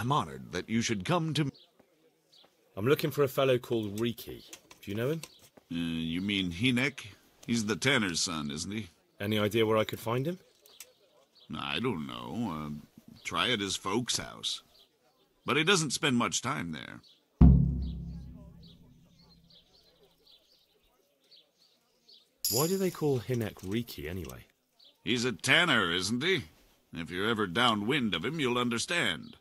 I'm honored that you should come to... I'm looking for a fellow called Riki. Do you know him? You mean Hinek? He's the tanner's son, isn't he? Any idea where I could find him? I don't know. Try at his folks' house. But he doesn't spend much time there. Why do they call Hinek Riki anyway? He's a tanner, isn't he? If you're ever downwind of him, you'll understand.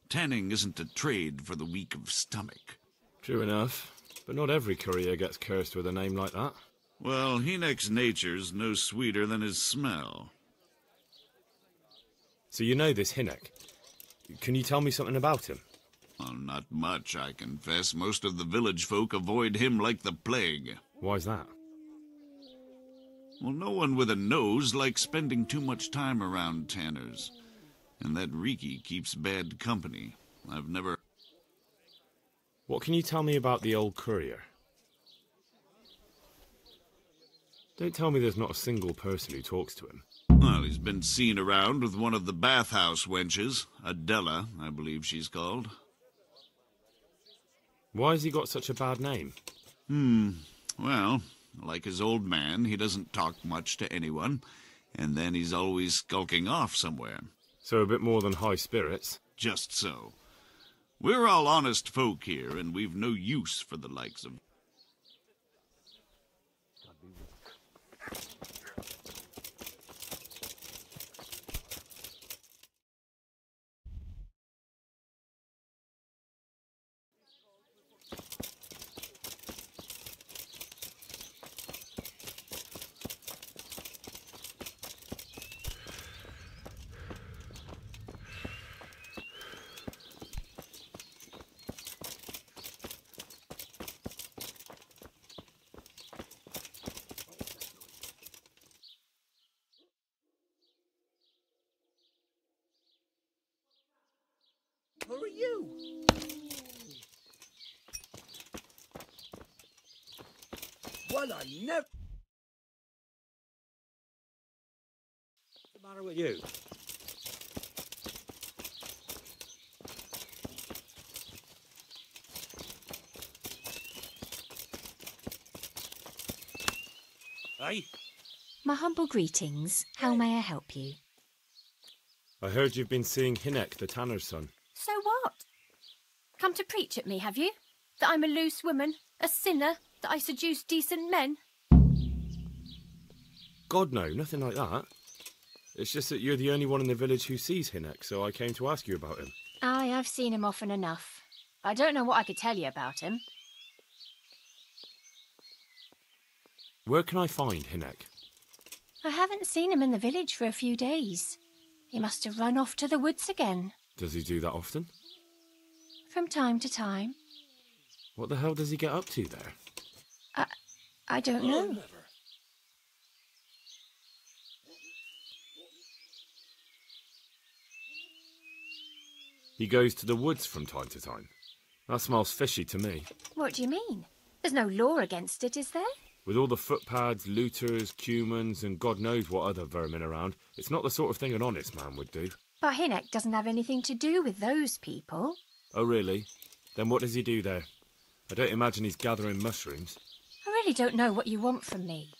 Tanning isn't a trade for the weak of stomach. True enough. But not every courier gets cursed with a name like that. Well, Hinek's nature's no sweeter than his smell. So you know this Hinek. Can you tell me something about him? Well, not much, I confess. Most of the village folk avoid him like the plague. Why's that? Well, no one with a nose likes spending too much time around tanners. And that Riki keeps bad company. I've never... What can you tell me about the old courier? Don't tell me there's not a single person who talks to him. Well, he's been seen around with one of the bathhouse wenches. Adela, I believe she's called. Why has he got such a bad name? Well, like his old man, he doesn't talk much to anyone, and then he's always skulking off somewhere. So a bit more than high spirits. Just so. We're all honest folk here, and we've no use for the likes of... Who are you? Well, I never... What's the matter with you? Hey? My humble greetings. How may I help you? I heard you've been seeing Hinek, the tanner's son. So what? Come to preach at me, have you? That I'm a loose woman, a sinner, that I seduce decent men? God, no, nothing like that. It's just that you're the only one in the village who sees Hinek, so I came to ask you about him. Aye, I've seen him often enough. I don't know what I could tell you about him. Where can I find Hinek? I haven't seen him in the village for a few days. He must have run off to the woods again. Does he do that often? From time to time. What the hell does he get up to there? I don't know. He goes to the woods from time to time. That smells fishy to me. What do you mean? There's no law against it, is there? With all the footpads, looters, cumans, and God knows what other vermin around, it's not the sort of thing an honest man would do. But Hinek doesn't have anything to do with those people. Oh, really? Then what does he do there? I don't imagine he's gathering mushrooms. I really don't know what you want from me.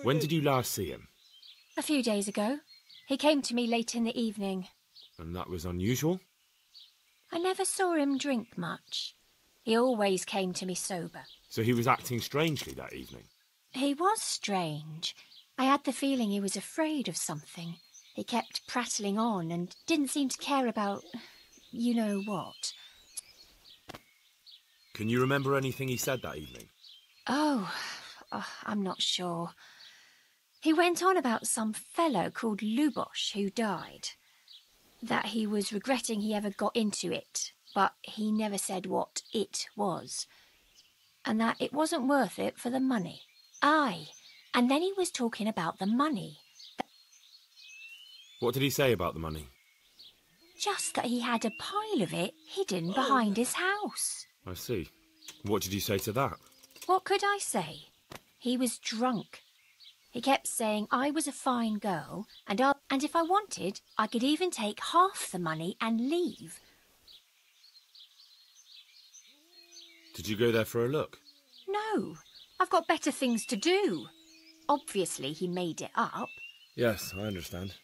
When did you last see him? A few days ago. He came to me late in the evening. And that was unusual? I never saw him drink much. He always came to me sober. So he was acting strangely that evening? He was strange. I had the feeling he was afraid of something. He kept prattling on and didn't seem to care about... you know what. Can you remember anything he said that evening? Oh, I'm not sure. He went on about some fellow called Lubosh who died. That he was regretting he ever got into it, but he never said what it was. And that it wasn't worth it for the money. Aye, and then he was talking about the money. What did he say about the money? Just that he had a pile of it hidden behind his house. I see. What did you say to that? What could I say? He was drunk. He kept saying I was a fine girl, and if I wanted, I could even take half the money and leave. Did you go there for a look? No, I've got better things to do. Obviously, he made it up. Yes, I understand.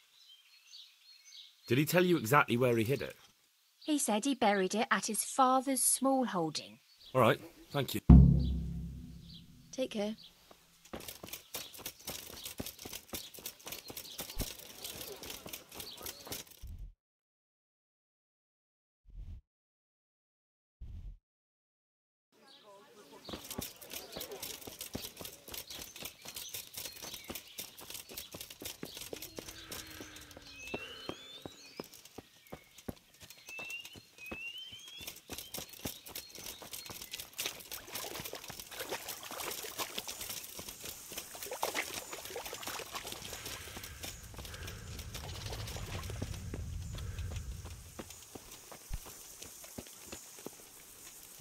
Did he tell you exactly where he hid it? He said he buried it at his father's small holding. All right, thank you. Take care.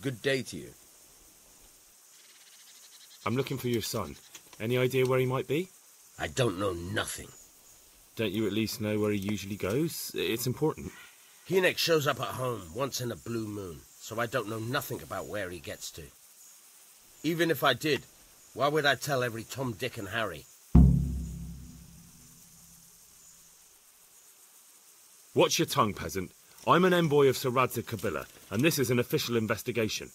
Good day to you. I'm looking for your son. Any idea where he might be? I don't know nothing. Don't you at least know where he usually goes? It's important. Hynek shows up at home once in a blue moon, so I don't know nothing about where he gets to. Even if I did, why would I tell every Tom, Dick and Harry? Watch your tongue, peasant. I'm an envoy of Sir Radzig Kobyla, and this is an official investigation.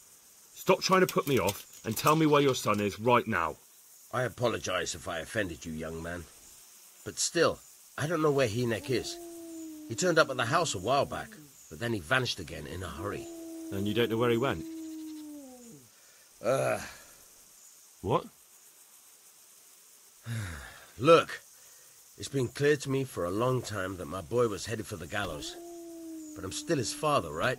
Stop trying to put me off, and tell me where your son is right now. I apologize if I offended you, young man. But still, I don't know where Hynek is. He turned up at the house a while back, but then he vanished again in a hurry. And you don't know where he went? What? Look, it's been clear to me for a long time that my boy was headed for the gallows. But I'm still his father, right?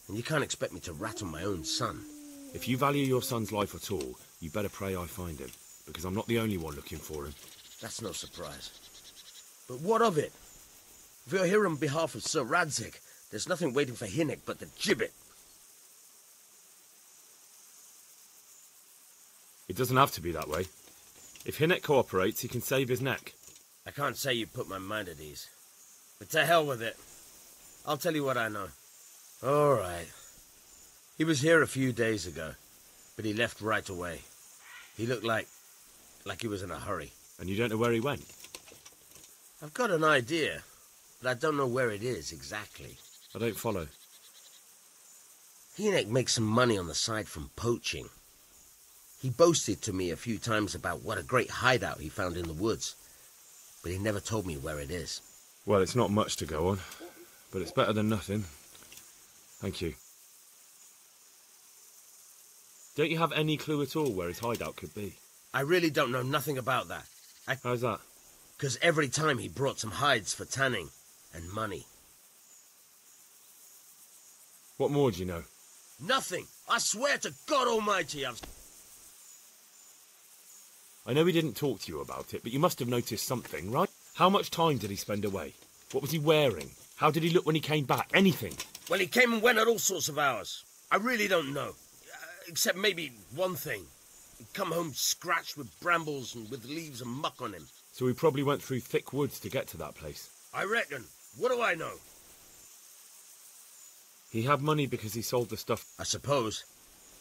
And you can't expect me to rat on my own son. If you value your son's life at all, you better pray I find him, because I'm not the only one looking for him. That's no surprise. But what of it? If you're here on behalf of Sir Radzig, there's nothing waiting for Hynek but the gibbet. It doesn't have to be that way. If Hynek cooperates, he can save his neck. I can't say you put my mind at ease. But to hell with it. I'll tell you what I know. All right. He was here a few days ago, but he left right away. He looked like he was in a hurry. And you don't know where he went? I've got an idea, but I don't know where it is exactly. I don't follow. Hynek makes some money on the side from poaching. He boasted to me a few times about what a great hideout he found in the woods, but he never told me where it is. Well, it's not much to go on, but it's better than nothing. Thank you. Don't you have any clue at all where his hideout could be? I really don't know nothing about that. How's that? Because every time he brought some hides for tanning and money. What more do you know? Nothing! I swear to God Almighty I know he didn't talk to you about it, but you must have noticed something, right? How much time did he spend away? What was he wearing? How did he look when he came back? Anything? Well, he came and went at all sorts of hours. I really don't know. Except maybe one thing. He'd come home scratched with brambles and with leaves and muck on him. So he probably went through thick woods to get to that place. I reckon. What do I know? He had money because he sold the stuff. I suppose.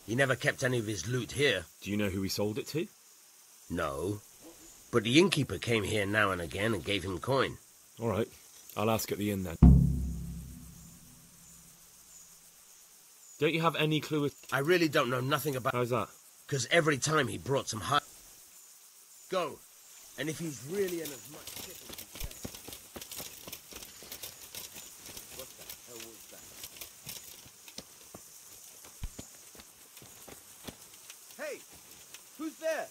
He never kept any of his loot here. Do you know who he sold it to? No. But the innkeeper came here now and again and gave him coin. All right. I'll ask at the inn then. Don't you have any clue? I really don't know nothing about... How's that? Because every time he brought some hide... Go. And if he's really in as much shit as he says... What the hell was that? Hey! Who's there?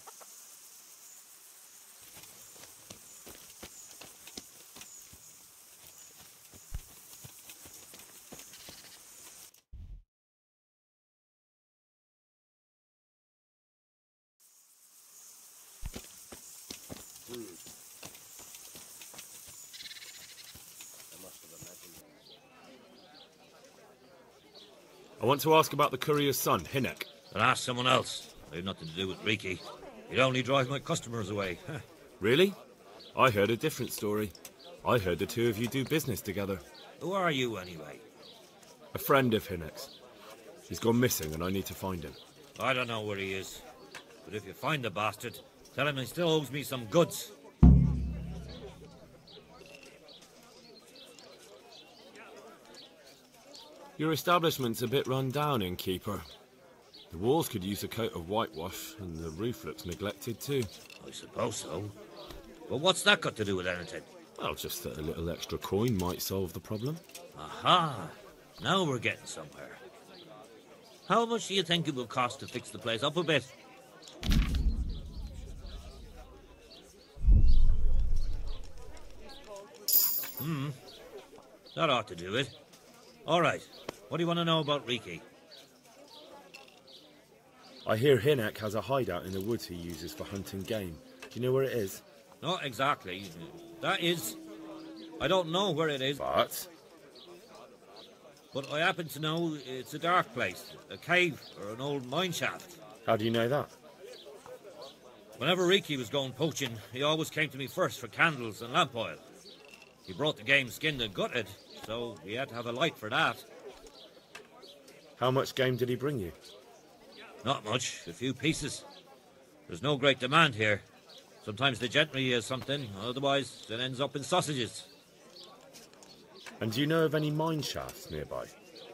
I want to ask about the courier's son, Hynek. And ask someone else. They've nothing to do with Riki. He'd only drive my customers away. Really? I heard a different story. I heard the two of you do business together. Who are you, anyway? A friend of Hinnick's. He's gone missing and I need to find him. I don't know where he is. But if you find the bastard, tell him he still owes me some goods. Your establishment's a bit run down, innkeeper. The walls could use a coat of whitewash, and the roof looks neglected too. I suppose so. But what's that got to do with anything? Well, just that a little extra coin might solve the problem. Aha! Now we're getting somewhere. How much do you think it will cost to fix the place up a bit? That ought to do it. All right. What do you want to know about Riki? I hear Hinnick has a hideout in the woods he uses for hunting game. Do you know where it is? Not exactly. That is... I don't know where it is. But I happen to know it's a dark place. A cave or an old mine shaft. How do you know that? Whenever Riki was going poaching, he always came to me first for candles and lamp oil. He brought the game skinned and gutted, so we had to have a light for that. How much game did he bring you? Not much, a few pieces. There's no great demand here. Sometimes the gentry has something, otherwise it ends up in sausages. And do you know of any mine shafts nearby?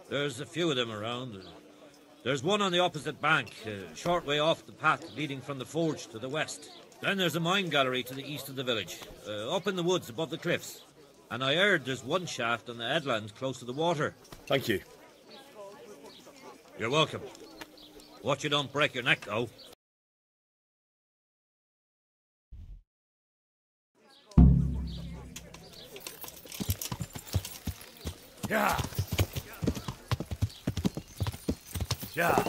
There's a few of them around. There's one on the opposite bank, a short way off the path leading from the forge to the west. Then there's a mine gallery to the east of the village, up in the woods above the cliffs. And I heard there's one shaft on the headland close to the water. Thank you. You're welcome. Watch you don't break your neck, though. Yeah. Yeah.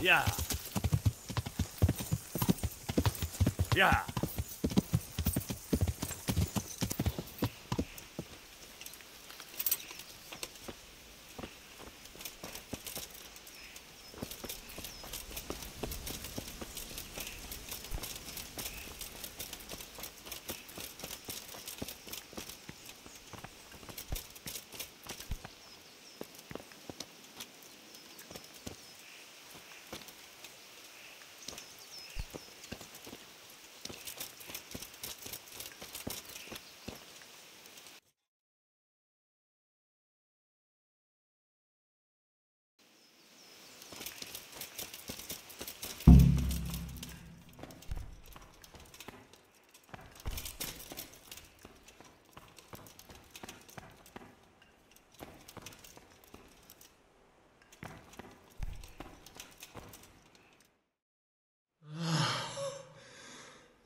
Yeah. Yeah.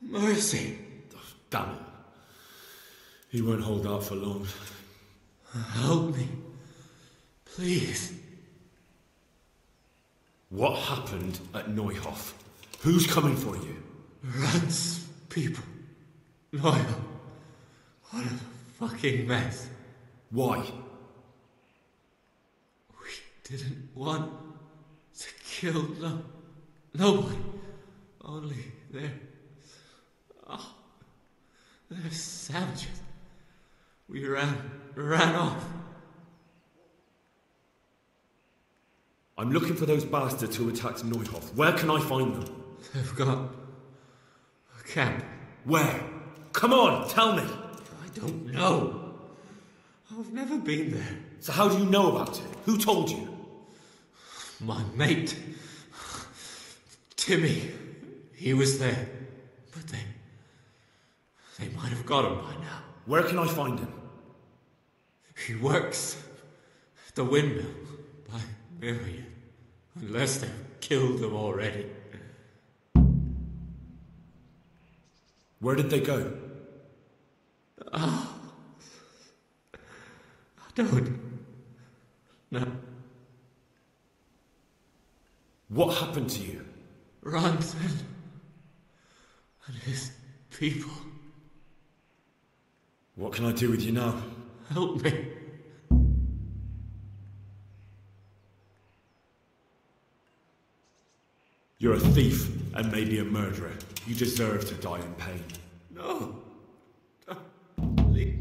Mercy. Damn it. He won't hold out for long. Help me. Please. What happened at Neuhof? Who's coming for you? Rats, people. Loyal. What a fucking mess. Why? We didn't want to kill nobody. Only they're savages. We ran off. I'm looking for those bastards who attacked Neuhof. Where can I find them? They've got a camp. Where? Come on, tell me. I don't know. I've never been there. So how do you know about it? Who told you? My mate, Timmy. He was there. But they might have got him by now. Where can I find him? He works at the windmill by Marion. Unless they've killed him already. Where did they go? Oh, I don't know. What happened to you? Ronson and his people. What can I do with you now? Help me. You're a thief and maybe a murderer. You deserve to die in pain. No. Please.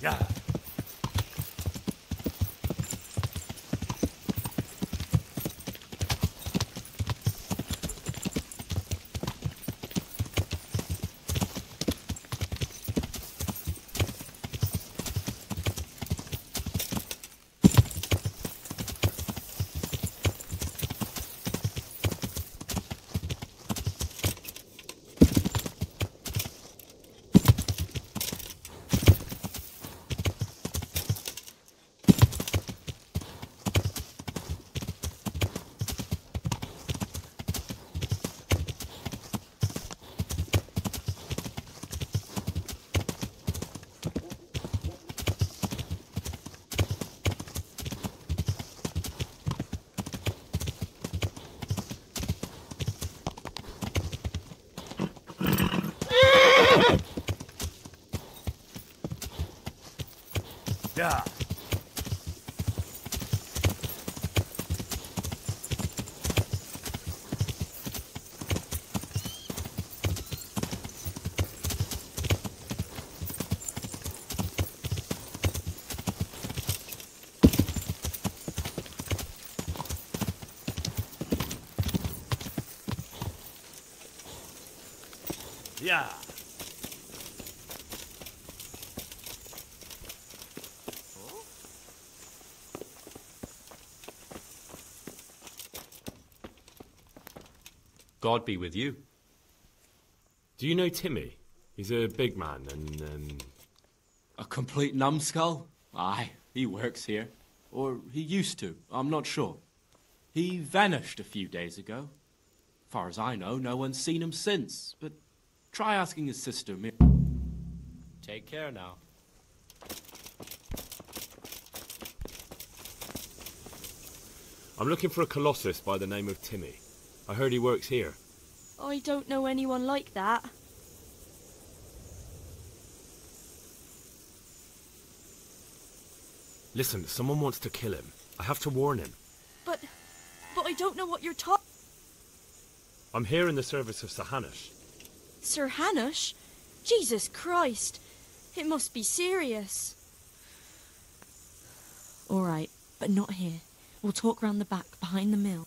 Yeah. Yeah. Yeah. God be with you. Do you know Timmy? He's a big man and, A complete numbskull? Aye, he works here. Or he used to, I'm not sure. He vanished a few days ago. Far as I know, no one's seen him since, but try asking his sister. Take care now. I'm looking for a colossus by the name of Timmy. I heard he works here. I don't know anyone like that. Listen, someone wants to kill him. I have to warn him. But I don't know what you're talking... I'm here in the service of Sir Hanush. Sir Hanush? Jesus Christ. It must be serious. All right, but not here. We'll talk round the back, behind the mill.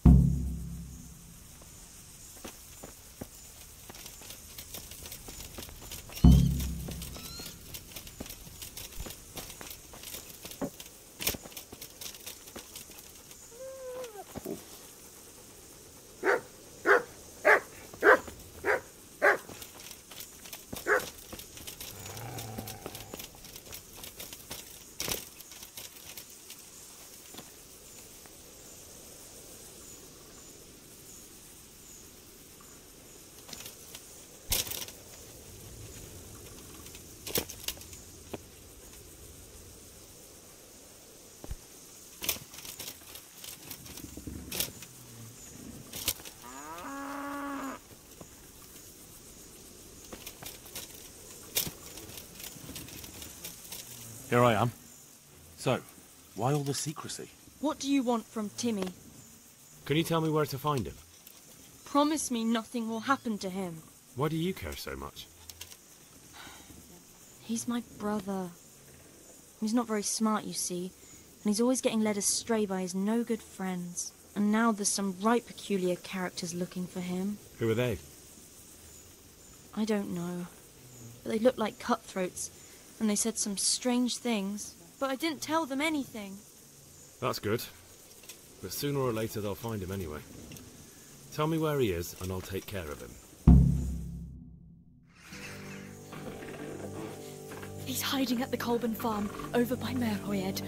Here I am. So, why all the secrecy? What do you want from Timmy? Can you tell me where to find him? Promise me nothing will happen to him. Why do you care so much? He's my brother. He's not very smart, you see, and he's always getting led astray by his no-good friends. And now there's some right peculiar characters looking for him. Who are they? I don't know, but they look like cutthroats, and they said some strange things. But I didn't tell them anything. That's good. But sooner or later they'll find him anyway. Tell me where he is, and I'll take care of him. He's hiding at the Colburn farm, over by Merhoyed.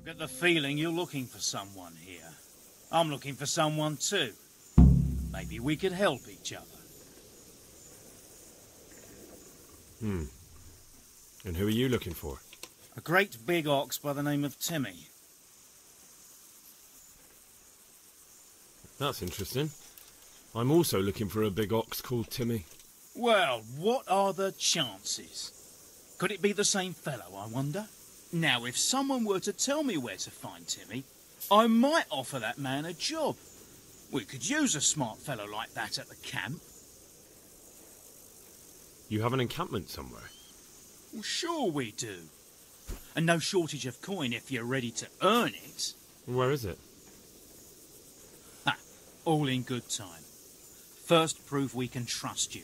I get the feeling you're looking for someone here. I'm looking for someone too. Maybe we could help each other. And who are you looking for? A great big ox by the name of Timmy. That's interesting. I'm also looking for a big ox called Timmy. Well, what are the chances? Could it be the same fellow, I wonder? Now, if someone were to tell me where to find Timmy, I might offer that man a job. We could use a smart fellow like that at the camp. You have an encampment somewhere? Well, sure we do. And no shortage of coin if you're ready to earn it. Where is it? Ha! All in good time. First prove we can trust you.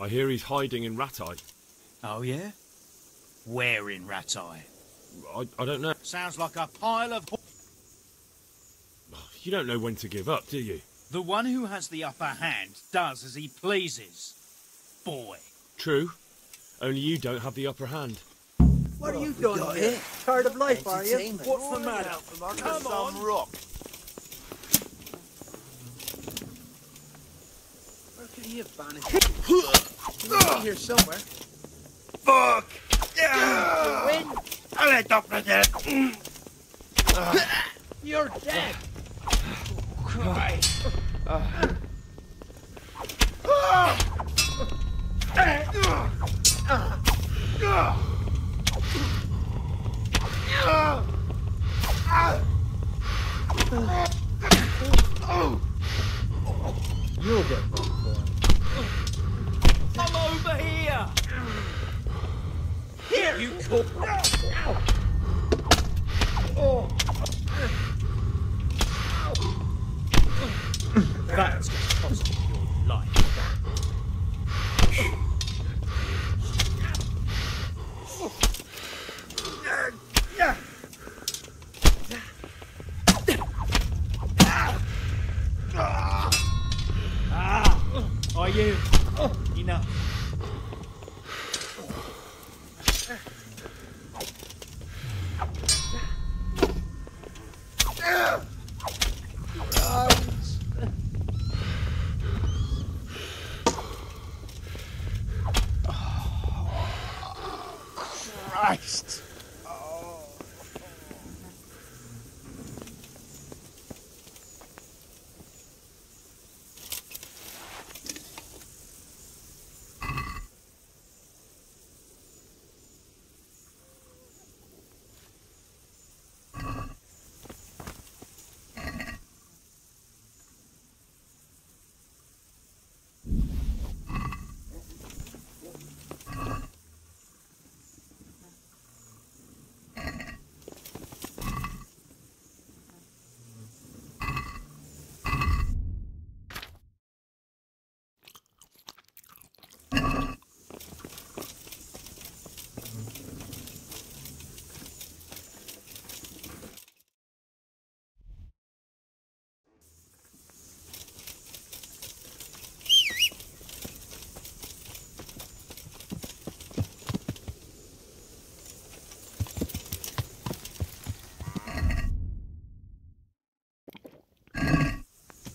I hear he's hiding in Ratai. Oh, yeah? Where in Ratai? I don't know. Sounds like a pile of... You don't know when to give up, do you? The one who has the upper hand does as he pleases. Boy. True. Only you don't have the upper hand. What are you doing here? Tired of life, are you? What's the matter? Come on, rock. Where could he have vanished? He must be here somewhere. Fuck! You win. I'll let Doctor get You're dead. Christ. You'll get I'm over here! here. You cook. That's cost you your life. Are you? Enough. Christ.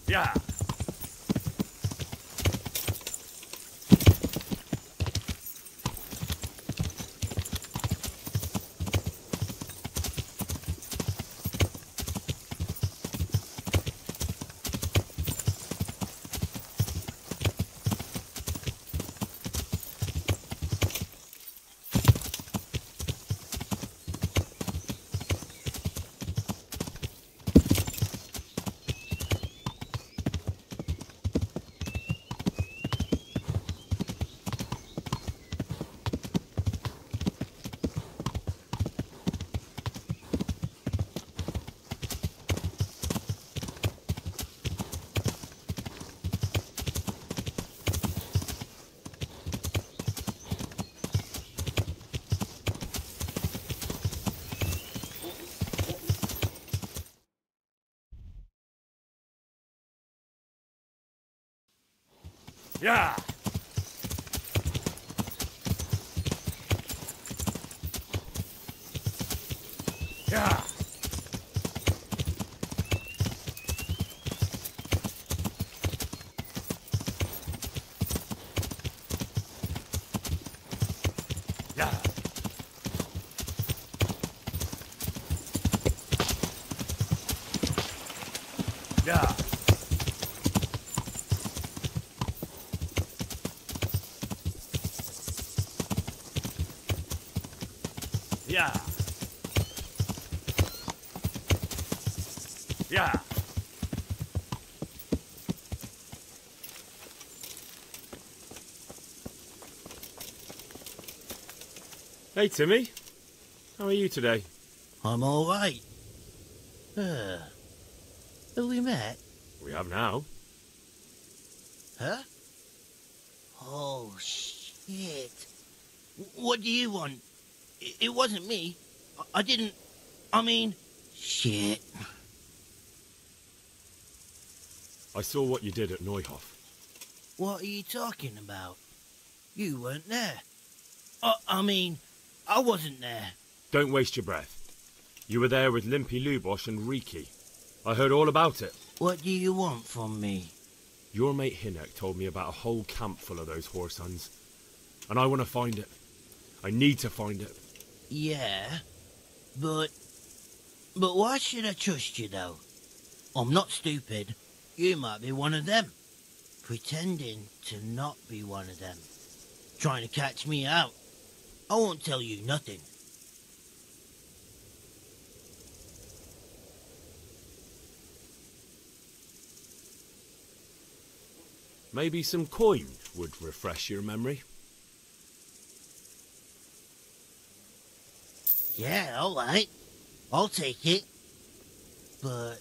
Yeah. Yeah. Yeah. Yeah. Yeah. Yeah. Yeah. Hey, Timmy. How are you today? I'm all right. Have we met? We have now. Huh? Oh, shit. What do you want? It wasn't me. I didn't... I mean... Shit. I saw what you did at Neuhof. What are you talking about? You weren't there. I mean, I wasn't there. Don't waste your breath. You were there with Limpy Lubosh and Riki. I heard all about it. What do you want from me? Your mate Hinnock told me about a whole camp full of those whoresuns. And I want to find it. I need to find it. Yeah, but why should I trust you, though? I'm not stupid. You might be one of them. Pretending to not be one of them. Trying to catch me out. I won't tell you nothing. Maybe some coin would refresh your memory. Yeah, all right. I'll take it. But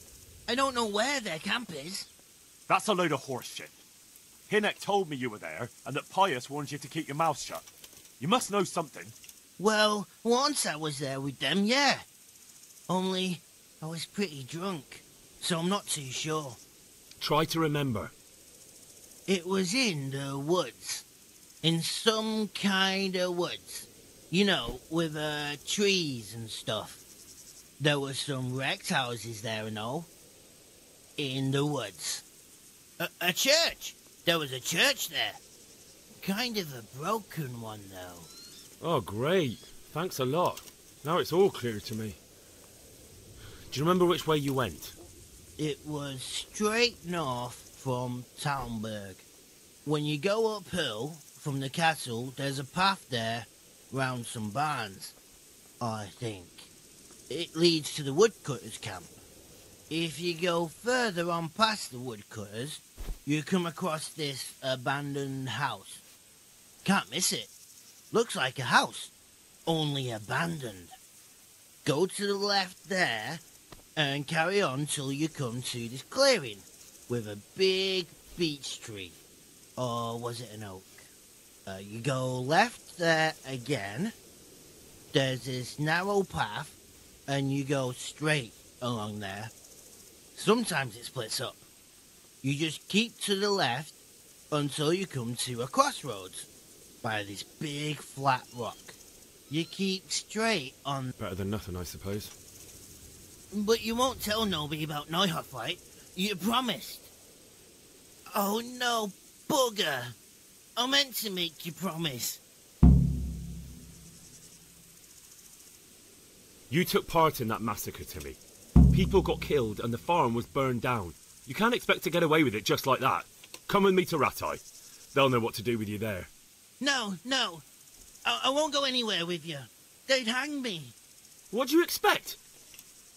I don't know where their camp is. That's a load of horse shit. Hinnock told me you were there, and that Pius warned you to keep your mouth shut. You must know something. Well, once I was there with them, yeah. Only I was pretty drunk, so I'm not too sure. Try to remember. It was in the woods. In some kind of woods. You know, with trees and stuff. There were some wrecked houses there and all. In the woods. A church! There was a church there. Kind of a broken one, though. Oh, great. Thanks a lot. Now it's all clear to me. Do you remember which way you went? It was straight north from Talmberg. When you go uphill from the castle, there's a path there round some barns, I think. It leads to the woodcutters' camp. If you go further on past the woodcutters, you come across this abandoned house. Can't miss it. Looks like a house, only abandoned. Go to the left there and carry on till you come to this clearing with a big beech tree. Or was it an oak? You go left there again. There's this narrow path and you go straight along there. Sometimes it splits up. You just keep to the left until you come to a crossroads by this big flat rock. You keep straight on... Better than nothing, I suppose. But you won't tell nobody about Neuhof, right? You promised. Oh no, bugger. I meant to make you promise. You took part in that massacre, Timmy. People got killed and the farm was burned down. You can't expect to get away with it just like that. Come with me to Ratai. They'll know what to do with you there. No. I won't go anywhere with you. They'd hang me. What do you expect?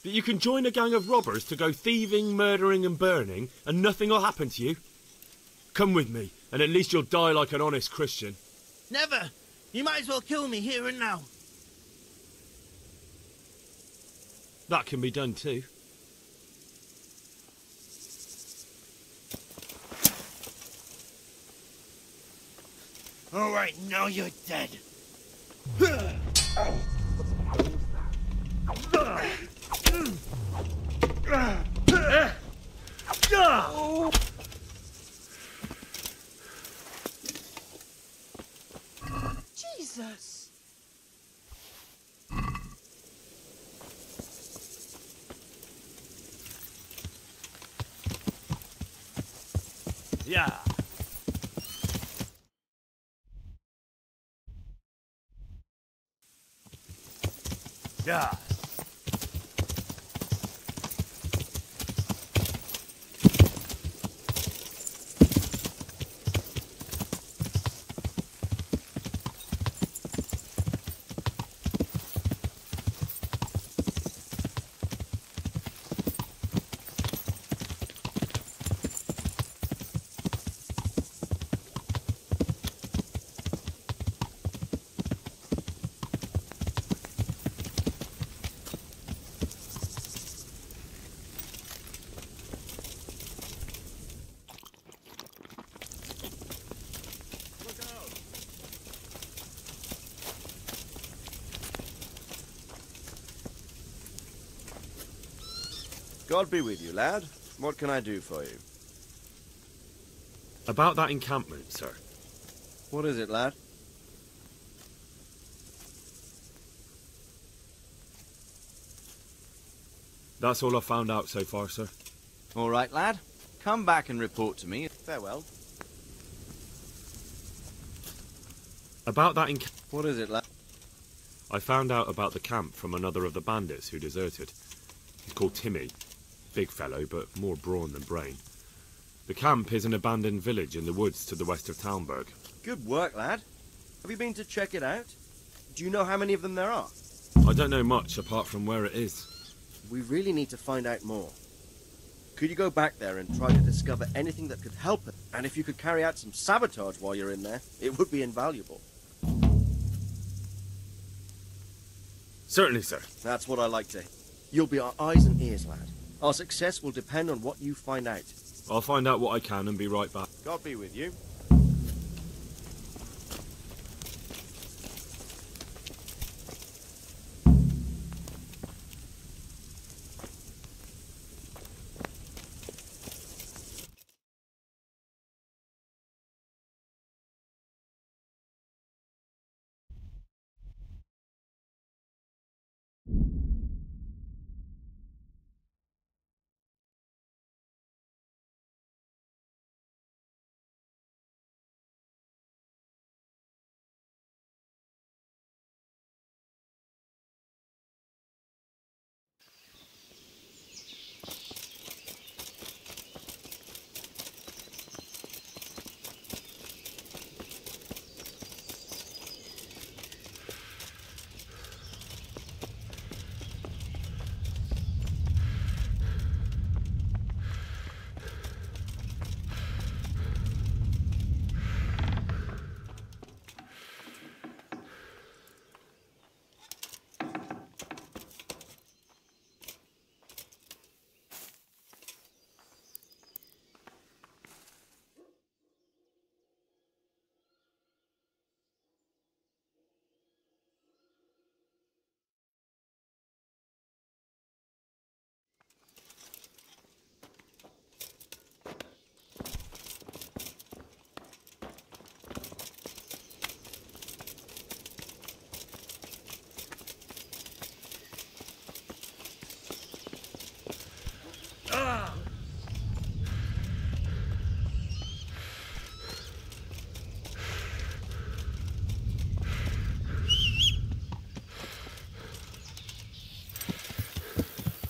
That you can join a gang of robbers to go thieving, murdering and burning and nothing will happen to you? Come with me, and at least you'll die like an honest Christian. Never. You might as well kill me here and now. That can be done too. All right, now you're dead. Jesus! Yeah. Yeah. God be with you, lad. What can I do for you? About that encampment, sir. What is it, lad? That's all I've found out so far, sir. All right, lad. Come back and report to me. Farewell. About that encampment. What is it, lad? I found out about the camp from another of the bandits who deserted. He's called Timmy. Big fellow, but more brawn than brain. The camp is an abandoned village in the woods to the west of Talmberg. Good work, lad. Have you been to check it out? Do you know how many of them there are? I don't know much apart from where it is. We really need to find out more. Could you go back there and try to discover anything that could help it? And if you could carry out some sabotage while you're in there, it would be invaluable. Certainly, sir. That's what I like to hear. You'll be our eyes and ears, lad. Our success will depend on what you find out. I'll find out what I can and be right back. God be with you.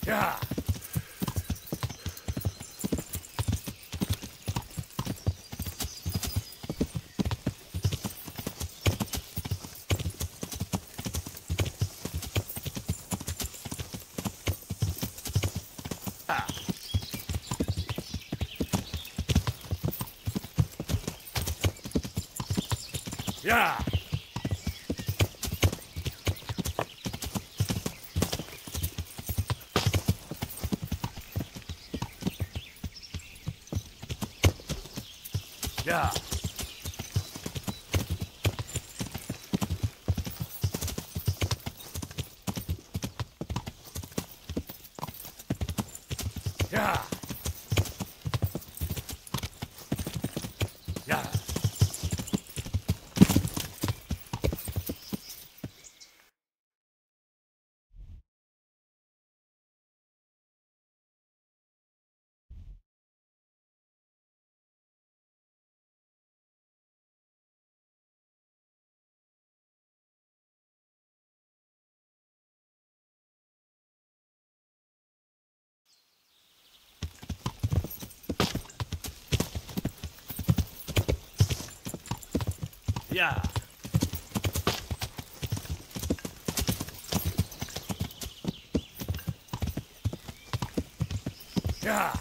Yeah. Yeah. Yeah. Yeah. Yeah. Yeah. Yeah.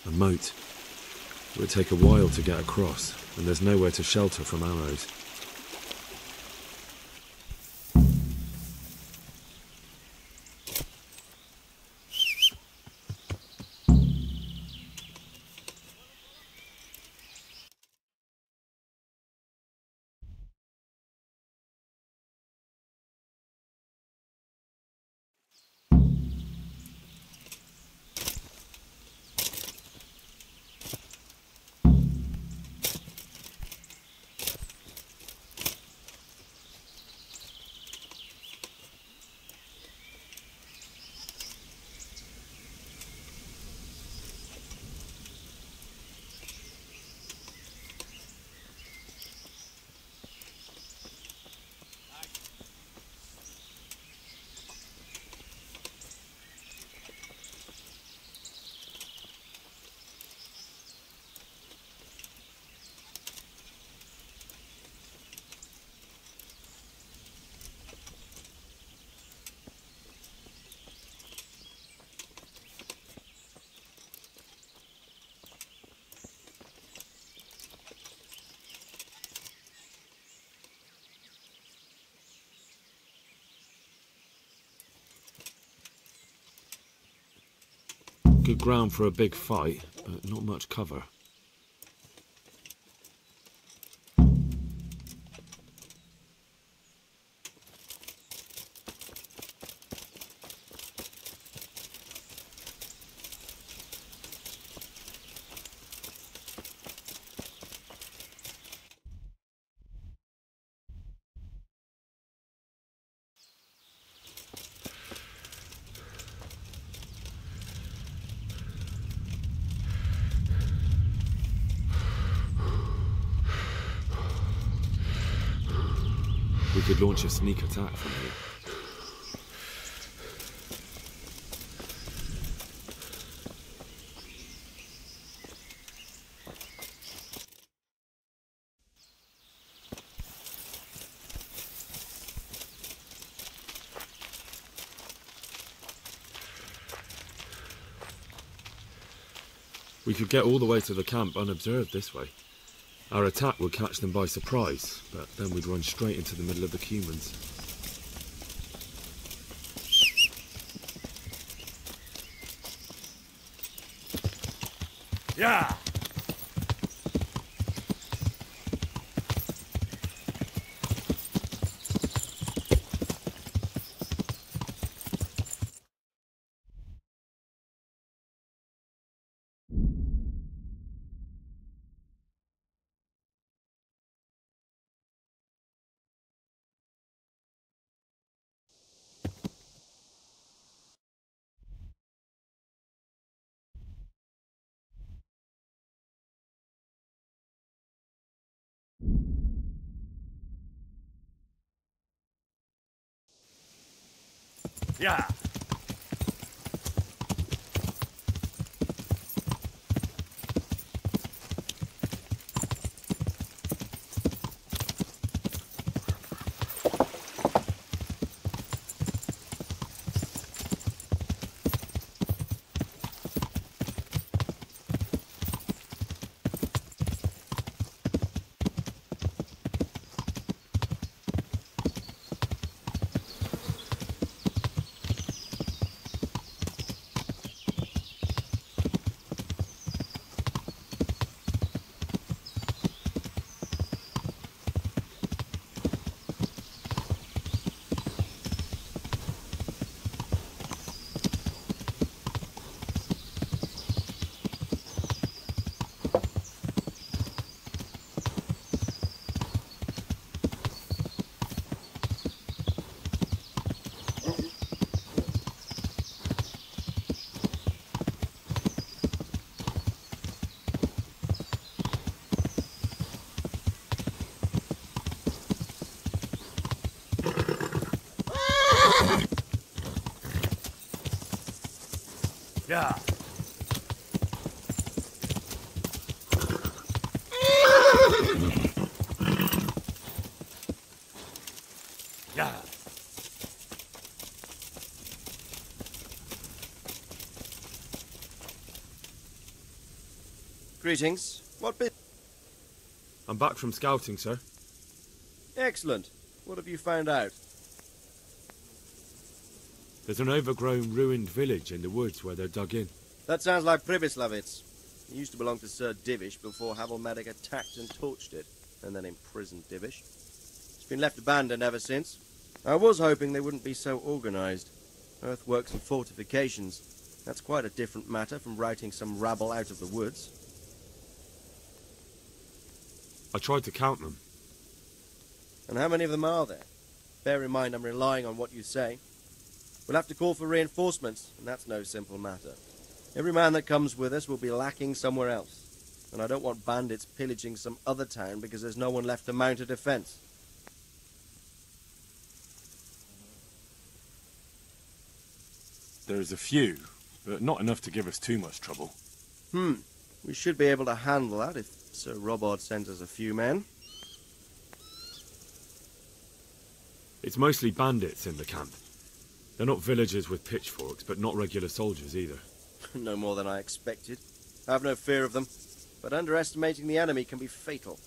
A moat. It would take a while to get across, and there's nowhere to shelter from arrows. Good ground for a big fight, but not much cover. We could launch a sneak attack from here. We could get all the way to the camp unobserved this way. Our attack would catch them by surprise, but then we'd run straight into the middle of the humans. Yeah. Yeah. Yeah. Yeah. Greetings. What bit? I'm back from scouting, sir. Excellent. What have you found out? There's an overgrown, ruined village in the woods where they're dug in. That sounds like Pribyslavitz. It used to belong to Sir Divish before Havelmedic attacked and torched it, and then imprisoned Divish. It's been left abandoned ever since. I was hoping they wouldn't be so organised. Earthworks and fortifications. That's quite a different matter from routing some rabble out of the woods. I tried to count them. And how many of them are there? Bear in mind I'm relying on what you say. We'll have to call for reinforcements, and that's no simple matter. Every man that comes with us will be lacking somewhere else. And I don't want bandits pillaging some other town because there's no one left to mount a defence. There's a few, but not enough to give us too much trouble. We should be able to handle that if Sir Robard sends us a few men. It's mostly bandits in the camp. They're not villagers with pitchforks, but not regular soldiers either. No more than I expected. I have no fear of them, but underestimating the enemy can be fatal.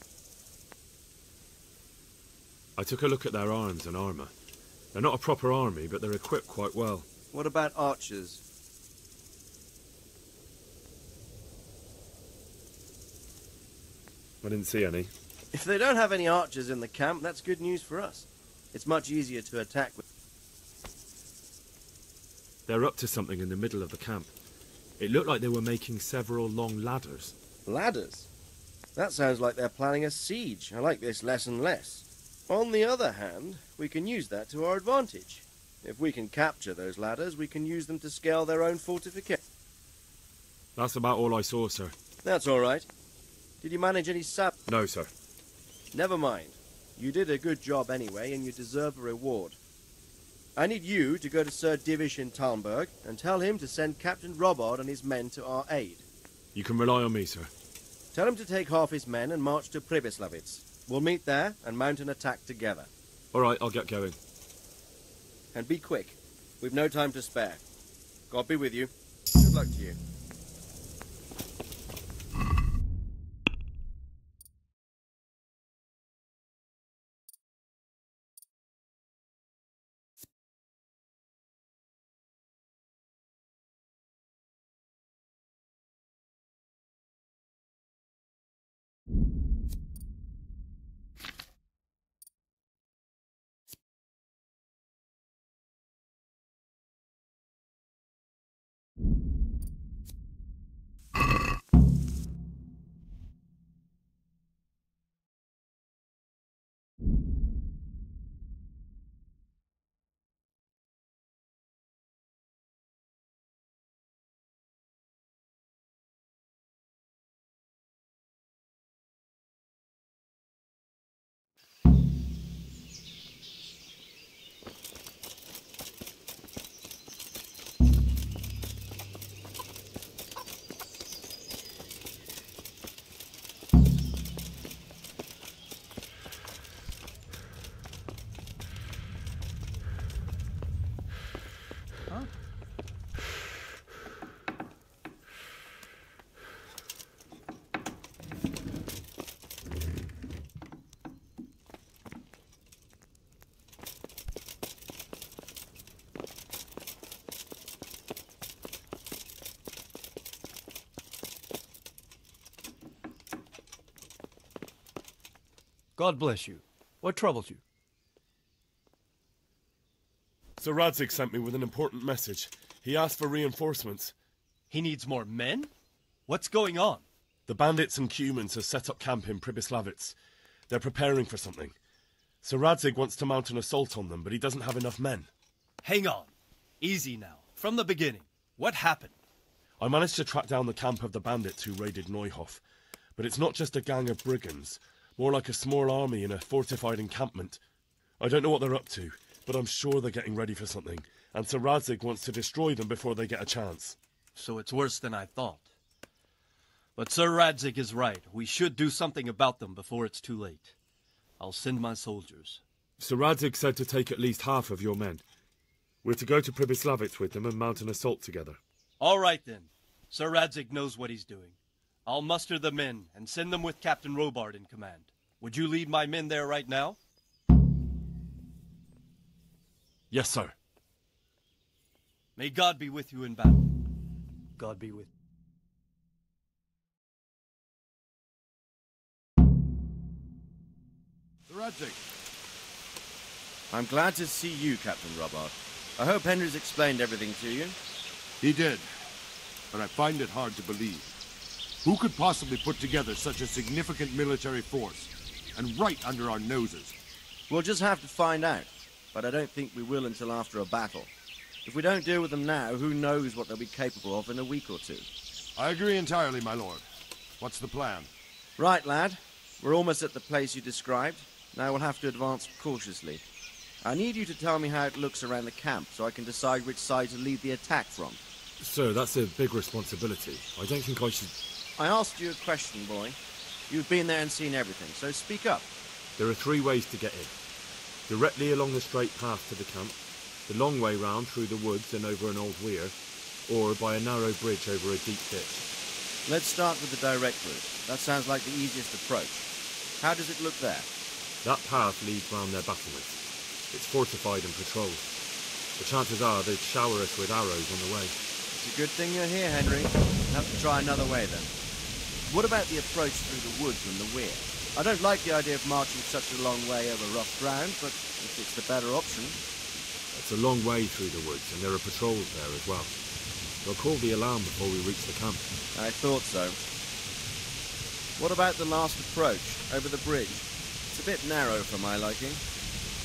I took a look at their arms and armour. They're not a proper army, but they're equipped quite well. What about archers? I didn't see any. If they don't have any archers in the camp, that's good news for us. It's much easier to attack with. They're up to something in the middle of the camp. It looked like they were making several long ladders. Ladders? That sounds like they're planning a siege. I like this less and less. On the other hand, we can use that to our advantage. If we can capture those ladders, we can use them to scale their own fortification. That's about all I saw, sir. That's all right. Did you manage any sap? No, sir. Never mind. You did a good job anyway, and you deserve a reward. I need you to go to Sir Divish in Talmberg and tell him to send Captain Robard and his men to our aid. You can rely on me, sir. Tell him to take half his men and march to Pribyslavitz. We'll meet there and mount an attack together. All right, I'll get going. And be quick. We've no time to spare. God be with you. Good luck to you. God bless you. What troubles you? Sir Radzig sent me with an important message. He asked for reinforcements. He needs more men? What's going on? The bandits and Cumans have set up camp in Pribyslavitz. They're preparing for something. Sir Radzig wants to mount an assault on them, but he doesn't have enough men. Hang on. Easy now. From the beginning. What happened? I managed to track down the camp of the bandits who raided Neuhof. But it's not just a gang of brigands. More like a small army in a fortified encampment. I don't know what they're up to, but I'm sure they're getting ready for something, and Sir Radzig wants to destroy them before they get a chance. so it's worse than I thought. But Sir Radzig is right. We should do something about them before it's too late. I'll send my soldiers. Sir Radzig said to take at least half of your men. We're to go to Pribyslavitz with them and mount an assault together. All right, then. Sir Radzig knows what he's doing. I'll muster the men and send them with Captain Robard in command. Would you lead my men there right now? Yes, sir. May God be with you in battle. God be with you. Radzig. I'm glad to see you, Captain Robard. I hope Henry's explained everything to you. He did, but I find it hard to believe. Who could possibly put together such a significant military force, and right under our noses? We'll just have to find out, but I don't think we will until after a battle. If we don't deal with them now, who knows what they'll be capable of in a week or two. I agree entirely, my lord. What's the plan? Right, lad. We're almost at the place you described. Now we'll have to advance cautiously. I need you to tell me how it looks around the camp, so I can decide which side to lead the attack from. Sir, that's a big responsibility. I don't think I should... I asked you a question, boy. You've been there and seen everything, so speak up. There are 3 ways to get in. Directly along the straight path to the camp, the long way round through the woods and over an old weir, or by a narrow bridge over a deep ditch. Let's start with the direct route. That sounds like the easiest approach. How does it look there? That path leads round their battlements. It's fortified and patrolled. The chances are they'd shower us with arrows on the way. It's a good thing you're here, Henry. We'll have to try another way, then. What about the approach through the woods and the weir? I don't like the idea of marching such a long way over rough ground, but if it's the better option... It's a long way through the woods, and there are patrols there as well. They'll call the alarm before we reach the camp. I thought so. What about the last approach, over the bridge? It's a bit narrow for my liking.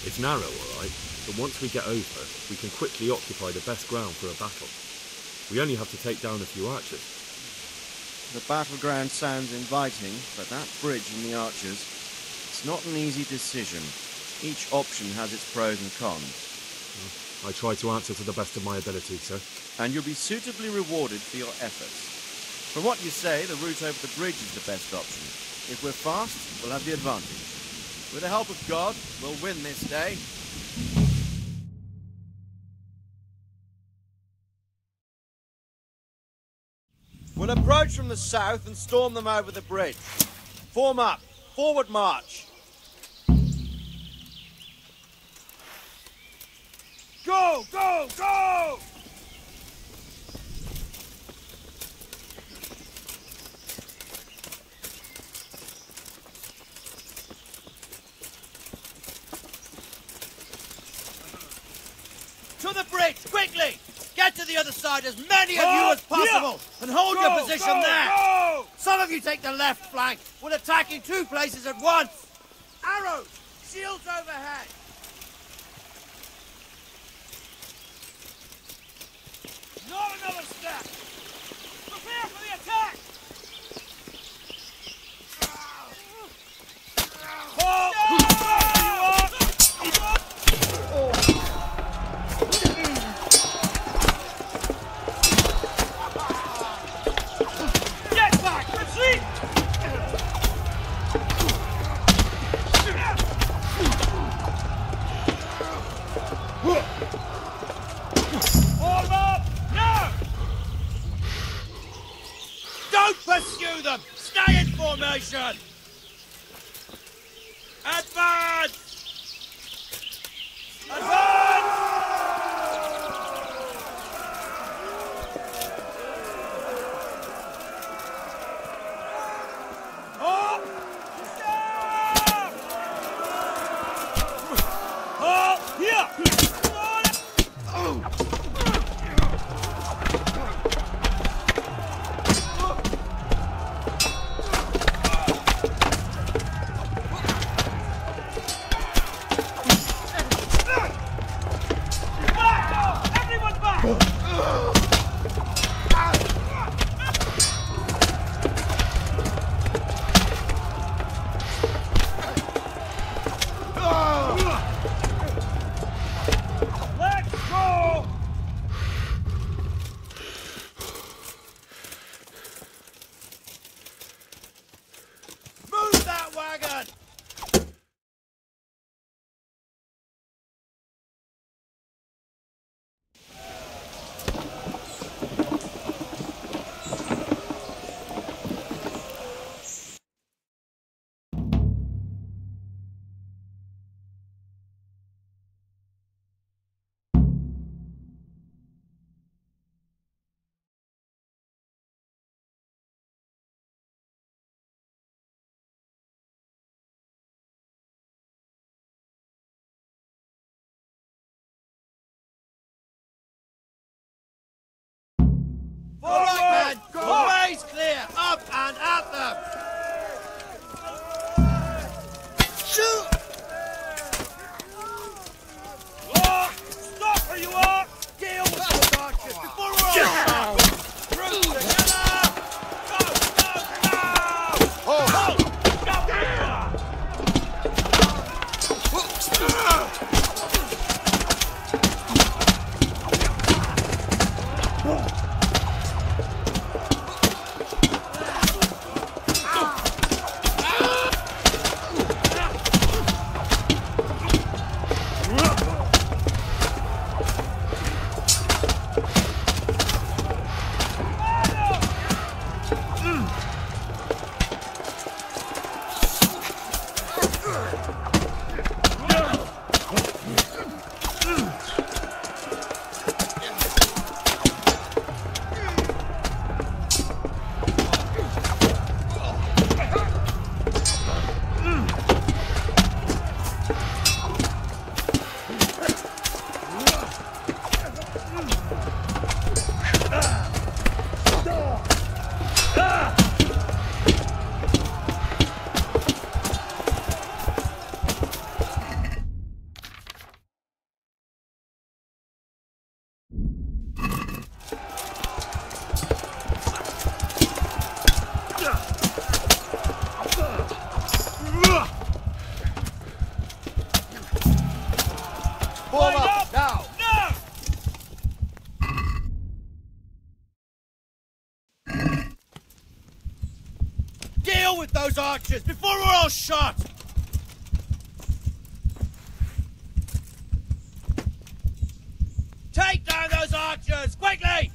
It's narrow, all right, but once we get over, we can quickly occupy the best ground for a battle. We only have to take down a few archers. The battleground sounds inviting, but that bridge and the archers, it's not an easy decision. Each option has its pros and cons. I try to answer to the best of my ability, sir. And you'll be suitably rewarded for your efforts. From what you say, the route over the bridge is the best option. If we're fast, we'll have the advantage. With the help of God, we'll win this day. We'll approach from the south and storm them over the bridge. Form up. Forward march. Go, go, go! To the bridge, quickly! Get to the other side, as many of you as possible, and hold your position there! Go! Some of you take the left flank. We'll attack in 2 places at once! Arrows! Shields overhead! Not another step! Prepare for the attack! Get back! Retreat! All up! Now! men! Ways clear! Up and at them! Shoot! Stop where you are! Deal with those archers before we're all shot! Group together! Go, go, go! Oh! Deal with those archers before we're all shot! Take down those archers, quickly!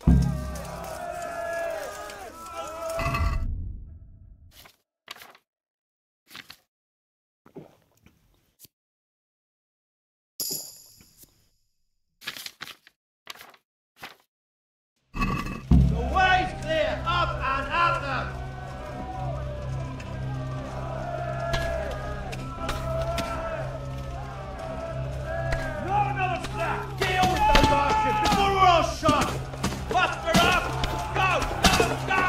The way's clear! Up and at them! Not another slap! Deal with those archers before we're all shot! Muster up! Go! Go! Go!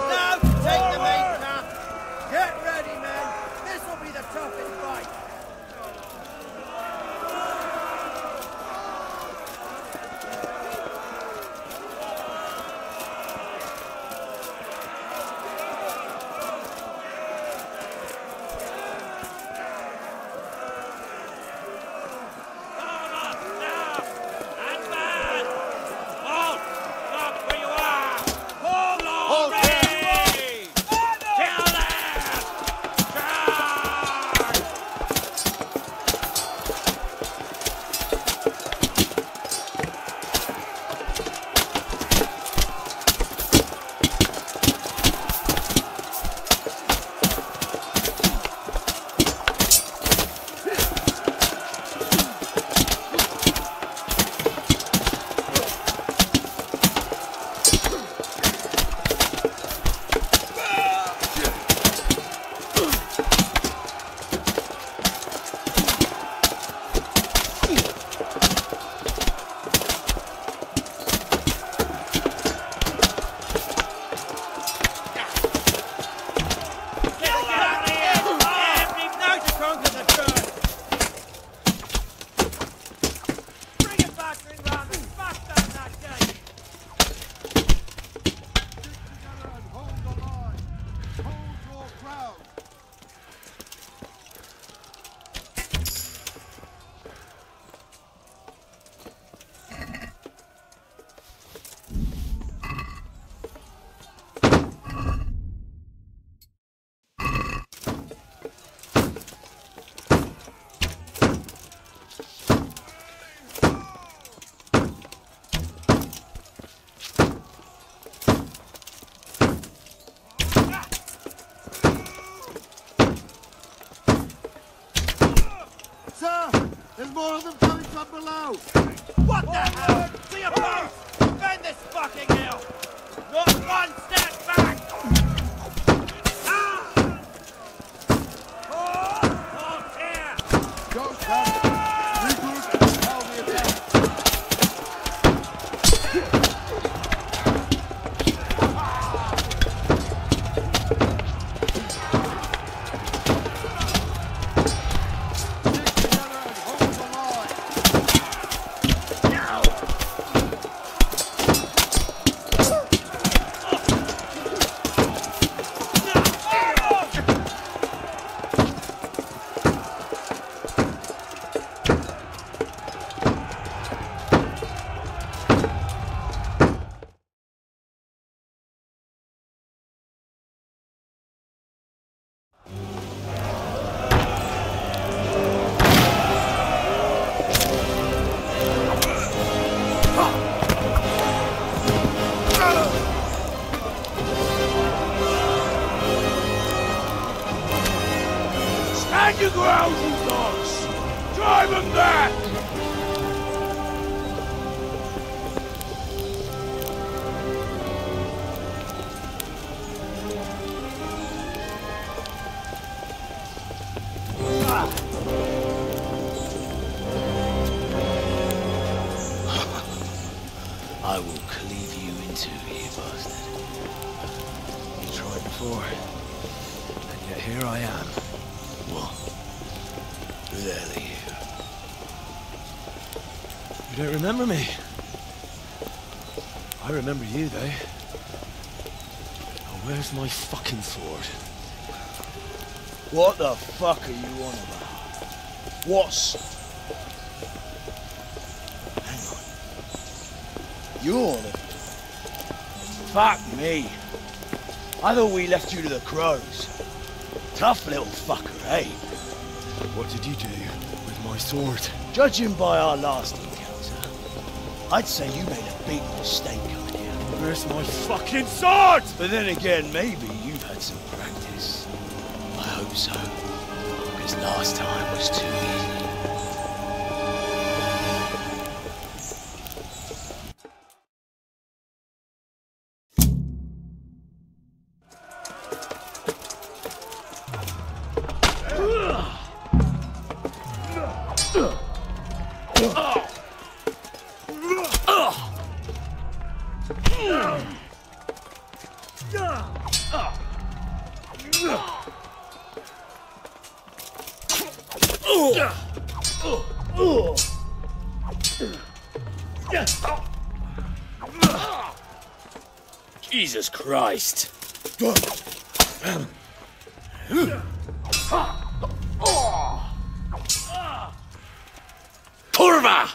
Now to take the main camp. Get ready, men. This will be the toughest fight. There's more of them coming from below! What the hell? To your post! Defend this fucking hill! Not one step back! Ah! Oh, here! Don't come! Regroup and tell me again! I will cleave you in two, you bastard. You tried before, and yet here I am. What? Who the hell are you? You don't remember me? I remember you, though. Now, where's my fucking sword? What the fuck are you on about? What's... Hang on. You're on it. Fuck me. I thought we left you to the crows. Tough little fucker, eh? What did you do with my sword? Judging by our last encounter, I'd say you made a big mistake coming here. Where's my fucking sword? But then again, maybe you've had some practice. I hope so. Because last time was too easy. Jesus Christ. Kurva!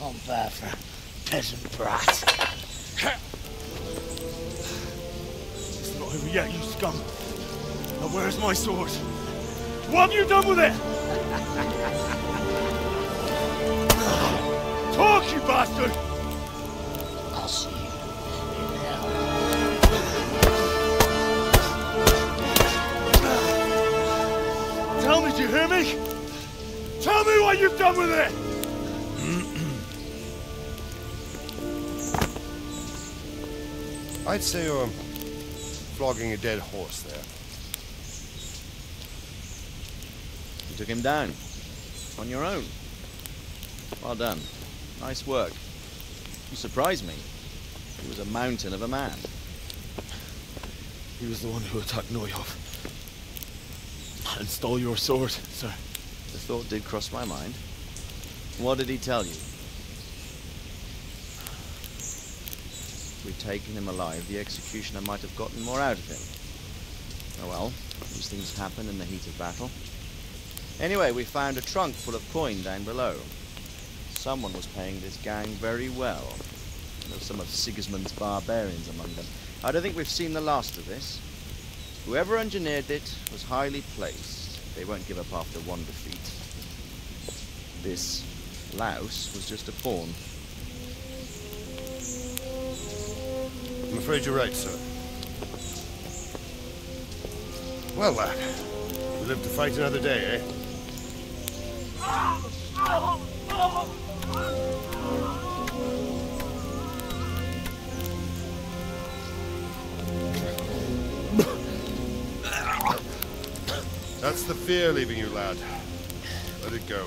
I'm bad for a peasant brat. It's not over yet, you scum. Now where's my sword? What have you done with it? Talk, you bastard! I'll see you in hell. Tell me, do you hear me? Tell me what you've done with it! I'd say you're flogging a dead horse there. You took him down. On your own. Well done. Nice work. You surprised me. He was a mountain of a man. He was the one who attacked Noyov. And stole your sword, sir. The thought did cross my mind. What did he tell you? If we'd taken him alive, the executioner might have gotten more out of him. Oh well, these things happen in the heat of battle. Anyway, we found a trunk full of coin down below. Someone was paying this gang very well. There were some of Sigismund's barbarians among them. I don't think we've seen the last of this. Whoever engineered it was highly placed. They won't give up after one defeat. This louse was just a pawn. I'm afraid you're right, sir. Well, lad, we live to fight another day, eh? That's the fear leaving you, lad. Let it go.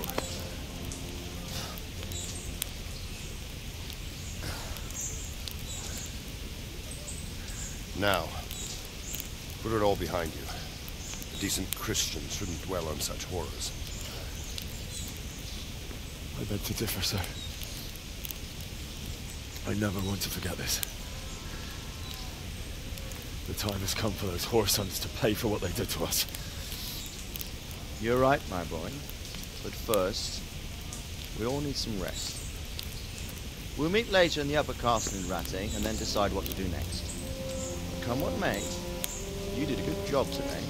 Now, put it all behind you. A decent Christian shouldn't dwell on such horrors. I beg to differ, sir. I never want to forget this. The time has come for those whoresons to pay for what they did to us. You're right, my boy. But first, we all need some rest. We'll meet later in the upper castle in Ratty, and then decide what to do next. Come what may, you did a good job today.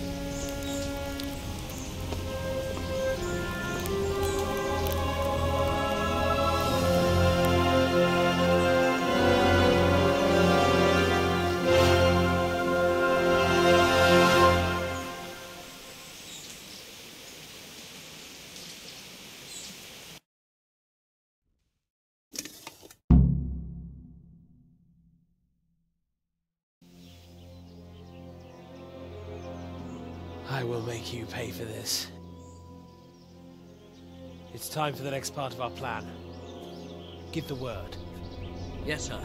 I will make you pay for this. It's time for the next part of our plan. Give the word. Yes, sir.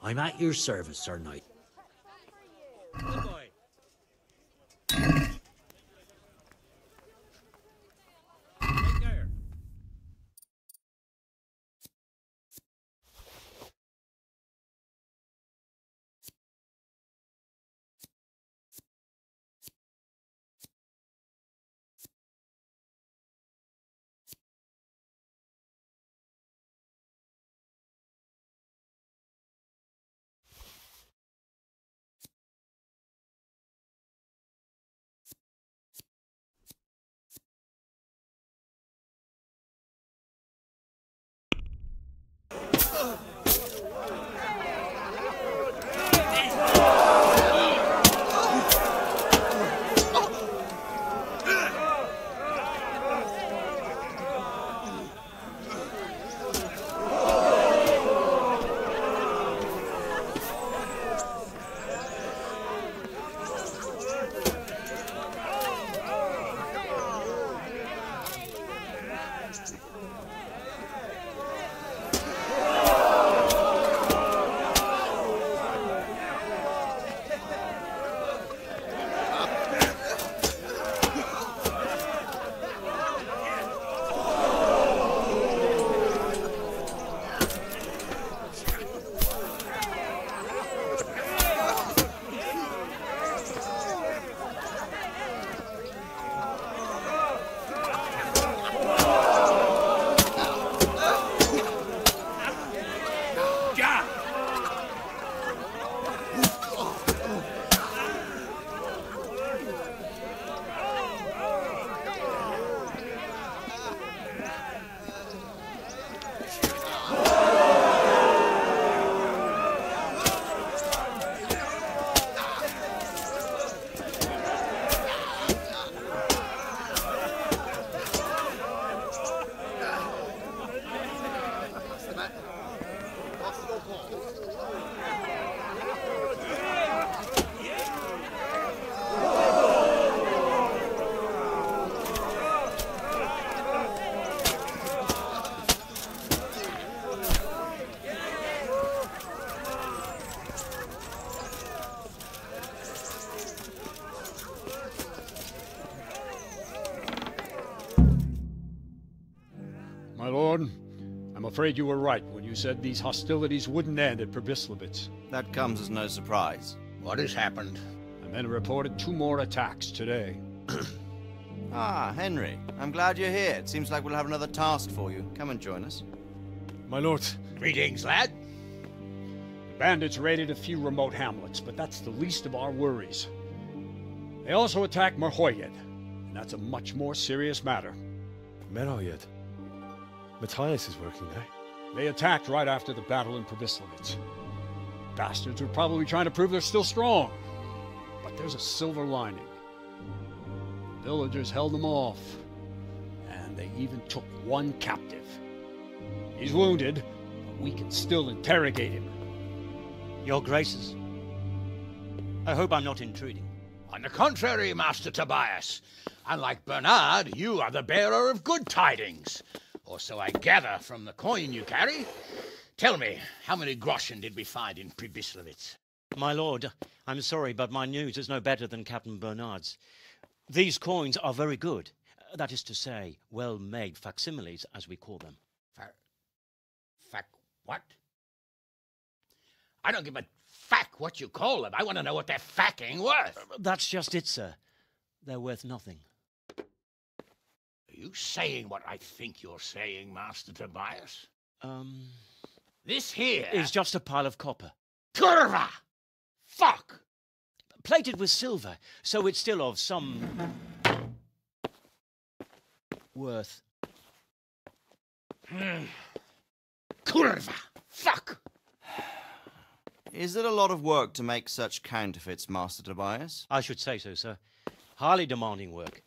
I'm at your service, Sir Knight. My lord, I'm afraid you were right when you said these hostilities wouldn't end at Probislavitz. That comes as no surprise. What has happened? The men reported 2 more attacks today. Ah, Henry. I'm glad you're here. It seems like we'll have another task for you. Come and join us. My lord. Greetings, lad. The bandits raided a few remote hamlets, but that's the least of our worries. They also attacked Merhoyed, and that's a much more serious matter. Merhoyed? Matthias is working there. They attacked right after the battle in Probislavitz. Bastards were probably trying to prove they're still strong. But there's a silver lining. The villagers held them off, and they even took 1 captive. He's wounded, but we can still interrogate him. Your Graces, I hope I'm not intruding. On the contrary, Master Tobias. Unlike Bernard, you are the bearer of good tidings. Or so I gather from the coin you carry. Tell me, how many groschen did we find in Probislavitz? My lord, I'm sorry, but my news is no better than Captain Bernard's. These coins are very good. That is to say, well-made facsimiles, as we call them. What? I don't give a what you call them. I want to know what they're facking worth. That's just it, sir. They're worth nothing. Are you saying what I think you're saying, Master Tobias? This here is just a pile of copper. Kurva! Fuck! Plated with silver, so it's still of some worth. Kurva! Fuck! Is it a lot of work to make such counterfeits, Master Tobias? I should say so, sir. Highly demanding work.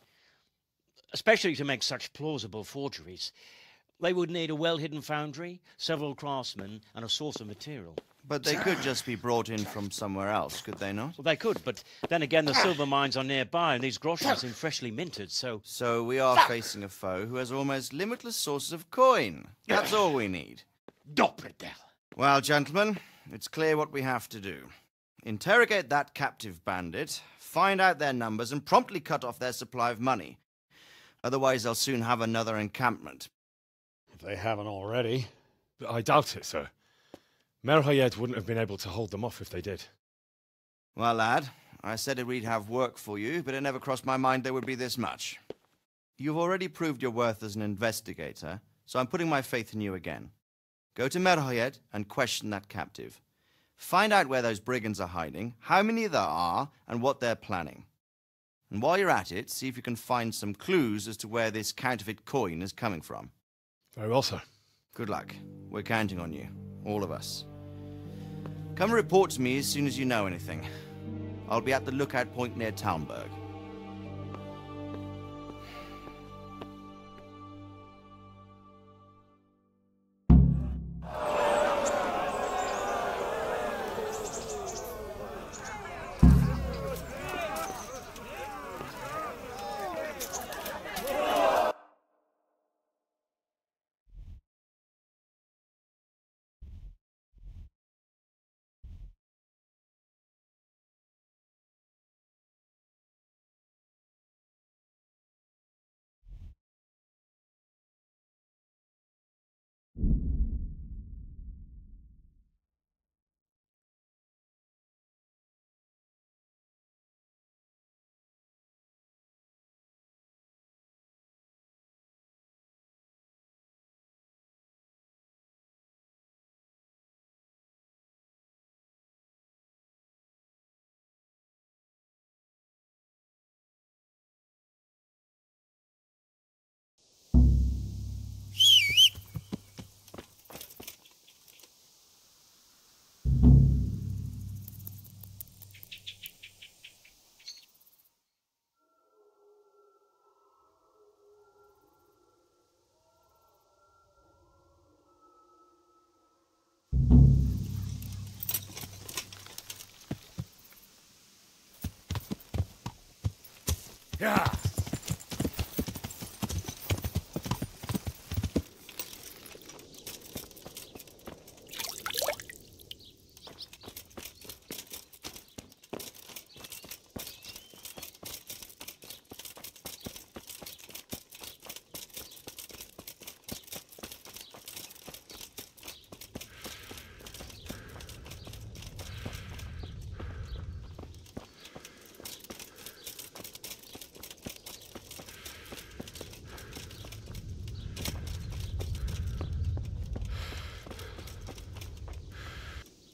Especially to make such plausible forgeries. They would need a well-hidden foundry, several craftsmen, and a source of material. But they could just be brought in from somewhere else, could they not? Well, they could, but then again the silver mines are nearby, and these groschen seem freshly minted, so... So we are facing a foe who has almost limitless sources of coin. That's all we need. Doppeltel. Well, gentlemen, it's clear what we have to do. Interrogate that captive bandit, find out their numbers, and promptly cut off their supply of money. Otherwise, they'll soon have another encampment. If they haven't already. I doubt it, sir. Merhoyed wouldn't have been able to hold them off if they did. Well, lad, I said we'd have work for you, but it never crossed my mind there would be this much. You've already proved your worth as an investigator, so I'm putting my faith in you again. Go to Merhoyed and question that captive. Find out where those brigands are hiding, how many there are, and what they're planning. And while you're at it, see if you can find some clues as to where this counterfeit coin is coming from. Very well, sir. Good luck. We're counting on you. All of us. Come report to me as soon as you know anything. I'll be at the lookout point near Talmberg. Yeah.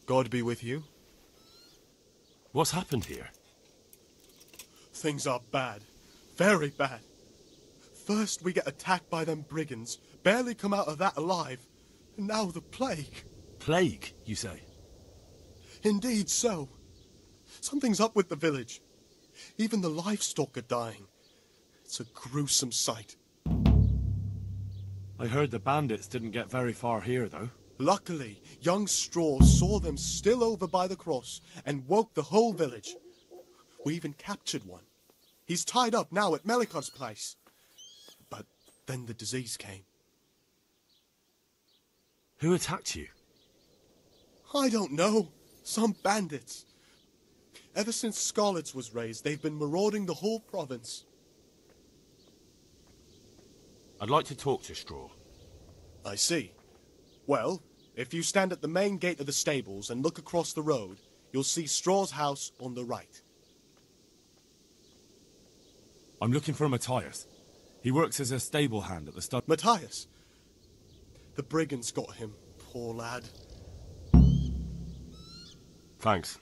God be with you. What's happened here? Things are bad. Very bad. First we get attacked by them brigands, barely come out of that alive. And now the plague. Plague, you say? Indeed so. Something's up with the village. Even the livestock are dying. It's a gruesome sight. I heard the bandits didn't get very far here, though. Luckily, young Straw saw them still over by the cross and woke the whole village. We even captured one. He's tied up now at Melikar's place. But then the disease came. Who attacked you? I don't know. Some bandits. Ever since Scarlet's was raised, they've been marauding the whole province. I'd like to talk to Straw. I see. Well, if you stand at the main gate of the stables and look across the road, you'll see Straw's house on the right. I'm looking for Matthias. He works as a stable hand at the stud... Matthias? The brigands got him, poor lad. Thanks.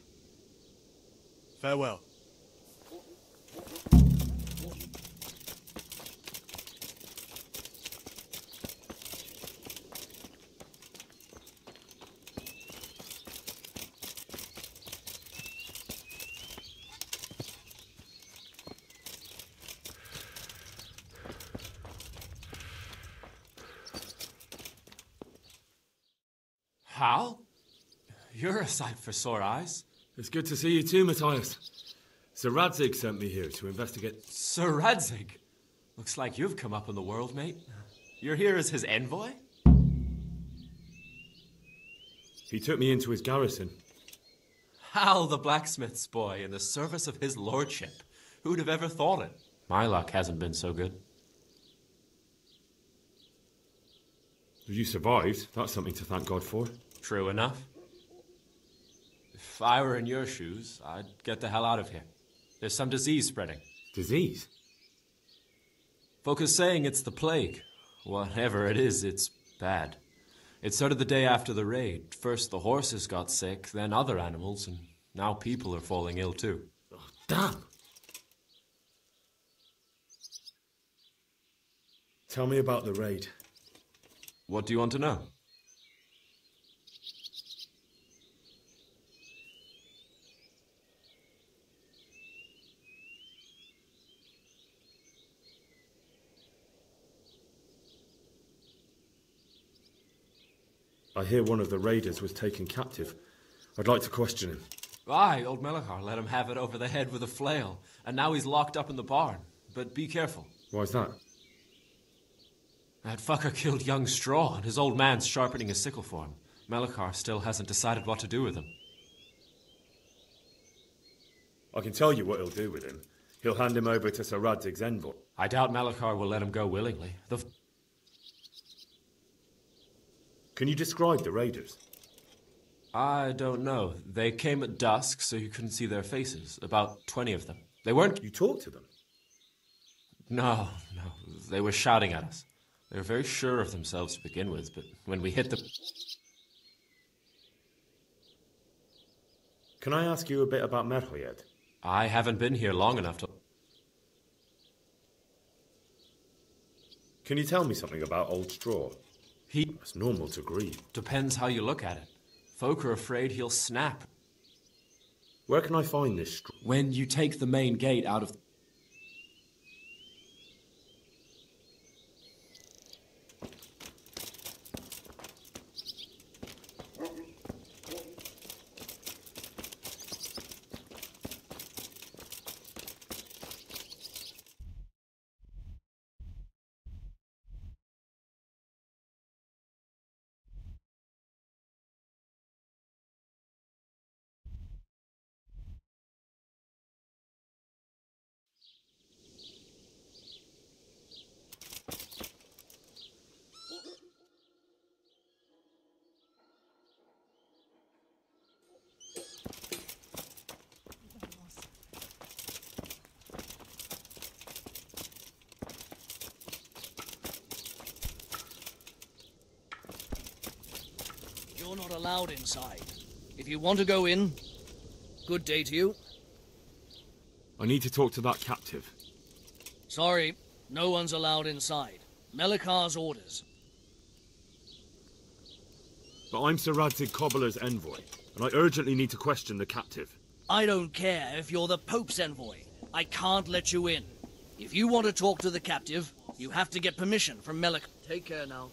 Farewell. Hal? You're a sight for sore eyes. It's good to see you too, Matthias. Sir Radzig sent me here to investigate... Sir Radzig? Looks like you've come up in the world, mate. You're here as his envoy? He took me into his garrison. Hal, the blacksmith's boy, in the service of his lordship. Who'd have ever thought it? My luck hasn't been so good. You survived. That's something to thank God for. True enough. If I were in your shoes, I'd get the hell out of here. There's some disease spreading. Disease? Folk are saying it's the plague. Whatever it is, it's bad. It started the day after the raid. First the horses got sick, then other animals, and now people are falling ill too. Oh, damn! Tell me about the raid. What do you want to know? I hear one of the raiders was taken captive. I'd like to question him. Aye, old Melikar let him have it over the head with a flail, and now he's locked up in the barn. But be careful. Why's that? That fucker killed young Straw, and his old man's sharpening a sickle for him. Melikar still hasn't decided what to do with him. I can tell you what he'll do with him. He'll hand him over to Sir Radzig's envoy. I doubt Melikar will let him go willingly. Can you describe the raiders? I don't know. They came at dusk, so you couldn't see their faces. About 20 of them. They weren't... You talked to them? No. They were shouting at us. They were very sure of themselves to begin with, but when we hit them... Can I ask you a bit about Merhoyed? I haven't been here long enough to... Can you tell me something about Old Straw? It's normal to grieve. Depends how you look at it. Folk are afraid he'll snap. Where can I find this Straw? When you take the main gate out of... You're not allowed inside. If you want to go in, good day to you. I need to talk to that captive. Sorry, no one's allowed inside. Melikar's orders. But I'm Sir Radzig Cobbler's envoy, and I urgently need to question the captive. I don't care if you're the Pope's envoy. I can't let you in. If you want to talk to the captive, you have to get permission from Melikar. Take care now.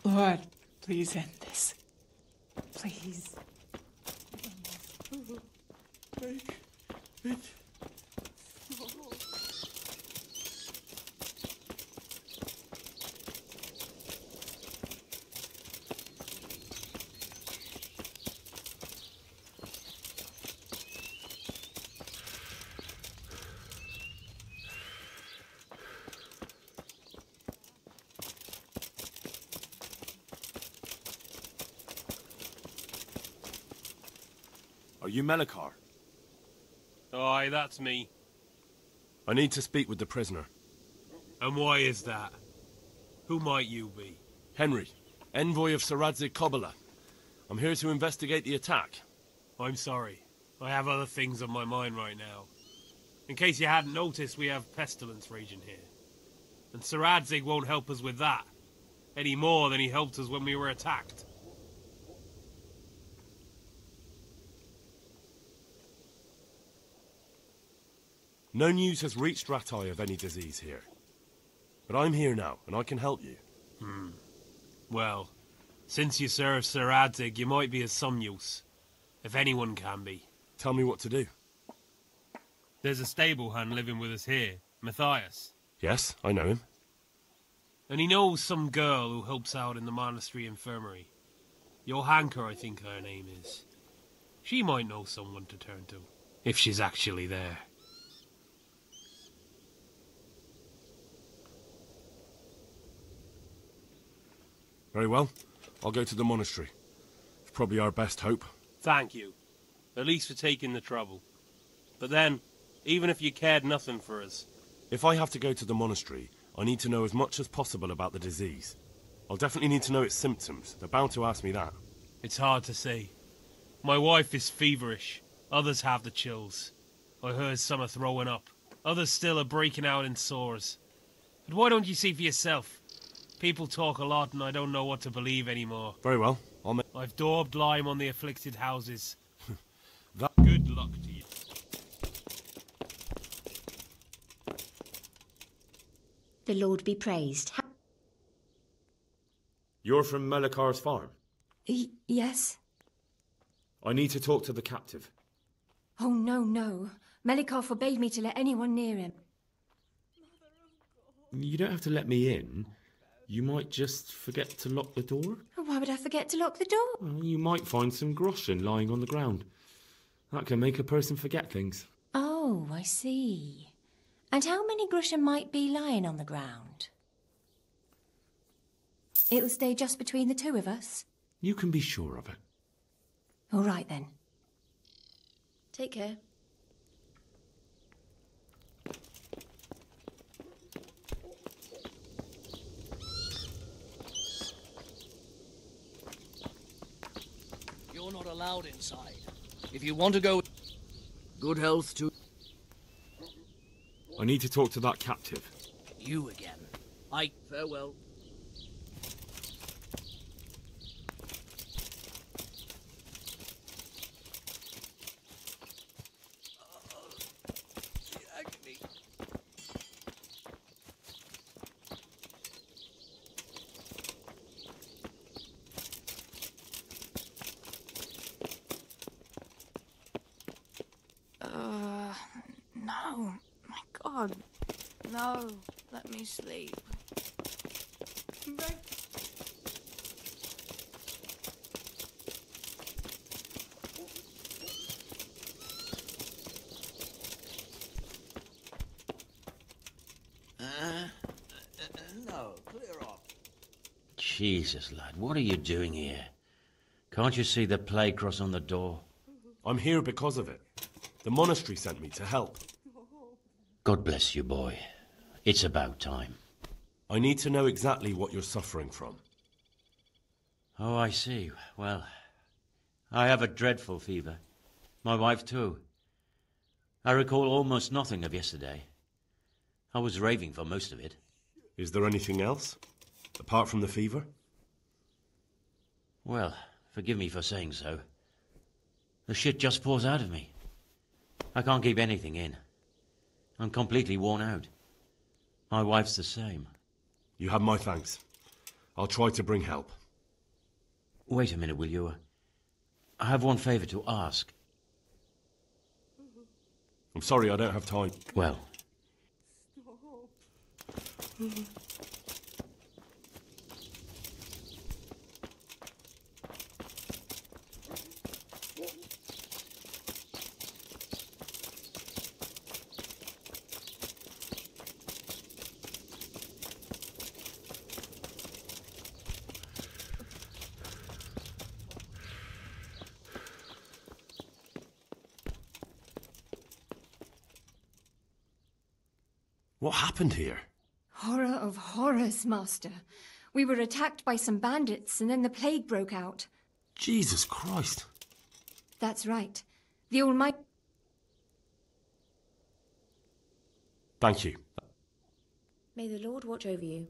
Lord, please end this. Please. Make it. Are you Melikar? Aye, that's me. I need to speak with the prisoner. And why is that? Who might you be? Henry, envoy of Sir Radzig Kobyla. I'm here to investigate the attack. I'm sorry. I have other things on my mind right now. In case you hadn't noticed, we have pestilence raging here. And Sir Radzig won't help us with that, any more than he helped us when we were attacked. No news has reached Rattay of any disease here. But I'm here now, and I can help you. Well, since you serve Sir Radzig, you might be of some use. If anyone can be. Tell me what to do. There's a stable hand living with us here, Matthias. Yes, I know him. And he knows some girl who helps out in the monastery infirmary. Johanka, I think her name is. She might know someone to turn to, if she's actually there. Very well. I'll go to the monastery. It's probably our best hope. Thank you. At least for taking the trouble. But then, even if you cared nothing for us... If I have to go to the monastery, I need to know as much as possible about the disease. I'll definitely need to know its symptoms. They're bound to ask me that. It's hard to say. My wife is feverish. Others have the chills. I heard some are throwing up. Others still are breaking out in sores. But why don't you see for yourself? People talk a lot and I don't know what to believe anymore. Very well. I've daubed lime on the afflicted houses. Good luck to you. The Lord be praised. You're from Melikar's farm? Yes. I need to talk to the captive. Oh, no. Melikar forbade me to let anyone near him. You don't have to let me in. You might just forget to lock the door. Why would I forget to lock the door? Well, you might find some groschen lying on the ground. That can make a person forget things. Oh, I see. And how many groschen might be lying on the ground? It'll stay just between the two of us? You can be sure of it. All right, then. Take care. You're not allowed inside. If you want to go... Good health to... I need to talk to that captive. You again. Farewell. No. My God. No. Let me sleep. No, clear off. Jesus, lad, what are you doing here? Can't you see the plague cross on the door? I'm here because of it. The monastery sent me to help. God bless you, boy. It's about time. I need to know exactly what you're suffering from. Oh, I see. Well, I have a dreadful fever. My wife, too. I recall almost nothing of yesterday. I was raving for most of it. Is there anything else, apart from the fever? Well, forgive me for saying so. The shit just pours out of me. I can't keep anything in. I'm completely worn out. My wife's the same. You have my thanks. I'll try to bring help. Wait a minute, will you? I have one favour to ask. I'm sorry, I don't have time. Well. What happened here? Horror of horrors, Master. We were attacked by some bandits, and then the plague broke out. Jesus Christ. That's right. The Almighty... Thank you. May the Lord watch over you.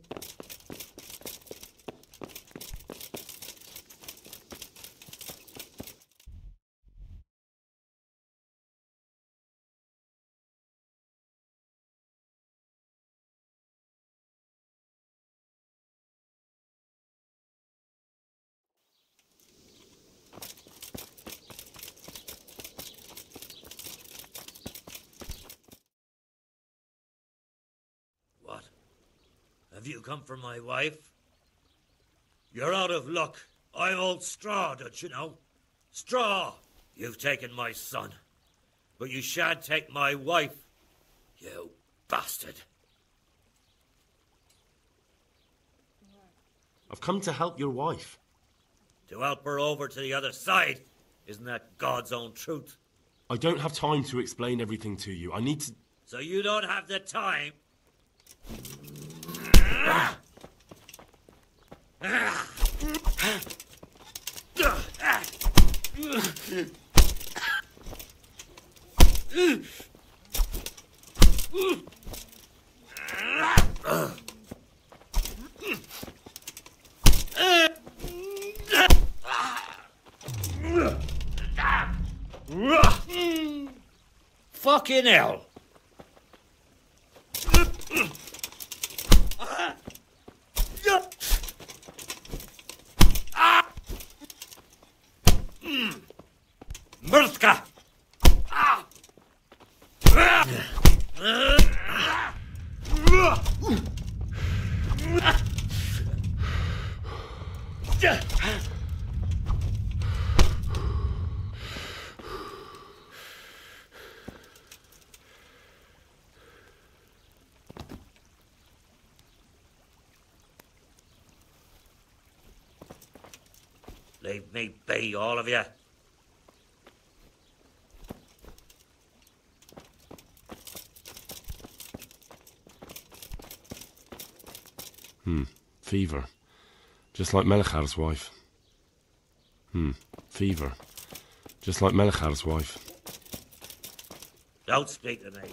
What? Have you come for my wife? You're out of luck. I'm old Straw, don't you know? Straw! You've taken my son. But you shan't take my wife. You bastard. I've come to help your wife. To help her over to the other side. Isn't that God's own truth? I don't have time to explain everything to you. I need to... So you don't have the time? Fucking hell! Mrtka! Leave me be, all of you. Fever. Just like Melichar's wife. Fever. Just like Melichar's wife. Don't speak to me.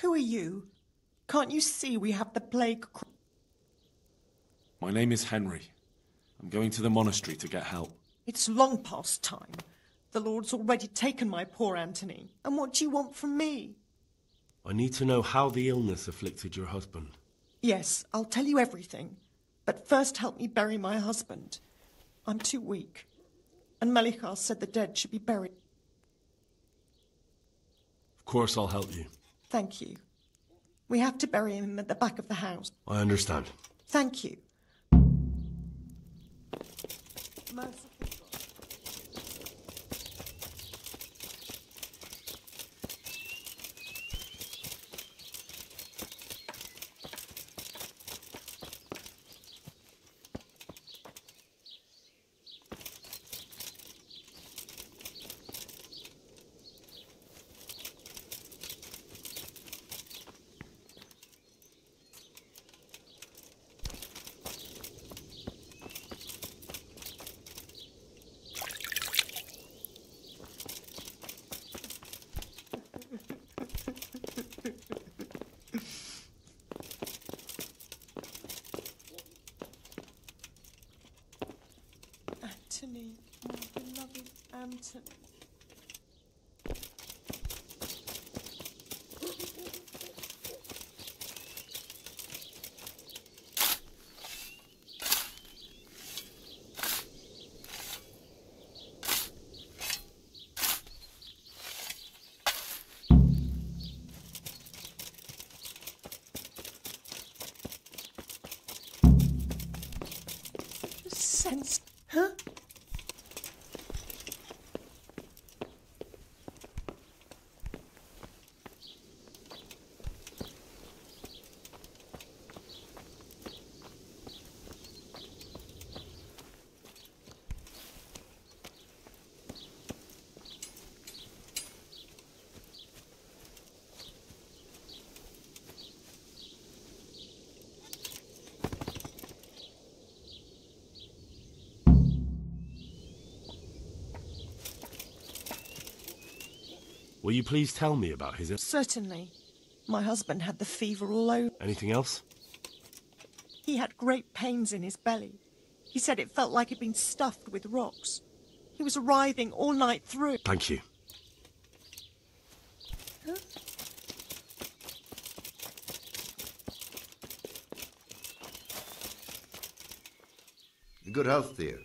Who are you? Can't you see we have the plague? My name is Henry. I'm going to the monastery to get help. It's long past time. The Lord's already taken my poor Anthony. And what do you want from me? I need to know how the illness afflicted your husband. Yes, I'll tell you everything. But first help me bury my husband. I'm too weak. And Melichar said the dead should be buried. Of course I'll help you. Thank you. We have to bury him at the back of the house. I understand. Thank you. Merciful God. Anthony, my beloved Anthony. Sense, huh? Will you please tell me about his... Certainly. My husband had the fever all over. Anything else? He had great pains in his belly. He said it felt like it'd been stuffed with rocks. He was writhing all night through. Thank you. Huh? Good health, dear.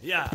Yeah.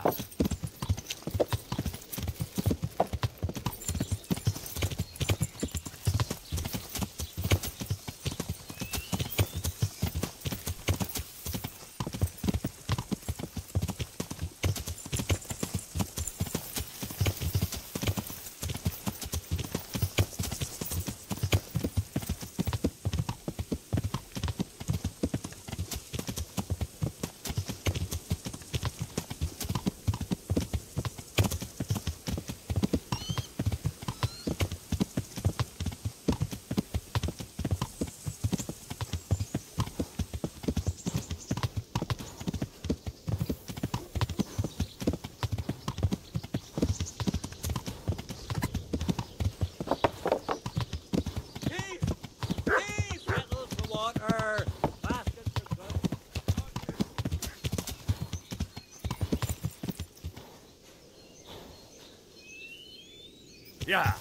Yeah.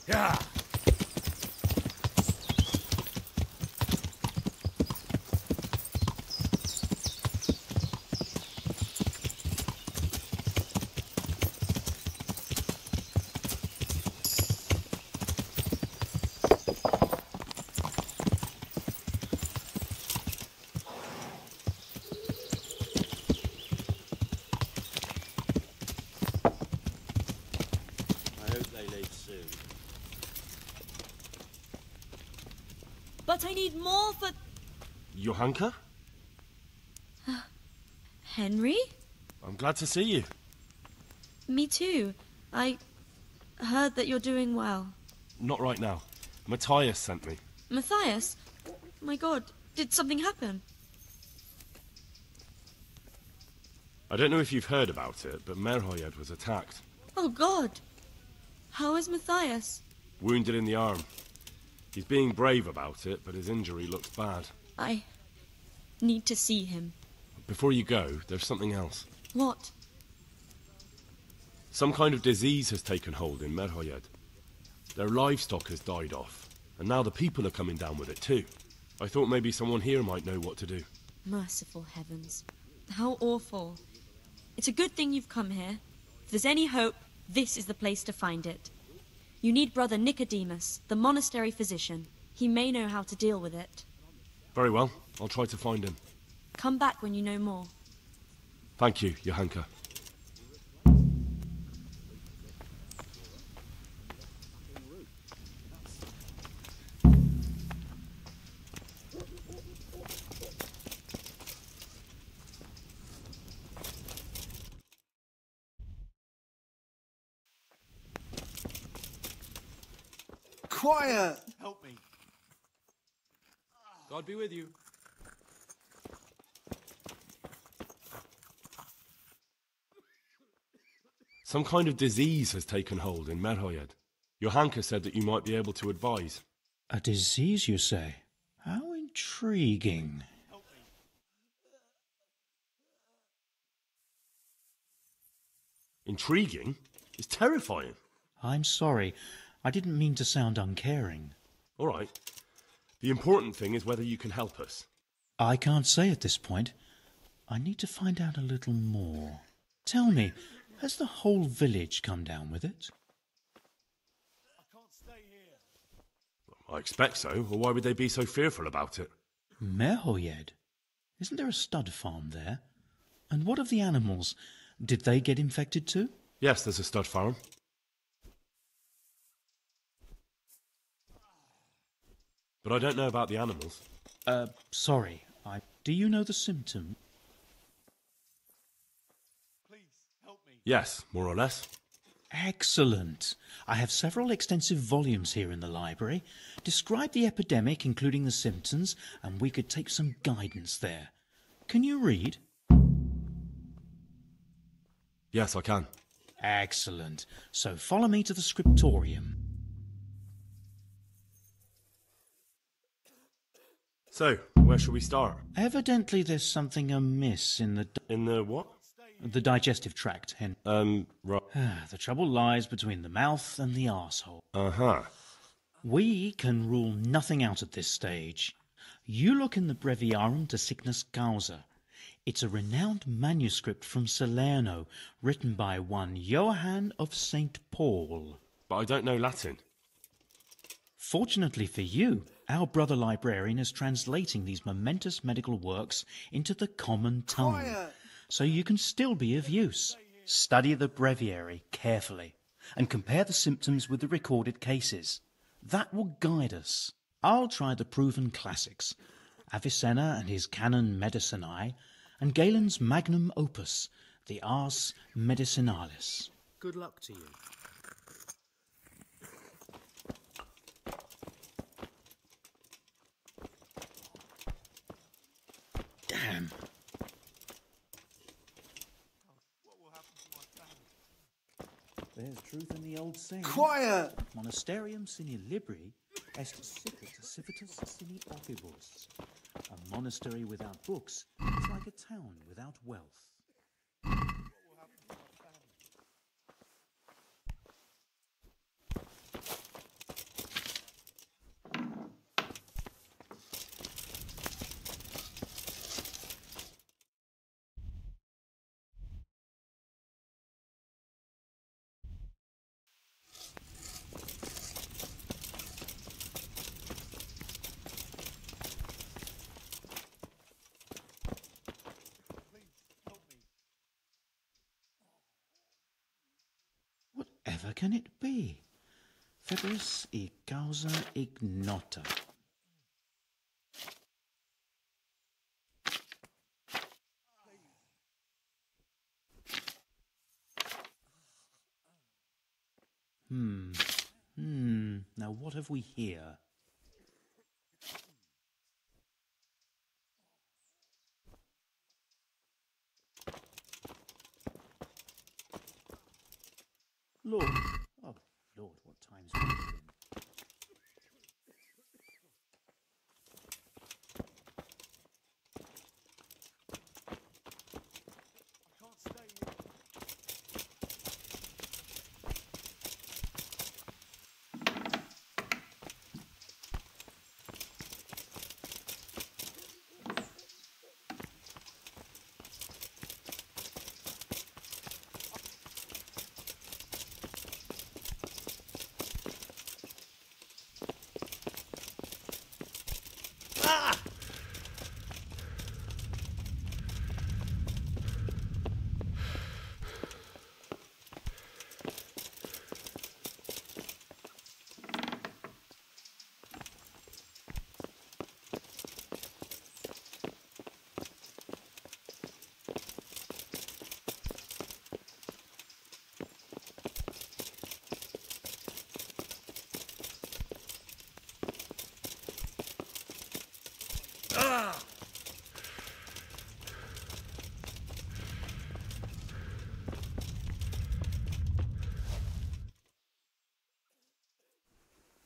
Yeah. I hope they leave soon. But I need more for... Johanka? Henry? I'm glad to see you. Me too. I heard that you're doing well. Not right now. Matthias sent me. Matthias? My God, did something happen? I don't know if you've heard about it, but Merhoyed was attacked. Oh God! How is Matthias? Wounded in the arm. He's being brave about it, but his injury looks bad. I need to see him. Before you go, there's something else. What? Some kind of disease has taken hold in Merhoyed. Their livestock has died off, and now the people are coming down with it too. I thought maybe someone here might know what to do. Merciful heavens. How awful. It's a good thing you've come here. If there's any hope, this is the place to find it. You need Brother Nicodemus, the monastery physician. He may know how to deal with it. Very well. I'll try to find him. Come back when you know more. Thank you, Johanka. Quiet! Help me. God be with you. Some kind of disease has taken hold in Merhoyed. Johanka said that you might be able to advise. A disease, you say? How intriguing. Intriguing? It's terrifying. I'm sorry. I didn't mean to sound uncaring. All right. The important thing is whether you can help us. I can't say at this point. I need to find out a little more. Tell me, has the whole village come down with it? I expect so, or why would they be so fearful about it? Merhoyed? Isn't there a stud farm there? And what of the animals? Did they get infected too? Yes, there's a stud farm. But I don't know about the animals. Sorry. Do you know the symptom? Yes, more or less. Excellent. I have several extensive volumes here in the library. Describe the epidemic, including the symptoms, and we could take some guidance there. Can you read? Yes, I can. Excellent. So follow me to the scriptorium. So, where shall we start? Evidently there's something amiss in the... In the what? The digestive tract, Hen. Right. The trouble lies between the mouth and the arsehole. Uh-huh. We can rule nothing out at this stage. You look in the Breviarum de Sickness Causa. It's a renowned manuscript from Salerno, written by one Johann of St. Paul. But I don't know Latin. Fortunately for you, our brother librarian is translating these momentous medical works into the common tongue. Quiet! So you can still be of use. Study the breviary carefully and compare the symptoms with the recorded cases. That will guide us. I'll try the proven classics, Avicenna and his Canon Medicinae, and Galen's magnum opus, the Ars Medicinalis. Good luck to you. Damn. There's truth in the old saying. Quiet! Monasterium sine libri est sicut civitas sine occibus. A monastery without books is like a town without wealth. Whatever can it be? Febris e causa ignota. Now what have we here? Lord. Oh, Lord, what times we live in.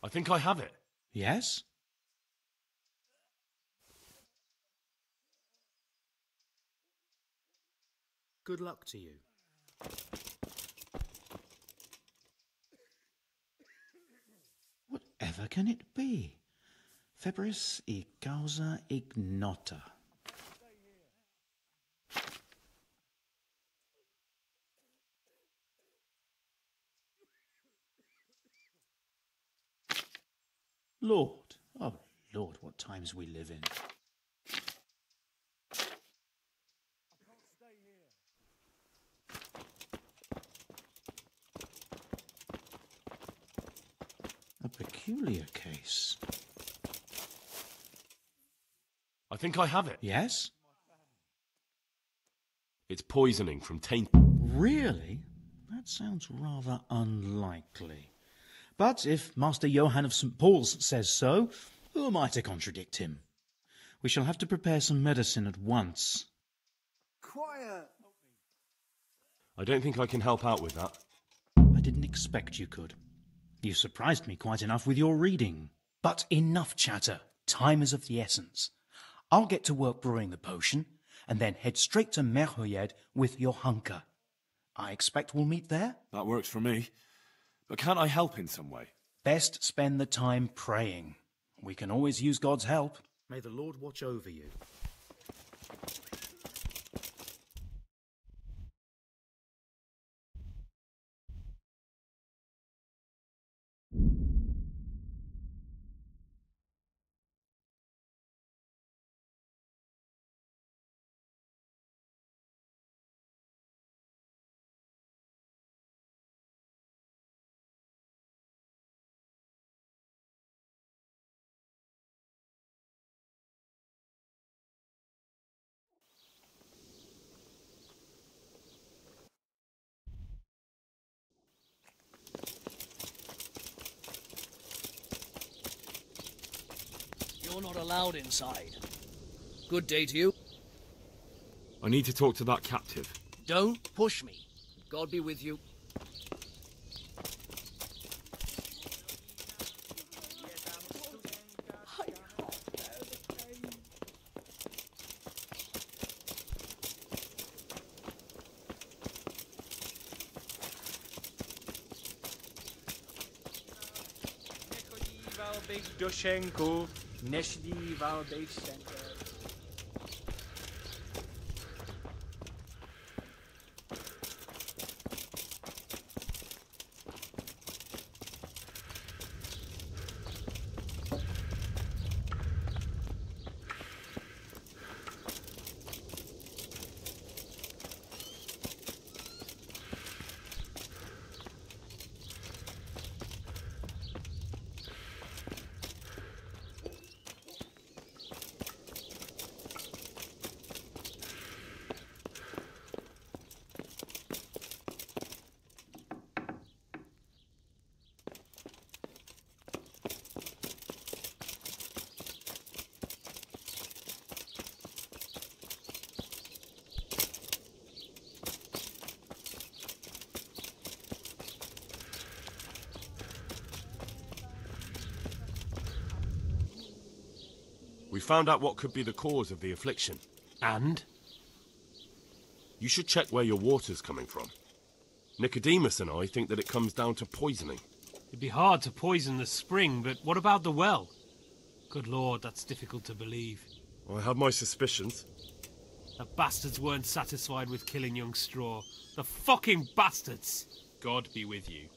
I think I have it. Yes? Good luck to you. Whatever can it be? Febris e causa ignota. Lord, oh Lord, what times we live in. A peculiar case. think I have it. Yes? It's poisoning from taint. Really? That sounds rather unlikely. But if Master Johann of St. Paul's says so, who am I to contradict him? We shall have to prepare some medicine at once. Quiet! I don't think I can help out with that. I didn't expect you could. You surprised me quite enough with your reading. But enough chatter. Time is of the essence. I'll get to work brewing the potion, and then head straight to Merhoyed with your hunker. I expect we'll meet there? That works for me. But can't I help in some way? Best spend the time praying. We can always use God's help. May the Lord watch over you. You're not allowed inside. Good day to you. I need to talk to that captive. Don't push me. God be with you. Doshenko, Neshdi Valbej Center. We found out what could be the cause of the affliction. And? You should check where your water's coming from. Nicodemus and I think that it comes down to poisoning. It'd be hard to poison the spring, but what about the well? Good Lord, that's difficult to believe. I have my suspicions. The bastards weren't satisfied with killing young Straw. The fucking bastards! God be with you.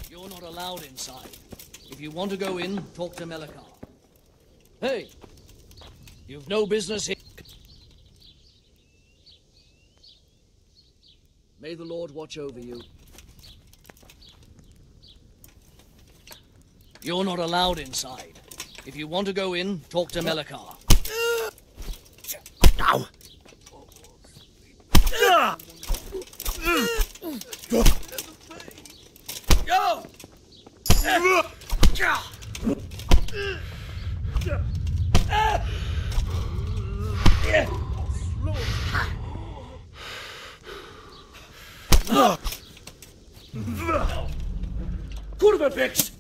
You're not allowed inside. If you want to go in, talk to Melikar. Hey! You've no business here. May the Lord watch over you. You're not allowed inside. If you want to go in, talk to Melikar. Ow! Go! Kurwa, bitch!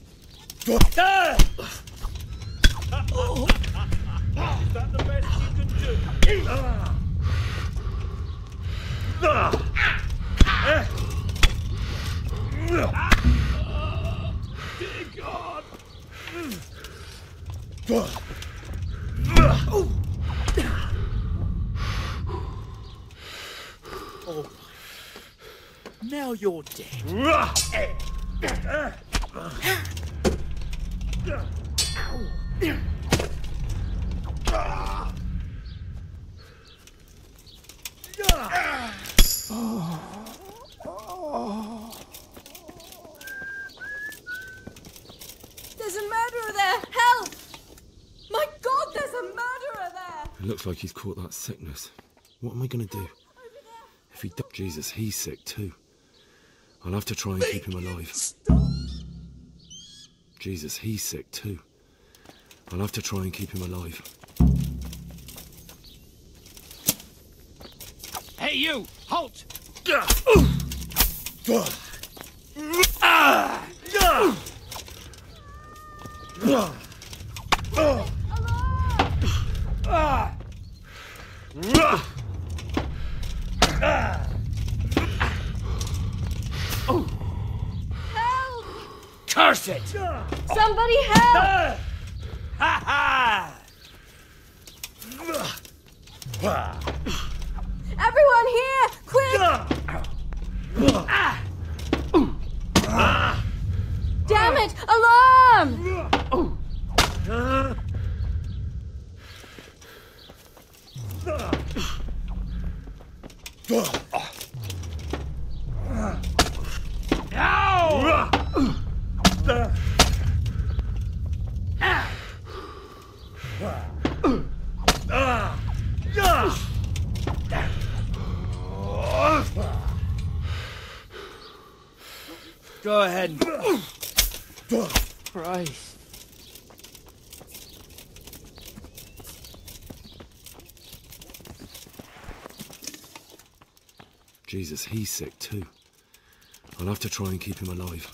Is that the best you can do? Dear God! Oh, now you're dead. It looks like he's caught that sickness. What am I going to do? If he does, Jesus, he's sick too. I'll have to try and keep him alive. Jesus, he's sick too. I'll have to try and keep him alive. Hey, you! Halt! Curse it! Somebody help! Ha ha! Everyone here! Quick! Damn it! Alarm! Go ahead. Christ. Jesus, he's sick too. I'll have to try and keep him alive.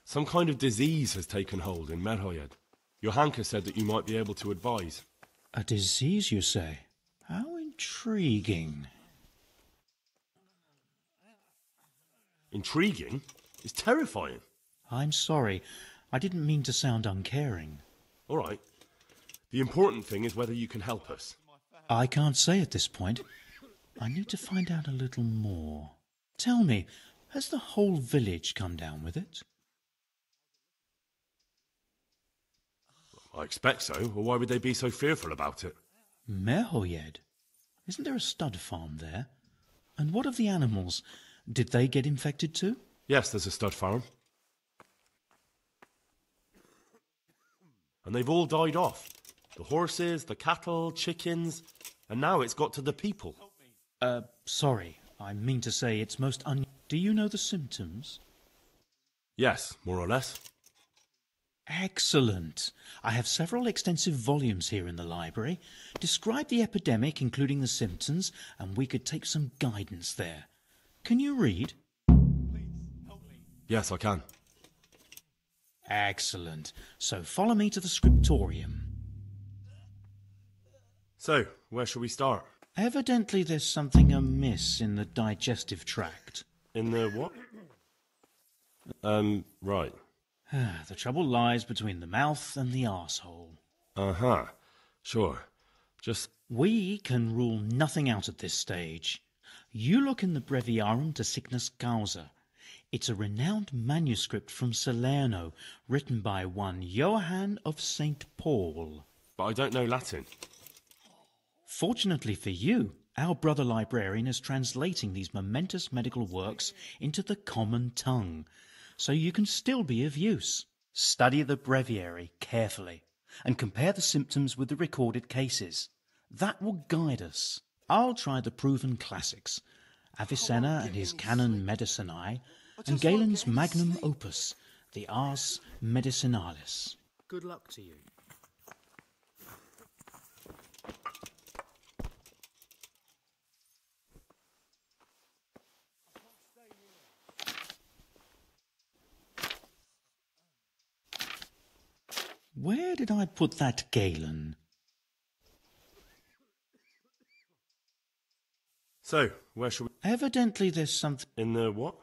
Some kind of disease has taken hold in Merhoyed. Your Hanker said that you might be able to advise. A disease, you say? How intriguing. Intriguing? It's terrifying. I'm sorry. I didn't mean to sound uncaring. All right. The important thing is whether you can help us. I can't say at this point. I need to find out a little more. Tell me, has the whole village come down with it? I expect so, or why would they be so fearful about it? Merhoyed? Isn't there a stud farm there? And what of the animals? Did they get infected too? Yes, there's a stud farm. And they've all died off. The horses, the cattle, chickens, and now it's got to the people. Sorry. I mean to say it's most Do you know the symptoms? Yes, more or less. Excellent. I have several extensive volumes here in the library. Describe the epidemic, including the symptoms, and we could take some guidance there. Can you read? Yes, I can. Excellent. So follow me to the scriptorium. So, where shall we start? Evidently there's something amiss in the digestive tract. In the what? Right. The trouble lies between the mouth and the arsehole. Uh-huh. Sure. Just... We can rule nothing out at this stage. You look in the Breviarum de Sickness Causa. It's a renowned manuscript from Salerno, written by one Johann of St. Paul. But I don't know Latin. Fortunately for you, our brother librarian is translating these momentous medical works into the common tongue, so you can still be of use. Study the breviary carefully and compare the symptoms with the recorded cases. That will guide us. I'll try the proven classics, Avicenna and his Canon Medicinae, and Galen's magnum opus, the Ars Medicinalis. Good luck to you. Where did I put that Galen? So, where shall we... Evidently there's something... In the what?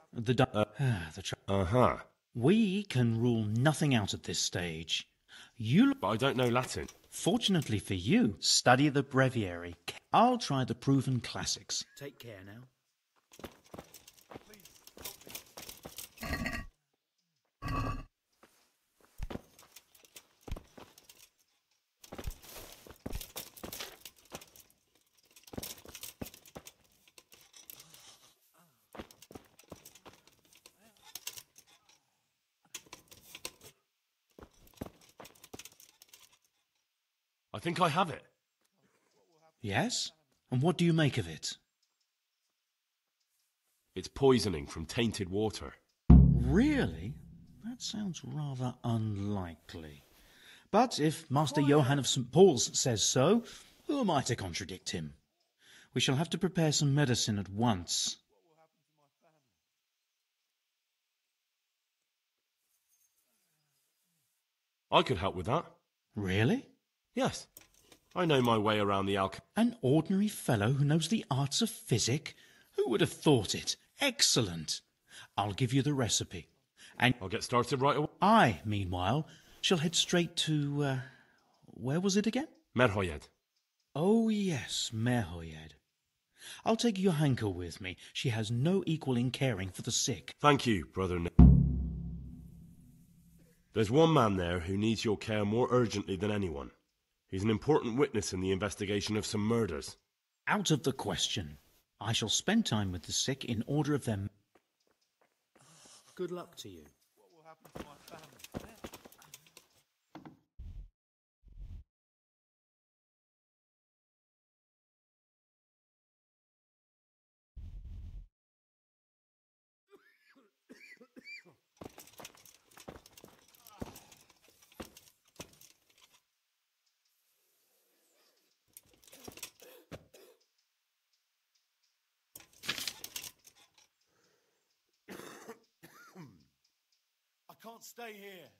Uh-huh. We can rule nothing out at this stage. But I don't know Latin. Fortunately for you, study the breviary. I'll try the proven classics. Take care now. think I have it. Yes? And what do you make of it? It's poisoning from tainted water. Really? That sounds rather unlikely. But if Master Johann of St. Paul's says so, who am I to contradict him? We shall have to prepare some medicine at once. I could help with that. Really? Yes. I know my way around the An ordinary fellow who knows the arts of physic? Who would have thought it? Excellent. I'll give you the recipe. And I'll get started right away. I, meanwhile, shall head straight to, where was it again? Merhoyed. Oh, yes, Merhoyed. I'll take Johanka with me. She has no equal in caring for the sick. Thank you, Brother There's one man there who needs your care more urgently than anyone. He's an important witness in the investigation of some murders. Out of the question. I shall spend time with the sick in order of them. Good luck to you. What will happen to my family? I can't stay here.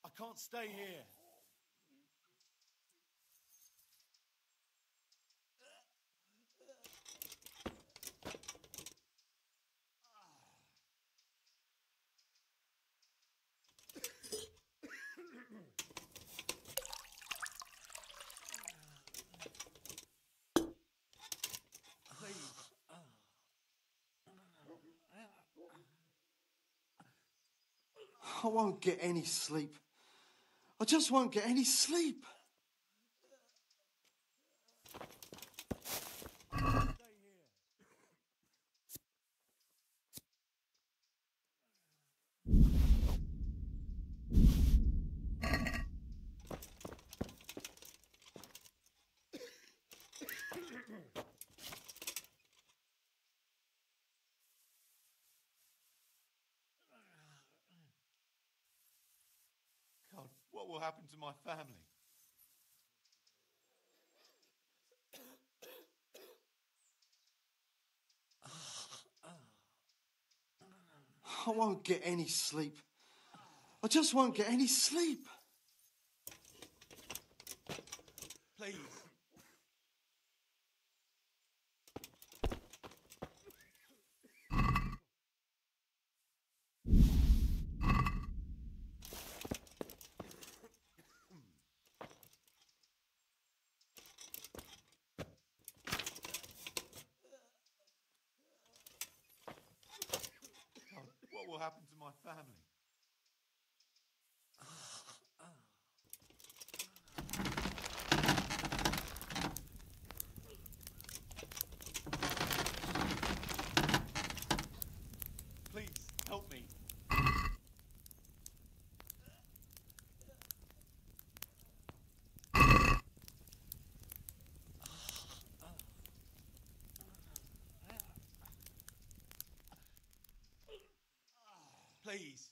I can't stay here. I won't get any sleep. I just won't get any sleep. God, what will happen to my family? I won't get any sleep. I just won't get any sleep. Please. God, what will happen to my family? Please, help me. Please.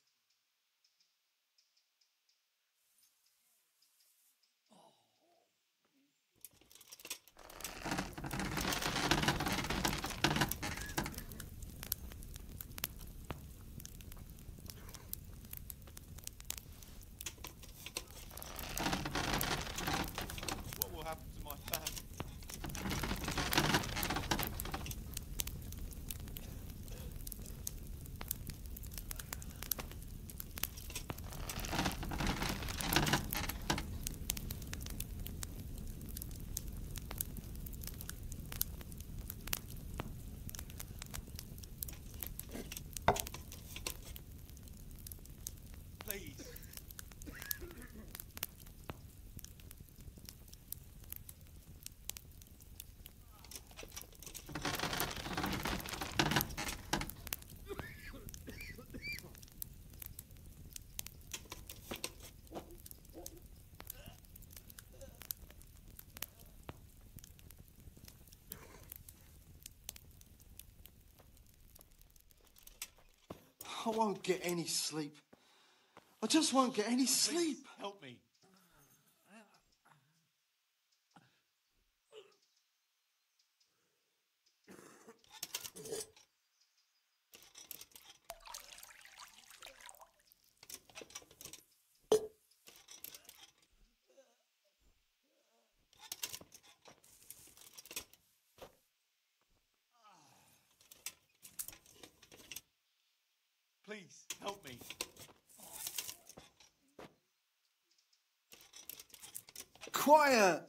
I won't get any sleep. I just won't get any sleep. Help me. Please, help me. Quiet!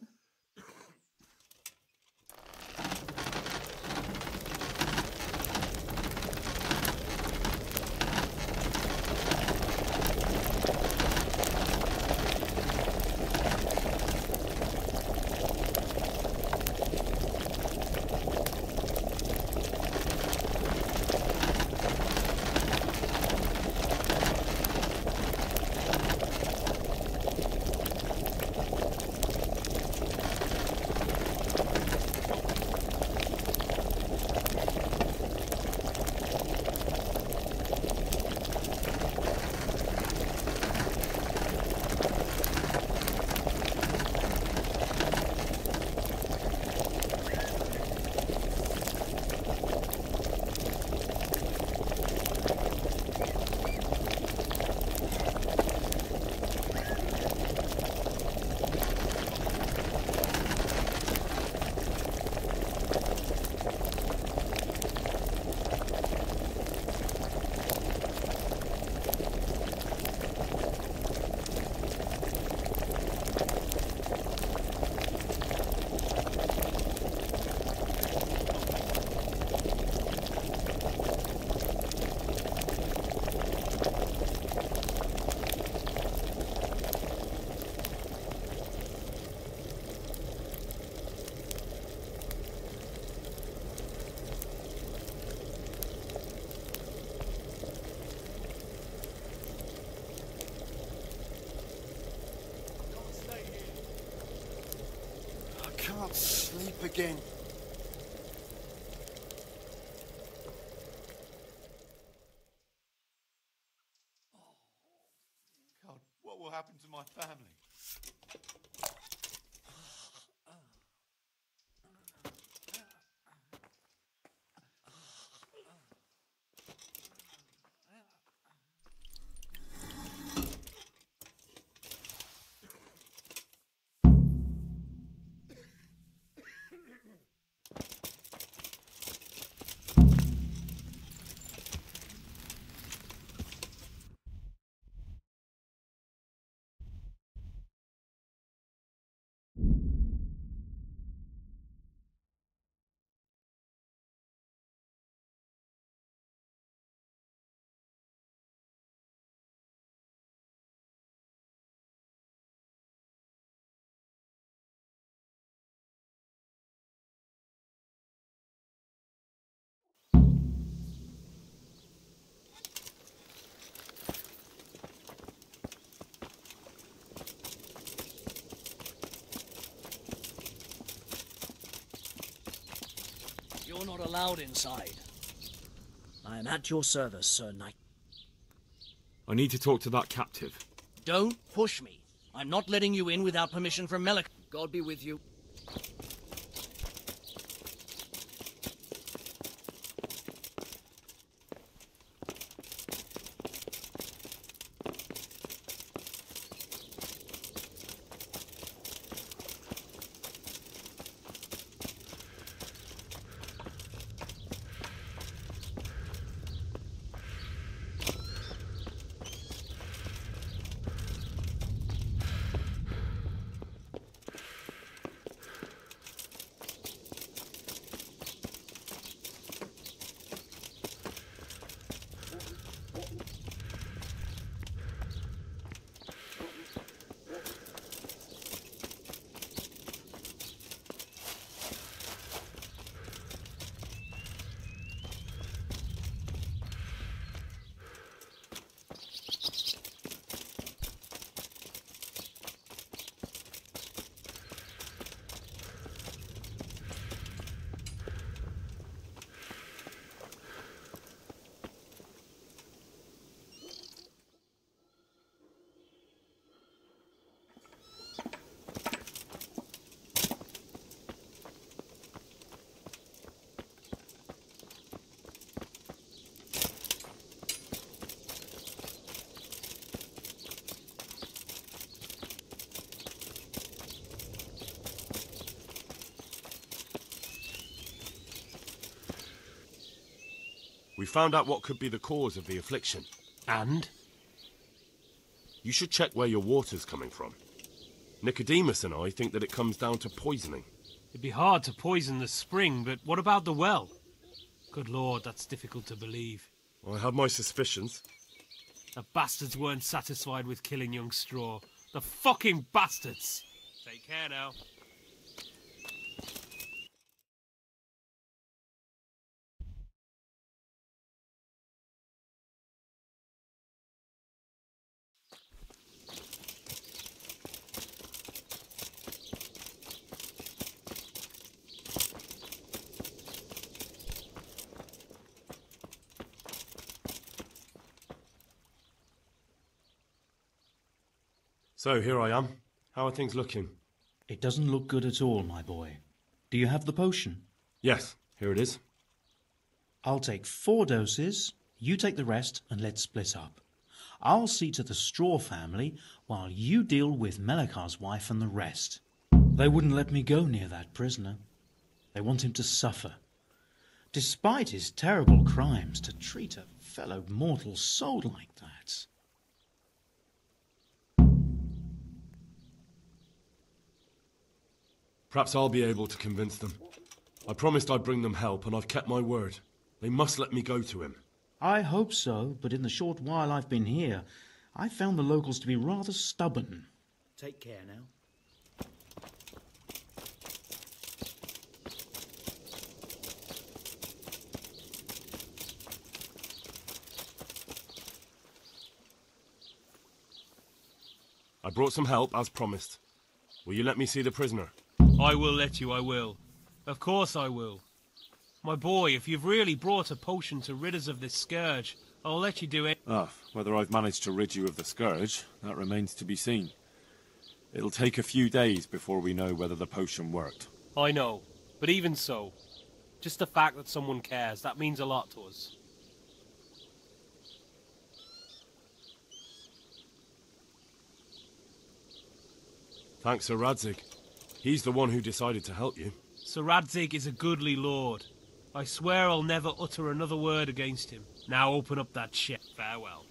I can't sleep again. God, what will happen to my family? You're not allowed inside. I am at your service, Sir Knight. I need to talk to that captive. Don't push me. I'm not letting you in without permission from Melik. God be with you. We found out what could be the cause of the affliction. And? You should check where your water's coming from. Nicodemus and I think that it comes down to poisoning. It'd be hard to poison the spring, but what about the well? Good Lord, that's difficult to believe. I have my suspicions. The bastards weren't satisfied with killing young Straw. The fucking bastards! Take care now. So, here I am. How are things looking? It doesn't look good at all, my boy. Do you have the potion? Yes, here it is. I'll take 4 doses, you take the rest, and let's split up. I'll see to the Straw family, while you deal with Melikar's wife and the rest. They wouldn't let me go near that prisoner. They want him to suffer. Despite his terrible crimes, to treat a fellow mortal soul like that. Perhaps I'll be able to convince them. I promised I'd bring them help, and I've kept my word. They must let me go to him. I hope so, but in the short while I've been here, I've found the locals to be rather stubborn. Take care now. I brought some help, as promised. Will you let me see the prisoner? I will let you, I will. Of course I will. My boy, if you've really brought a potion to rid us of this scourge, I'll let you do it. Whether I've managed to rid you of the scourge, that remains to be seen. It'll take a few days before we know whether the potion worked. I know, but even so, just the fact that someone cares, that means a lot to us. Thanks, Sir Radzig. He's the one who decided to help you. Sir Radzig is a goodly lord. I swear I'll never utter another word against him. Now open up that ship. Farewell.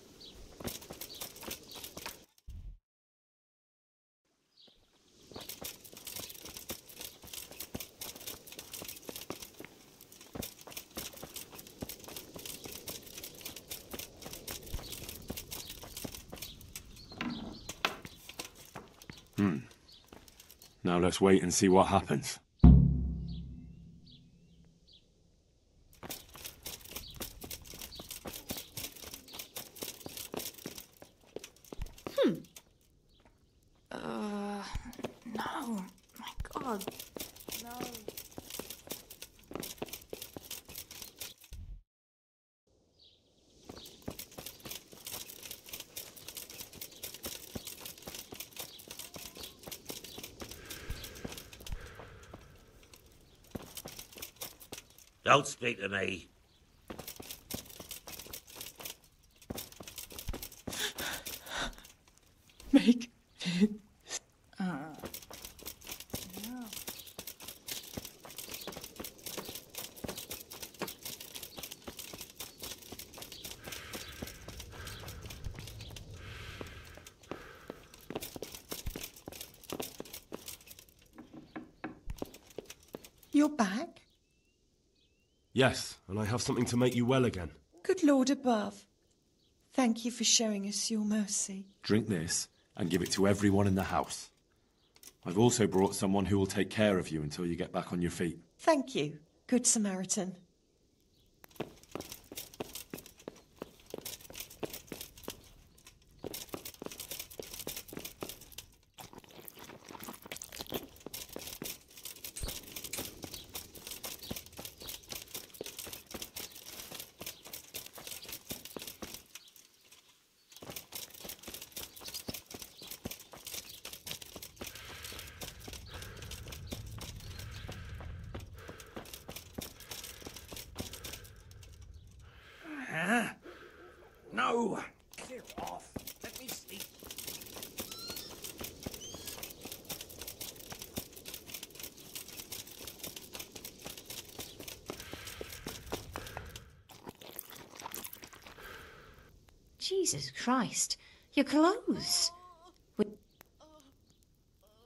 Now let's wait and see what happens. No. My God. No. Don't speak to me. Make it. You're back? Yes, and I have something to make you well again. Good Lord above. Thank you for showing us your mercy. Drink this and give it to everyone in the house. I've also brought someone who will take care of you until you get back on your feet. Thank you, Good Samaritan. Jesus Christ. Your clothes.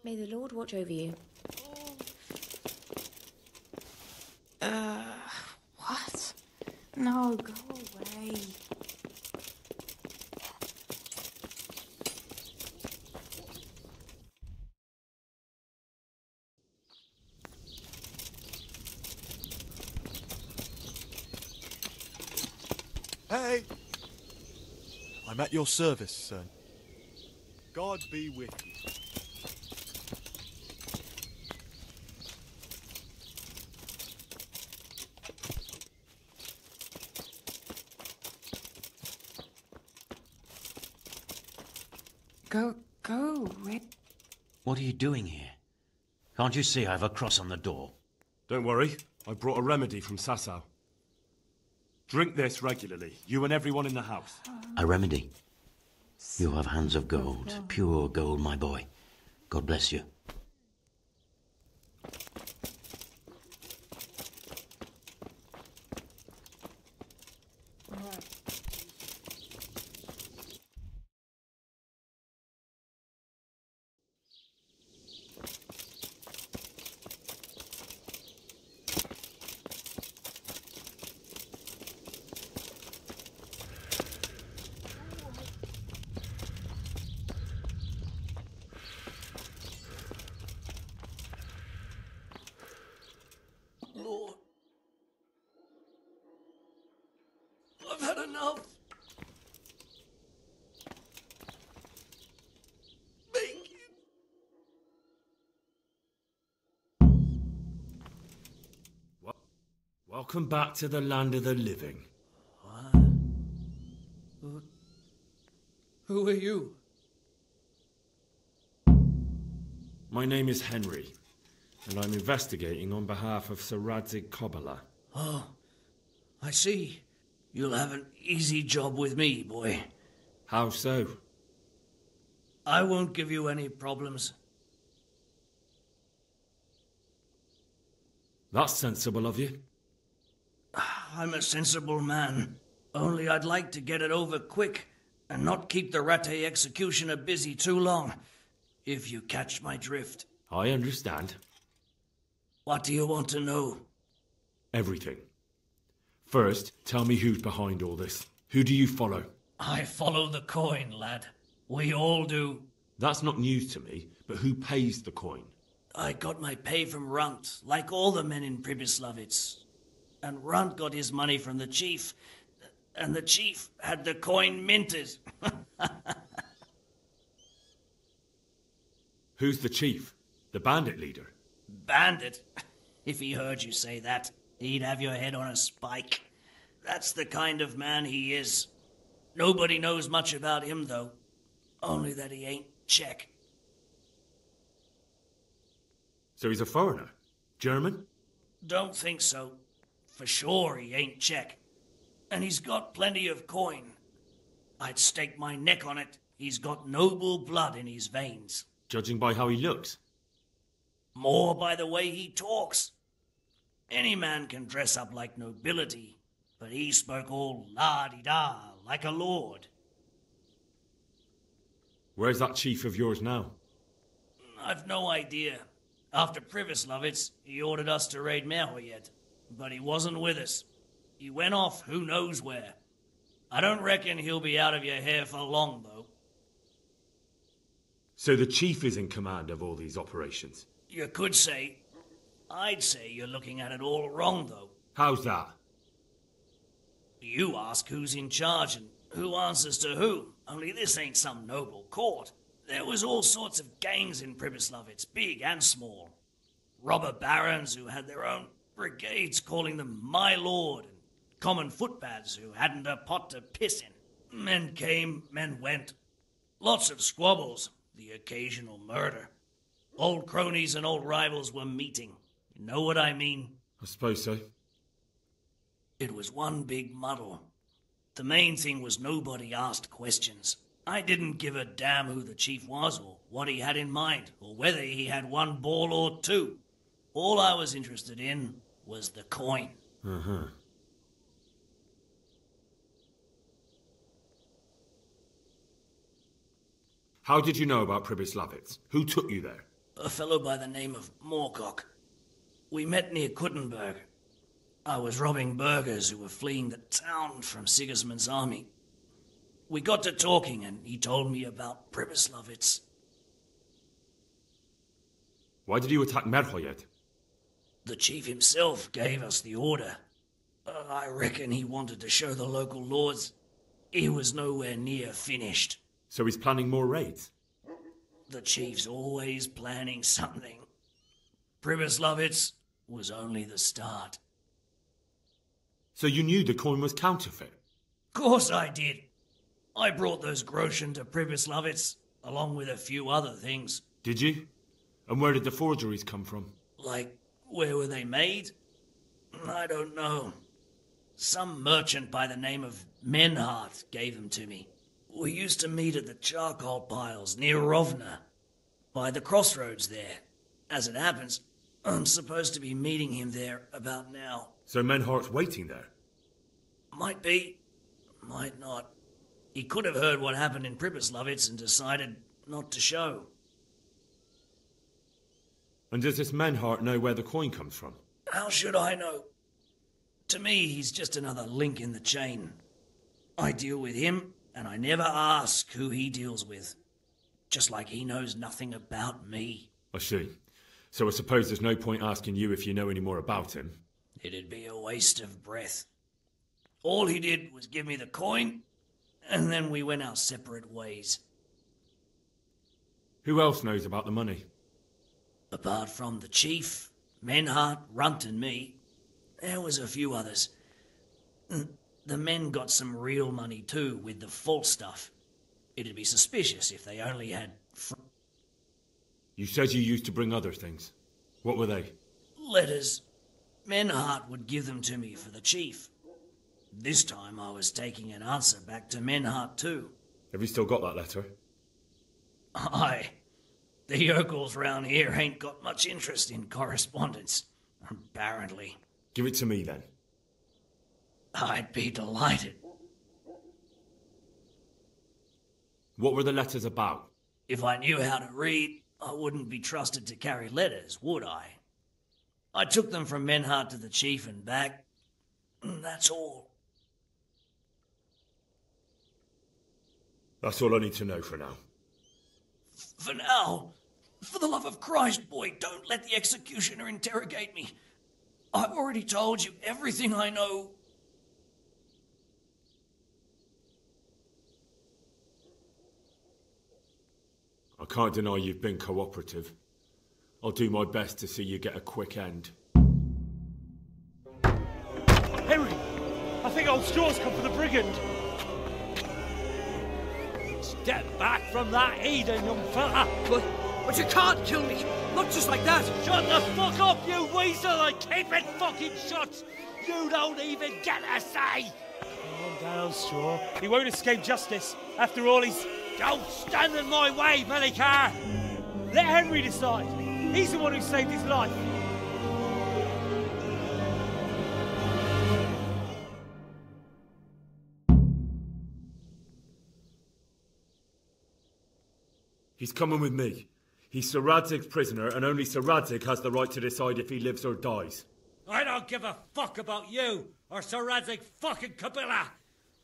May the Lord watch over you. What? No, go away. Hey! I'm at your service, sir. God be with you. Go. What are you doing here? Can't you see I have a cross on the door? Don't worry, I brought a remedy from Sasau. Drink this regularly, you and everyone in the house. A remedy? You have hands of gold, pure gold, my boy. God bless you. Lord. I've had enough. Welcome back to the land of the living. Who are you? My name is Henry, and I'm investigating on behalf of Sir Radzig Kobyla. Oh, I see. You'll have an easy job with me, boy. How so? I won't give you any problems. That's sensible of you. I'm a sensible man. Only I'd like to get it over quick and not keep the Rattay executioner busy too long, if you catch my drift. I understand. What do you want to know? Everything. First, tell me who's behind all this. Who do you follow? I follow the coin, lad. We all do. That's not news to me, but who pays the coin? I got my pay from Runt, like all the men in Pribyslavitz. And Runt got his money from the chief, and the chief had the coin minted. Who's the chief? The bandit leader? Bandit? If he heard you say that, he'd have your head on a spike. That's the kind of man he is. Nobody knows much about him, though. Only that he ain't Czech. So he's a foreigner? German? Don't think so. For sure he ain't Czech. And he's got plenty of coin. I'd stake my neck on it. He's got noble blood in his veins. Judging by how he looks? More by the way he talks. Any man can dress up like nobility, but he spoke all la-di-da, like a lord. Where's that chief of yours now? I've no idea. After Pribyslavitz, he ordered us to raid Merhoyet, but he wasn't with us. He went off who knows where. I don't reckon he'll be out of your hair for long, though. So the chief is in command of all these operations? You could say. I'd say you're looking at it all wrong, though. How's that? You ask who's in charge and who answers to who. Only this ain't some noble court. There was all sorts of gangs in Pribyslavitz, big and small. Robber barons who had their own brigades calling them my lord, and common footpads who hadn't a pot to piss in. Men came, men went. Lots of squabbles, the occasional murder. Old cronies and old rivals were meeting. You know what I mean? I suppose so. It was one big muddle. The main thing was nobody asked questions. I didn't give a damn who the chief was, or what he had in mind, or whether he had one ball or two. All I was interested in was the coin. How did you know about Pribyslavitz? Who took you there? A fellow by the name of Moorcock. We met near Kuttenberg. I was robbing burghers who were fleeing the town from Sigismund's army. We got to talking and he told me about Pribyslavitz. Why did you attack Merhoyed? The chief himself gave us the order. I reckon he wanted to show the local lords he was nowhere near finished. So he's planning more raids? The chief's always planning something. Pribyslavitz was only the start. So you knew the coin was counterfeit? Course I did. I brought those groschen to Pribyslavitz, along with a few other things. Did you? And where did the forgeries come from? Like, where were they made? I don't know. Some merchant by the name of Menhart gave them to me. We used to meet at the charcoal piles near Rovna, by the crossroads there. As it happens, I'm supposed to be meeting him there about now. So Menhart's waiting there? Might be, might not. He could have heard what happened in Pribyslavitz and decided not to show. And does this Menhart know where the coin comes from? How should I know? To me, he's just another link in the chain. I deal with him, and I never ask who he deals with. Just like he knows nothing about me. I see. So I suppose there's no point asking you if you know any more about him. It'd be a waste of breath. All he did was give me the coin, and then we went our separate ways. Who else knows about the money? Apart from the chief, Menhart, Runt and me, there was a few others. The men got some real money too, with the false stuff. It'd be suspicious if they only had... You said you used to bring other things. What were they? Letters. Menhart would give them to me for the chief. This time I was taking an answer back to Menhart too. Have you still got that letter? Aye. The yokels round here ain't got much interest in correspondence, apparently. Give it to me then. I'd be delighted. What were the letters about? If I knew how to read, I wouldn't be trusted to carry letters, would I? I took them from Menhart to the chief and back. That's all. That's all I need to know for now. For now, for the love of Christ, boy, don't let the executioner interrogate me. I've already told you everything I know. I can't deny you've been cooperative. I'll do my best to see you get a quick end. Henry! I think old Straw's come for the brigand. Step back from that Eden, young fella. But you can't kill me. Not just like that. Shut the fuck up, you weasel, and keep it fucking shut. You don't even get a say. Calm down, Straw. He won't escape justice. After all, he's... Don't stand in my way, Melikar. Let Henry decide. He's the one who saved his life. He's coming with me. He's Sir Radzig's prisoner, and only Sir Radzig has the right to decide if he lives or dies. I don't give a fuck about you or Sir Radzig fucking Kabila.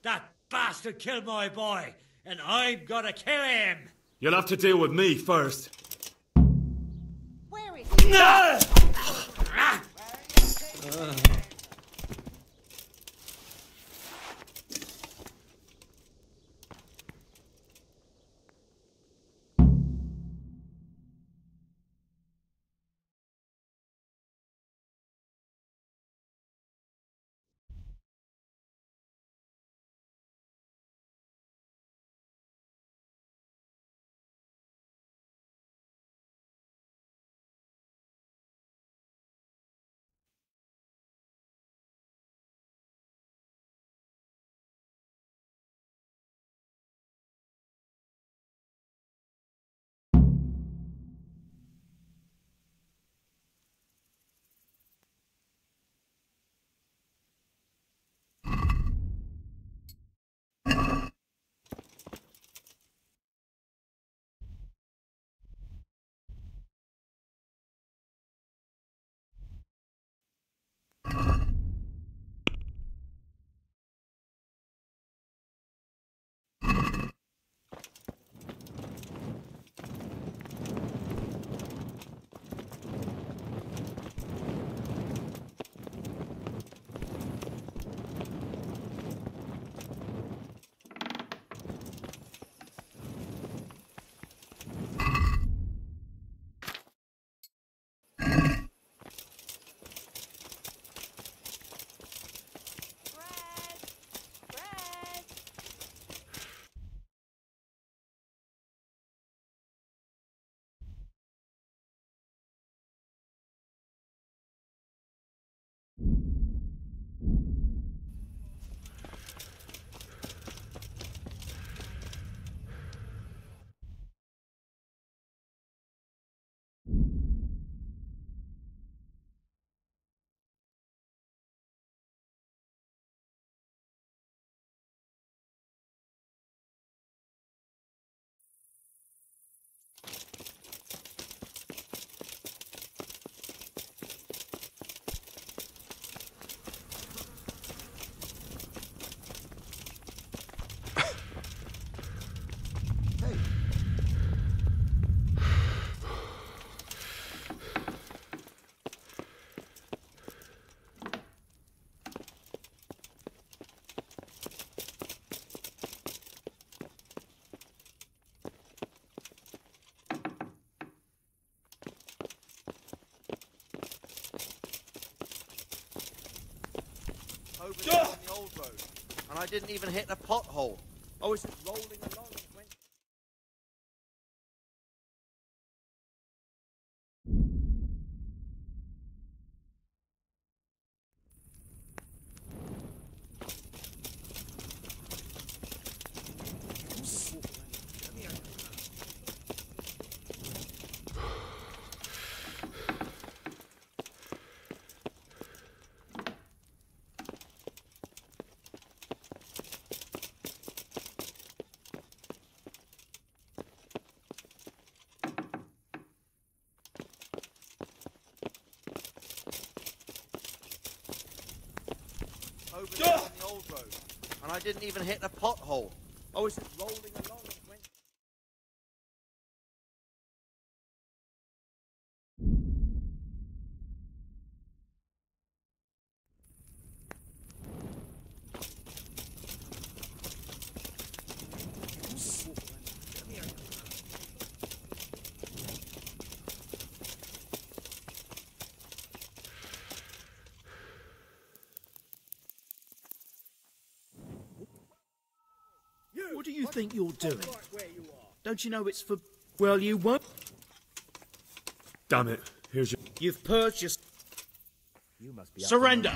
That bastard killed my boy, and I'm gonna kill him. You'll have to deal with me first. Where is he? No! there on the old road, and I didn't even hit a pothole. I was just rolling along and went... over there on the old road, and I didn't even hit a pothole. I was just rolling along and went... What do you think you're doing? Don't you know it's for... Well, you won't... Damn it. Here's your... You've purged your... You must be... Surrender!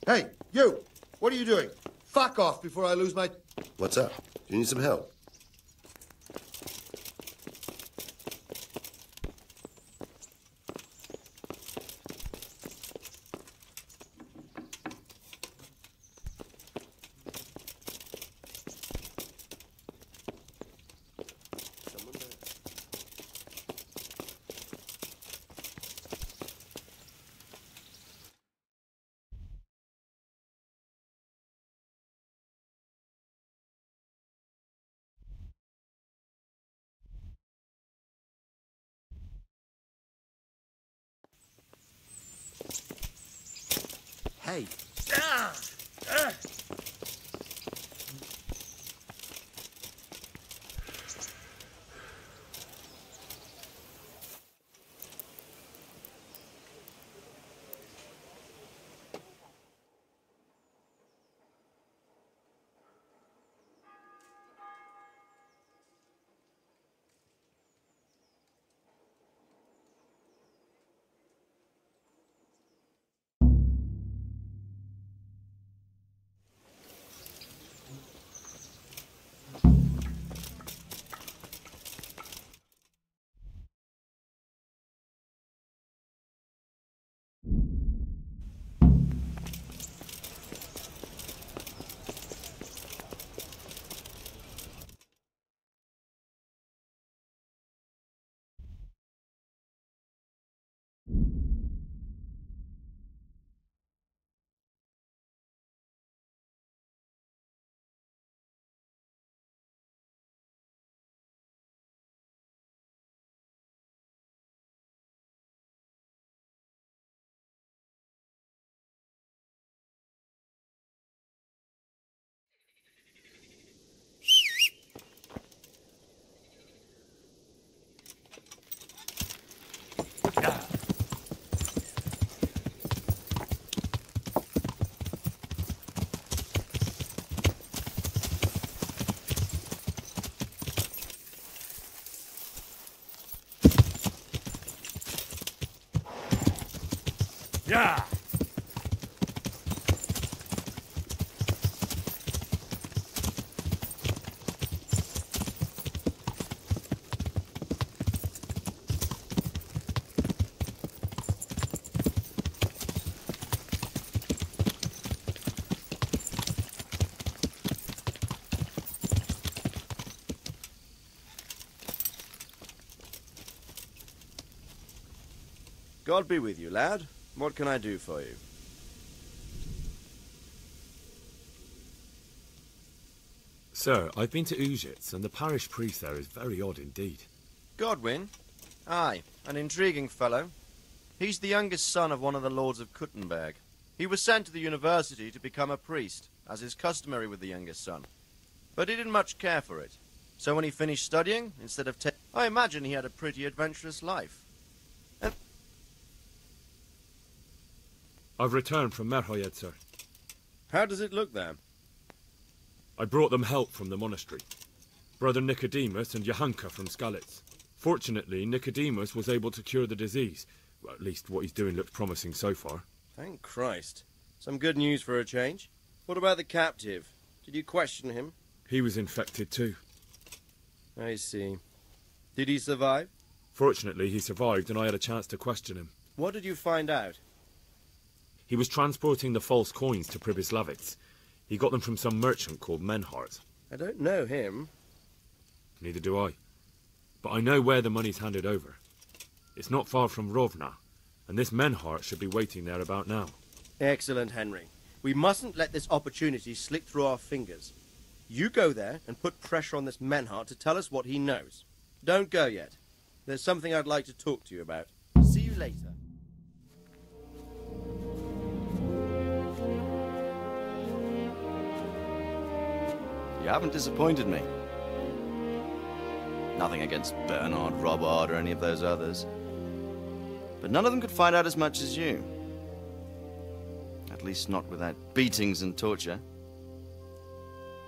Hey, you! What are you doing? Fuck off before I lose my... What's up? Do you need some help? Hey. God be with you, lad. What can I do for you? Sir, I've been to Ujitz, and the parish priest there is very odd indeed. Godwin? Aye, an intriguing fellow. He's the youngest son of one of the lords of Kuttenberg. He was sent to the university to become a priest, as is customary with the youngest son. But he didn't much care for it. So when he finished studying, instead of I imagine he had a pretty adventurous life. I've returned from Merhoyed, sir. How does it look there? I brought them help from the monastery. Brother Nicodemus and Johanka from Skalitz. Fortunately, Nicodemus was able to cure the disease. Well, at least what he's doing looks promising so far. Thank Christ. Some good news for a change. What about the captive? Did you question him? He was infected too. I see. Did he survive? Fortunately, he survived and I had a chance to question him. What did you find out? He was transporting the false coins to Pribyslavitz. He got them from some merchant called Menhart. I don't know him. Neither do I. But I know where the money's handed over. It's not far from Rovna, and this Menhart should be waiting there about now. Excellent, Henry. We mustn't let this opportunity slip through our fingers. You go there and put pressure on this Menhart to tell us what he knows. Don't go yet. There's something I'd like to talk to you about. See you later. You haven't disappointed me. Nothing against Bernard, Robard, or any of those others. But none of them could find out as much as you. At least not without beatings and torture.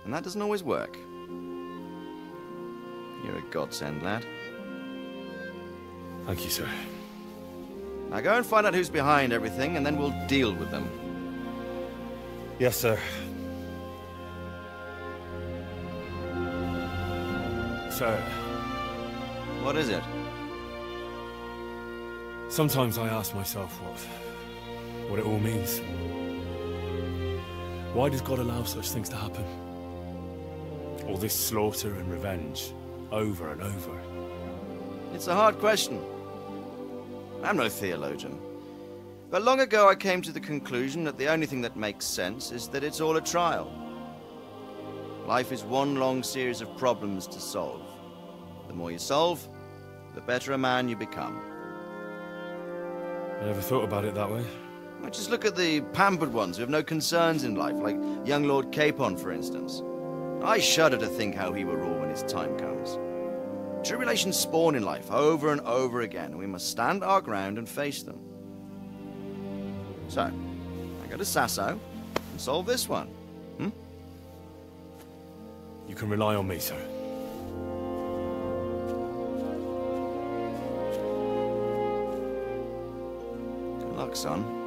And that doesn't always work. You're a godsend, lad. Thank you, sir. Now go and find out who's behind everything, and then we'll deal with them. Yes, sir. Sir. What is it? Sometimes I ask myself what it all means. Why does God allow such things to happen? All this slaughter and revenge, over and over. It's a hard question. I'm no theologian. But long ago I came to the conclusion that the only thing that makes sense is that it's all a trial. Life is one long series of problems to solve. The more you solve, the better a man you become. I never thought about it that way. Well, just look at the pampered ones who have no concerns in life, like young Lord Capon, for instance. I shudder to think how he will rule when his time comes. Tribulations spawn in life over and over again, and we must stand our ground and face them. So, I go to Sasso and solve this one. You can rely on me, sir. Good luck, son.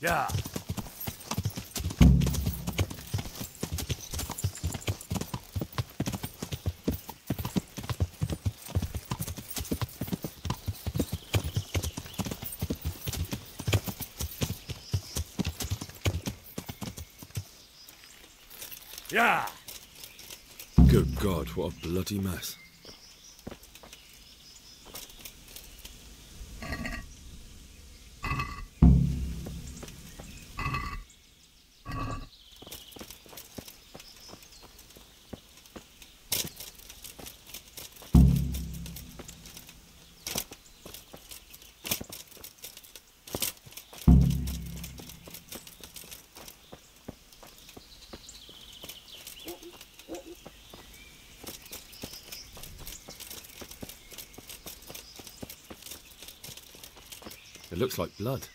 Yeah. Yeah. Good God, what a bloody mess. It looks like blood.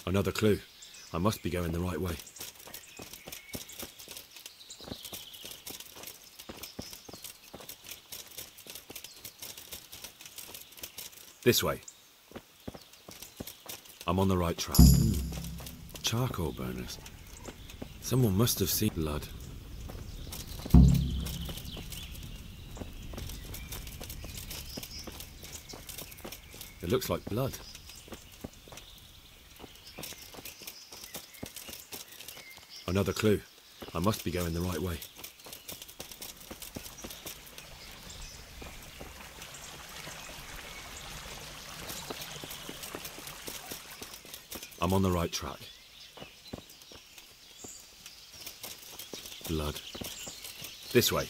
Another clue. I must be going the right way. This way. I'm on the right track. Charcoal burners. Someone must have seen blood. It looks like blood. Another clue. I must be going the right way. I'm on the right track. Blood. This way.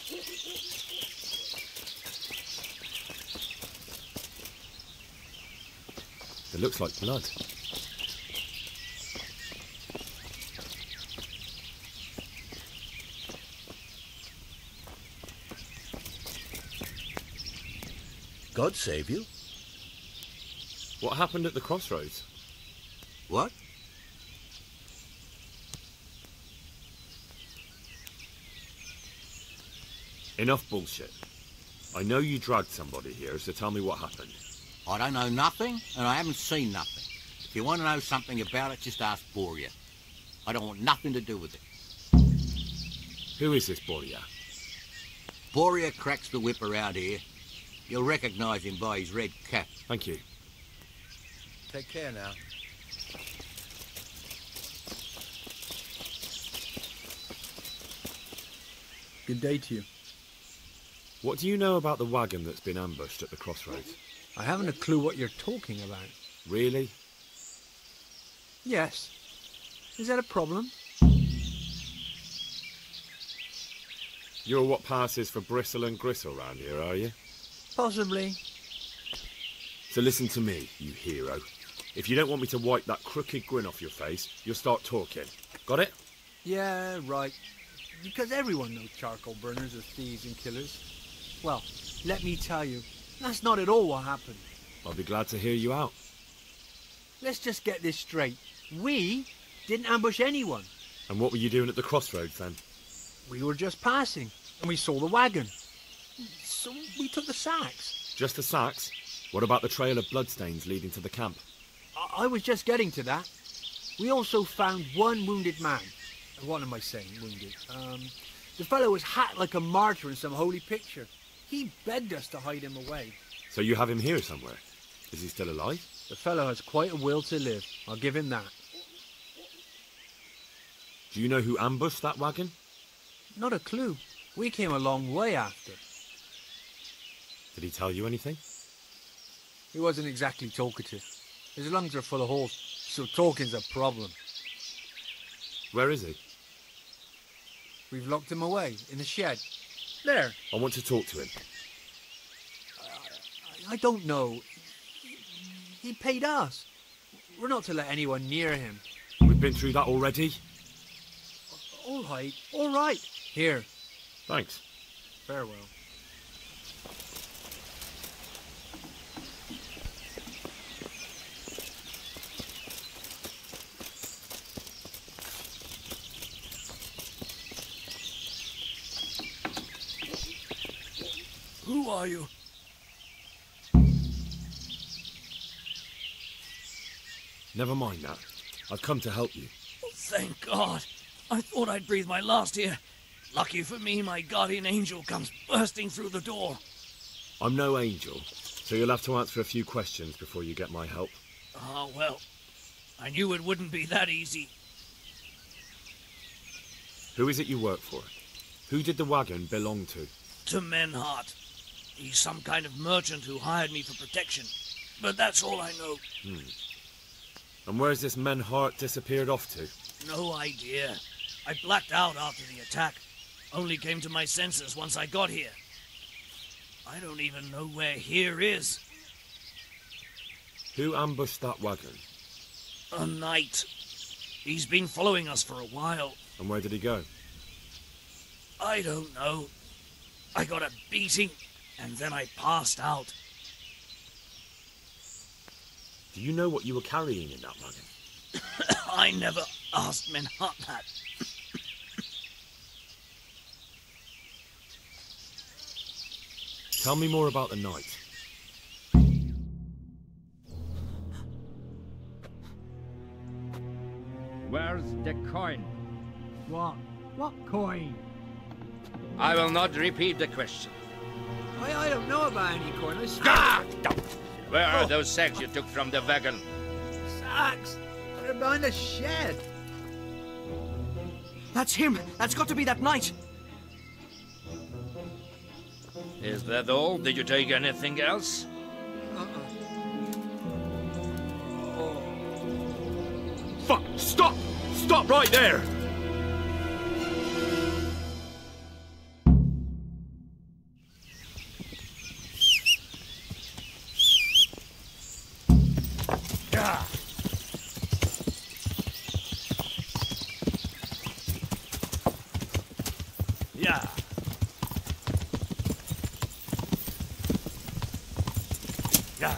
It looks like blood. God save you. What happened at the crossroads? What? Enough bullshit. I know you dragged somebody here, so tell me what happened. I don't know nothing, and I haven't seen nothing. If you want to know something about it, just ask Boria. I don't want nothing to do with it. Who is this Boria? Boria cracks the whip around here. You'll recognise him by his red cap. Thank you. Take care now. Good day to you. What do you know about the wagon that's been ambushed at the crossroads? I haven't a clue what you're talking about. Really? Yes. Is that a problem? You're what passes for bristle and gristle round here, are you? Possibly. So listen to me, you hero. If you don't want me to wipe that crooked grin off your face, you'll start talking. Got it? Yeah, right. Because everyone knows charcoal burners are thieves and killers. Well, let me tell you, that's not at all what happened. I'll be glad to hear you out. Let's just get this straight. We didn't ambush anyone. And what were you doing at the crossroads then? We were just passing, and we saw the wagon. So we took the sacks. Just the sacks? What about the trail of bloodstains leading to the camp? I was just getting to that. We also found one wounded man. What am I saying, wounded? The fellow was hacked like a martyr in some holy picture. He begged us to hide him away. So you have him here somewhere? Is he still alive? The fellow has quite a will to live. I'll give him that. Do you know who ambushed that wagon? Not a clue. We came a long way after. Did he tell you anything? He wasn't exactly talkative. His lungs are full of holes, so talking's a problem. Where is he? We've locked him away, in the shed. There. I want to talk to him. I don't know. He paid us. We're not to let anyone near him. We've been through that already. All right, all right. Here. Thanks. Farewell. Who are you? Never mind that. I've come to help you. Thank God. I thought I'd breathe my last here. Lucky for me, my guardian angel comes bursting through the door. I'm no angel, so you'll have to answer a few questions before you get my help. Ah, well, I knew it wouldn't be that easy. Who is it you work for? Who did the wagon belong to? To Menhart. He's some kind of merchant who hired me for protection. But that's all I know. And where's this Menhart disappeared off to? No idea. I blacked out after the attack. Only came to my senses once I got here. I don't even know where here is. Who ambushed that wagon? A knight. He's been following us for a while. And where did he go? I don't know. I got a beating, and then I passed out. Do you know what you were carrying in that wagon? I never asked Menhut that. Tell me more about the night. Where's the coin? What? What coin? I will not repeat the question. I don't know about any coin. I swear. Ah! Where are those sacks you took from the wagon? Sacks? They're behind the shed. That's him. That's got to be that knight. Is that all? Did you take anything else? Fuck! Stop! Stop right there! Yeah. Yeah.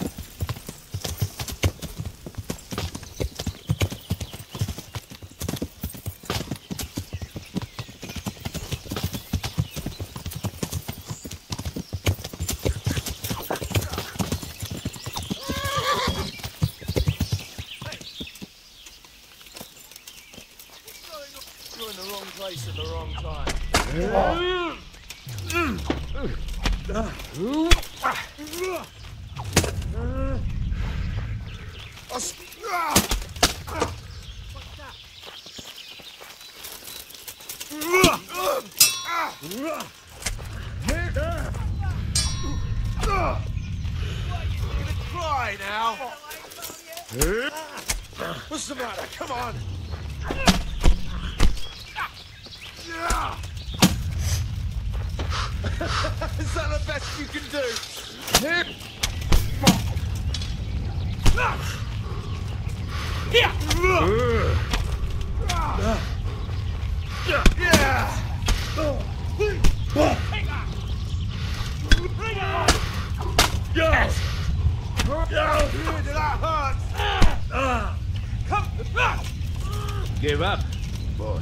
You're in the wrong place at the wrong time. Cry now. What's the matter? Come on. Is that the best you can do? Give up, boy.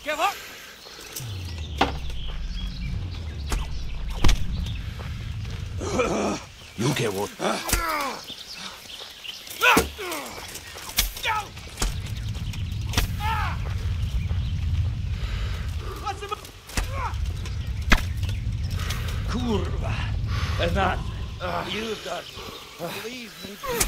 Give up! You get what? Kurva! Enough! You've done. Leave me be.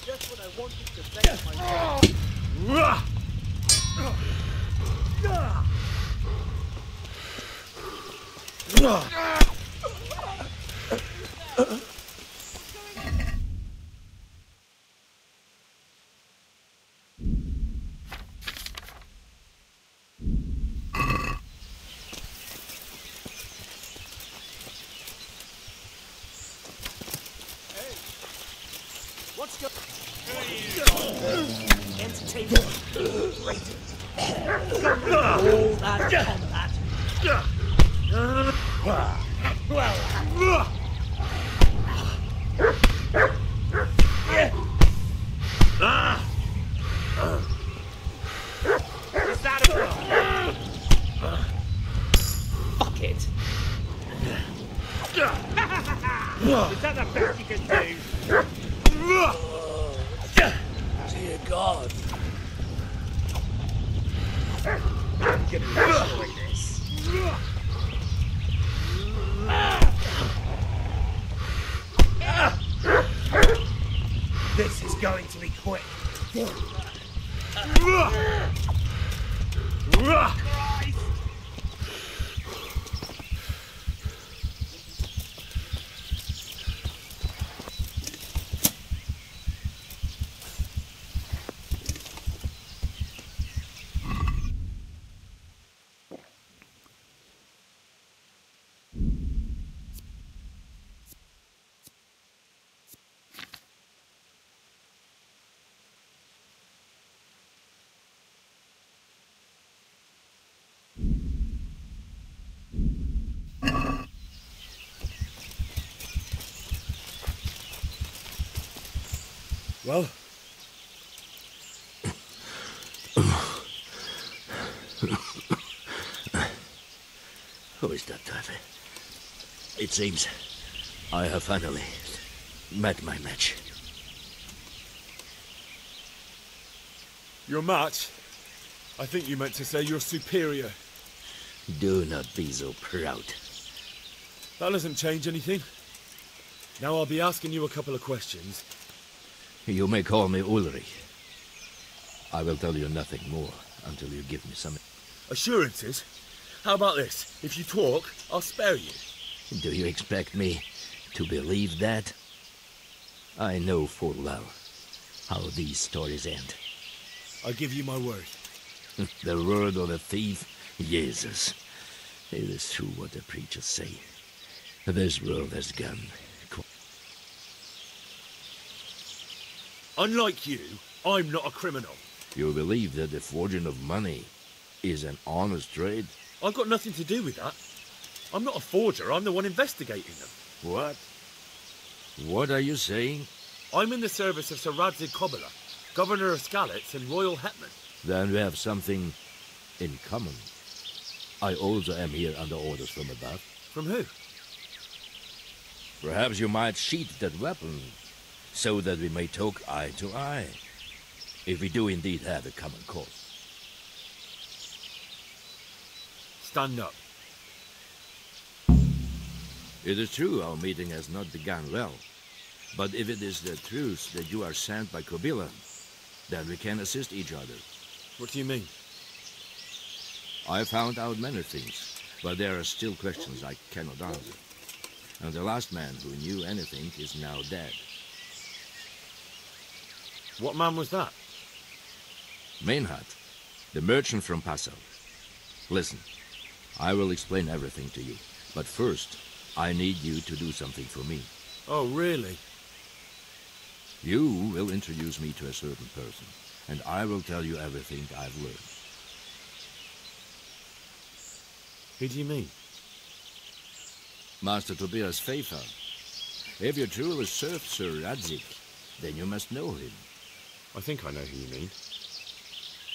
Just when I wanted to vent myself. What's going Entertainment. Great. All that combat. Well. Is that Fuck it. Is that the best you can do? Dear God. I'm gonna enjoy this. This is going to be quick. Christ! Well? Who is that, Taffy? It seems I have finally met my match. Your match? I think you meant to say your superior. Do not be so proud. That doesn't change anything. Now I'll be asking you a couple of questions. You may call me Ulrich. I will tell you nothing more until you give me some... Assurances? How about this? If you talk, I'll spare you. Do you expect me to believe that? I know full well how these stories end. I give you my word. The word of a thief? Jesus. It is true what the preachers say. This world has gone... Unlike you, I'm not a criminal. You believe that the forging of money is an honest trade? I've got nothing to do with that. I'm not a forger, I'm the one investigating them. What? What are you saying? I'm in the service of Sir Radzig Kobyla, Governor of Skalitz and Royal Hetman. Then we have something in common. I also am here under orders from above. From who? Perhaps you might sheath that weapon, so that we may talk eye to eye, if we do indeed have a common cause. Stand up. It is true our meeting has not begun well, but if it is the truth that you are sent by Kobyla, then we can assist each other. What do you mean? I found out many things, but there are still questions I cannot answer. And the last man who knew anything is now dead. What man was that? Meinhard, the merchant from Passau. Listen, I will explain everything to you, but first, I need you to do something for me. Oh, really? You will introduce me to a certain person, and I will tell you everything I've learned. Who do you mean? Master Tobias Pfeiffer. If you truly serve Sir Radzig, then you must know him. I think I know who you mean.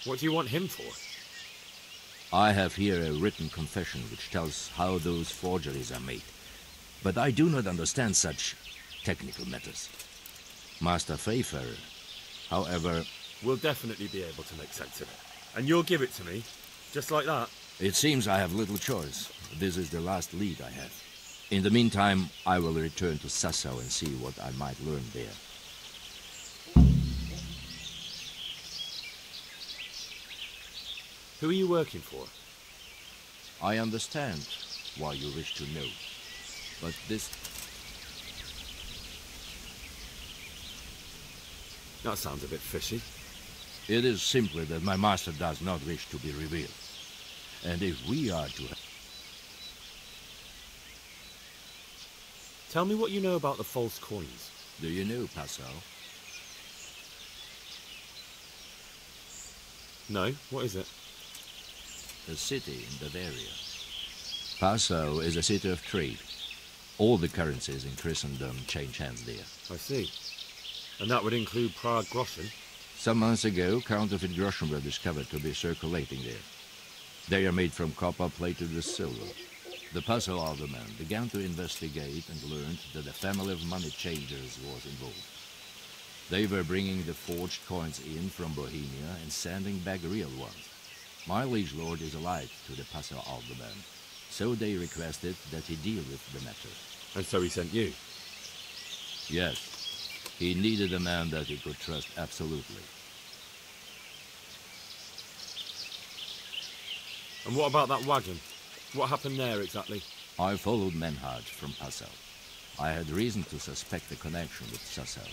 What do you want him for? I have here a written confession which tells how those forgeries are made. But I do not understand such technical matters. Master Pfeiffer, however... We'll definitely be able to make sense of it. And you'll give it to me, just like that? It seems I have little choice. This is the last lead I have. In the meantime, I will return to Sassau and see what I might learn there. Who are you working for? I understand. why you wish to know. But this... That sounds a bit fishy. It is simply that my master does not wish to be revealed. And if we are to... Tell me what you know about the false coins. Do you know Passau? No, what is it? A city in Bavaria. Passau is a city of trade. All the currencies in Christendom change hands there. I see. And that would include Prague groschen? Some months ago, counterfeit groschen were discovered to be circulating there. They are made from copper plated with silver. The Passau alderman began to investigate and learned that a family of money changers was involved. They were bringing the forged coins in from Bohemia and sending back real ones. My liege lord is allied to the Passau alderman, so they requested that he deal with the matter. And so he sent you? Yes. He needed a man that he could trust absolutely. And what about that wagon? What happened there exactly? I followed Menhard from Passau. I had reason to suspect a connection with Sassau.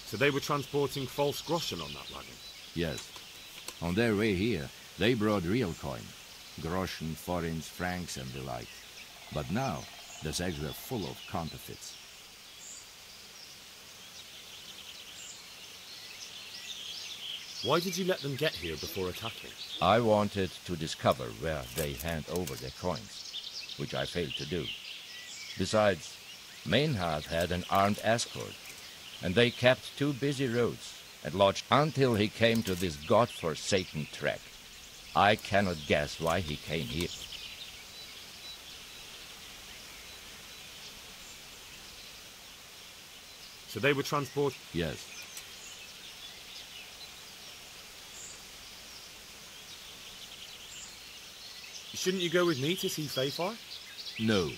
So they were transporting false groschen on that wagon? Yes. On their way here, they brought real coin. Groschen, forints, francs and the like. But now, the sacks were full of counterfeits. Why did you let them get here before attacking? I wanted to discover where they hand over their coins, which I failed to do. Besides, Maynard had an armed escort, and they kept two busy roads and lodged until he came to this god-forsaken track. I cannot guess why he came here. So they were transported? Yes. Shouldn't you go with me to see Fayfar? No.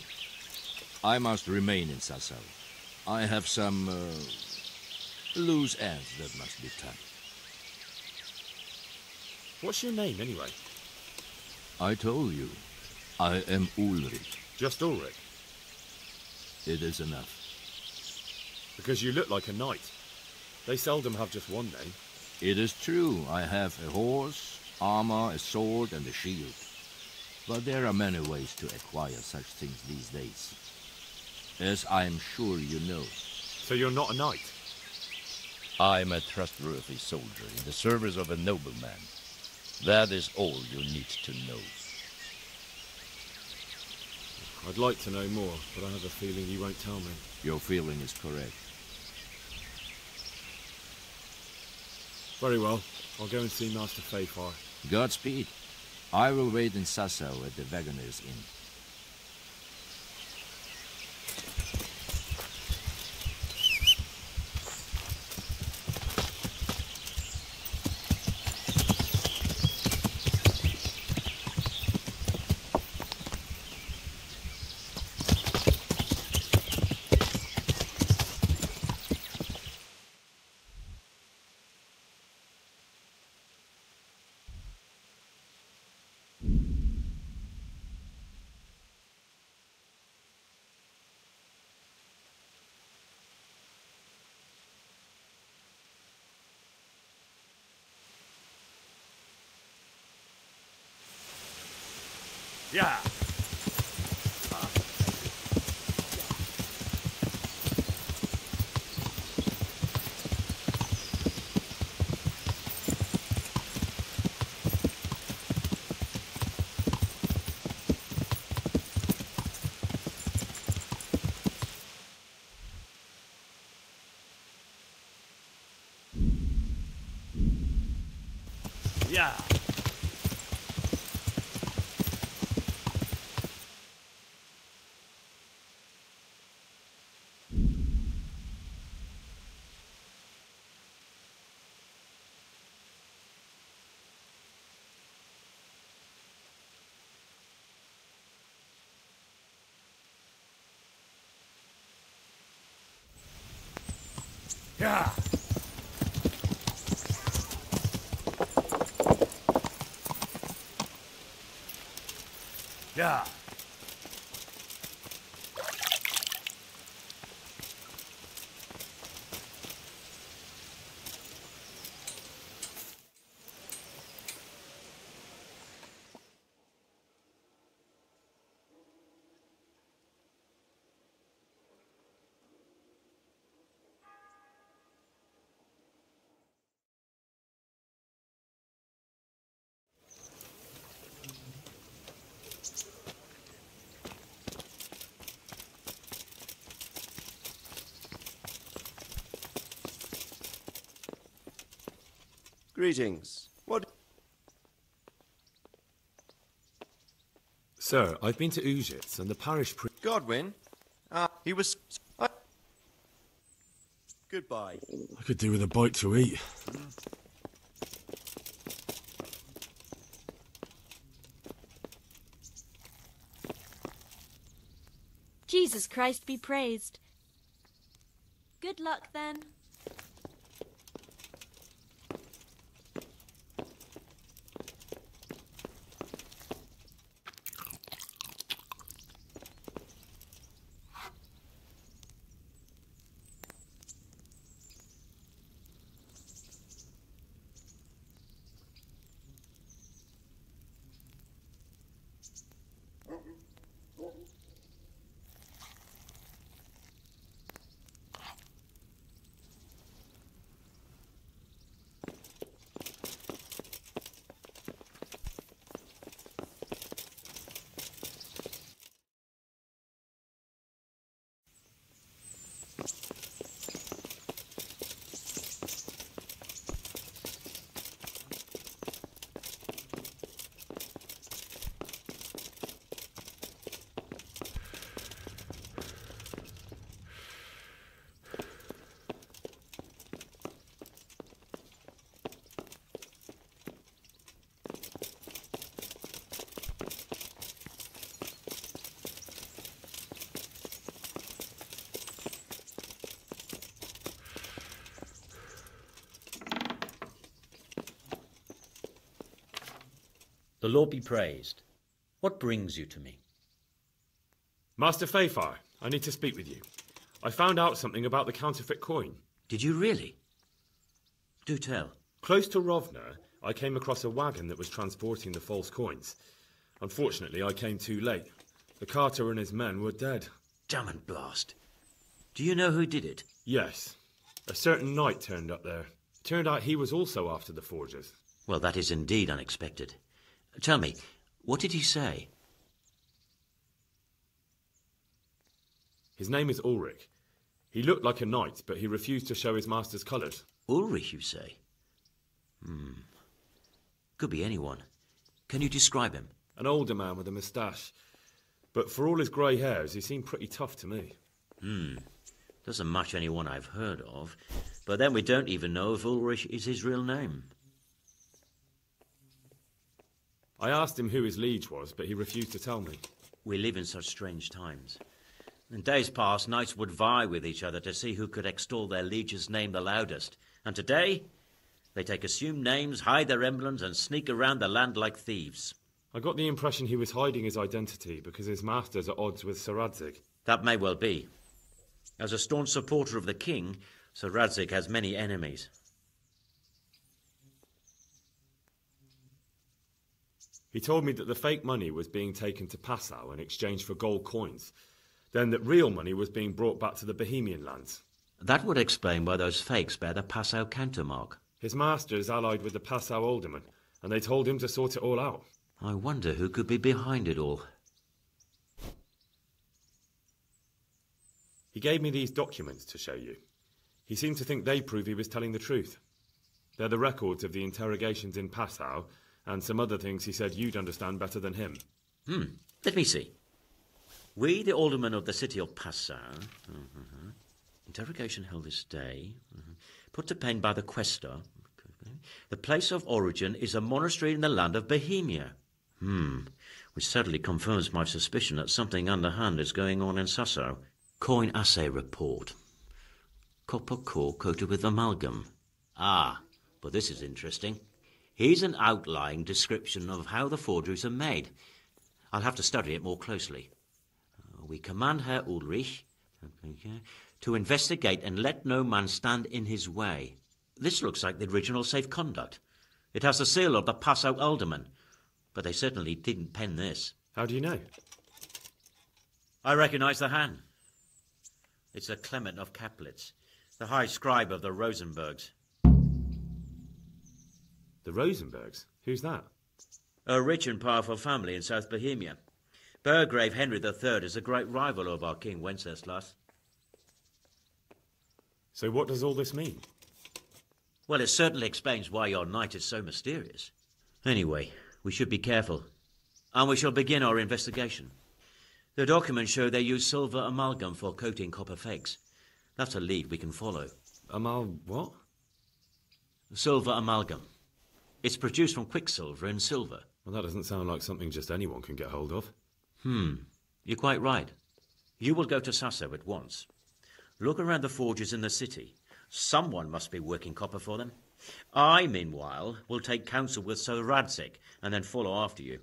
I must remain in Sassau. I have some loose ends that must be tied. What's your name, anyway? I told you. I am Ulrich. Just Ulrich? It is enough. Because you look like a knight. They seldom have just one name. It is true. I have a horse, armor, a sword, and a shield. But there are many ways to acquire such things these days. As I am sure you know. So you're not a knight? I am a trustworthy soldier in the service of a nobleman. That is all you need to know. I'd like to know more, but I have a feeling you won't tell me. Your feeling is correct. Very well. I'll go and see Master Fayfar. Godspeed. I will wait in Sassau at the Wagoner's Inn. Yeah. Yeah. Yeah. Yeah. Greetings. What? Sir, I've been to Ujits, and the parish priest... Godwin? He was... Goodbye. I could do with a bite to eat. Jesus Christ be praised. Good luck, then. The Lord be praised. What brings you to me? Master Fayfire, I need to speak with you. I found out something about the counterfeit coin. Did you really? Do tell. Close to Rovna, I came across a wagon that was transporting the false coins. Unfortunately, I came too late. The carter and his men were dead. Damn and blast. Do you know who did it? Yes. A certain knight turned up there. Turned out he was also after the forgers. Well, that is indeed unexpected. Tell me, what did he say? His name is Ulrich. He looked like a knight, but he refused to show his master's colours. Ulrich, you say? Could be anyone. Can you describe him? An older man with a moustache. But for all his grey hairs, he seemed pretty tough to me. Doesn't match anyone I've heard of. But then we don't even know if Ulrich is his real name. I asked him who his liege was, but he refused to tell me. We live in such strange times. In days past, knights would vie with each other to see who could extol their liege's name the loudest. And today, they take assumed names, hide their emblems, and sneak around the land like thieves. I got the impression he was hiding his identity because his master's at odds with Sir Radzig. That may well be. As a staunch supporter of the king, Sir Radzig has many enemies. He told me that the fake money was being taken to Passau in exchange for gold coins. Then that real money was being brought back to the Bohemian lands. That would explain why those fakes bear the Passau countermark. His master is allied with the Passau alderman, and they told him to sort it all out. I wonder who could be behind it all. He gave me these documents to show you. He seemed to think they prove he was telling the truth. They're the records of the interrogations in Passau, and some other things he said you'd understand better than him. Let me see. We, the aldermen of the city of Passau, interrogation held this day, put to pain by the questor. The place of origin is a monastery in the land of Bohemia. Which sadly confirms my suspicion that something underhand is going on in Sasso. Coin assay report. Copper core coated with amalgam. But this is interesting. Here's an outline description of how the forgeries are made. I'll have to study it more closely. We command Herr Ulrich to investigate and let no man stand in his way. This looks like the original safe conduct. It has the seal of the Passau alderman, but they certainly didn't pen this. How do you know? I recognize the hand. It's a Clement of Kaplitz, the high scribe of the Rosenbergs. The Rosenbergs? Who's that? A rich and powerful family in South Bohemia. Burgrave Henry III is a great rival of our King Wenceslas. So what does all this mean? Well, it certainly explains why your knight is so mysterious. Anyway, we should be careful. And we shall begin our investigation. The documents show they use silver amalgam for coating copper fakes. That's a lead we can follow. What? Silver amalgam. It's produced from quicksilver and silver. Well, that doesn't sound like something just anyone can get hold of. You're quite right. You will go to Sasso at once. Look around the forges in the city. Someone must be working copper for them. I, meanwhile, will take counsel with Sir Radzig and then follow after you.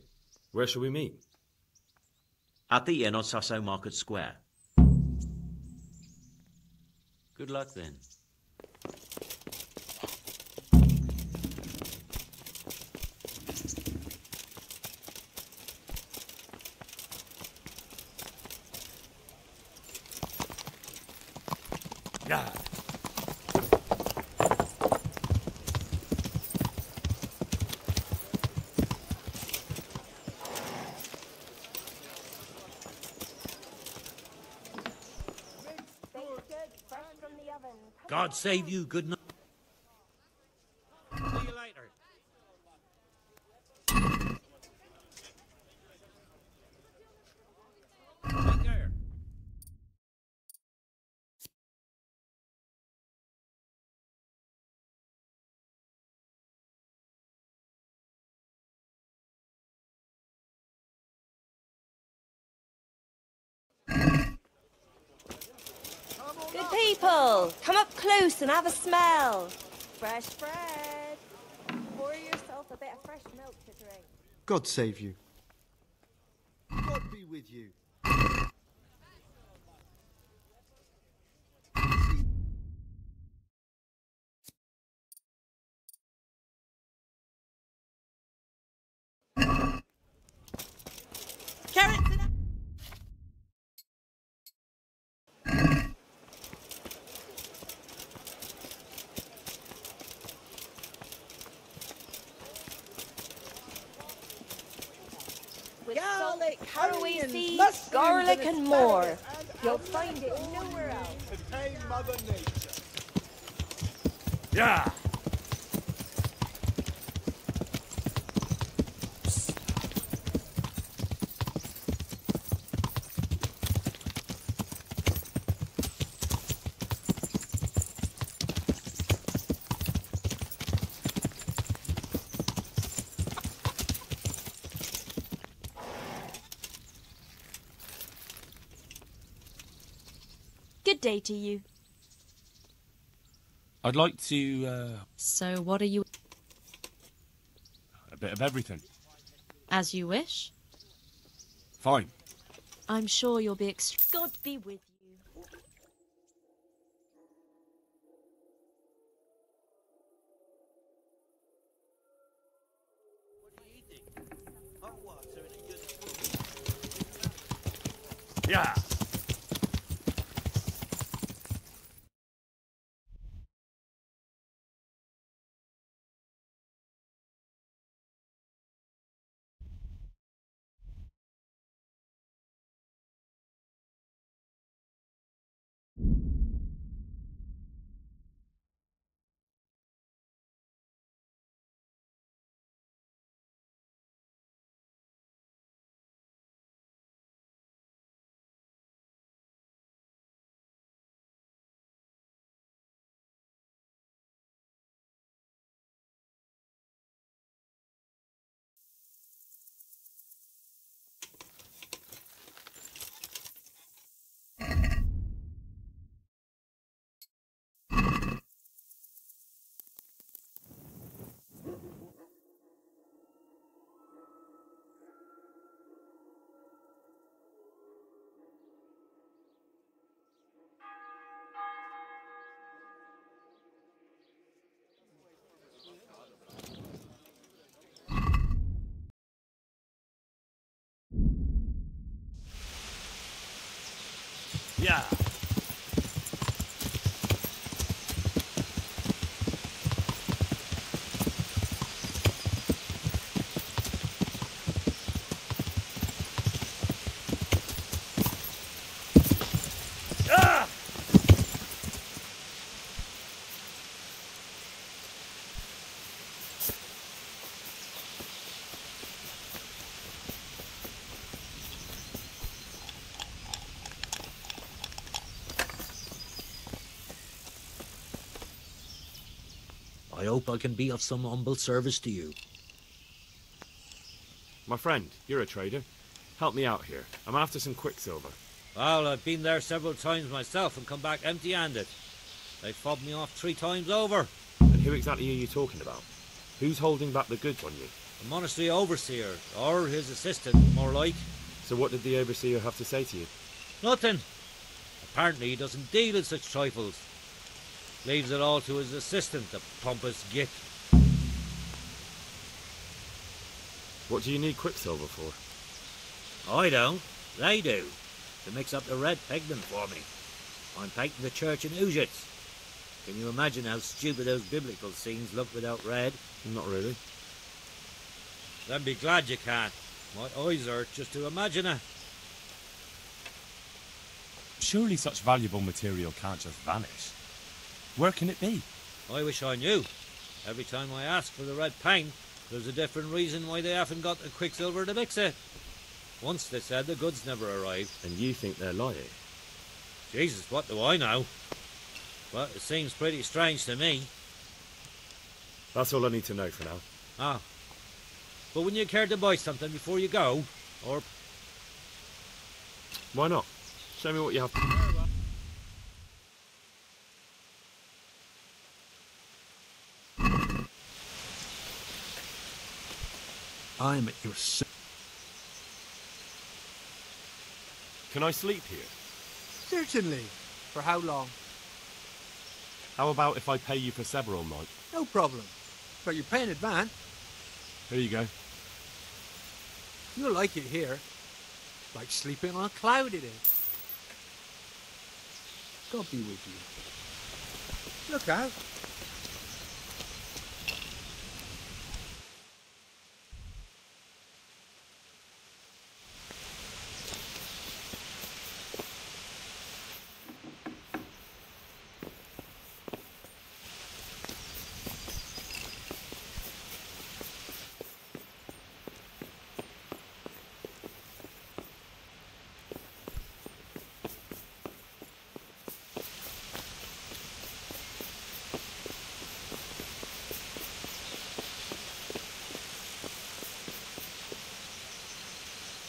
Where shall we meet? At the inn on Sasso Market Square. Good luck, then. Yeah. God save you, good night. See you later. Take care. Good people, come up close and have a smell. Fresh bread. Pour yourself a bit of fresh milk to drink. God save you. God be with you. Carrots and with garlic, caraway seeds, garlic and more. You'll find it nowhere else. Contain Mother Nature. Yeah. Good day to you. I'd like to, So what are you... a bit of everything. As you wish. Fine. I'm sure you'll be God be with you. Yeah. Yeah. I hope I can be of some humble service to you. My friend, you're a trader. Help me out here. I'm after some quicksilver. Well, I've been there several times myself and come back empty-handed. They fobbed me off 3 times over. And who exactly are you talking about? Who's holding back the goods on you? The monastery overseer, or his assistant, more like. So what did the overseer have to say to you? Nothing. Apparently he doesn't deal in such trifles. Leaves it all to his assistant, the pompous git. What do you need quicksilver for? I don't. They do. To mix up the red pigment for me. I'm painting the church in Ujits. Can you imagine how stupid those biblical scenes look without red? Not really. Then be glad you can't. My eyes hurt just to imagine it. Surely such valuable material can't just vanish. Where can it be? I wish I knew. Every time I ask for the red paint, there's a different reason why they haven't got the quicksilver to mix it. Once they said the goods never arrived. And you think they're lying? Jesus, what do I know? Well, it seems pretty strange to me. That's all I need to know for now. Ah. But wouldn't you care to buy something before you go? Or... Why not? Show me what you have to... I'm at your service. Can I sleep here? Certainly. For how long? How about if I pay you for several nights? No problem. But you're paying advance. Here you go. You'll like it here. Like sleeping on a cloud it is. God be with you. Look out.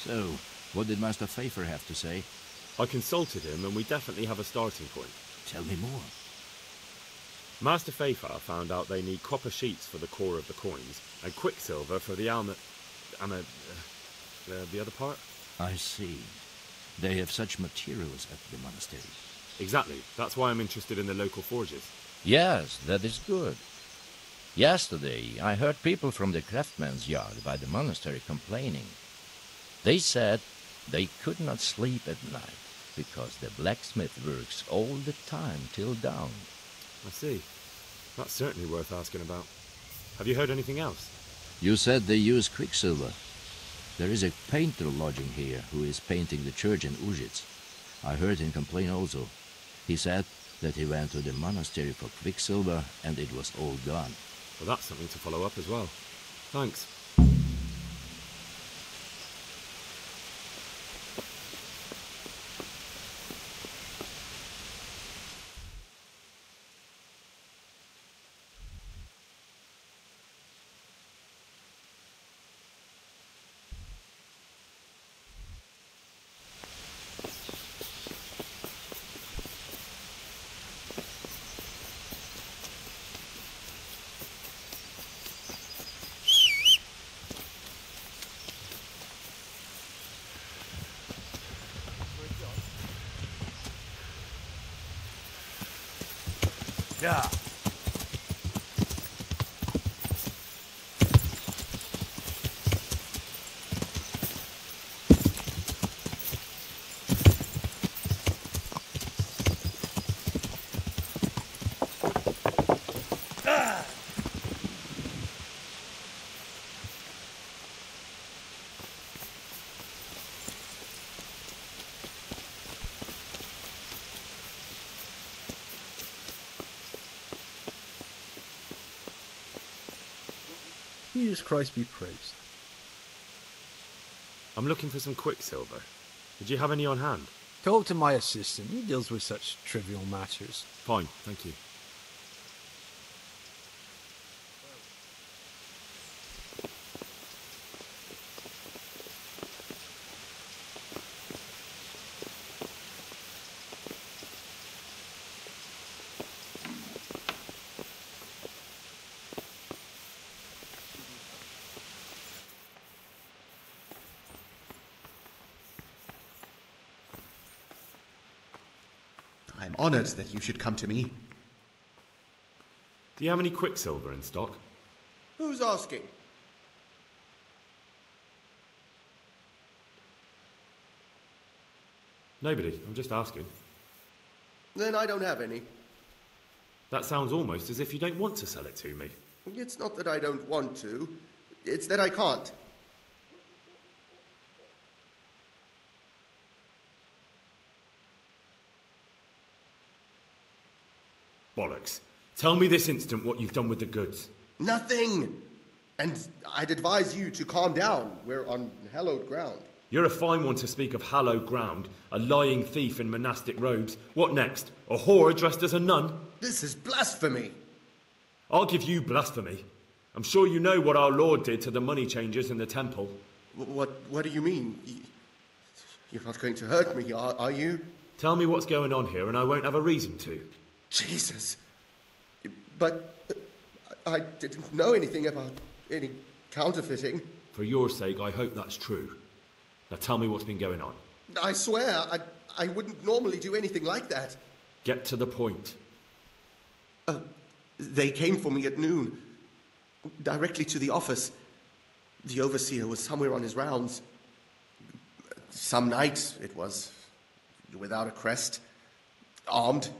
So, what did Master Pfeiffer have to say? I consulted him and we definitely have a starting point. Tell me more. Master Pfeiffer found out they need copper sheets for the core of the coins and quicksilver for the the other part? I see. They have such materials at the monastery. Exactly. That's why I'm interested in the local forges. Yes, that is good. Yesterday, I heard people from the craftsman's yard by the monastery complaining. They said they could not sleep at night because the blacksmith works all the time till dawn. I see. That's certainly worth asking about. Have you heard anything else? You said they use quicksilver. There is a painter lodging here who is painting the church in Ujits. I heard him complain also. He said that he went to the monastery for quicksilver and it was all gone. Well, that's something to follow up as well. Thanks. Yeah. Jesus Christ be praised. I'm looking for some quicksilver. Did you have any on hand? Talk to my assistant. He deals with such trivial matters. Fine, thank you. I'm honored that you should come to me. Do you have any quicksilver in stock? Who's asking? Nobody. I'm just asking. Then I don't have any. That sounds almost as if you don't want to sell it to me. It's not that I don't want to. It's that I can't. Bollocks. Tell me this instant what you've done with the goods. Nothing! And I'd advise you to calm down. We're on hallowed ground. You're a fine one to speak of hallowed ground, a lying thief in monastic robes. What next? A whore dressed as a nun? This is blasphemy! I'll give you blasphemy. I'm sure you know what our Lord did to the money changers in the temple. What do you mean? You're not going to hurt me, are you? Tell me what's going on here and I won't have a reason to. Jesus. But I didn't know anything about any counterfeiting. For your sake, I hope that's true. Now tell me what's been going on. I swear, I wouldn't normally do anything like that. Get to the point. They came for me at noon, directly to the office. The overseer was somewhere on his rounds. Some night, it was, without a crest, armed.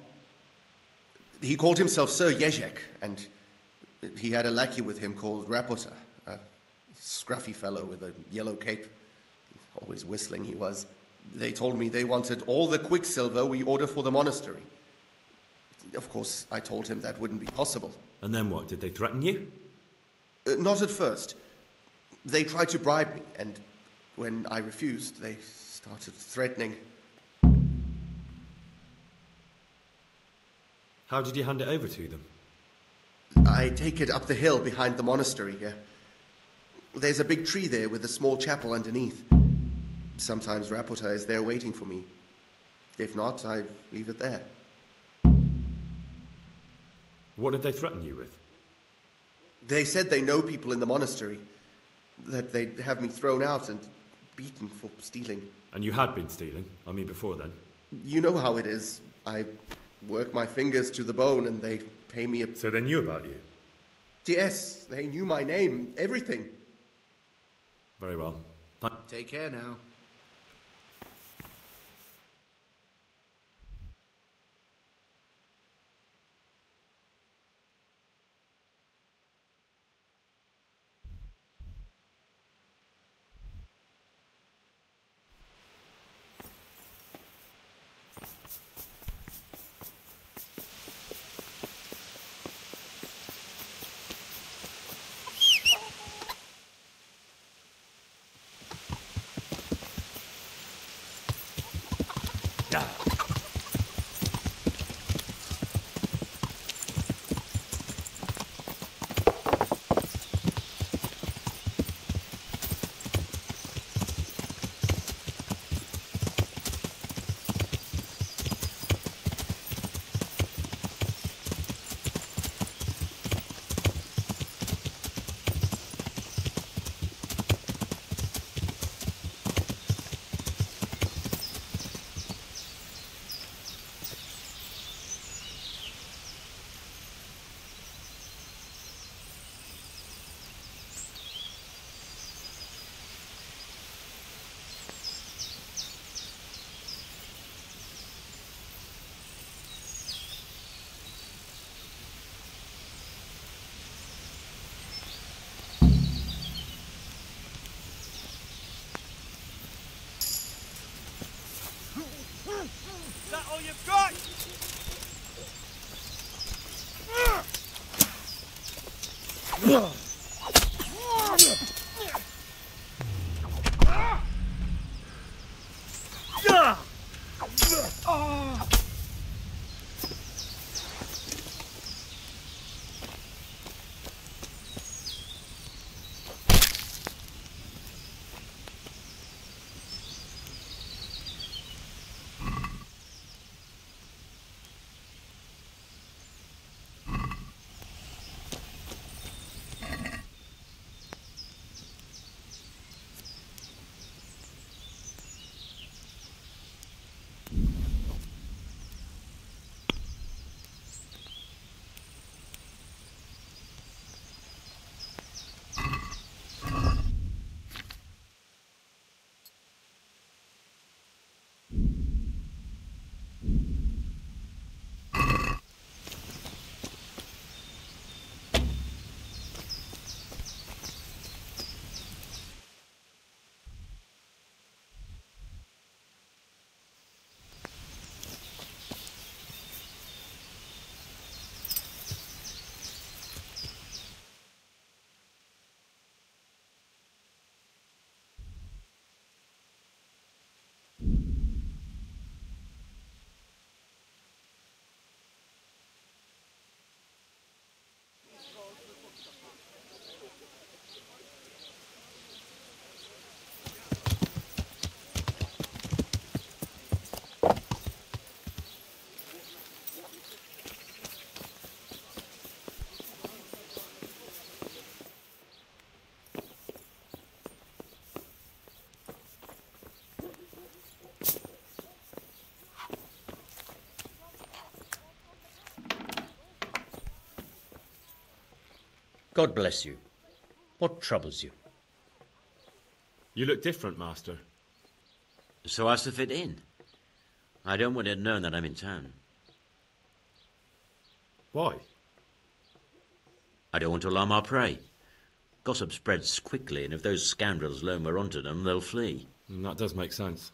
He called himself Sir Jezek, and he had a lackey with him called Rapota, a scruffy fellow with a yellow cape. Always whistling he was. They told me they wanted all the quicksilver we order for the monastery. Of course, I told him that wouldn't be possible. And then what? Did they threaten you? Not at first. They tried to bribe me, and when I refused, they started threatening. How did you hand it over to them? I take it up the hill behind the monastery here. There's a big tree there with a small chapel underneath. Sometimes Rapota is there waiting for me. If not, I leave it there. What did they threaten you with? They said they know people in the monastery, that they'd have me thrown out and beaten for stealing. And you had been stealing? I mean, before then? You know how it is. I work my fingers to the bone and they pay me a... So they knew about you? Yes, they knew my name, everything. Very well. Take care now. God bless you. What troubles you? You look different, Master. So as to fit in. I don't want it known that I'm in town. Why? I don't want to alarm our prey. Gossip spreads quickly, and if those scoundrels learn we're onto them, they'll flee. That does make sense.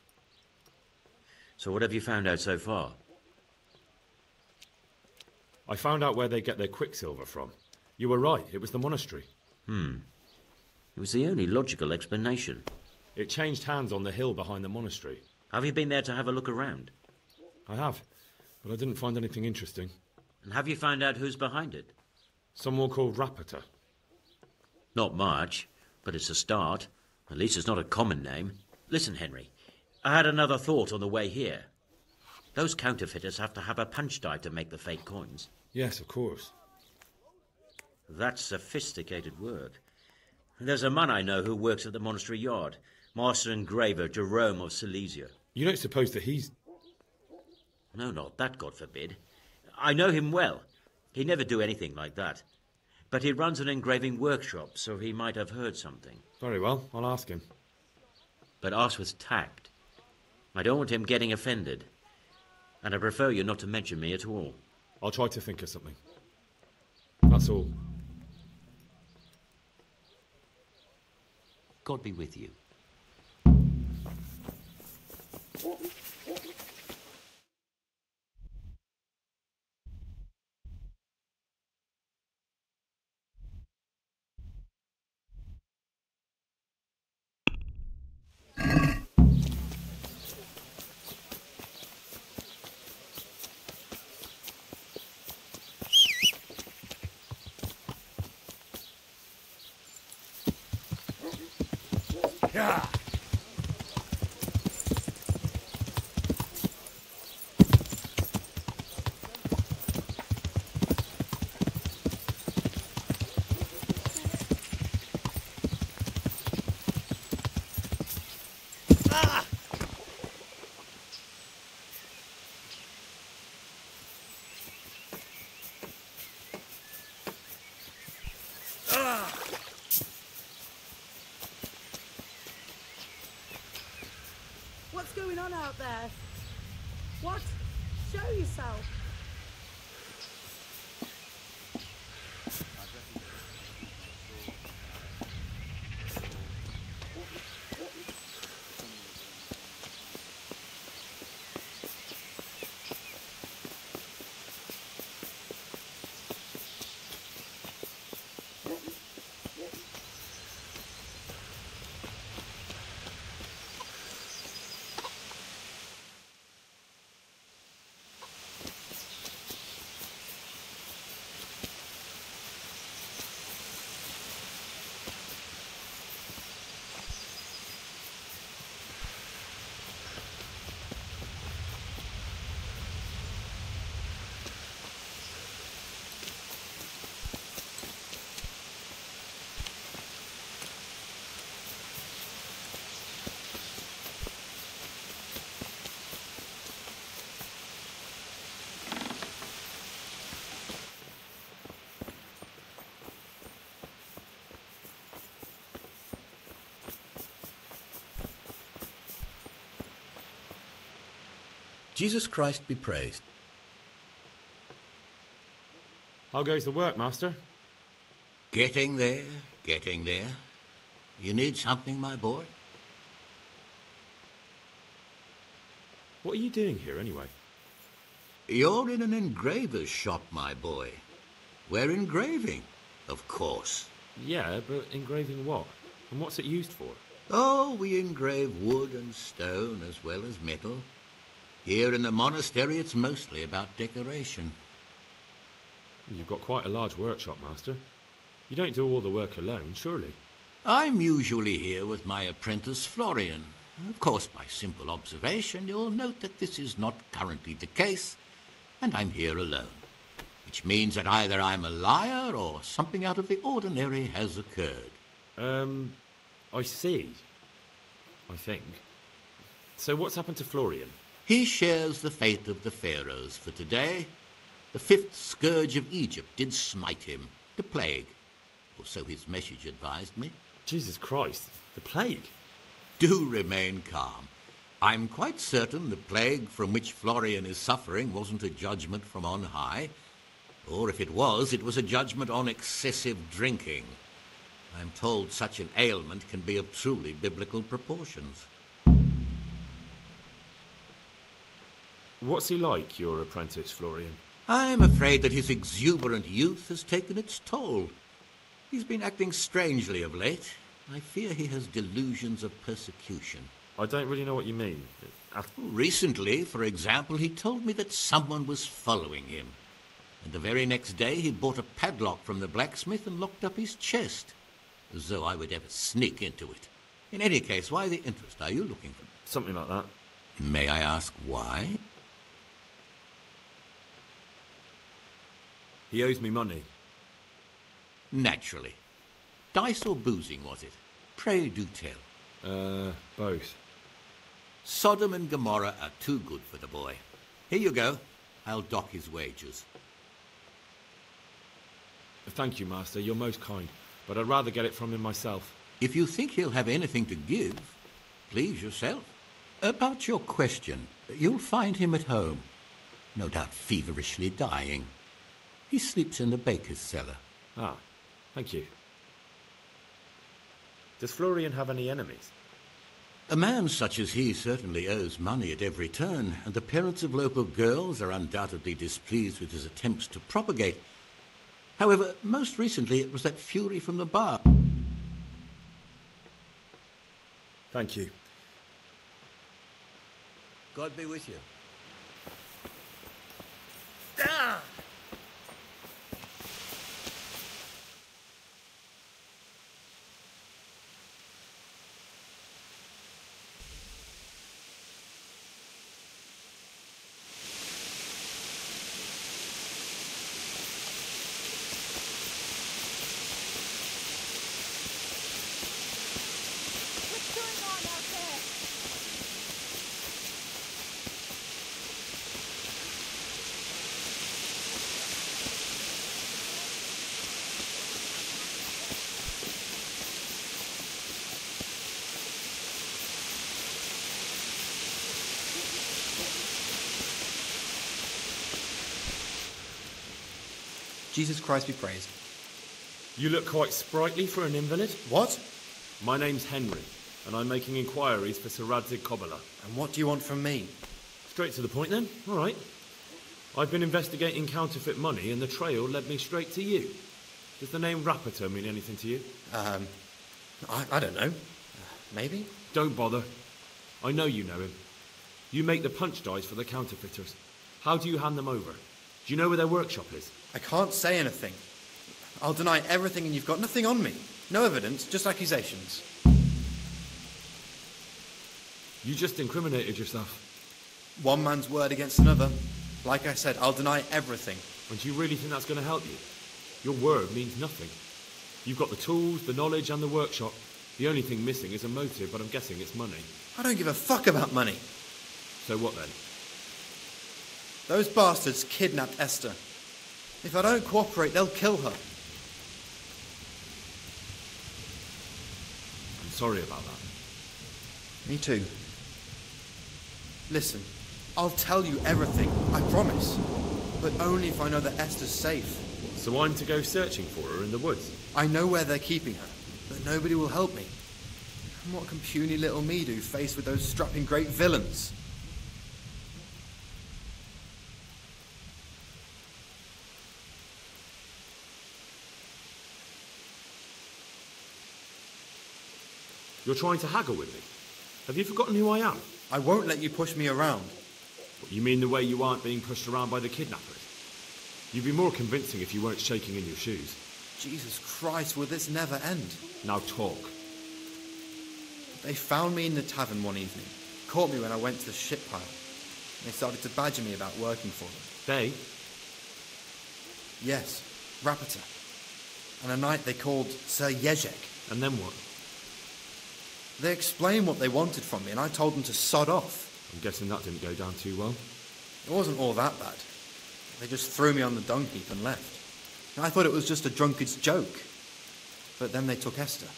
So what have you found out so far? I found out where they get their quicksilver from. You were right, it was the monastery. It was the only logical explanation. It changed hands on the hill behind the monastery. Have you been there to have a look around? I have, but I didn't find anything interesting. And have you found out who's behind it? Someone called Rapita. Not much, but it's a start. At least it's not a common name. Listen, Henry, I had another thought on the way here. Those counterfeiters have to have a punch die to make the fake coins. Yes, of course. That's sophisticated work. There's a man I know who works at the monastery yard, Master Engraver Jerome of Silesia. You don't suppose that he's... No, not that, God forbid. I know him well. He'd never do anything like that. But he runs an engraving workshop, so he might have heard something. Very well, I'll ask him. But ask with tact. I don't want him getting offended. And I prefer you not to mention me at all. I'll try to think of something. That's all. God be with you. Yeah. What's going on out there? What? Show yourself. Jesus Christ be praised. How goes the work, Master? Getting there, getting there. You need something, my boy? What are you doing here, anyway? You're in an engraver's shop, my boy. We're engraving, of course. Yeah, but engraving what? And what's it used for? Oh, we engrave wood and stone as well as metal. Here in the monastery, it's mostly about decoration. You've got quite a large workshop, Master. You don't do all the work alone, surely? I'm usually here with my apprentice, Florian. Of course, by simple observation, you'll note that this is not currently the case, and I'm here alone. Which means that either I'm a liar or something out of the ordinary has occurred. I see. I think. So what's happened to Florian? He shares the fate of the pharaohs for today. The 5th scourge of Egypt did smite him, the plague. or so his message advised me. Jesus Christ, the plague. Do remain calm. I'm quite certain the plague from which Florian is suffering wasn't a judgment from on high. Or if it was a judgment on excessive drinking. I'm told such an ailment can be of truly biblical proportions. What's he like, your apprentice, Florian? I'm afraid that his exuberant youth has taken its toll. He's been acting strangely of late. I fear he has delusions of persecution. I don't really know what you mean. Recently, for example, he told me that someone was following him. And the very next day he bought a padlock from the blacksmith and locked up his chest. As though I would ever sneak into it. In any case, why the interest are you looking for? Something like that. May I ask why? He owes me money. Naturally. Dice or boozing, was it? Pray do tell. Both. Sodom and Gomorrah are too good for the boy. Here you go. I'll dock his wages. Thank you, Master. You're most kind. But I'd rather get it from him myself. If you think he'll have anything to give, please yourself. About your question, you'll find him at home. No doubt feverishly dying. He sleeps in the baker's cellar. Ah, thank you. Does Florian have any enemies? A man such as he certainly owes money at every turn, and the parents of local girls are undoubtedly displeased with his attempts to propagate. However, most recently it was that fury from the bar. Thank you. God be with you. Ah! Jesus Christ be praised. You look quite sprightly for an invalid. What? My name's Henry, and I'm making inquiries for Sir Radzig Kobyla. And what do you want from me? Straight to the point, then. All right. I've been investigating counterfeit money, and the trail led me straight to you. Does the name Rapiter mean anything to you? I don't know. Maybe? Don't bother. I know you know him. You make the punch dice for the counterfeiters. How do you hand them over? Do you know where their workshop is? I can't say anything. I'll deny everything and you've got nothing on me. No evidence, just accusations. You just incriminated yourself. One man's word against another. Like I said, I'll deny everything. And do you really think that's going to help you? Your word means nothing. You've got the tools, the knowledge and the workshop. The only thing missing is a motive, but I'm guessing it's money. I don't give a fuck about money. So what then? Those bastards kidnapped Esther. If I don't cooperate, they'll kill her. I'm sorry about that. Me too. Listen, I'll tell you everything, I promise. But only if I know that Esther's safe. So I'm to go searching for her in the woods? I know where they're keeping her, but nobody will help me. And what can puny little me do faced with those strapping great villains? You're trying to haggle with me? Have you forgotten who I am? I won't let you push me around. What, you mean the way you aren't being pushed around by the kidnappers? You'd be more convincing if you weren't shaking in your shoes. Jesus Christ, will this never end? Now talk. They found me in the tavern one evening, caught me when I went to the ship pile. They started to badger me about working for them. They? Yes, Rapiter. And a night they called Sir Jezek. And then what? They explained what they wanted from me, and I told them to sod off. I'm guessing that didn't go down too well. It wasn't all that bad. They just threw me on the dung heap and left. I thought it was just a drunkard's joke. but then they took Esther.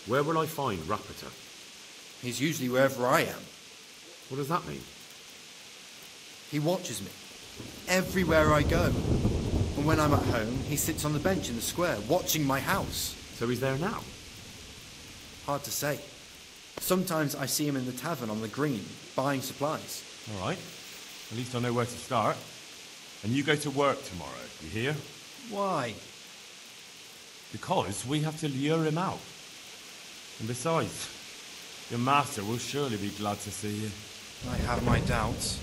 Where will I find Rapita? He's usually wherever I am. What does that mean? He watches me. Everywhere I go. And when I'm at home, he sits on the bench in the square, watching my house. So he's there now? Hard to say. Sometimes I see him in the tavern on the green, buying supplies. All right. At least I know where to start. And you go to work tomorrow, you hear? Why? Because we have to lure him out. And besides, your master will surely be glad to see you. I have my doubts.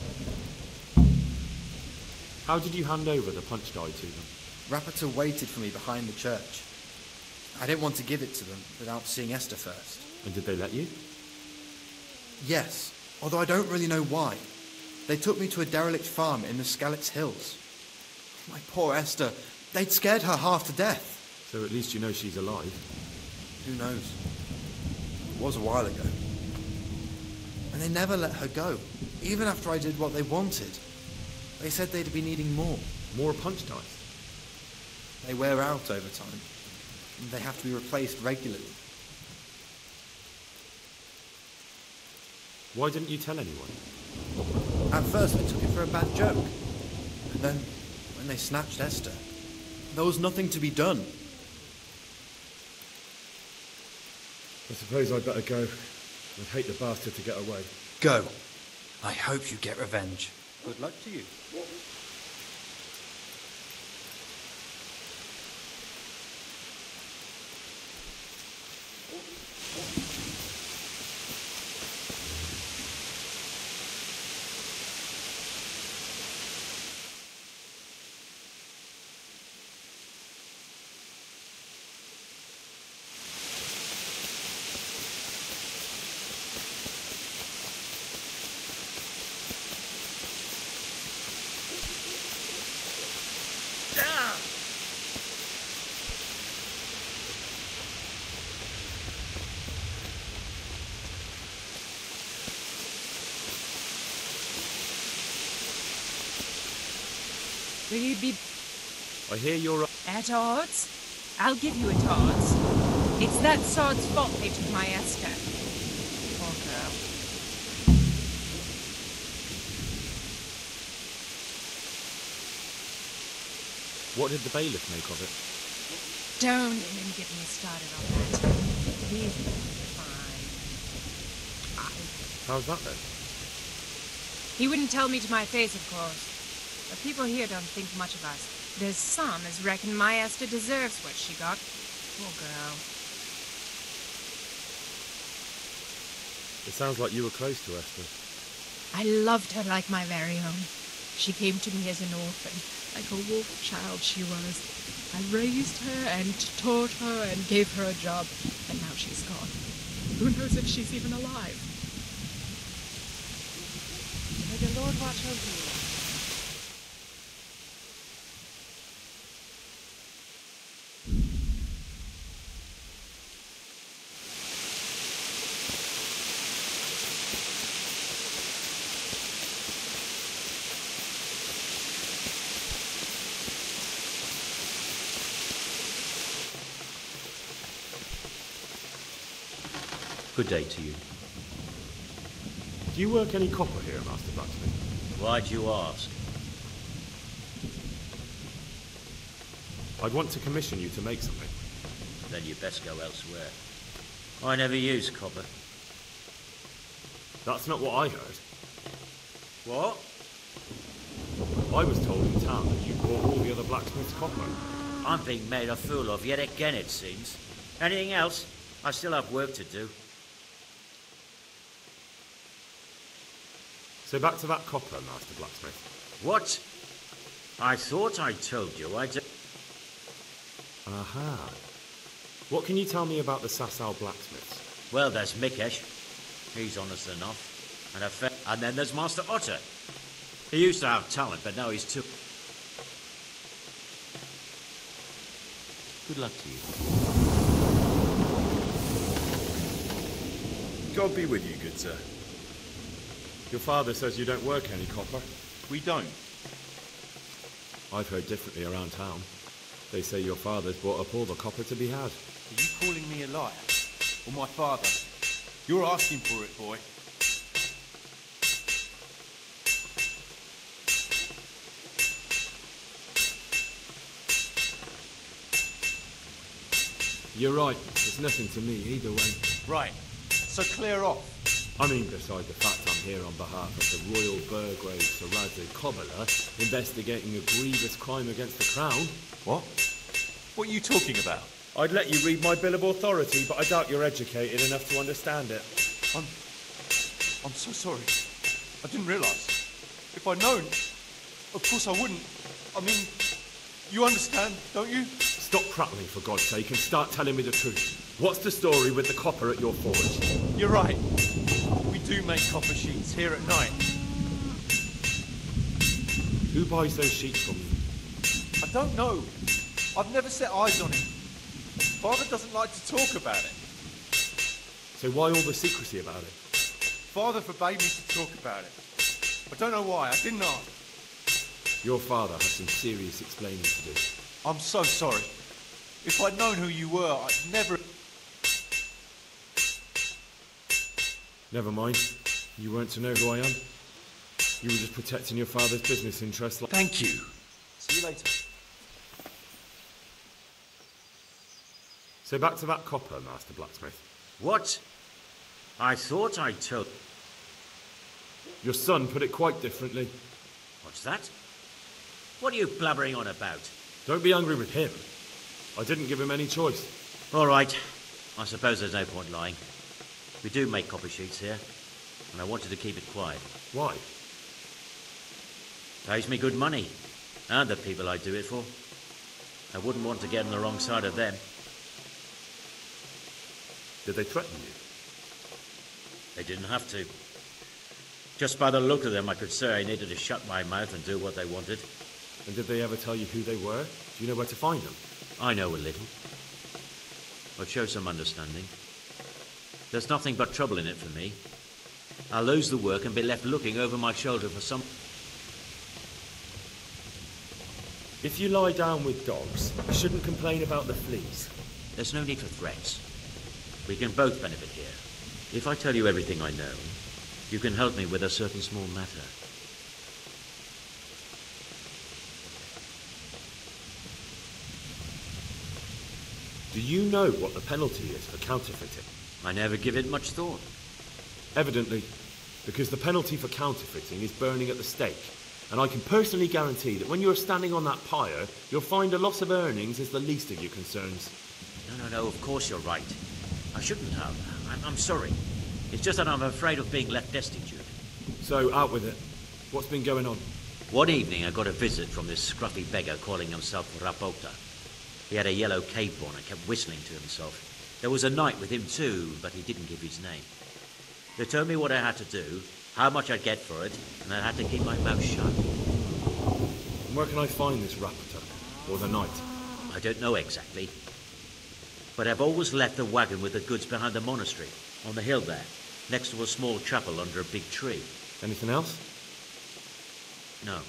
How did you hand over the punch die to them? Rapita waited for me behind the church. I didn't want to give it to them without seeing Esther first. And did they let you? Yes, although I don't really know why. They took me to a derelict farm in the Skalitz Hills. My poor Esther, they'd scared her half to death. So at least you know she's alive. Who knows? It was a while ago. And they never let her go, even after I did what they wanted. They said they'd be needing more. More punch dice? They wear out over time. And they have to be replaced regularly. Why didn't you tell anyone? At first I took it for a bad joke. And then, when they snatched Esther, there was nothing to be done. I suppose I'd better go. I'd hate the bastard to get away. Go. I hope you get revenge. Good luck to you. Will you be I hear you're... at odds? I'll give you at odds. It's that sod's fault they took my Esther. Poor girl. What did the bailiff make of it? Don't even get me started on that. He's fine. How's that then? He wouldn't tell me to my face, of course. But people here don't think much of us. There's some as reckon my Esther deserves what she got. Poor girl. It sounds like you were close to Esther. I loved her like my very own. She came to me as an orphan, like a wolf child she was. I raised her and taught her and gave her a job, and now she's gone. Who knows if she's even alive? May the Lord watch over you. Good day to you. Do you work any copper here, Master Blacksmith? Why'd you ask? I'd want to commission you to make something. Then you best go elsewhere. I never use copper. That's not what I heard. What? I was told in town that you bought all the other blacksmiths' copper. I'm being made a fool of yet again, it seems. Anything else? I still have work to do. So back to that copper, Master Blacksmith. What? I thought I told you I'd... Aha. What can you tell me about the Sasau blacksmiths? Well, there's Mikesh. He's honest enough. And then there's Master Otter. He used to have talent, but now he's too... Good luck to you. God be with you, good sir. Your father says you don't work any copper. We don't. I've heard differently around town. They say your father's bought up all the copper to be had. Are you calling me a liar? Or my father? You're asking for it, boy. You're right. It's nothing to me either way. Right. So clear off. I mean, beside the fact I'm here on behalf of the Royal Burgrave Sarazi Cobbler, investigating a grievous crime against the Crown. What? What are you talking about? I'd let you read my Bill of Authority, but I doubt you're educated enough to understand it. I'm so sorry. I didn't realise. If I'd known, of course I wouldn't. I mean, you understand, don't you? Stop prattling, for God's sake, and start telling me the truth. What's the story with the copper at your forge? You're right. We do make copper sheets here at night. Who buys those sheets from you? I don't know. I've never set eyes on him. Father doesn't like to talk about it. So why all the secrecy about it? Father forbade me to talk about it. I don't know why. I didn't ask. Your father has some serious explaining to do. I'm so sorry. If I'd known who you were, I'd never... Never mind. You weren't to know who I am. You were just protecting your father's business interests. Thank you. See you later. So back to that copper, Master Blacksmith. What? I thought I told... Your son put it quite differently. What's that? What are you blabbering on about? Don't be angry with him. I didn't give him any choice. All right. I suppose there's no point lying. We do make copper sheets here, and I wanted to keep it quiet. Why? Pays me good money, and the people I do it for. I wouldn't want to get on the wrong side of them. Did they threaten you? They didn't have to. Just by the look of them, I could say I needed to shut my mouth and do what they wanted. And did they ever tell you who they were? Do you know where to find them? I know a little. But show some understanding. There's nothing but trouble in it for me. I'll lose the work and be left looking over my shoulder for some... If you lie down with dogs, you shouldn't complain about the fleas. There's no need for threats. We can both benefit here. If I tell you everything I know, you can help me with a certain small matter. Do you know what the penalty is for counterfeiting? I never give it much thought. Evidently, because the penalty for counterfeiting is burning at the stake. And I can personally guarantee that when you're standing on that pyre, you'll find a loss of earnings is the least of your concerns. No, of course you're right. I shouldn't have. I'm sorry. It's just that I'm afraid of being left destitute. So, out with it. What's been going on? One evening I got a visit from this scruffy beggar calling himself Rapota. He had a yellow cape on and kept whistling to himself. There was a knight with him too, but he didn't give his name. They told me what I had to do, how much I'd get for it, and I had to keep my mouth shut. And where can I find this Rapota? Or the knight? I don't know exactly. But I've always left the wagon with the goods behind the monastery, on the hill there, next to a small chapel under a big tree. Anything else? No.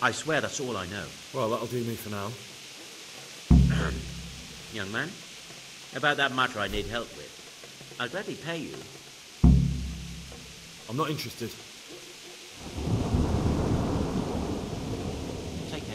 I swear that's all I know. Well, that'll do me for now. Young man, about that matter I need help with. I'll gladly pay you. I'm not interested. Take care.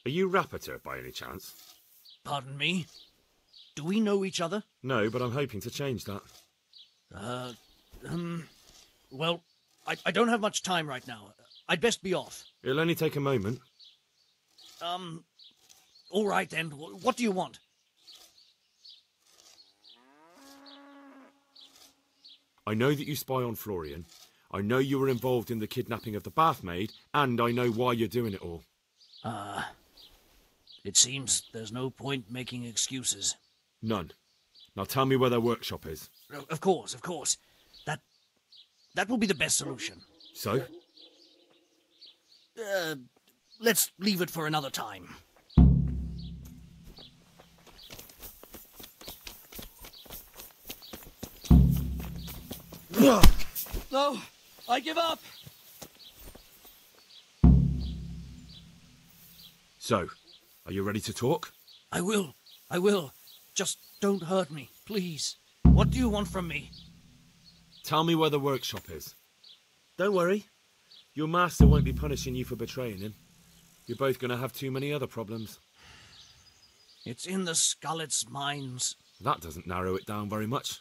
Are you Rapiter by any chance? Pardon me? Do we know each other? No, but I'm hoping to change that. Well, I don't have much time right now. I'd best be off. It'll only take a moment. All right then. What do you want? I know that you spy on Florian. I know you were involved in the kidnapping of the bathmaid, and I know why you're doing it all. It seems there's no point making excuses. None. Now tell me where their workshop is. Of course, of course. That will be the best solution. So? Let's leave it for another time. No, I give up. So, are you ready to talk? I will. Just don't hurt me, please. What do you want from me? Tell me where the workshop is. Don't worry. Your master won't be punishing you for betraying him. You're both going to have too many other problems. It's in the Skullet's mines. That doesn't narrow it down very much.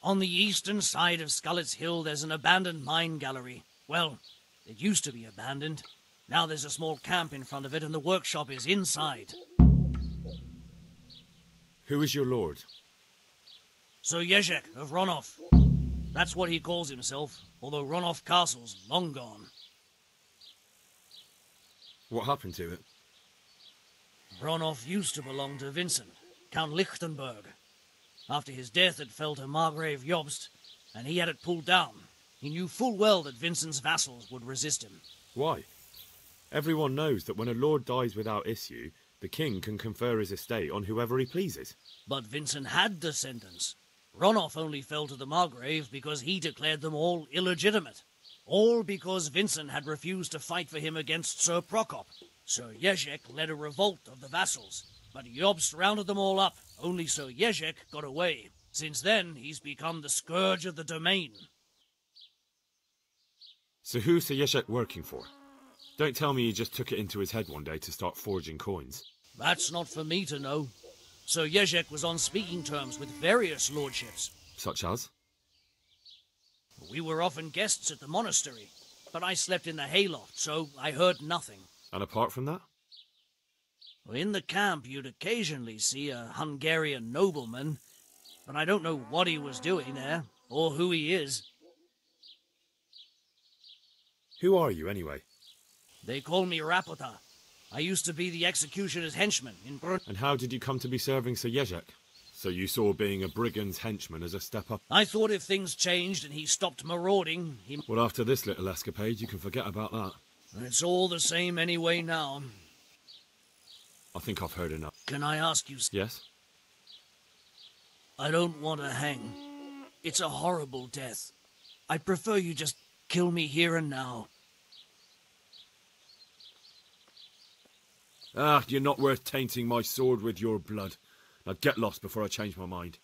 On the eastern side of Skullet's Hill, there's an abandoned mine gallery. Well, it used to be abandoned. Now there's a small camp in front of it, and the workshop is inside. Who is your lord? Sir Jezek of Ronov. That's what he calls himself, although Ronov Castle's long gone. What happened to it? Ronov used to belong to Vincent, Count Lichtenberg. After his death, it fell to Margrave Jobst, and he had it pulled down. He knew full well that Vincent's vassals would resist him. Why? Everyone knows that when a lord dies without issue, the king can confer his estate on whoever he pleases. But Vincent had descendants. Ronov only fell to the Margrave because he declared them all illegitimate. All because Vincent had refused to fight for him against Sir Prokop. Sir Jezek led a revolt of the vassals, but Jobst rounded them all up. Only Sir Jezek got away. Since then, he's become the scourge of the domain. So who's Sir Jezek working for? Don't tell me he just took it into his head one day to start forging coins. That's not for me to know. Sir Jezek was on speaking terms with various lordships. Such as? We were often guests at the monastery, but I slept in the hayloft, so I heard nothing. And apart from that? In the camp, you'd occasionally see a Hungarian nobleman, but I don't know what he was doing there, or who he is. Who are you, anyway? They call me Rapota. I used to be the executioner's henchman in Brun. And how did you come to be serving Sir Jezek? So you saw being a brigand's henchman as a step up? I thought if things changed and he stopped marauding, he... Well, after this little escapade, you can forget about that. It's all the same anyway now. I think I've heard enough. Can I ask you... Yes? I don't want to hang. It's a horrible death. I'd prefer you just kill me here and now. Ah, you're not worth tainting my sword with your blood. Now get lost before I change my mind.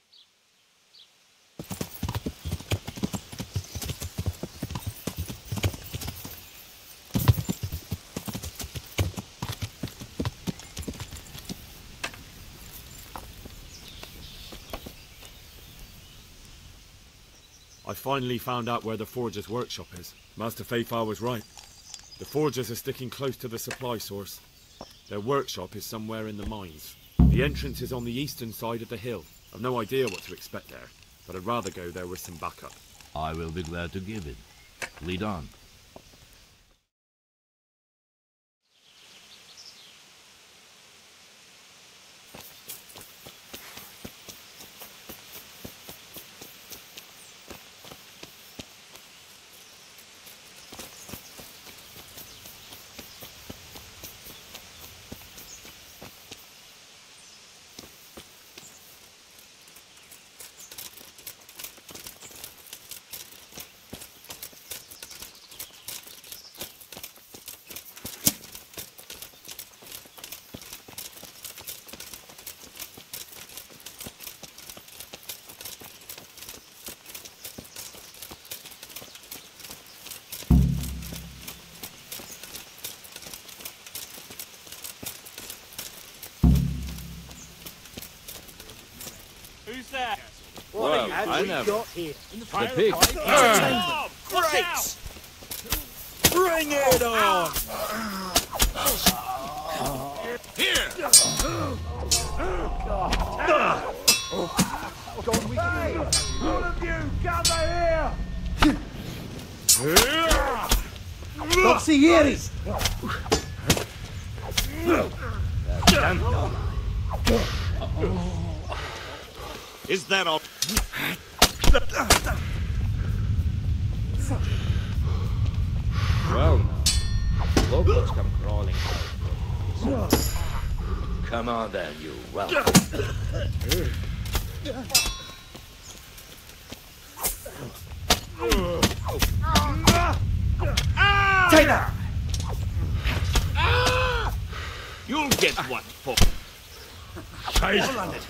I finally found out where the forger's workshop is. Master Fafar was right. The forgers are sticking close to the supply source. Their workshop is somewhere in the mines. The entrance is on the eastern side of the hill. I've no idea what to expect there, but I'd rather go there with some backup. I will be glad to give it. Lead on. Who's that? Well, I never. got here? The pig. Great! Bring it on! Here! All of you, gather here! Consiglieri! Is that all? Well, locals come crawling out. Come on then, you welcome. Take that! You'll get one for. Scheiße!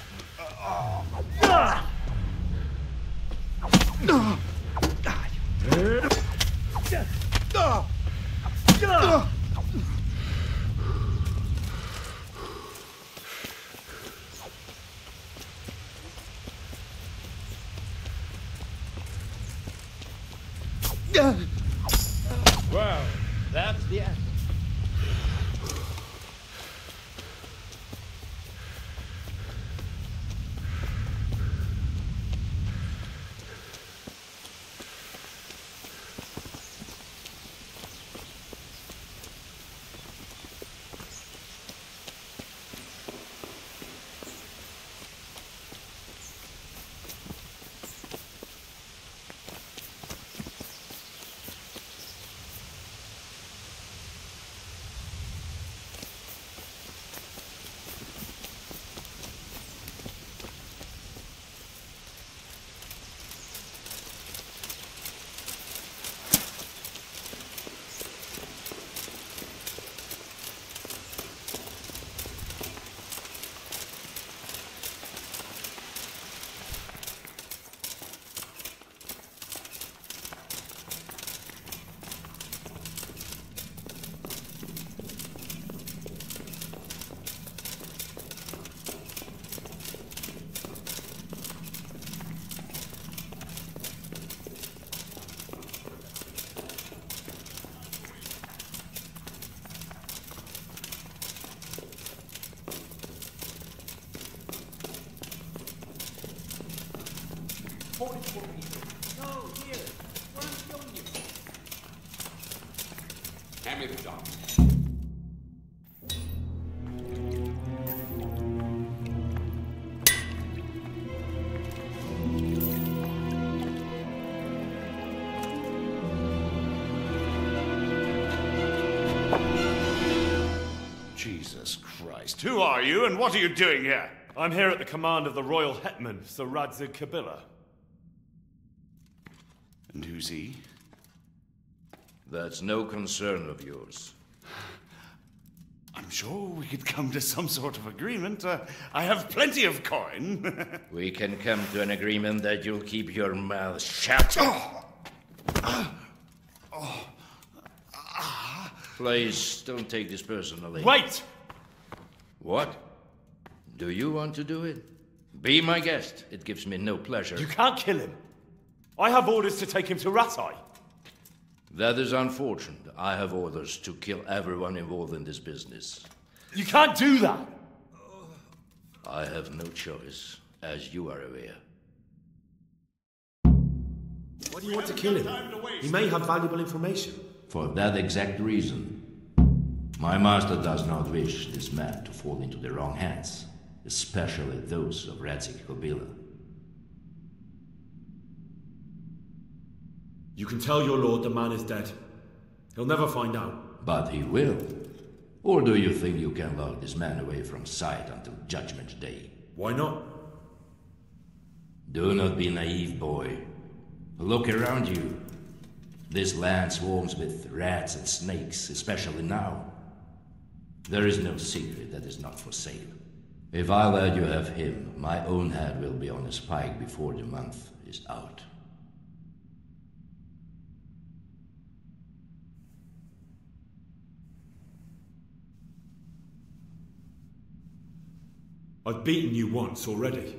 Well, that's the end. Hand me the job. Jesus Christ. Who are you and what are you doing here? I'm here at the command of the royal hetman, Sir Radzig Kabila. And who's he? That's no concern of yours. I'm sure we could come to some sort of agreement. I have plenty of coin. We can come to an agreement that you'll keep your mouth shut. Please, don't take this personally. Wait! What? Do you want to do it? Be my guest. It gives me no pleasure. You can't kill him. I have orders to take him to Ratai. That is unfortunate. I have orders to kill everyone involved in this business. You can't do that! I have no choice, as you are aware. Why do you want to kill him? He may have valuable information. For that exact reason. My master does not wish this man to fall into the wrong hands, especially those of Radzig Kabila. You can tell your lord the man is dead. He'll never find out. But he will. Or do you think you can lock this man away from sight until Judgment Day? Why not? Do not be naive, boy. Look around you. This land swarms with rats and snakes, especially now. There is no secret that is not for sale. If I let you have him, my own head will be on a spike before the month is out. I've beaten you once already.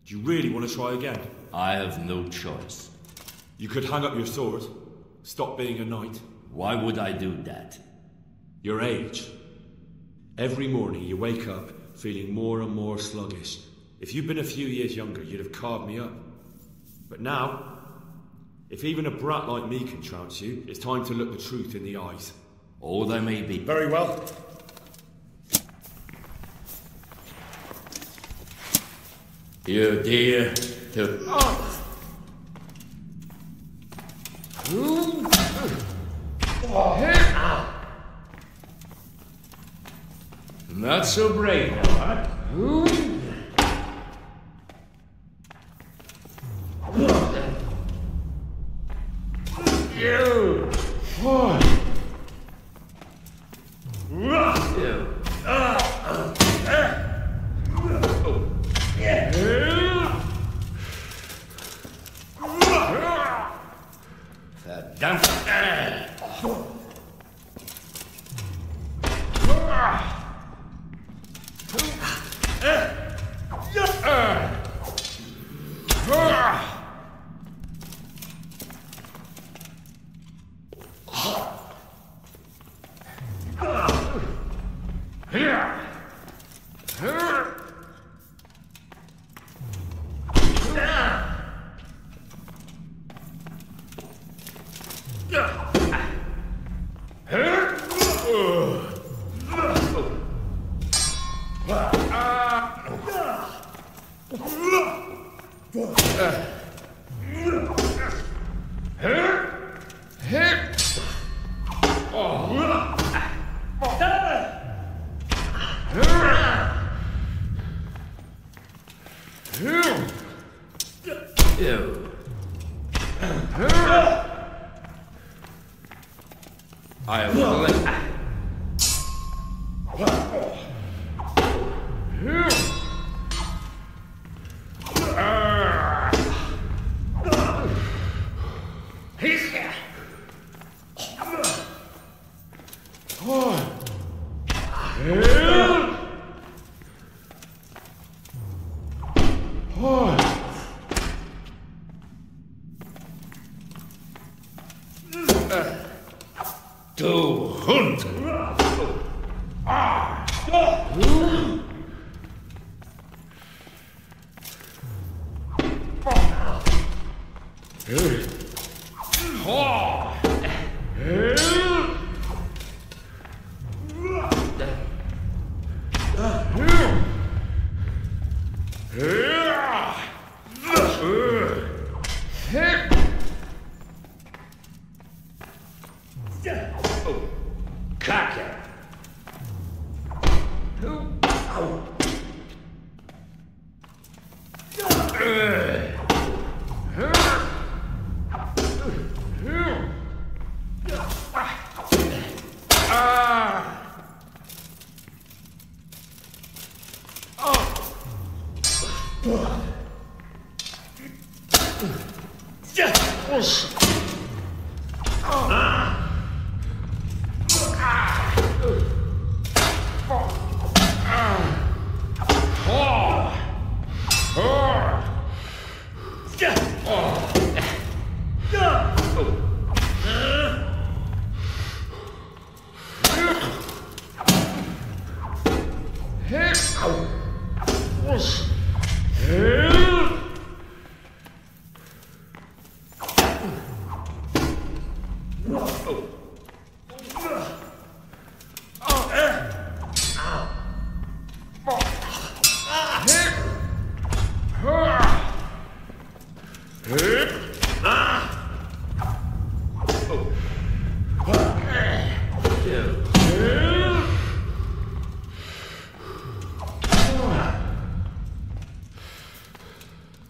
Do you really want to try again? I have no choice. You could hang up your sword. Stop being a knight. Why would I do that? Your age. Every morning you wake up feeling more and more sluggish. If you'd been a few years younger, you'd have carved me up. But now, if even a brat like me can trounce you, it's time to look the truth in the eyes. Or they may be. Very well. You dare to... Not so brave now, huh? You! I will let...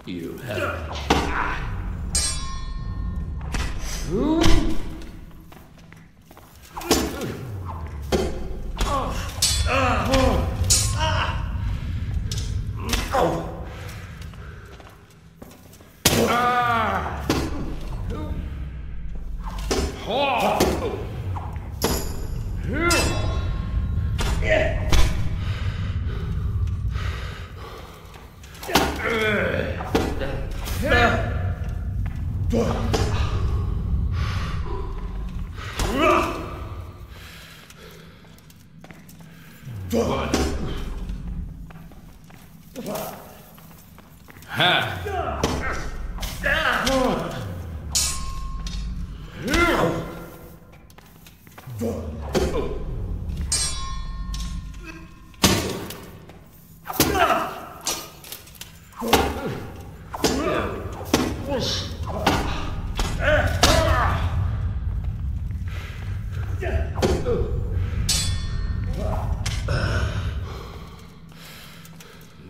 You have... Yeah.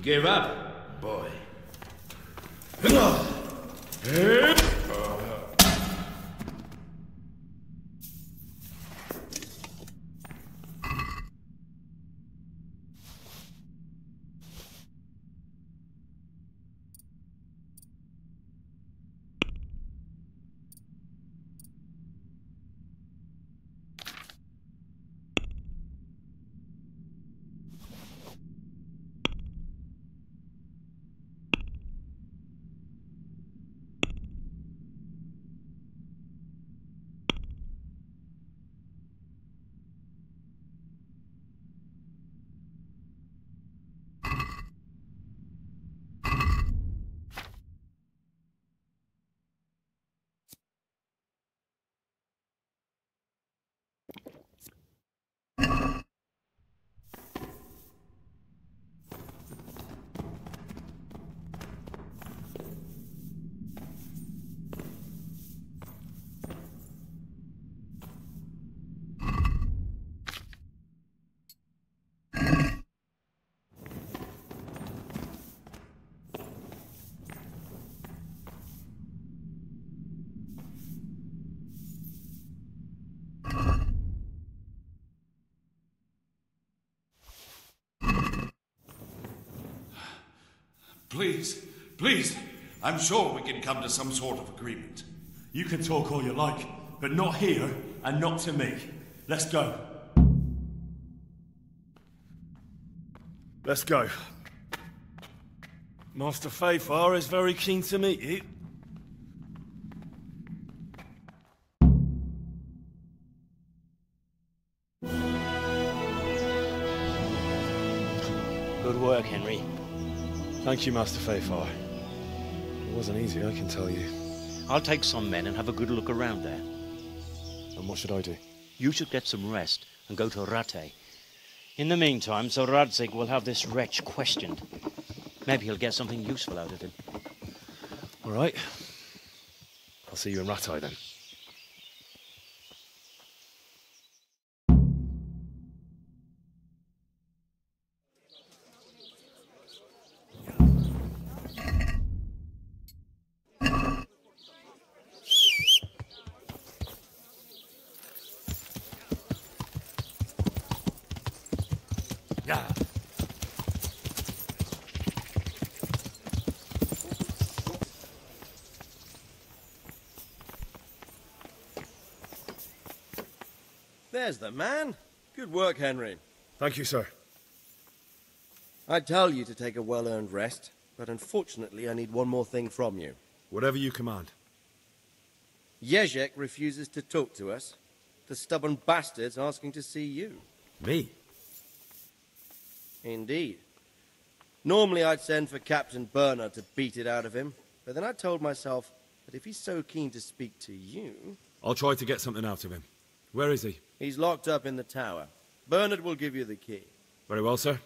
Give up, boy. Please, please, I'm sure we can come to some sort of agreement. You can talk all you like, but not here and not to me. Let's go. Let's go. Master Fayfar is very keen to meet you. Good work, Henry. Thank you, Master Fayfar. It wasn't easy, I can tell you. I'll take some men and have a good look around there. And what should I do? You should get some rest and go to Rattay. In the meantime, Sir Radzig will have this wretch questioned. Maybe he'll get something useful out of him. All right. I'll see you in Rattay then. There's the man. Good work, Henry. Thank you, sir. I'd tell you to take a well-earned rest, but unfortunately I need one more thing from you. Whatever you command. Jezek refuses to talk to us. The stubborn bastard's asking to see you. Me? Indeed. Normally I'd send for Captain Bernard to beat it out of him, but then I told myself that if he's so keen to speak to you... I'll try to get something out of him. Where is he? He's locked up in the tower. Bernard will give you the key. Very well, sir.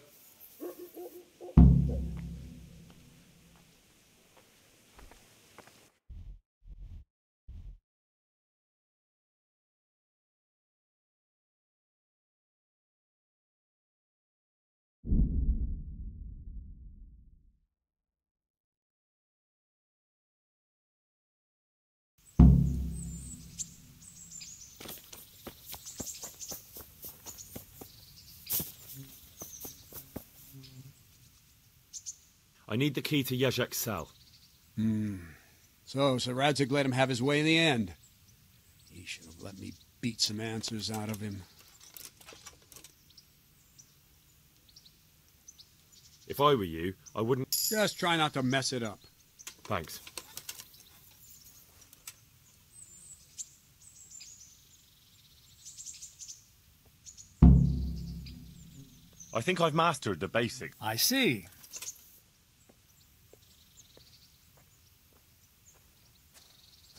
I need the key to Jezek's cell. So Sir Radzig let him have his way in the end. He should have let me beat some answers out of him. If I were you, I wouldn't... Just try not to mess it up. Thanks. I think I've mastered the basics. I see.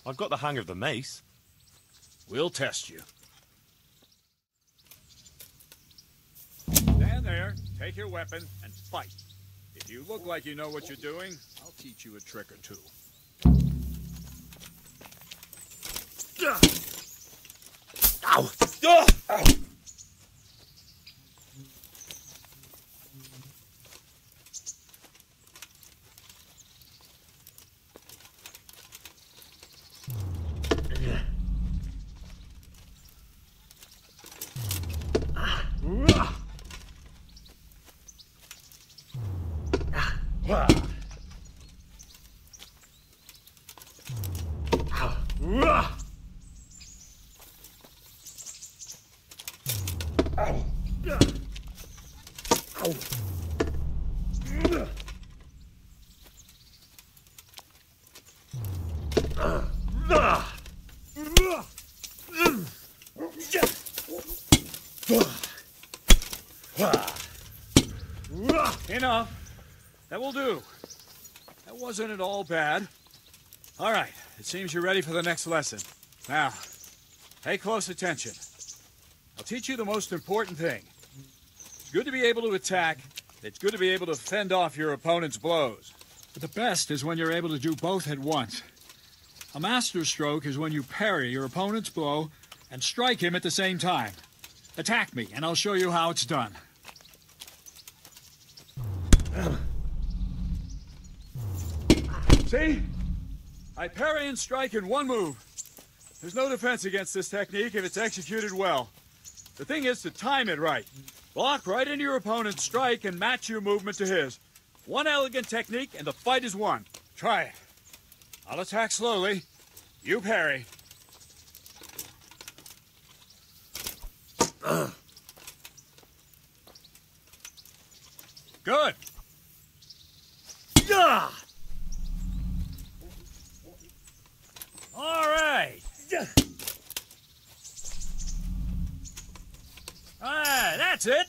I've got the hang of the mace. We'll test you. Stand there, take your weapon, and fight. If you look like you know what you're doing, I'll teach you a trick or two. Ow! Ow! Enough. That will do. That wasn't at all bad. All right, it seems you're ready for the next lesson. Now, pay close attention. I'll teach you the most important thing. It's good to be able to attack. It's good to be able to fend off your opponent's blows. But the best is when you're able to do both at once. A master stroke is when you parry your opponent's blow and strike him at the same time. Attack me, and I'll show you how it's done. See? I parry and strike in one move. There's no defense against this technique if it's executed well. The thing is to time it right. Block right into your opponent's strike and match your movement to his. One elegant technique and the fight is won. Try it. I'll attack slowly. You parry. Good. Yeah. All right. That's it.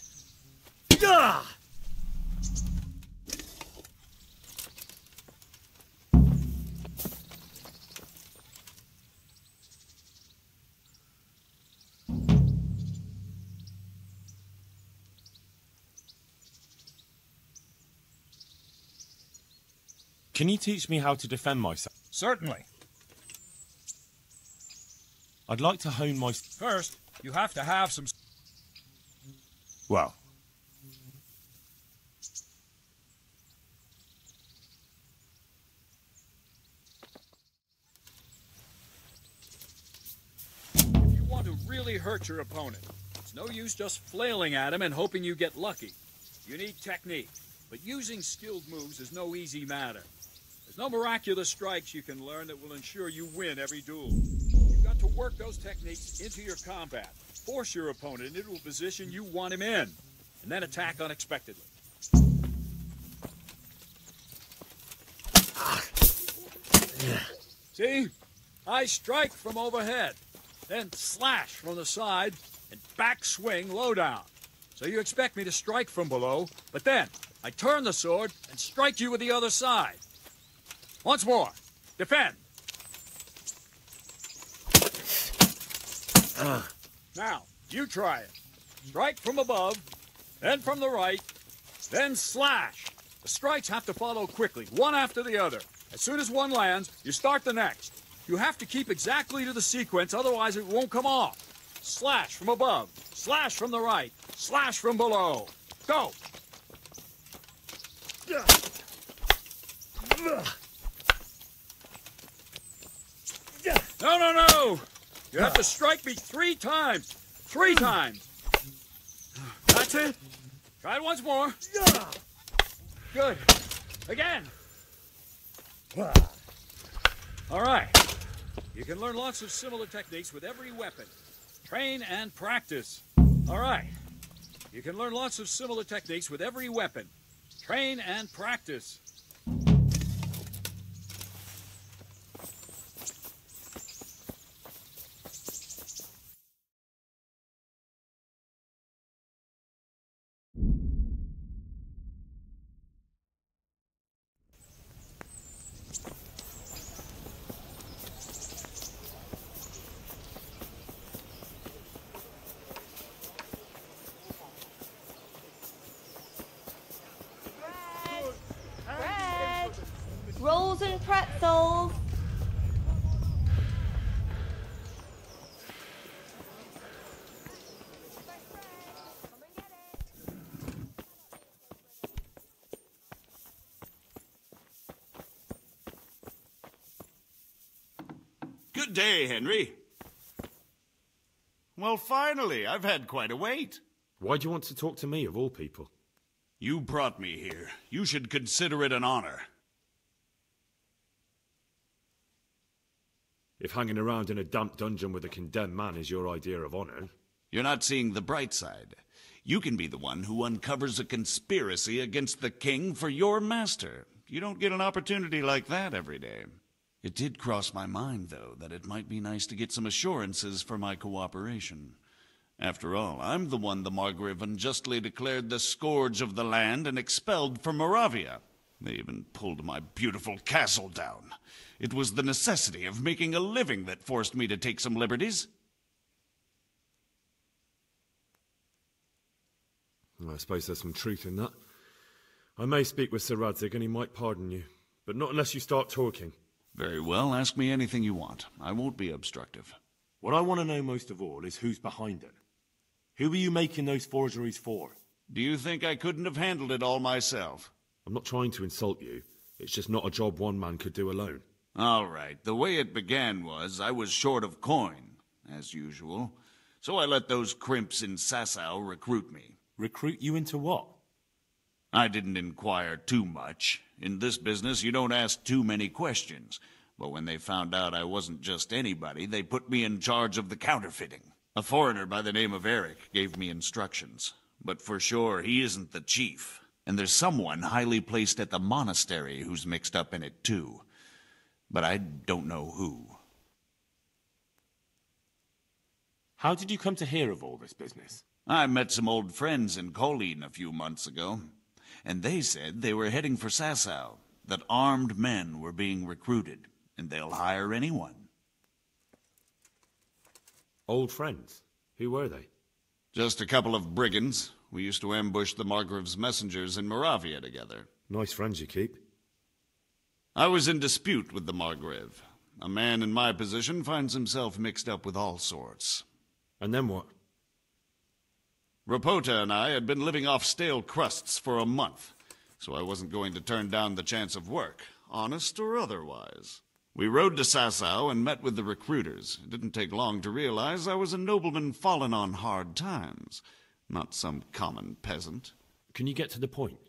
Yeah. Can you teach me how to defend myself? Certainly. I'd like to hone my... First, you have to have some... Well... If you want to really hurt your opponent, it's no use just flailing at him and hoping you get lucky. You need technique, but using skilled moves is no easy matter. There's no miraculous strikes you can learn that will ensure you win every duel. You've got to work those techniques into your combat. Force your opponent into a position you want him in, and then attack unexpectedly. See? I strike from overhead, then slash from the side, and back swing low down. So you expect me to strike from below, but then I turn the sword and strike you with the other side. Once more. Defend. Now, you try it. Strike from above, then from the right, then slash. The strikes have to follow quickly, one after the other. As soon as one lands, you start the next. You have to keep exactly to the sequence, otherwise it won't come off. Slash from above, slash from the right, slash from below. Go! No, no, no! You have to strike me 3 times. 3 times. That's it. Try it once more. Good. Again. All right. You can learn lots of similar techniques with every weapon. Train and practice. All right. You can learn lots of similar techniques with every weapon. Train and practice. Good day, Henry. Well, finally, I've had quite a wait. Why do you want to talk to me, of all people? You brought me here. You should consider it an honor. If hanging around in a damp dungeon with a condemned man is your idea of honor... You're not seeing the bright side. You can be the one who uncovers a conspiracy against the king for your master. You don't get an opportunity like that every day. It did cross my mind, though, that it might be nice to get some assurances for my cooperation. After all, I'm the one the Margrave unjustly declared the scourge of the land and expelled from Moravia. They even pulled my beautiful castle down. It was the necessity of making a living that forced me to take some liberties. Well, I suppose there's some truth in that. I may speak with Sir Radzig and he might pardon you, but not unless you start talking. Very well, ask me anything you want. I won't be obstructive. What I want to know most of all is who's behind it. Who are you making those forgeries for? Do you think I couldn't have handled it all myself? I'm not trying to insult you. It's just not a job one man could do alone. All right, the way it began was I was short of coin, as usual. So I let those crimps in Sasau recruit me. Recruit you into what? I didn't inquire too much. In this business, you don't ask too many questions. But when they found out I wasn't just anybody, they put me in charge of the counterfeiting. A foreigner by the name of Eric gave me instructions. But for sure, he isn't the chief. And there's someone highly placed at the monastery who's mixed up in it too. But I don't know who. How did you come to hear of all this business? I met some old friends in Colleen a few months ago, and they said they were heading for Sasau, that armed men were being recruited, and they'll hire anyone. Old friends? Who were they? Just a couple of brigands. We used to ambush the Margrave's messengers in Moravia together. Nice friends you keep. I was in dispute with the Margrave. A man in my position finds himself mixed up with all sorts. And then what? Rapota and I had been living off stale crusts for a month, so I wasn't going to turn down the chance of work, honest or otherwise. We rode to Sasau and met with the recruiters. It didn't take long to realize I was a nobleman fallen on hard times, not some common peasant. Can you get to the point?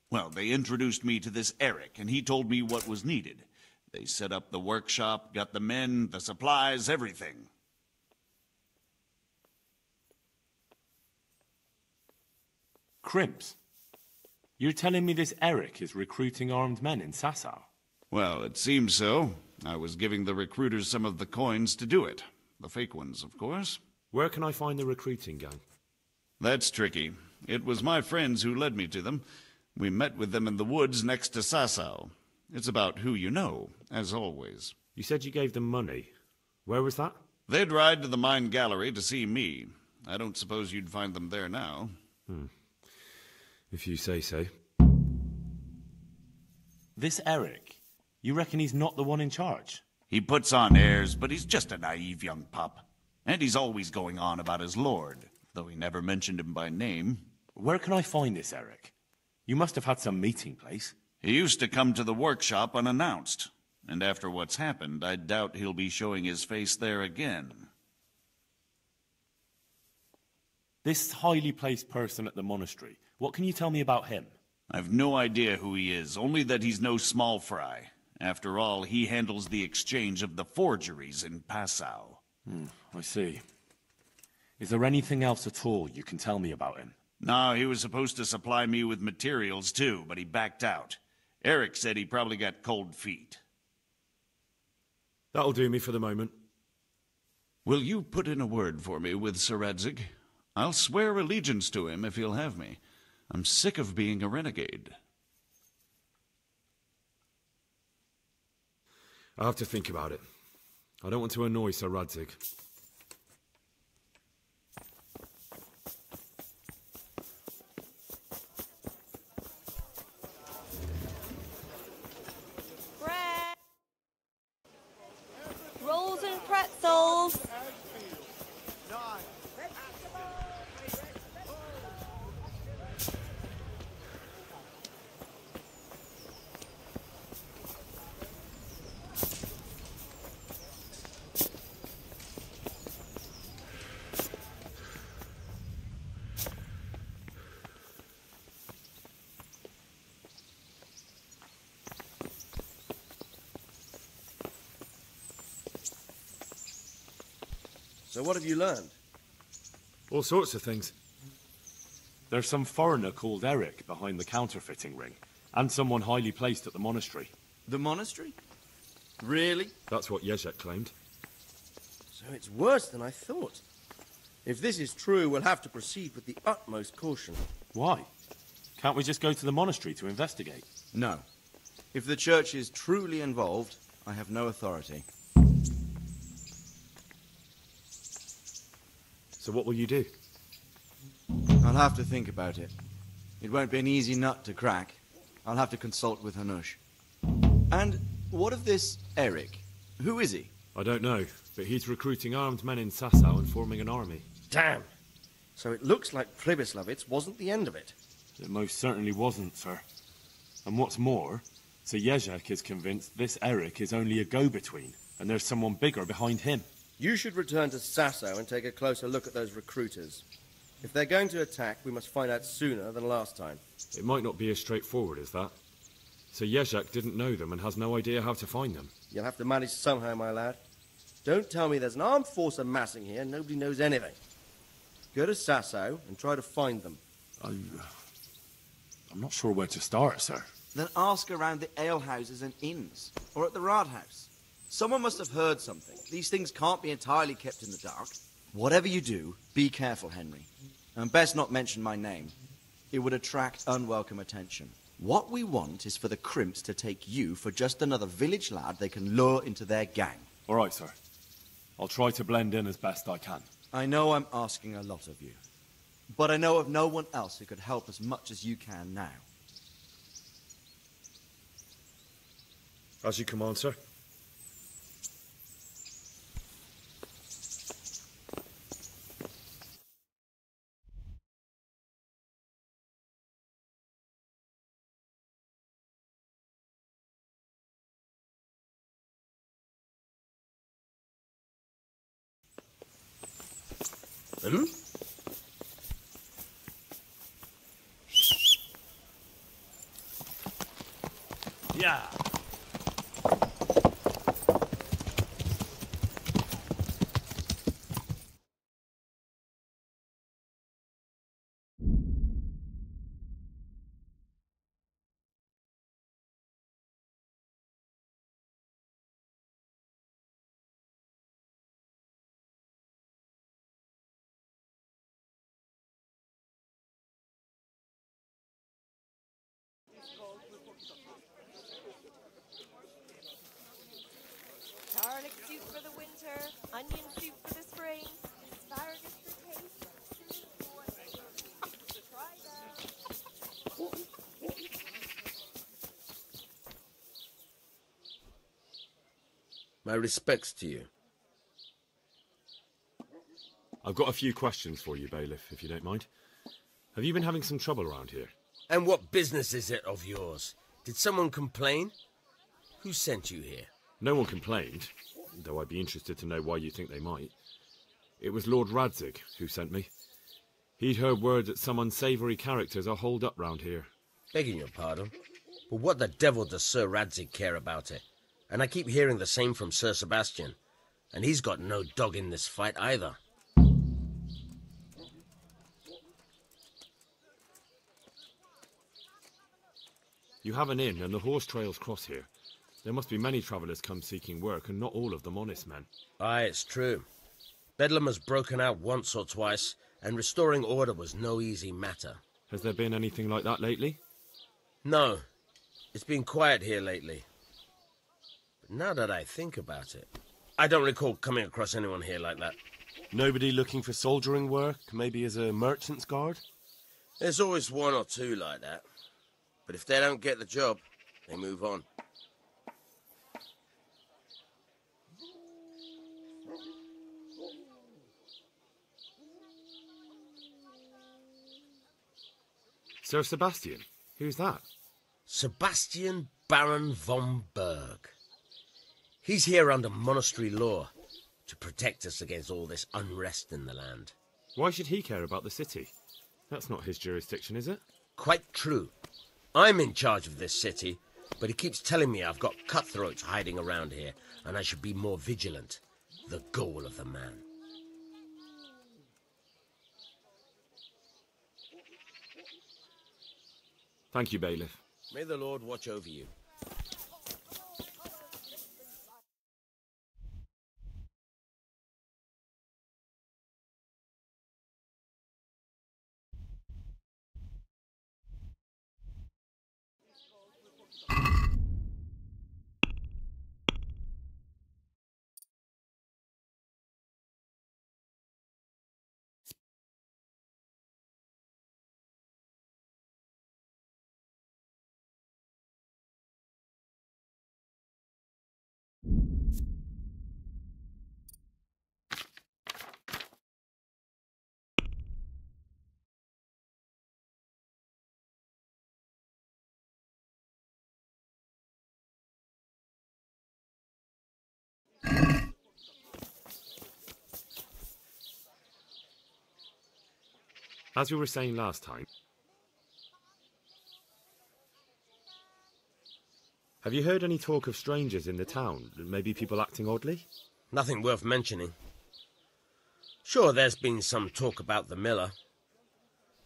Well, they introduced me to this Eric, and he told me what was needed. They set up the workshop, got the men, the supplies, everything. Crimps? You're telling me this Eric is recruiting armed men in Sasau? Well, it seems so. I was giving the recruiters some of the coins to do it. The fake ones, of course. Where can I find the recruiting gang? That's tricky. It was my friends who led me to them. We met with them in the woods next to Sasau. It's about who you know, as always. You said you gave them money. Where was that? They'd ride to the mine gallery to see me. I don't suppose you'd find them there now. If you say so. This Eric, you reckon he's not the one in charge? He puts on airs, but he's just a naive young pup. And he's always going on about his lord, though he never mentioned him by name. Where can I find this Eric? You must have had some meeting place. He used to come to the workshop unannounced. And after what's happened, I doubt he'll be showing his face there again. This highly placed person at the monastery, what can you tell me about him? I've no idea who he is, only that he's no small fry. After all, he handles the exchange of the forgeries in Passau. I see. Is there anything else at all you can tell me about him? No, he was supposed to supply me with materials too, but he backed out. Eric said he probably got cold feet. That'll do me for the moment. Will you put in a word for me with Sir Radzig? I'll swear allegiance to him if he'll have me. I'm sick of being a renegade. I'll have to think about it. I don't want to annoy Sir Radzig. Bread. Rolls and pretzels. So what have you learned? All sorts of things. There's some foreigner called Eric behind the counterfeiting ring, and someone highly placed at the monastery. The monastery? Really? That's what Jezek claimed. So it's worse than I thought. If this is true, we'll have to proceed with the utmost caution. Why? Can't we just go to the monastery to investigate? No. If the church is truly involved, I have no authority. So what will you do? I'll have to think about it. It won't be an easy nut to crack. I'll have to consult with Hanush. And what of this Eric? Who is he? I don't know, but he's recruiting armed men in Sasau and forming an army. Damn! So it looks like Pribyslavitz wasn't the end of it. It most certainly wasn't, sir. And what's more, Sir Jezek is convinced this Eric is only a go-between, and there's someone bigger behind him. You should return to Sasau and take a closer look at those recruiters. If they're going to attack, we must find out sooner than last time. It might not be as straightforward as that. Sir Jezek didn't know them and has no idea how to find them. You'll have to manage somehow, my lad. Don't tell me there's an armed force amassing here and nobody knows anything. Go to Sasau and try to find them. I'm not sure where to start, sir. Then ask around the alehouses and inns, or at the Rathaus. Someone must have heard something. These things can't be entirely kept in the dark. Whatever you do, be careful, Henry. And best not mention my name. It would attract unwelcome attention. What we want is for the crimps to take you for just another village lad they can lure into their gang. All right, sir. I'll try to blend in as best I can. I know I'm asking a lot of you, but I know of no one else who could help as much as you can now. As you command, sir. Hmm? Yeah. Garlic soup for the winter, onion soup for the spring, asparagus for taste. Try them. My respects to you. I've got a few questions for you, Bailiff, if you don't mind. Have you been having some trouble around here? And what business is it of yours? Did someone complain? Who sent you here? No one complained, though I'd be interested to know why you think they might. It was Lord Radzig who sent me. He'd heard word that some unsavoury characters are holed up round here. Begging your pardon, but what the devil does Sir Radzig care about it? And I keep hearing the same from Sir Sebastian, and he's got no dog in this fight either. You have an inn, and the horse trails cross here. There must be many travellers come seeking work, and not all of them honest men. Aye, it's true. Bedlam has broken out once or twice, and restoring order was no easy matter. Has there been anything like that lately? No. It's been quiet here lately. But now that I think about it, I don't recall coming across anyone here like that. Nobody looking for soldiering work, maybe as a merchant's guard? There's always one or two like that. But if they don't get the job, they move on. Sir Sebastian? Who's that? Sebastian Baron von Berg. He's here under monastery law to protect us against all this unrest in the land. Why should he care about the city? That's not his jurisdiction, is it? Quite true. I'm in charge of this city, but he keeps telling me I've got cutthroats hiding around here, and I should be more vigilant. The goal of the man. Thank you, Bailiff. May the Lord watch over you. As we were saying last time, have you heard any talk of strangers in the town? Maybe people acting oddly? Nothing worth mentioning. Sure, there's been some talk about the miller.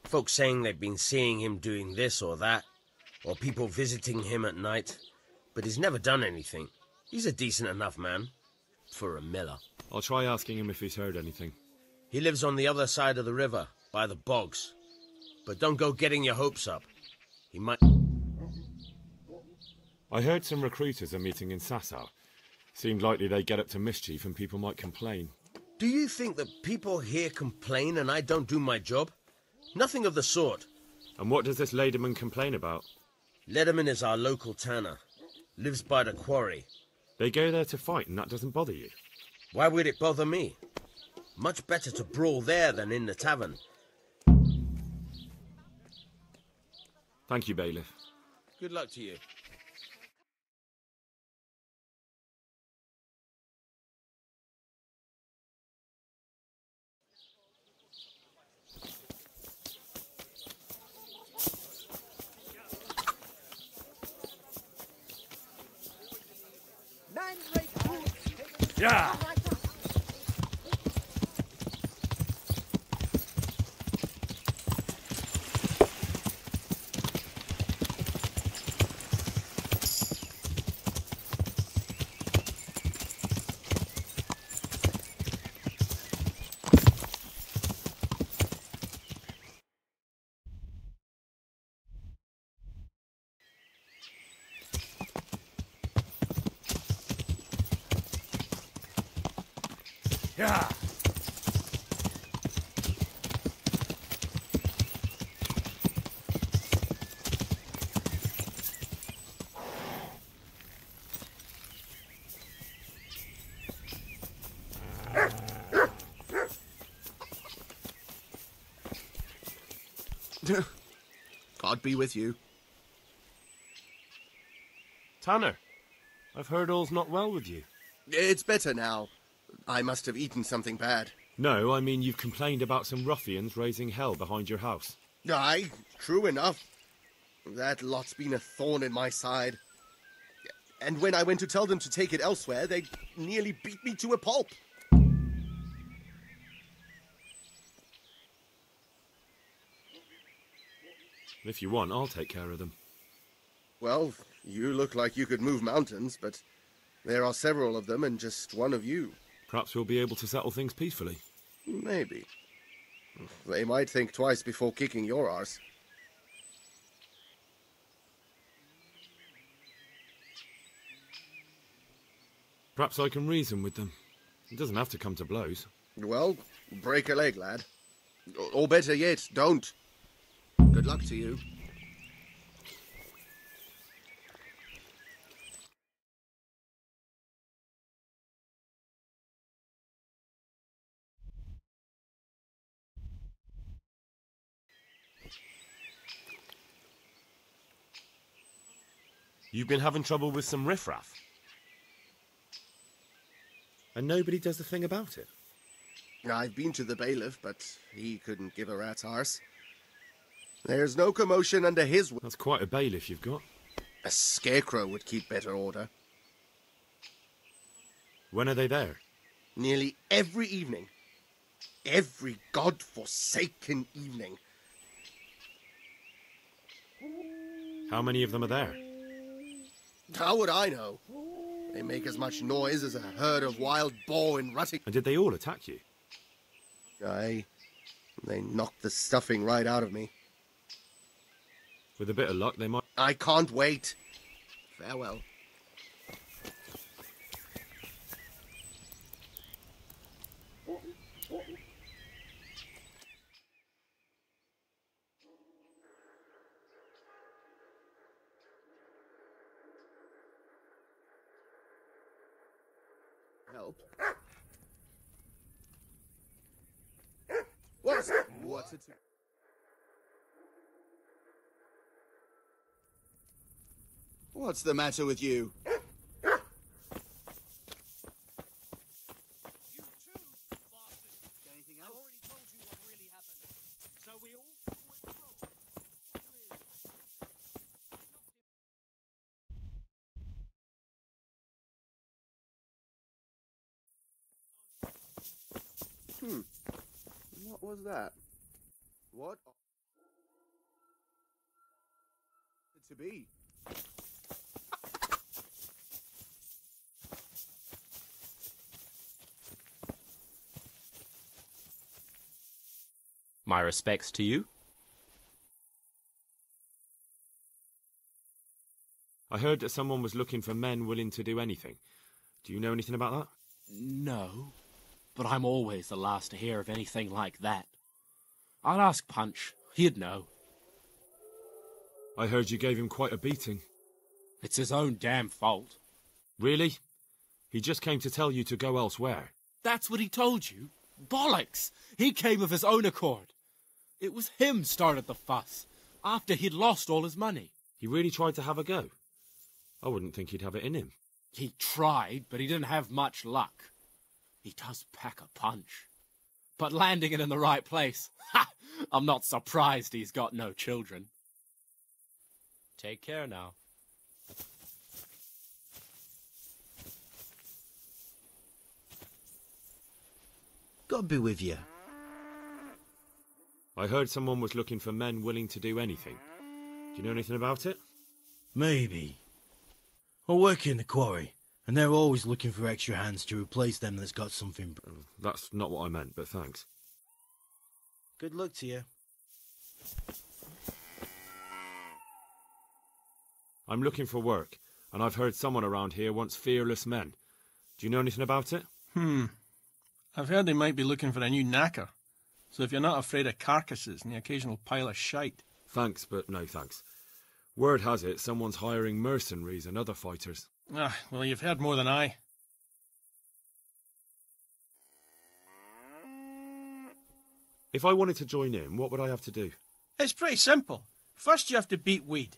Folks saying they've been seeing him doing this or that, or people visiting him at night, but he's never done anything. He's a decent enough man for a miller. I'll try asking him if he's heard anything. He lives on the other side of the river, by the bogs. But don't go getting your hopes up. He might... I heard some recruiters are meeting in Sasau. Seemed likely they get up to mischief and people might complain. Do you think that people here complain and I don't do my job? Nothing of the sort. And what does this Lederman complain about? Lederman is our local tanner. Lives by the quarry. They go there to fight and that doesn't bother you? Why would it bother me? Much better to brawl there than in the tavern. Thank you, Bailiff. Good luck to you. Yeah. Yeah. God be with you. Tanner, I've heard all's not well with you. It's better now. I must have eaten something bad. No, I mean you've complained about some ruffians raising hell behind your house. Aye, true enough. That lot's been a thorn in my side. And when I went to tell them to take it elsewhere, they nearly beat me to a pulp. If you want, I'll take care of them. Well, you look like you could move mountains, but there are several of them and just one of you. Perhaps we'll be able to settle things peacefully. Maybe. They might think twice before kicking your arse. Perhaps I can reason with them. It doesn't have to come to blows. Well, break a leg, lad. Or better yet, don't. Good luck to you. You've been having trouble with some riffraff. And nobody does a thing about it? I've been to the bailiff, but he couldn't give a rat's arse. There's no commotion under his... That's quite a bailiff you've got. A scarecrow would keep better order. When are they there? Nearly every evening. Every godforsaken evening. How many of them are there? How would I know? They make as much noise as a herd of wild boar in rutting. And did they all attack you? Aye. They knocked the stuffing right out of me. With a bit of luck, they might... I can't wait. Farewell. Help. What's it? What's the matter with you? What was that? What? To be? My respects to you. I heard that someone was looking for men willing to do anything. Do you know anything about that? No, but I'm always the last to hear of anything like that. I'll ask Punch. He'd know. I heard you gave him quite a beating. It's his own damn fault. Really? He just came to tell you to go elsewhere. That's what he told you? Bollocks! He came of his own accord. It was him started the fuss, after he'd lost all his money. He really tried to have a go. I wouldn't think he'd have it in him. He tried, but he didn't have much luck. He does pack a punch. But landing it in the right place, ha! I'm not surprised he's got no children. Take care now. God be with you. I heard someone was looking for men willing to do anything. Do you know anything about it? Maybe. I work in the quarry, and they're always looking for extra hands to replace them that's got something. That's not what I meant, but thanks. Good luck to you. I'm looking for work, and I've heard someone around here wants fearless men. Do you know anything about it? I've heard they might be looking for a new knacker. So if you're not afraid of carcasses and the occasional pile of shite... Thanks, but no thanks. Word has it someone's hiring mercenaries and other fighters. Ah, well, you've heard more than I. If I wanted to join in, what would I have to do? It's pretty simple. First you have to beat Weed.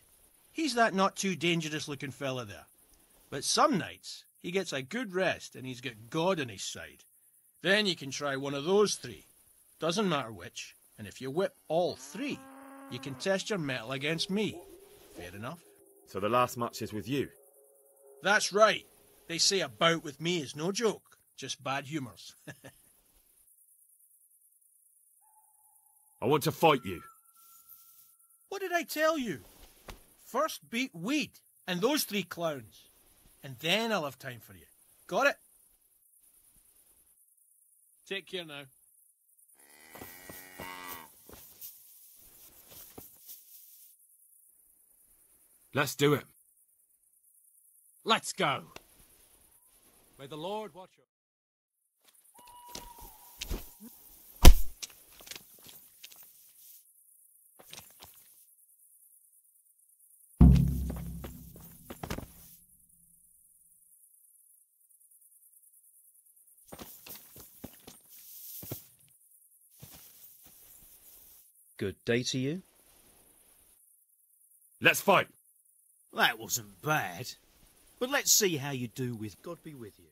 He's that not too dangerous looking fella there. But some nights, he gets a good rest and he's got God on his side. Then you can try one of those three. Doesn't matter which. And if you whip all three, you can test your mettle against me. Fair enough. So the last match is with you? That's right. They say a bout with me is no joke. Just bad humours. I want to fight you. What did I tell you? First beat Weed and those three clowns. And then I'll have time for you. Got it? Take care now. Let's do it. Let's go. May the Lord watch you. Good day to you. Let's fight. That wasn't bad. But let's see how you do with God be with you.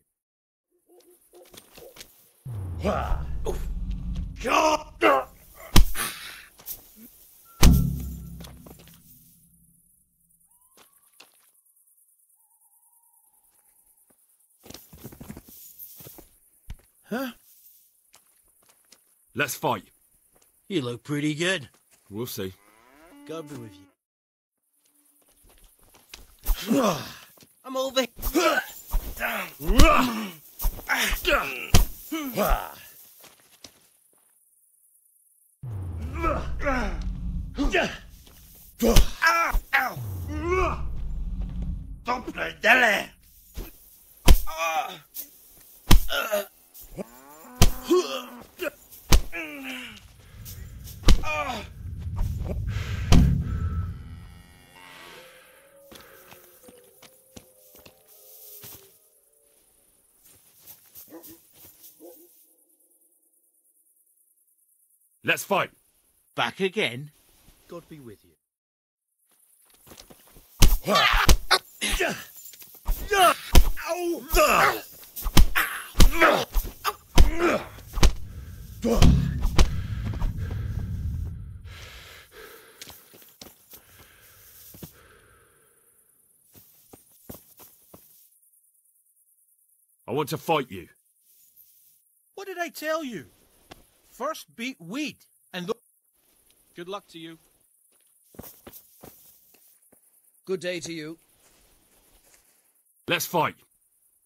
Huh? Let's fight. You look pretty good. We'll see. God be with you. I'm over. Don't play dilly. Let's fight. Back again? God be with you. I want to fight you. What did I tell you? First beat weed, and good luck to you. Good day to you. Let's fight.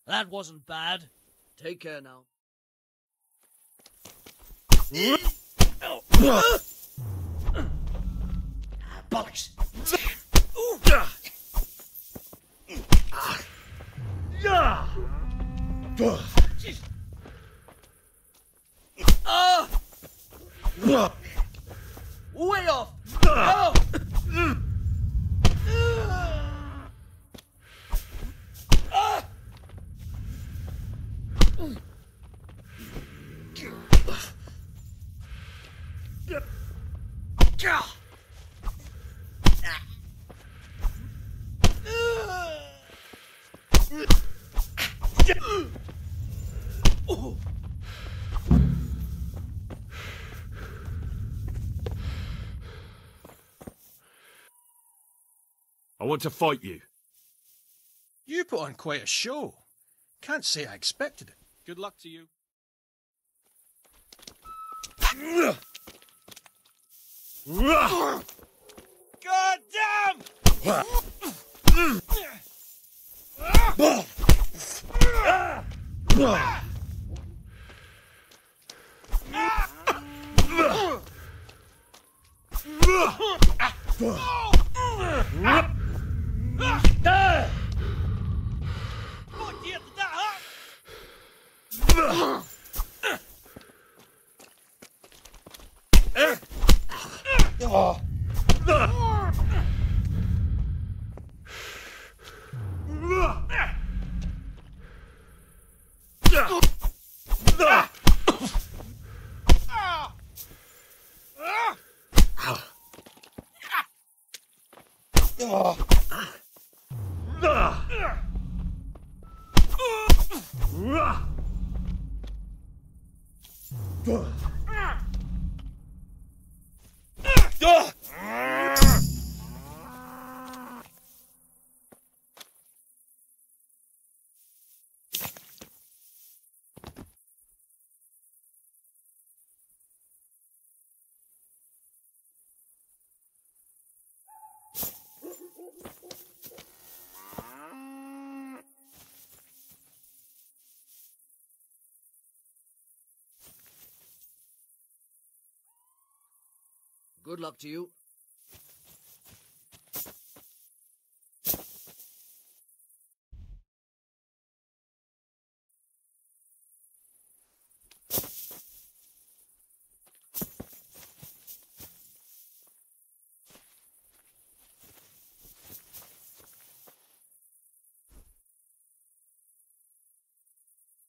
That wasn't bad. Take care now. Bollocks. Way off! Go! I want to fight you. You put on quite a show. Can't say I expected it. Good luck to you. God damn! Good luck to you.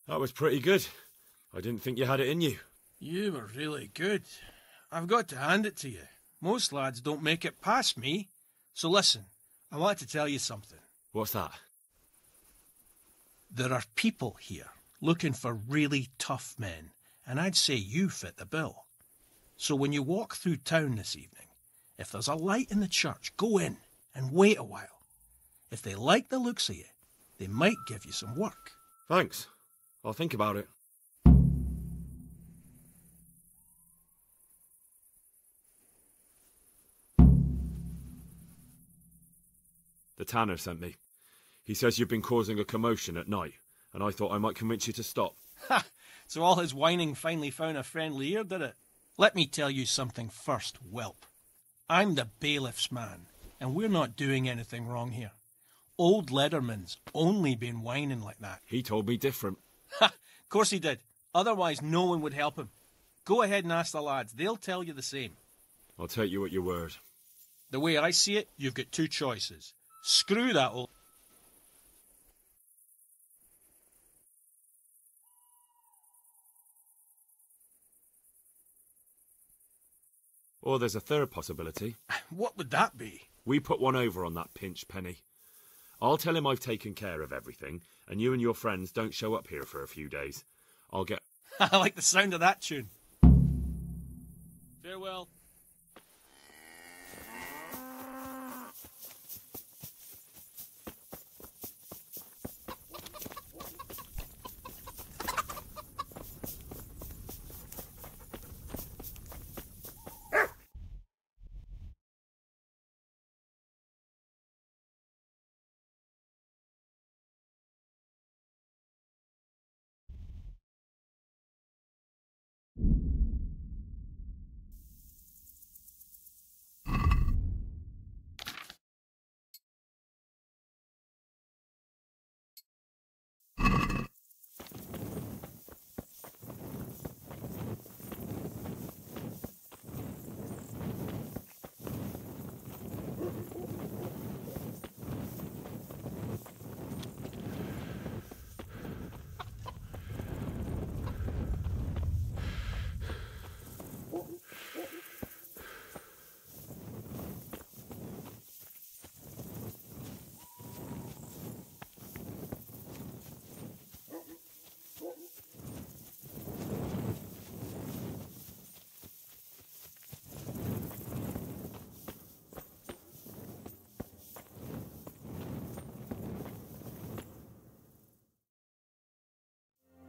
That was pretty good. I didn't think you had it in you. You were really good. I've got to hand it to you. Most lads don't make it past me. So listen, I want to tell you something. What's that? There are people here looking for really tough men, and I'd say you fit the bill. So when you walk through town this evening, if there's a light in the church, go in and wait a while. If they like the looks of you, they might give you some work. Thanks. I'll think about it. The tanner sent me. He says you've been causing a commotion at night, and I thought I might convince you to stop. Ha! So all his whining finally found a friendly ear, did it? Let me tell you something first, whelp. I'm the bailiff's man, and we're not doing anything wrong here. Old Leatherman's only been whining like that. He told me different. Ha! Of course he did. Otherwise no one would help him. Go ahead and ask the lads. They'll tell you the same. I'll take you at your word. The way I see it, you've got two choices. Screw that old... Or there's a third possibility. What would that be? We put one over on that pinch penny. I'll tell him I've taken care of everything, and you and your friends don't show up here for a few days. I'll get... I like the sound of that tune. Farewell.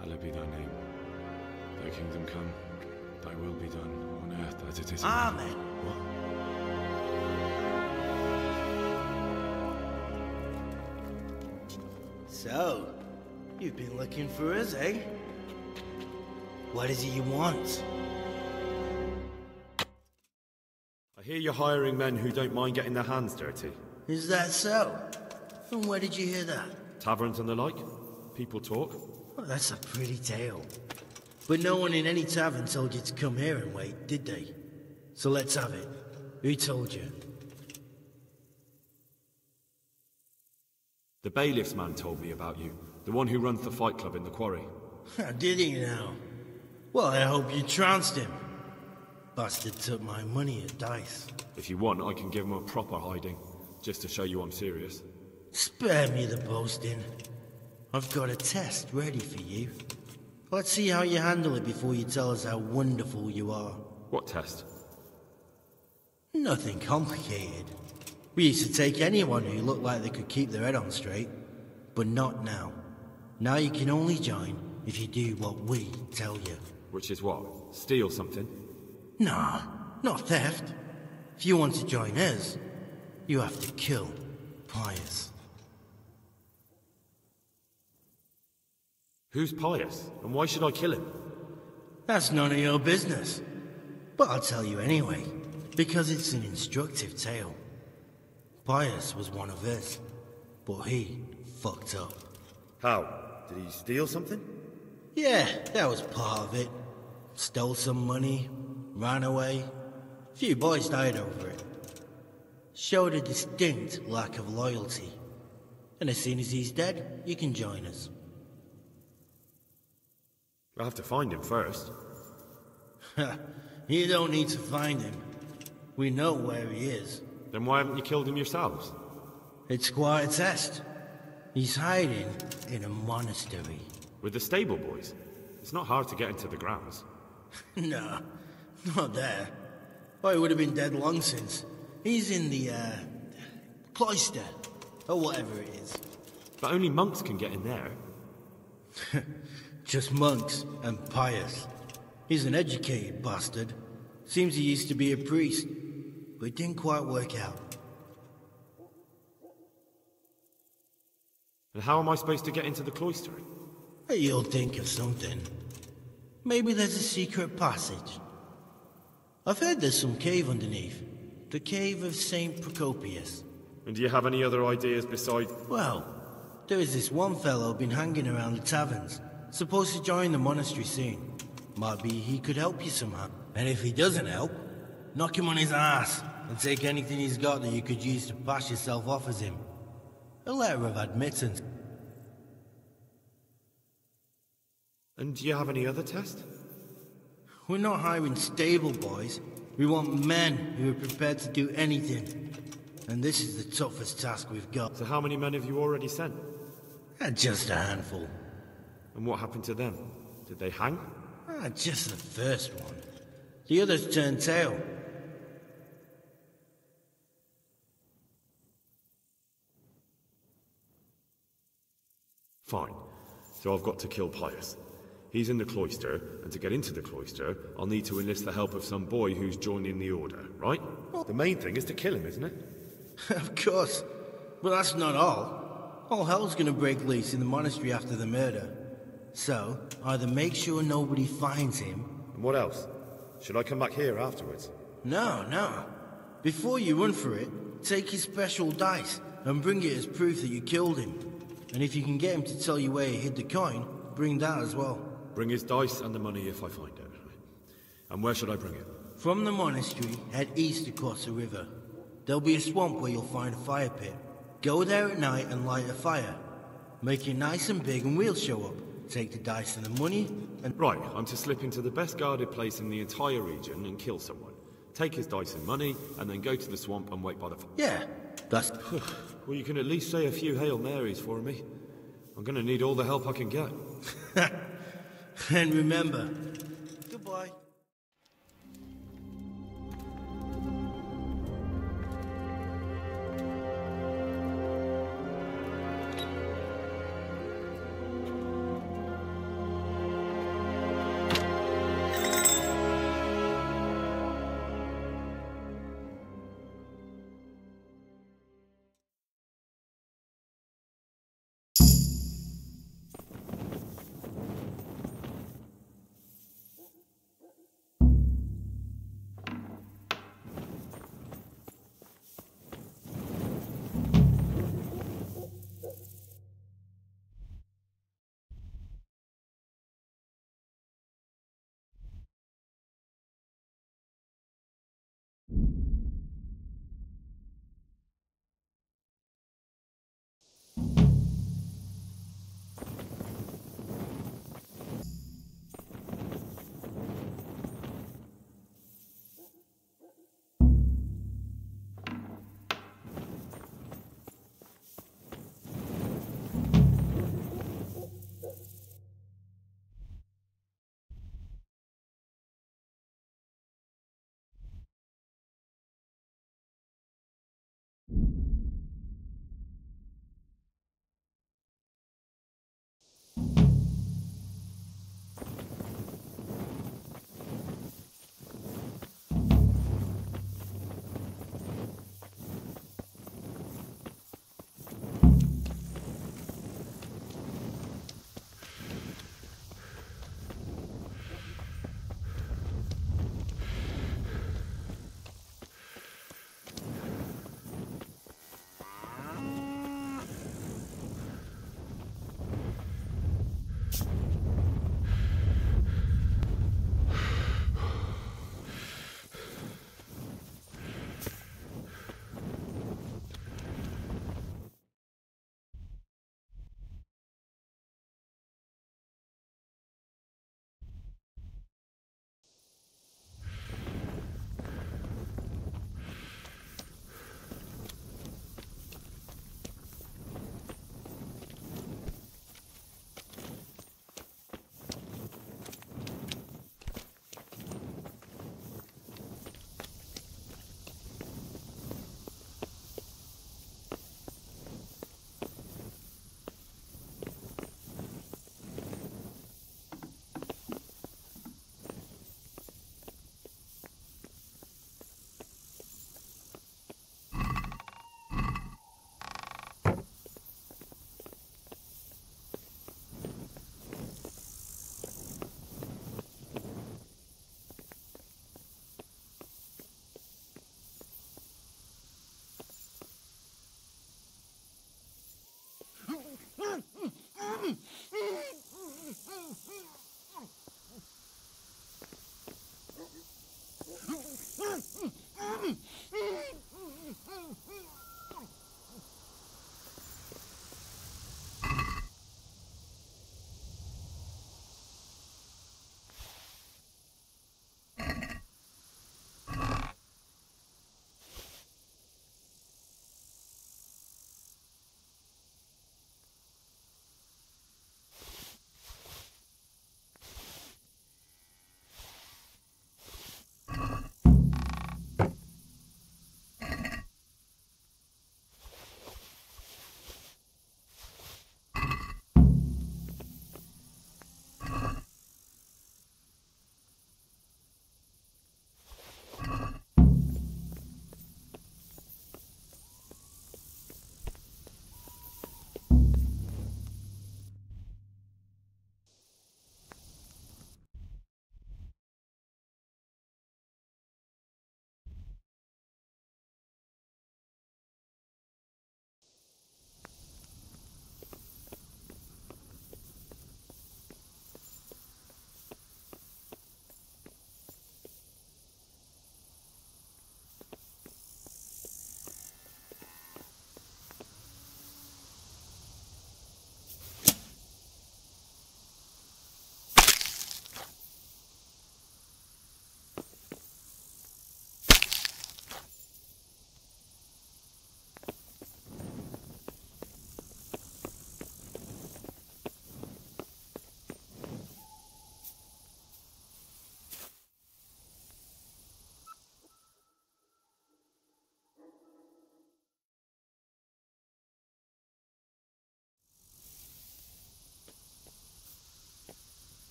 Hallowed be thy name. Thy kingdom come, thy will be done, on earth as it is in Amen. heaven. What? So, you've been looking for us, eh? What is it you want? I hear you're hiring men who don't mind getting their hands dirty. Is that so? And where did you hear that? Taverns and the like. People talk. Well, that's a pretty tale. But no one in any tavern told you to come here and wait, did they? So let's have it. Who told you? The bailiff's man told me about you. The one who runs the fight club in the quarry. Did he now? Well, I hope you trounced him. Bastard took my money at dice. If you want, I can give him a proper hiding, just to show you I'm serious. Spare me the boasting. I've got a test ready for you. Let's see how you handle it before you tell us how wonderful you are. What test? Nothing complicated. We used to take anyone who looked like they could keep their head on straight. But not now. Now you can only join if you do what we tell you. Which is what? Steal something? Nah, not theft. If you want to join us, you have to kill Pius. Who's Pius, and why should I kill him? That's none of your business. But I'll tell you anyway, because it's an instructive tale. Pius was one of us, but he fucked up. How? Did he steal something? Yeah, that was part of it. Stole some money, ran away. A few boys died over it. Showed a distinct lack of loyalty. And as soon as he's dead, you can join us. I'll have to find him first. You don't need to find him. We know where he is. Then why haven't you killed him yourselves? It's quite a test. He's hiding in a monastery. With the stable boys? It's not hard to get into the grounds. No, not there. Well, he would have been dead long since. He's in the, cloister, or whatever it is. But only monks can get in there. Just monks and Pius. He's an educated bastard. Seems he used to be a priest, but it didn't quite work out. And how am I supposed to get into the cloister? You'll think of something. Maybe there's a secret passage. I've heard there's some cave underneath. The cave of St. Procopius. And do you have any other ideas besides... Well, there is this one fellow been hanging around the taverns. Supposed to join the monastery soon. Might be he could help you somehow. And if he doesn't help, knock him on his ass and take anything he's got that you could use to pass yourself off as him. A letter of admittance. And do you have any other test? We're not hiring stable boys. We want men who are prepared to do anything. And this is the toughest task we've got. So how many men have you already sent? Just a handful. And what happened to them? Did they hang? Just the first one. The others turned tail. Fine. So I've got to kill Pius. He's in the cloister, and to get into the cloister, I'll need to enlist the help of some boy who's joining the order, right? The main thing is to kill him, isn't it? Of course. But that's not all. All hell's gonna break loose in the monastery after the murder. So, either make sure nobody finds him... And what else? Should I come back here afterwards? No. Before you run for it, take his special dice and bring it as proof that you killed him. And if you can get him to tell you where he hid the coin, bring that as well. Bring his dice and the money if I find it. And where should I bring it? From the monastery, head east across the river. There'll be a swamp where you'll find a fire pit. Go there at night and light a fire. Make it nice and big and we'll show up. Take the dice and the money and... Right, I'm to slip into the best guarded place in the entire region and kill someone. Take his dice and money, and then go to the swamp and wait by the fire. Yeah, that's... Well, you can at least say a few Hail Marys for me. I'm gonna need all the help I can get. And remember... Goodbye.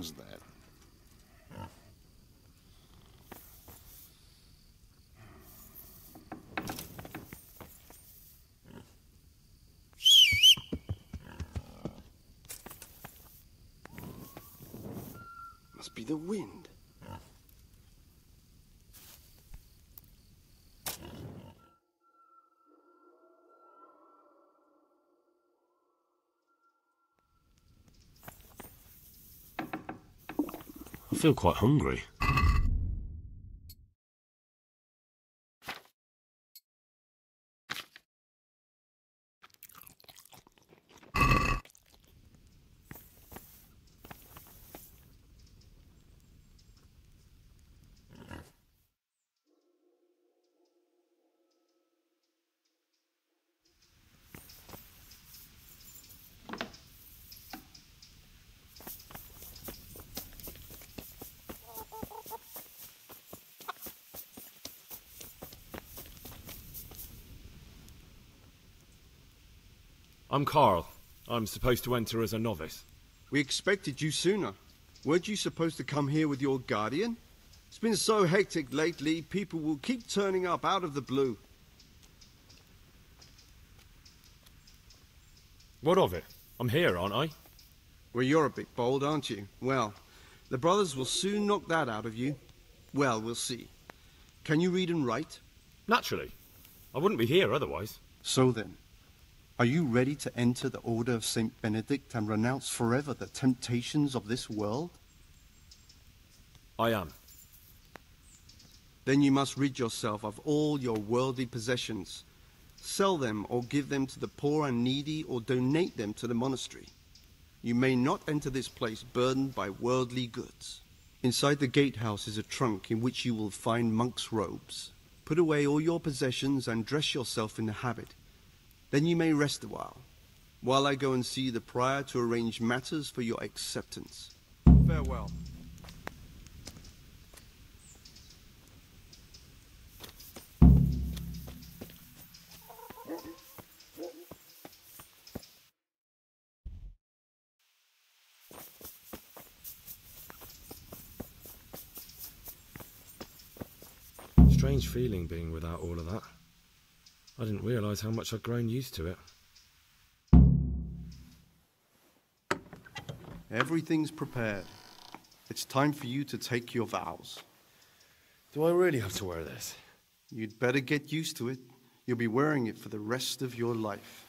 was that? Must be the wind. I feel quite hungry. I'm Carl. I'm supposed to enter as a novice. We expected you sooner. Weren't you supposed to come here with your guardian? It's been so hectic lately, people will keep turning up out of the blue. What of it? I'm here, aren't I? Well, you're a bit bold, aren't you? Well, the brothers will soon knock that out of you. Well, we'll see. Can you read and write? Naturally. I wouldn't be here otherwise. So then, are you ready to enter the Order of St. Benedict and renounce forever the temptations of this world? I am. Then you must rid yourself of all your worldly possessions. Sell them or give them to the poor and needy or donate them to the monastery. You may not enter this place burdened by worldly goods. Inside the gatehouse is a trunk in which you will find monk's robes. Put away all your possessions and dress yourself in the habit. Then you may rest a while I go and see the prior to arrange matters for your acceptance. Farewell. Strange feeling being without all of that. I didn't realise how much I'd grown used to it. Everything's prepared. It's time for you to take your vows. Do I really have to wear this? You'd better get used to it. You'll be wearing it for the rest of your life.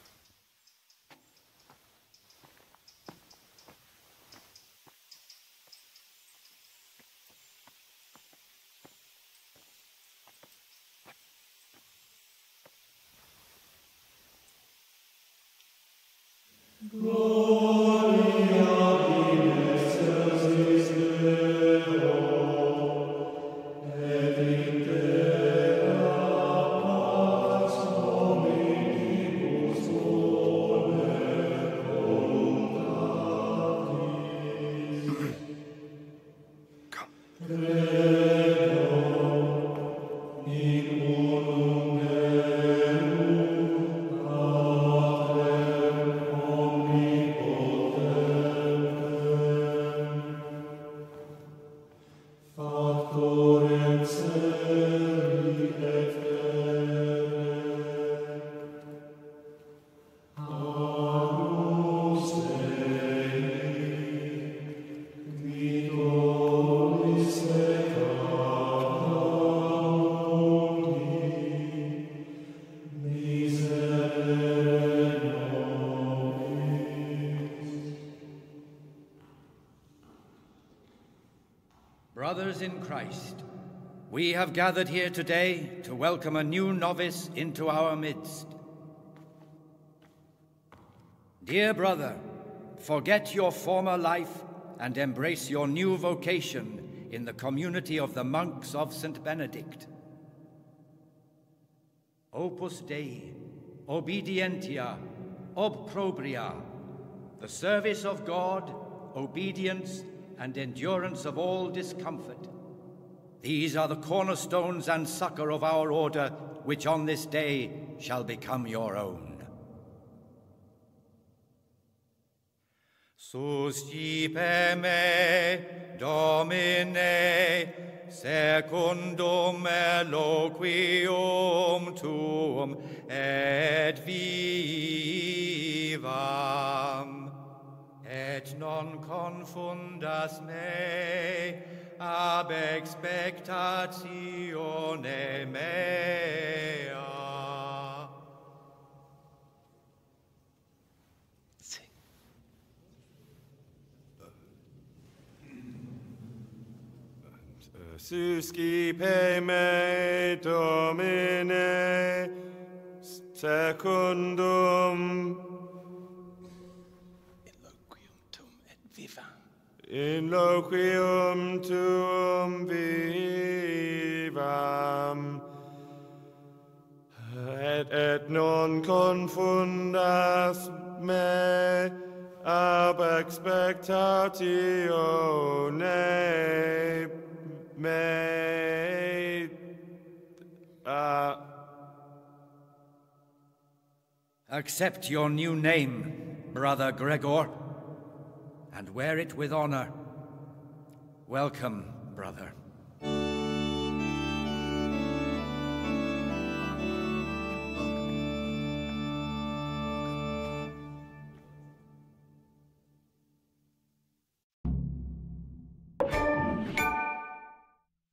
Brothers in Christ, we have gathered here today to welcome a new novice into our midst. Dear brother, forget your former life and embrace your new vocation in the community of the monks of St. Benedict. Opus Dei, obedientia, obprobria, the service of God, obedience, and endurance of all discomfort. These are the cornerstones and succor of our order, which on this day shall become your own. Suscipe me, Domine, secundum eloquium tuum et vivam, et non confundas me ab expectatione mea. Suscipe me, Domine, secundum in loquium tuum vivam, et non confundas me ab expectatione mea. Accept your new name, Brother Gregor, and wear it with honor. Welcome, brother.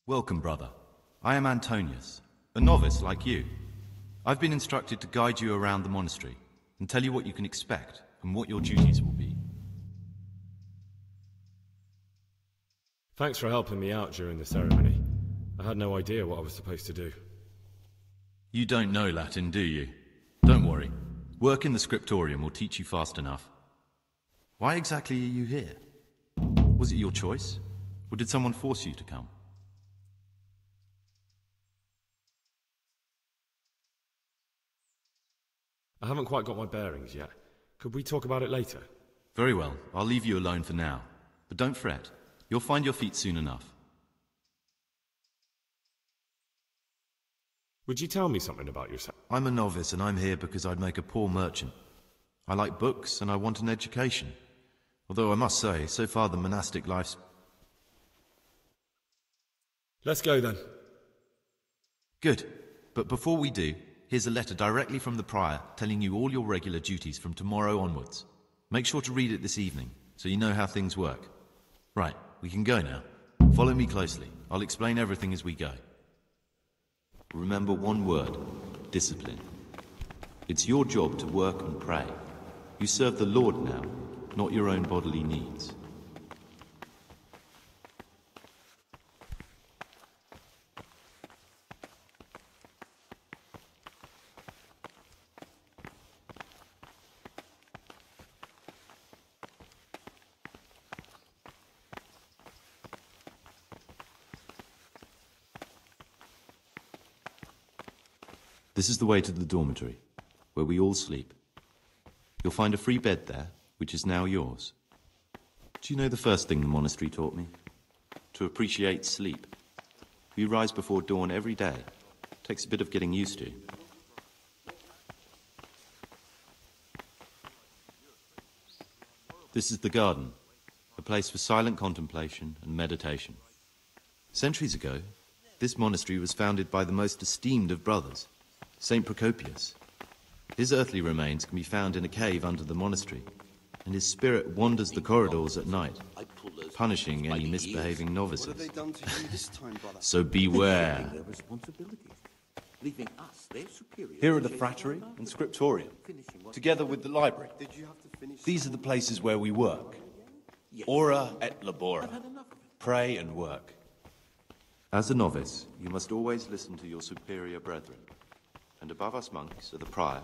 Welcome, brother. I am Antonius, a novice like you. I've been instructed to guide you around the monastery and tell you what you can expect and what your duties will be. Thanks for helping me out during the ceremony. I had no idea what I was supposed to do. You don't know Latin, do you? Don't worry. Work in the scriptorium will teach you fast enough. Why exactly are you here? Was it your choice? Or did someone force you to come? I haven't quite got my bearings yet. Could we talk about it later? Very well. I'll leave you alone for now. But don't fret. You'll find your feet soon enough. Would you tell me something about yourself? I'm a novice and I'm here because I'd make a poor merchant. I like books and I want an education. Although I must say, so far the monastic life's... Let's go then. Good. But before we do, here's a letter directly from the prior telling you all your regular duties from tomorrow onwards. Make sure to read it this evening, so you know how things work. Right, we can go now. Follow me closely. I'll explain everything as we go. Remember one word: discipline. It's your job to work and pray. You serve the Lord now, not your own bodily needs. This is the way to the dormitory, where we all sleep. You'll find a free bed there, which is now yours. Do you know the first thing the monastery taught me? To appreciate sleep. We rise before dawn every day. Takes a bit of getting used to. This is the garden, a place for silent contemplation and meditation. Centuries ago, this monastery was founded by the most esteemed of brothers, Saint Procopius. His earthly remains can be found in a cave under the monastery, and his spirit wanders the corridors at night, punishing any misbehaving novices. What have they done to you this time, brother? So beware. Here are the frattery and scriptorium, together with the library. These are the places where we work. Ora et labora. Pray and work. As a novice, you must always listen to your superior brethren. And above us monks are the prior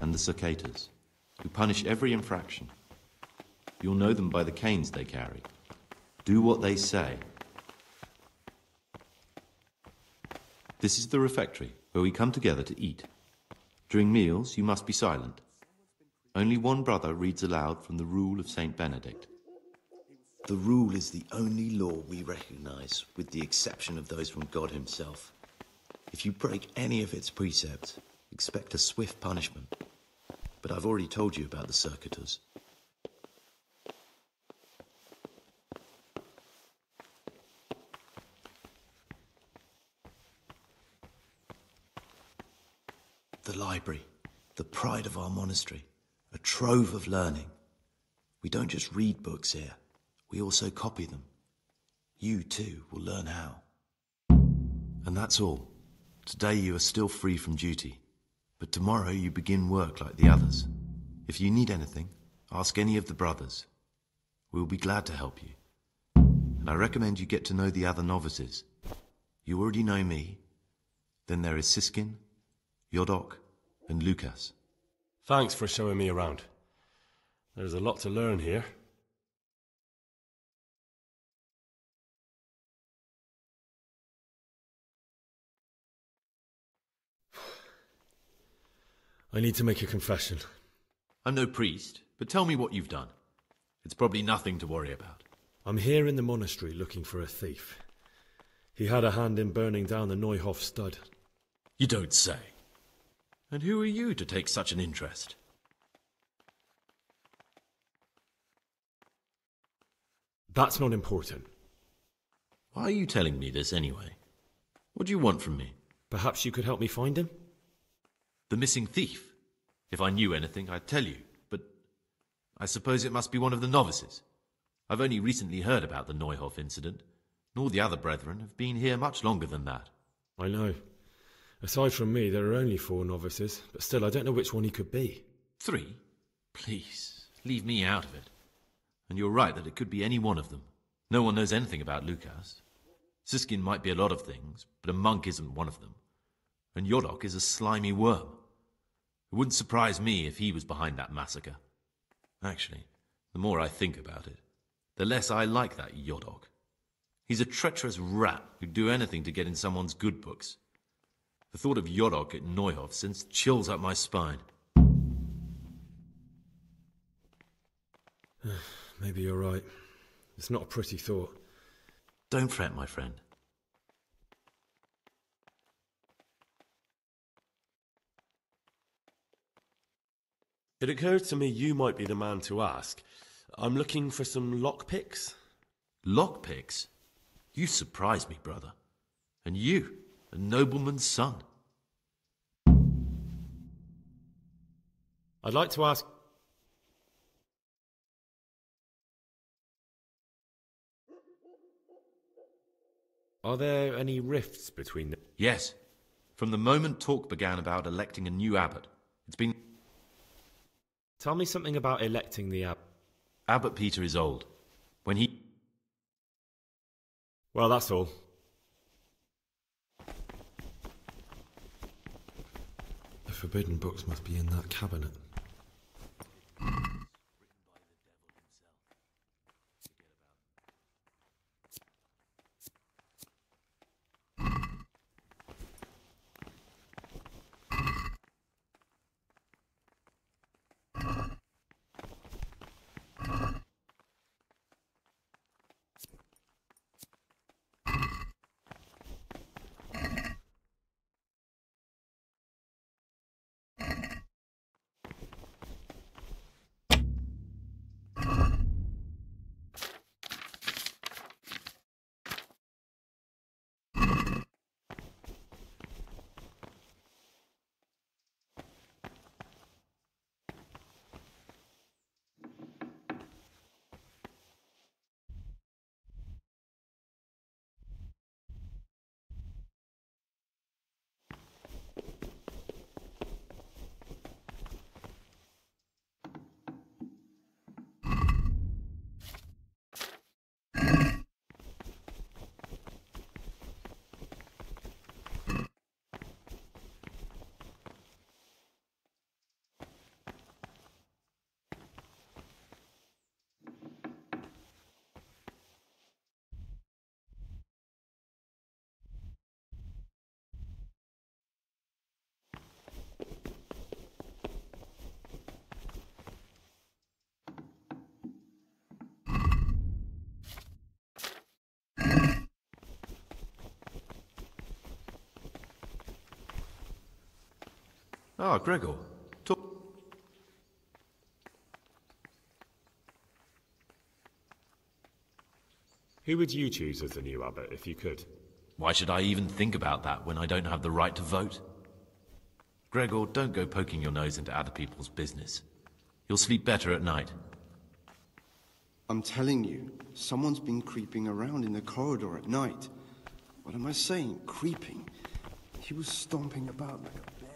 and the circators, who punish every infraction. You'll know them by the canes they carry. Do what they say. This is the refectory, where we come together to eat. During meals, you must be silent. Only one brother reads aloud from the Rule of Saint Benedict. The Rule is the only law we recognize, with the exception of those from God himself. If you break any of its precepts, expect a swift punishment. But I've already told you about the circuitous. The library, the pride of our monastery, a trove of learning. We don't just read books here, we also copy them. You, too, will learn how. And that's all. Today you are still free from duty, but tomorrow you begin work like the others. If you need anything, ask any of the brothers. We'll be glad to help you. And I recommend you get to know the other novices. You already know me. Then there is Siskin, Yodok, and Lucas. Thanks for showing me around. There's a lot to learn here. I need to make a confession. I'm no priest, but tell me what you've done. It's probably nothing to worry about. I'm here in the monastery looking for a thief. He had a hand in burning down the Neuhof stud. You don't say. And who are you to take such an interest? That's not important. Why are you telling me this anyway? What do you want from me? Perhaps you could help me find him? The missing thief? If I knew anything, I'd tell you, but I suppose it must be one of the novices. I've only recently heard about the Neuhof incident, nor the other brethren have been here much longer than that. I know. Aside from me, there are only 4 novices, but still I don't know which one he could be. 3? Please, leave me out of it. And you're right that it could be any one of them. No one knows anything about Lucas. Siskin might be a lot of things, but a monk isn't one of them. And Yodok is a slimy worm. It wouldn't surprise me if he was behind that massacre. Actually, the more I think about it, the less I like that Yodok. He's a treacherous rat who'd do anything to get in someone's good books. The thought of Yodok at Neuhof sends chills up my spine. Maybe you're right. It's not a pretty thought. Don't fret, my friend. It occurs to me you might be the man to ask. I'm looking for some lockpicks. Lockpicks? You surprise me, brother. And you, a nobleman's son. I'd like to ask... Are there any rifts between them? Yes. From the moment talk began about electing a new abbot, it's been... Tell me something about electing the abbot. Abbot Peter is old. When he... Well, that's all. The forbidden books must be in that cabinet. Ah, Gregor. Who would you choose as the new abbot, if you could? Why should I even think about that when I don't have the right to vote? Gregor, don't go poking your nose into other people's business. You'll sleep better at night. I'm telling you, someone's been creeping around in the corridor at night. What am I saying? Creeping? He was stomping about like a bear.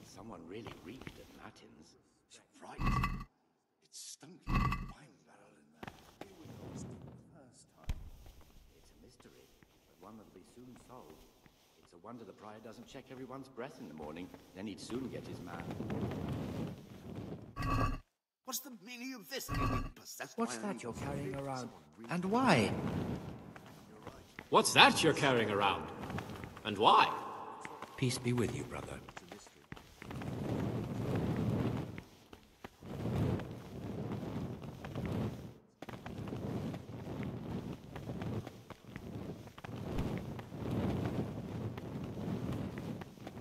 Someone really reeked at Matins. Right. It stunk like a wine barrel in there. It was the first time. It's a mystery, but one that'll be soon solved. It's a wonder the prior doesn't check everyone's breath in the morning. Then he'd soon get his man. What's the meaning of this? I mean, we possessed What's by that you're carrying around? And why? What's that you're carrying around? And why? Peace be with you, brother.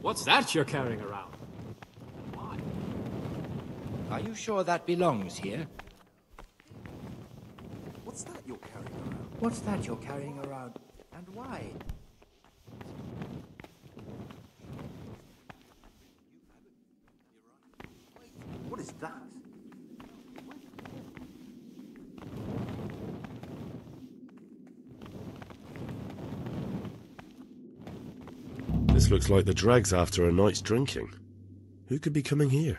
What's that you're carrying around? Why? Are you sure that belongs here? What's that you're carrying around? What's that you're carrying around? And why? What is that? This looks like the dregs after a night's drinking. Who could be coming here?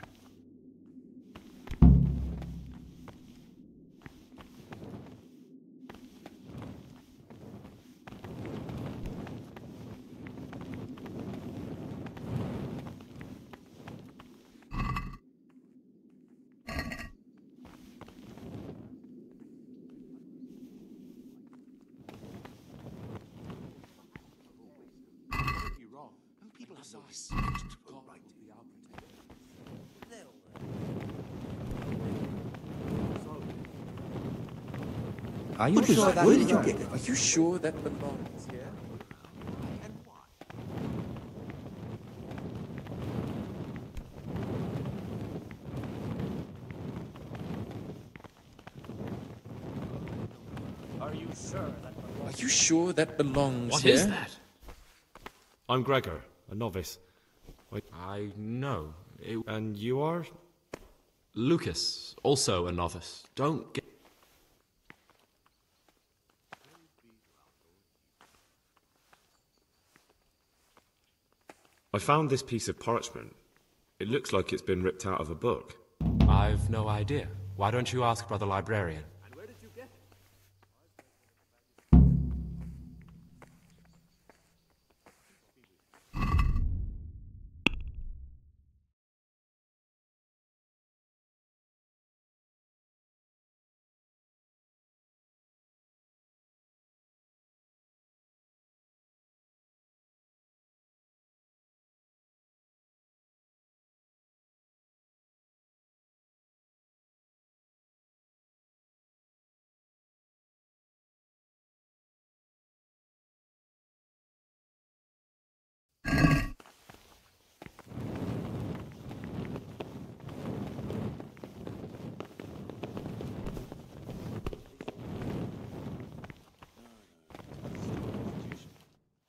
Are you sure that Where did you get it? Are you sure that belongs here? Are you sure that belongs? Are you sure that belongs What here? is that? I'm Gregor, a novice. I know. And you are? Lucas, also a novice. Don't get... I found this piece of parchment. It looks like it's been ripped out of a book. I've no idea. Why don't you ask Brother Librarian? And where did you get it?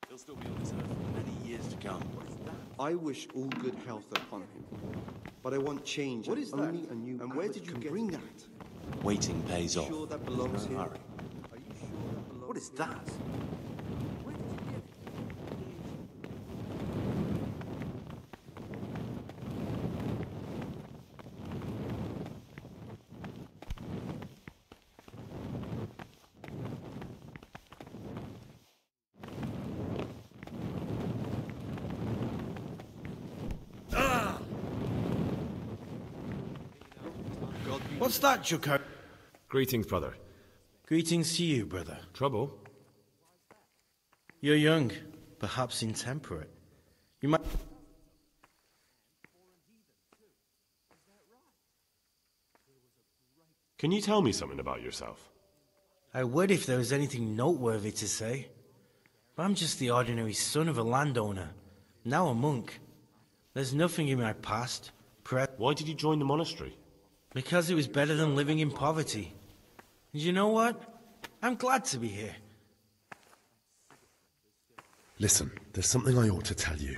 He'll still be on this earth for many years to come. I wish all good health upon him, but I want change. What and is only that? a new And where did you can get bring it? that? Waiting pays off. Sure that belongs No here? hurry. Are you sure that belongs? What is that? Where did you get it? What's that, Joker? Greetings, brother. Greetings to you, brother. Trouble? You're young, perhaps intemperate. You might... Can you tell me something about yourself? I would if there was anything noteworthy to say. But I'm just the ordinary son of a landowner, now a monk. There's nothing in my past. Why did you join the monastery? Because it was better than living in poverty. And you know what? I'm glad to be here. Listen, there's something I ought to tell you.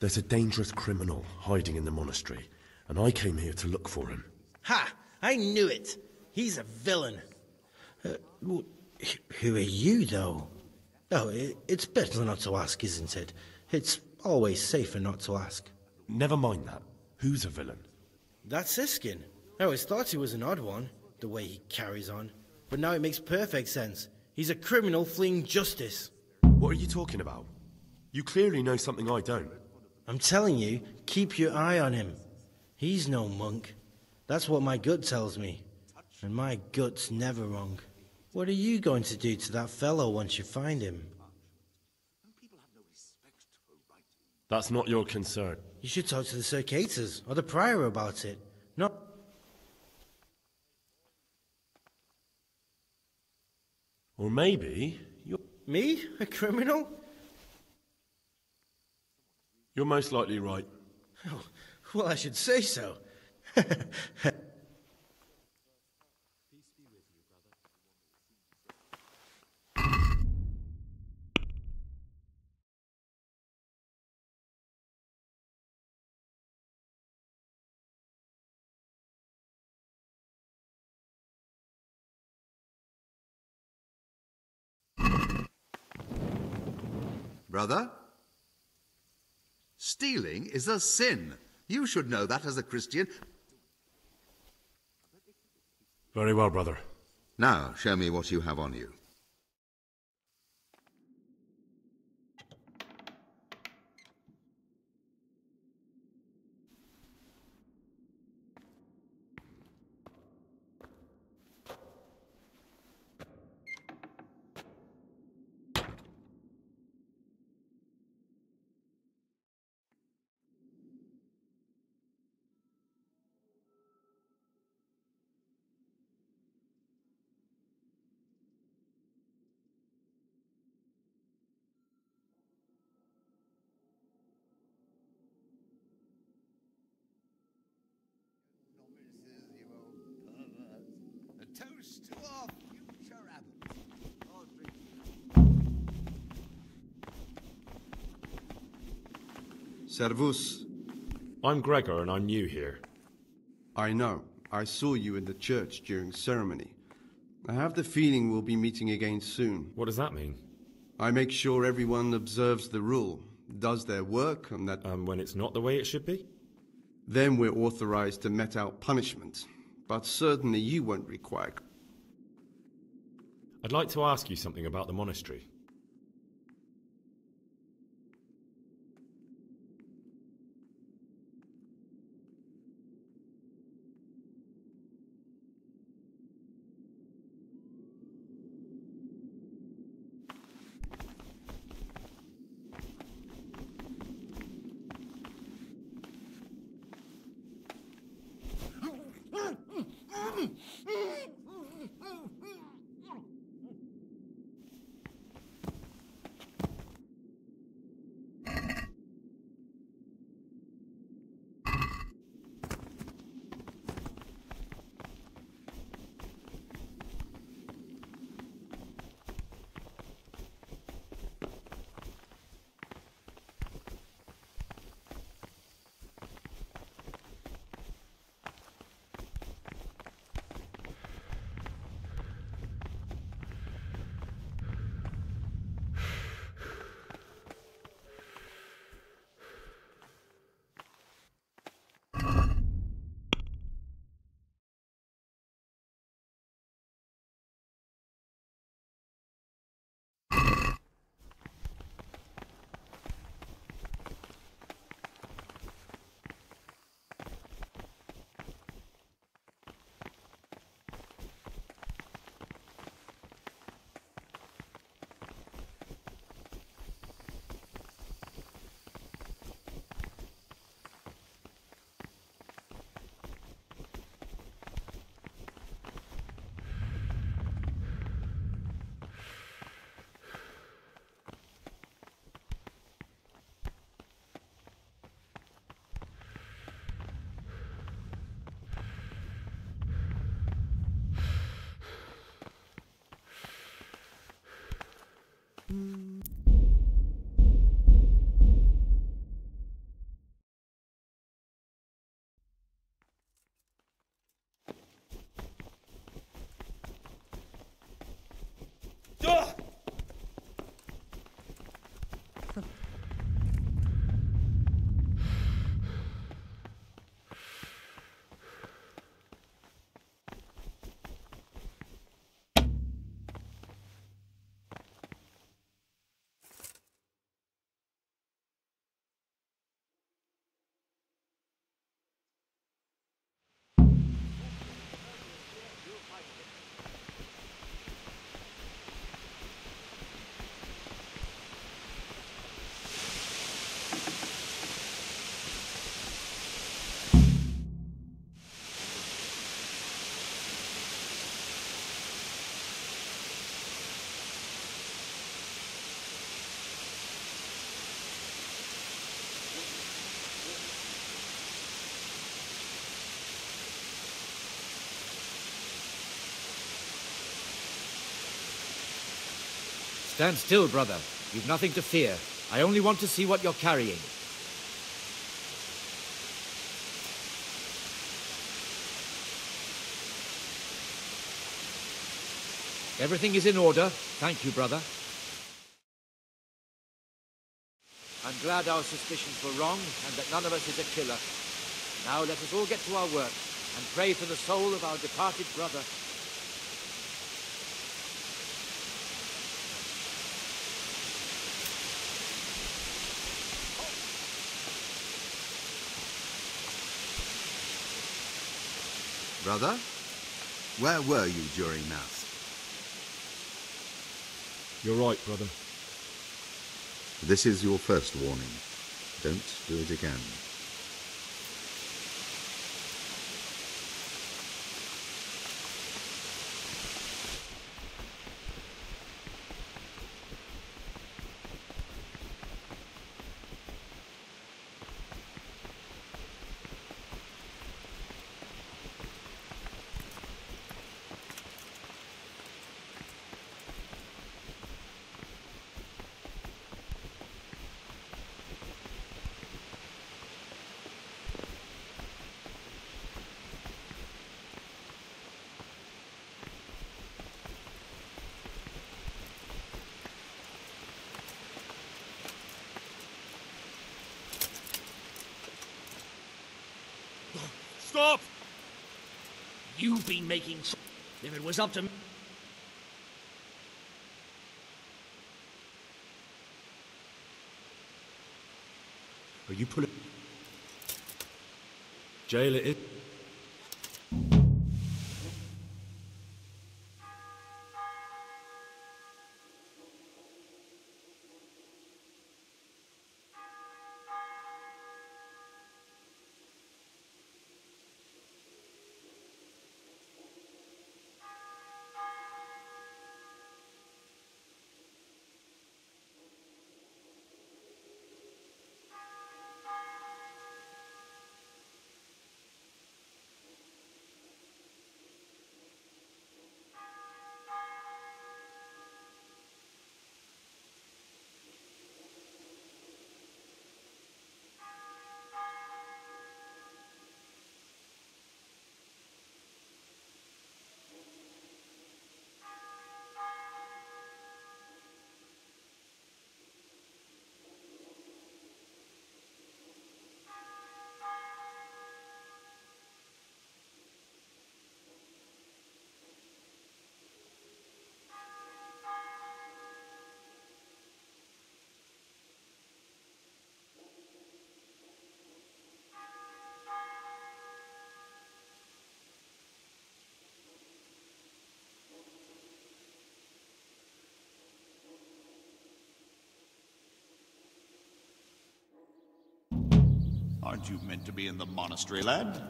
There's a dangerous criminal hiding in the monastery, and I came here to look for him. Ha! I knew it! He's a villain. Who are you, though? Oh, it's better not to ask, isn't it? It's always safer not to ask. Never mind that. Who's a villain? That's Siskin. I always thought he was an odd one, the way he carries on. But now it makes perfect sense. He's a criminal fleeing justice. What are you talking about? You clearly know something I don't. I'm telling you, keep your eye on him. He's no monk. That's what my gut tells me. And my gut's never wrong. What are you going to do to that fellow once you find him? That's not your concern. You should talk to the Circators or the Prior about it. Not... Or maybe you're... Me? A criminal? You're most likely right. Oh, well, I should say so. Brother? Stealing is a sin. You should know that as a Christian. Very well, brother. Now, show me what you have on you. Toast to our future abbot. Servus. I'm Gregor and I'm new here. I know. I saw you in the church during ceremony. I have the feeling we'll be meeting again soon. What does that mean? I make sure everyone observes the rule, does their work, and that... when it's not the way it should be? Then we're authorized to mete out punishment. But certainly you won't require... I'd like to ask you something about the monastery. Stand still, brother. You've nothing to fear. I only want to see what you're carrying. Everything is in order. Thank you, brother. I'm glad our suspicions were wrong and that none of us is a killer. Now let us all get to our work and pray for the soul of our departed brother. Brother, where were you during Mass? You're right, brother. This is your first warning. Don't do it again. Stop! You've been making... If it was up to me... Are you pulling... Jail it is. Aren't you meant to be in the monastery, lad?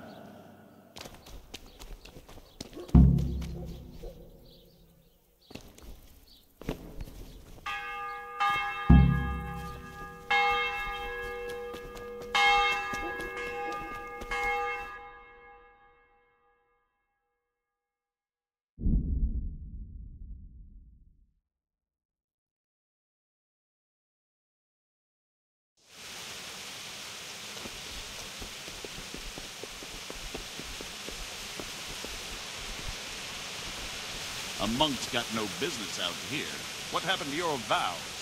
A monk's got no business out here. What happened to your vows?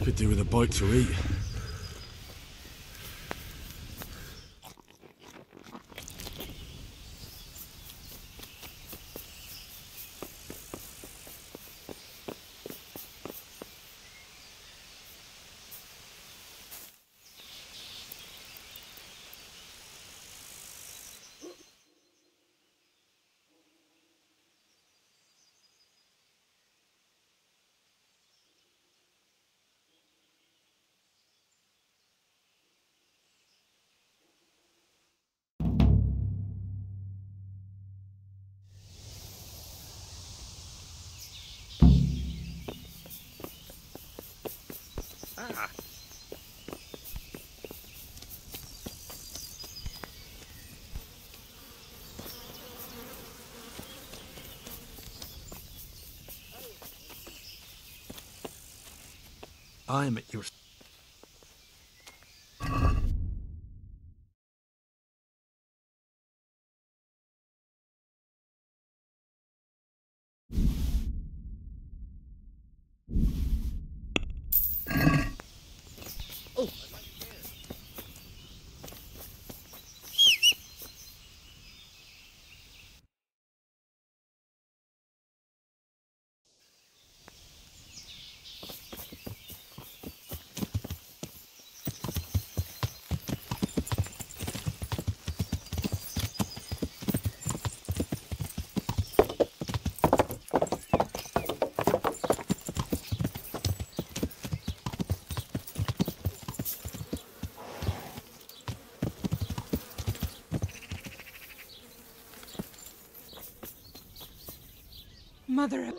Could do with a bite to eat. Ah. I'm at your... Oh, Mother.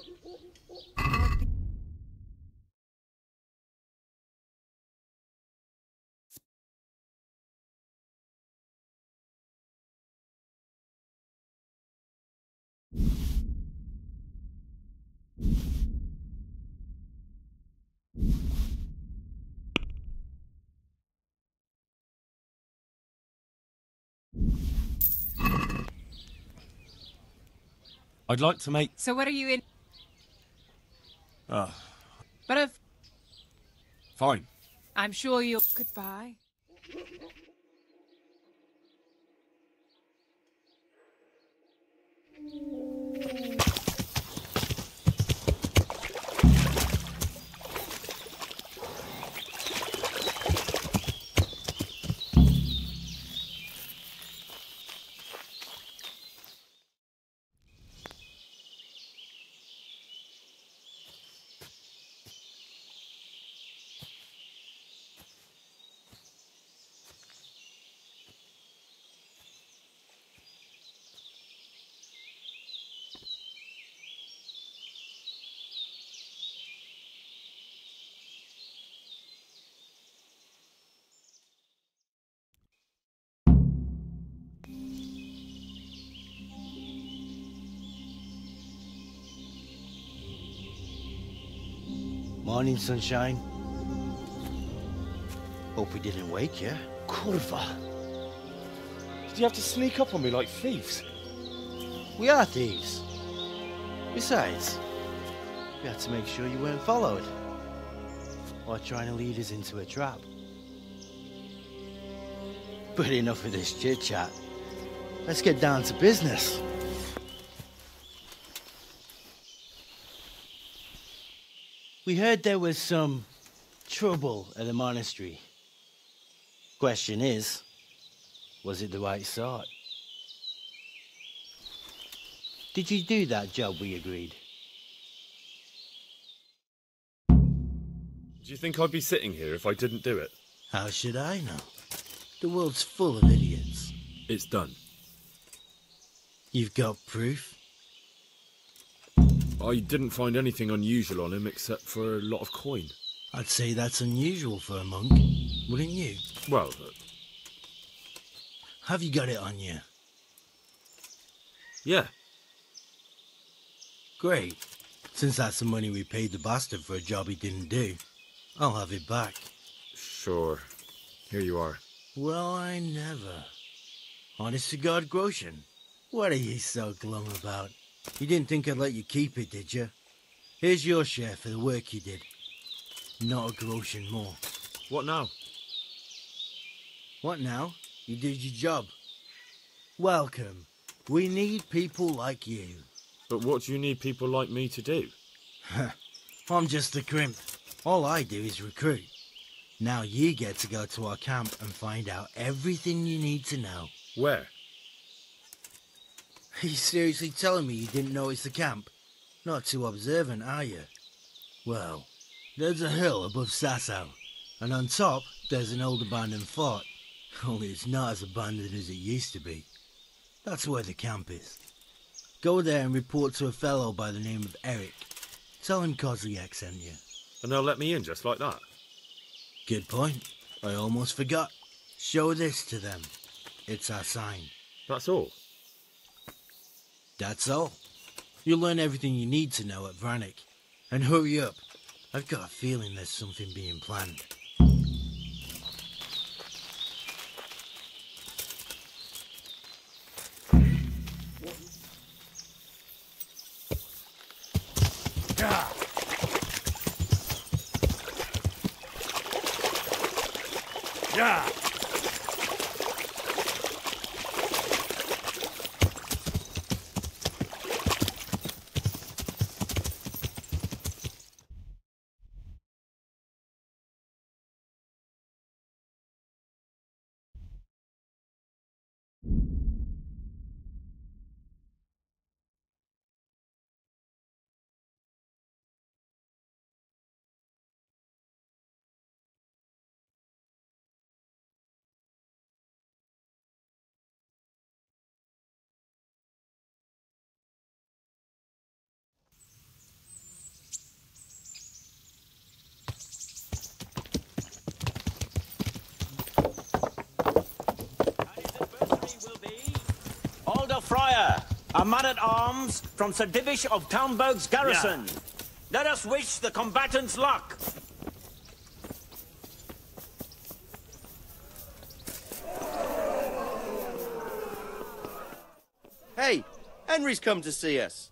I'd like to make... So what are you in? Ah, But if fine. I'm sure you'll... Goodbye. Morning, sunshine. Hope we didn't wake you. Kurva! Did you have to sneak up on me like thieves? We are thieves. Besides, we had to make sure you weren't followed. Or trying to lead us into a trap. But enough of this chit-chat. Let's get down to business. We heard there was some trouble at the monastery. Question is, was it the right sort? Did you do that job we agreed? Do you think I'd be sitting here if I didn't do it? How should I know? The world's full of idiots. It's done. You've got proof? I didn't find anything unusual on him except for a lot of coin. I'd say that's unusual for a monk, wouldn't you? Well... Have you got it on you? Yeah. Great. Since that's the money we paid the bastard for a job he didn't do, I'll have it back. Sure. Here you are. Well, I never. Honest to God, Groshen, what are you so glum about? You didn't think I'd let you keep it, did you? Here's your share for the work you did. Not a groschen more. What now? What now? You did your job. Welcome. We need people like you. But what do you need people like me to do? I'm just a crimp. All I do is recruit. Now you get to go to our camp and find out everything you need to know. Where? Are you seriously telling me you didn't notice the camp? Not too observant, are you? Well, there's a hill above Sasau, and on top there's an old abandoned fort. Only it's not as abandoned as it used to be. That's where the camp is. Go there and report to a fellow by the name of Eric. Tell him Kozliak sent you. And they'll let me in just like that? Good point. I almost forgot. Show this to them. It's our sign. That's all? That's all. You'll learn everything you need to know at Vranik. And hurry up. I've got a feeling there's something being planned. Yeah. Friar, a man-at-arms from Sir Divish of Townburg's garrison. Yeah. Let us wish the combatants luck. Hey, Henry's come to see us.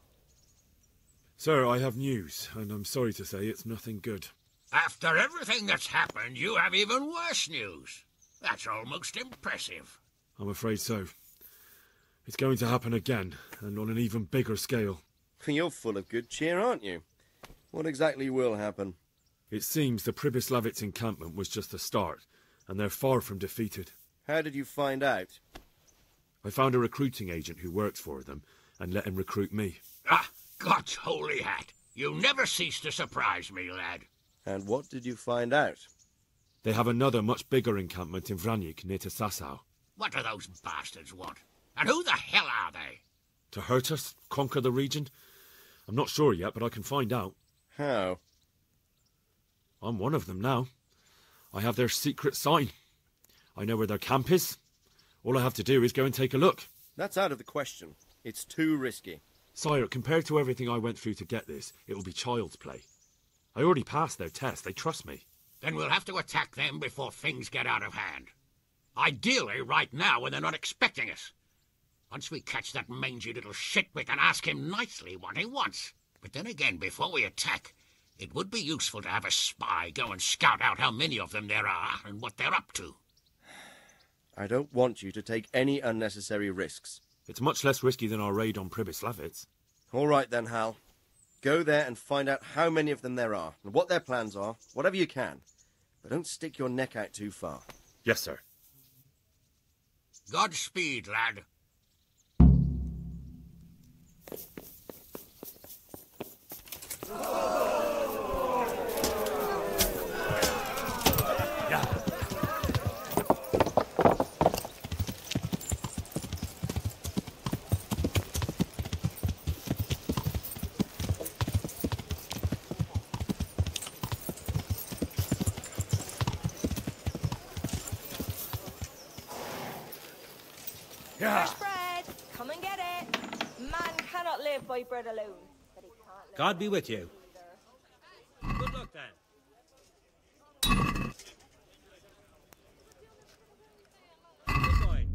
Sir, I have news, and I'm sorry to say it's nothing good. After everything that's happened, you have even worse news. That's almost impressive. I'm afraid so. It's going to happen again, and on an even bigger scale. You're full of good cheer, aren't you? What exactly will happen? It seems the Pribyslavitz encampment was just the start, and they're far from defeated. How did you find out? I found a recruiting agent who works for them, and let him recruit me. Ah, God's holy hat! You never cease to surprise me, lad. And what did you find out? They have another much bigger encampment in Vranyk near to Sasau. What do those bastards want? And who the hell are they? To hurt us? Conquer the region? I'm not sure yet, but I can find out. How? I'm one of them now. I have their secret sign. I know where their camp is. All I have to do is go and take a look. That's out of the question. It's too risky. Sire, compared to everything I went through to get this, it will be child's play. I already passed their test. They trust me. Then we'll have to attack them before things get out of hand. Ideally, right now, when they're not expecting us. Once we catch that mangy little shit, we can ask him nicely what he wants. But then again, before we attack, it would be useful to have a spy go and scout out how many of them there are and what they're up to. I don't want you to take any unnecessary risks. It's much less risky than our raid on Pribyslavitz. All right then, Hal. Go there and find out how many of them there are, and what their plans are, whatever you can. But don't stick your neck out too far. Yes, sir. Godspeed, lad. Fresh bread! Come and get it! Man cannot live by bread alone. But he can't live God be with you. Good luck, then. Good boy.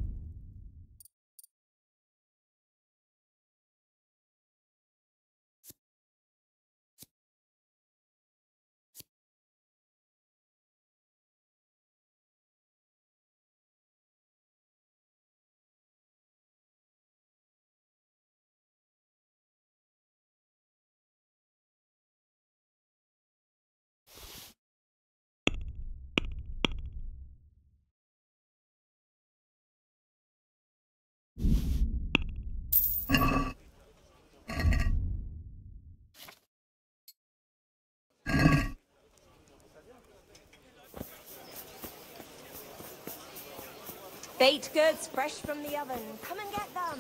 baked goods fresh from the oven. Come and get them.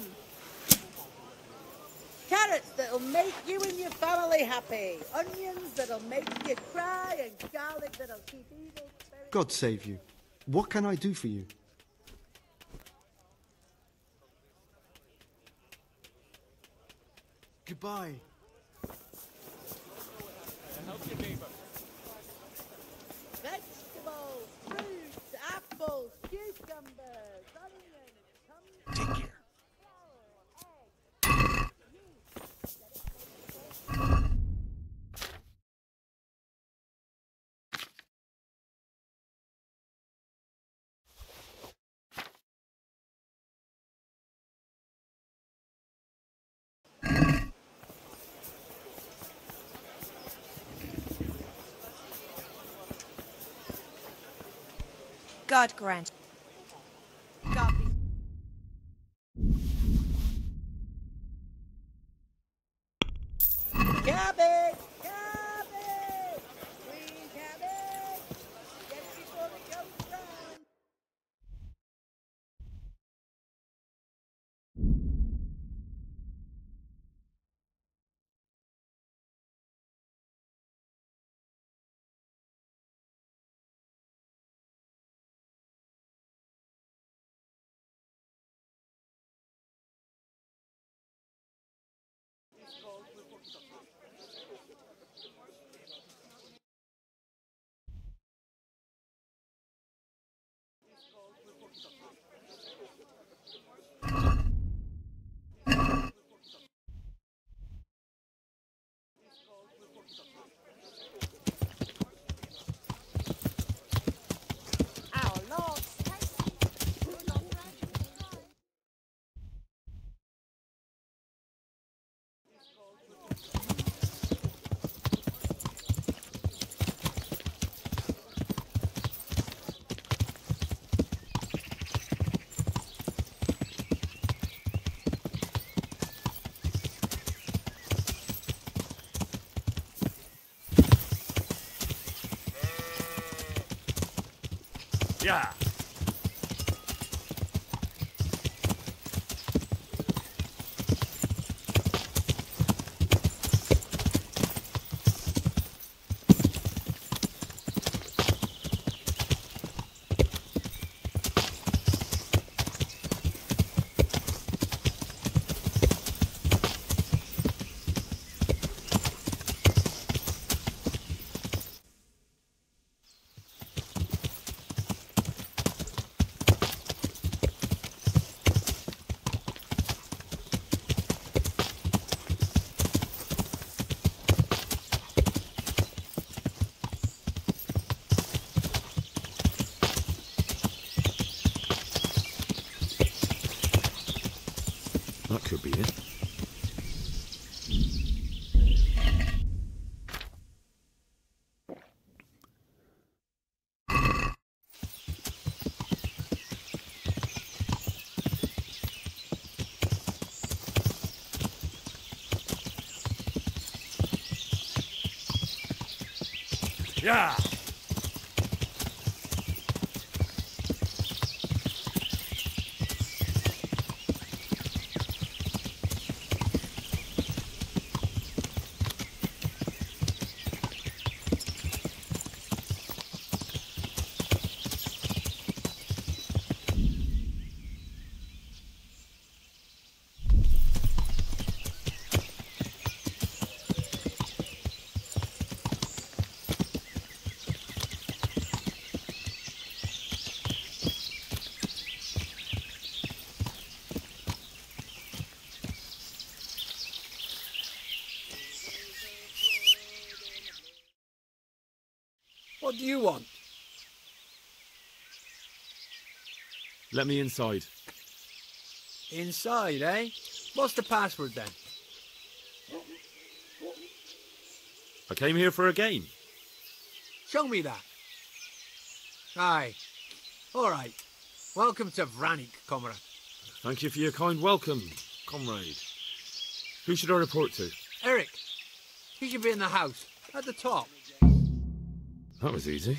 Carrots that'll make you and your family happy. Onions that'll make you cry, and garlic that'll keep evil spirits. God save you. What can I do for you? Goodbye. Help your neighbor. Vegetables, fruits, apples, cucumbers, onions. Take care. God grant. God be. Cabbage! Cabbage! Green cabbage! Get it before it goes brown. Yeah. That could be it. Yeah. What do you want? Let me inside. Inside, eh? What's the password then? I came here for a game. Show me that. Aye. All right. Welcome to Vranik, comrade. Thank you for your kind welcome, comrade. Who should I report to? Eric. He should be in the house, at the top. That was easy.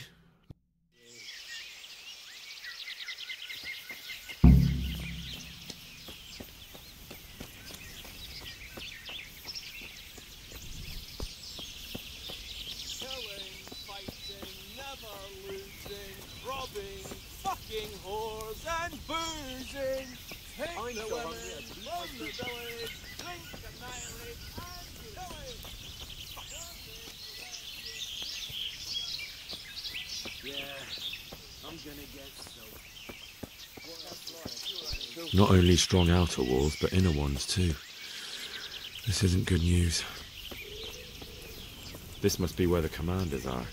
Fucking whores and boozing. Take the women from the village, drink, annihilate, and pillage. Yeah, I'm gonna get soaked. Not only strong outer walls, but inner ones too. This isn't good news. This must be where the commanders are.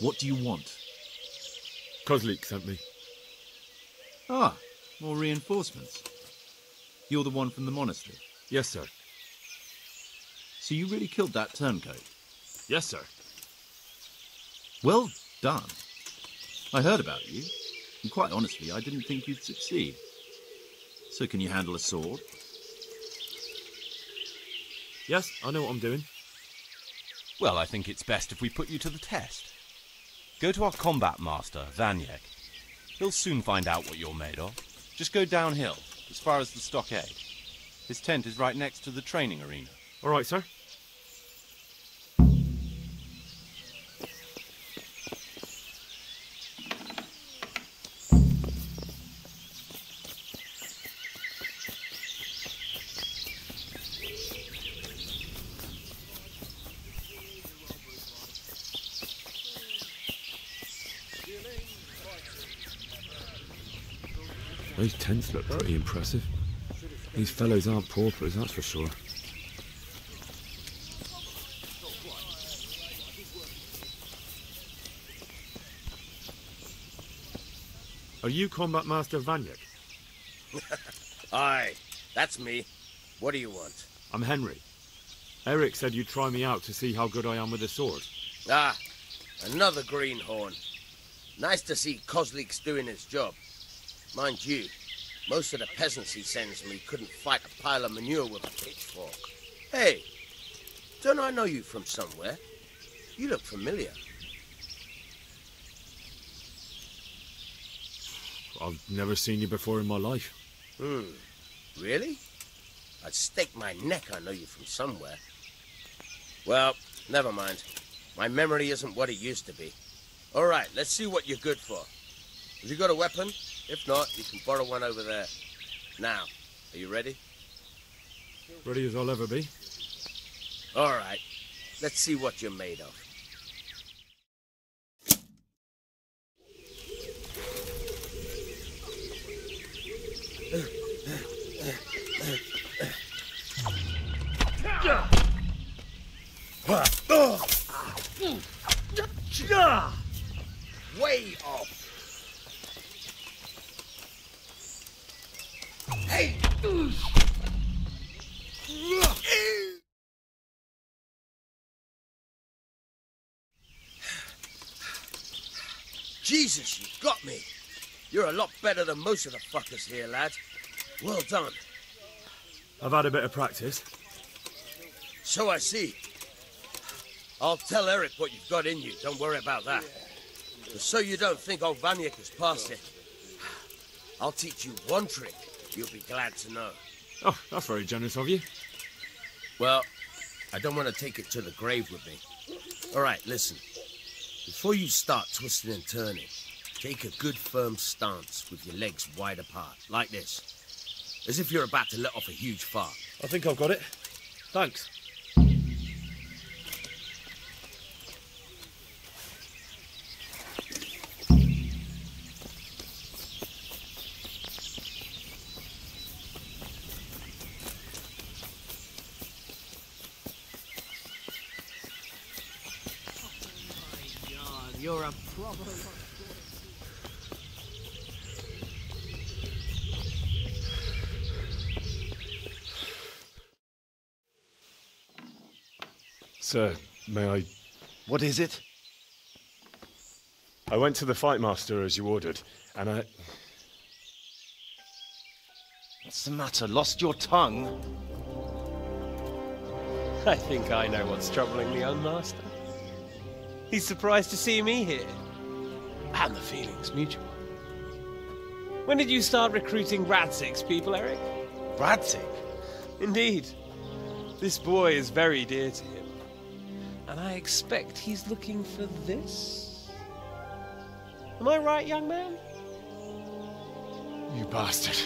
What do you want? Kozlik sent me. Ah, more reinforcements. You're the one from the monastery? Yes, sir. So you really killed that turncoat? Yes, sir. Well done. I heard about you, and quite honestly, I didn't think you'd succeed. So can you handle a sword? Yes, I know what I'm doing. Well, I think it's best if we put you to the test. Go to our combat master, Vanyek. He'll soon find out what you're made of. Just go downhill, as far as the stockade. His tent is right next to the training arena. All right, sir. Those tents look pretty impressive. These fellows aren't paupers, that's for sure. Are you Combat Master Vanyek? Aye, that's me. What do you want? I'm Henry. Eric said you'd try me out to see how good I am with the sword. Ah, another greenhorn. Nice to see Kozlik's doing his job. Mind you, most of the peasants he sends me couldn't fight a pile of manure with a pitchfork. Hey, don't I know you from somewhere? You look familiar. I've never seen you before in my life. Really? I'd stake my neck I know you from somewhere. Well, never mind. My memory isn't what it used to be. All right, let's see what you're good for. Have you got a weapon? If not, you can borrow one over there. Now, are you ready? Ready as I'll ever be. All right, let's see what you're made of. Way off. Hey! Jesus, you got me. You're a lot better than most of the fuckers here, lad. Well done. I've had a bit of practice. So I see. I'll tell Eric what you've got in you. Don't worry about that. But so you don't think old Vanyek has passed it, I'll teach you one trick you'll be glad to know. Oh, that's very generous of you. Well, I don't want to take it to the grave with me. All right, listen. Before you start twisting and turning, take a good firm stance with your legs wide apart, like this. As if you're about to let off a huge fart. I think I've got it. Thanks. You're a proper... Sir, may I... What is it? I went to the fight master as you ordered, and I... What's the matter? Lost your tongue? I think I know what's troubling the young master. He's surprised to see me here. And the feeling's mutual. When did you start recruiting Radzig's people, Eric? Radzig? Indeed. This boy is very dear to him. And I expect he's looking for this? Am I right, young man? You bastard.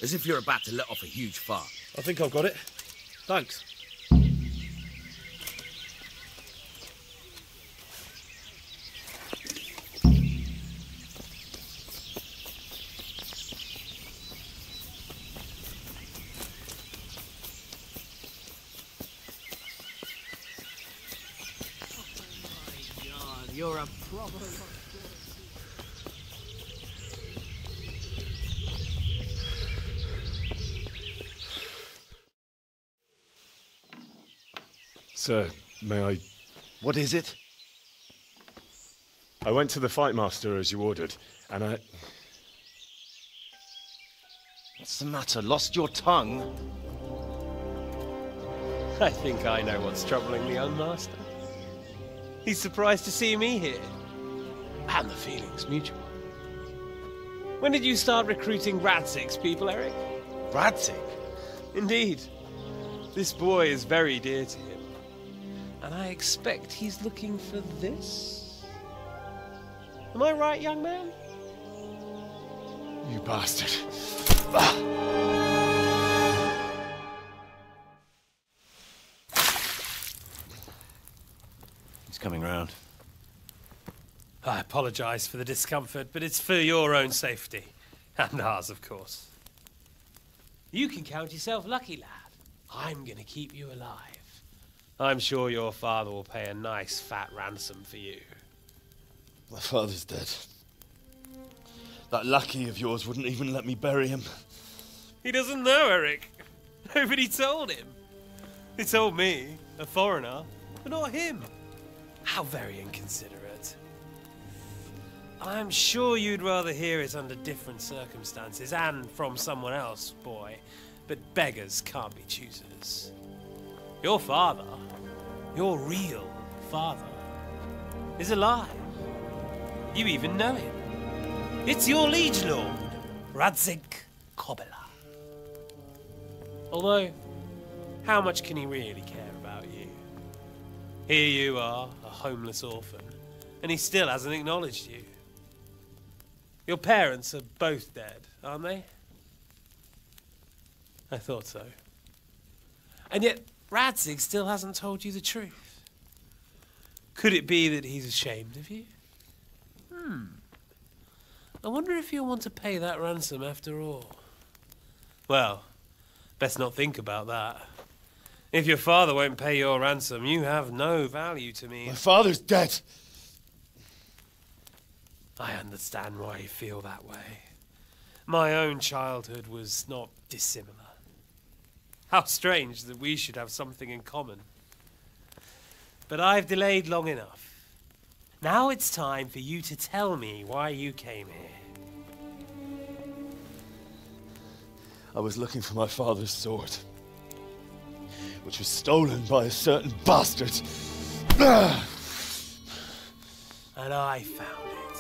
As if you're about to let off a huge fart. I think I've got it. Thanks. You're a proper... Sir, may I... What is it? I went to the fight master as you ordered, and I... What's the matter? Lost your tongue? I think I know what's troubling the young master. He's surprised to see me here. And the feeling's mutual. When did you start recruiting Radzig's people, Eric? Radzig? Indeed. This boy is very dear to him. And I expect he's looking for this? Am I right, young man? You bastard. He's coming round. I apologise for the discomfort, but it's for your own safety. And ours, of course. You can count yourself lucky, lad. I'm going to keep you alive. I'm sure your father will pay a nice fat ransom for you. My father's dead. That lackey of yours wouldn't even let me bury him. He doesn't know, Eric. Nobody told him. He told me, a foreigner, but not him. How very inconsiderate. I'm sure you'd rather hear it under different circumstances and from someone else, boy. But beggars can't be choosers. Your father, your real father, is alive. You even know him. It's your liege lord, Radzig Kobyla. Although, how much can he really care about you? Here you are, a homeless orphan, and he still hasn't acknowledged you. Your parents are both dead, aren't they? I thought so. And yet, Radzig still hasn't told you the truth. Could it be that he's ashamed of you? I wonder if you'll want to pay that ransom after all. Well, best not think about that. If your father won't pay your ransom, you have no value to me. My father's dead. I understand why you feel that way. My own childhood was not dissimilar. How strange that we should have something in common. But I've delayed long enough. Now it's time for you to tell me why you came here. I was looking for my father's sword, which was stolen by a certain bastard. And I found it.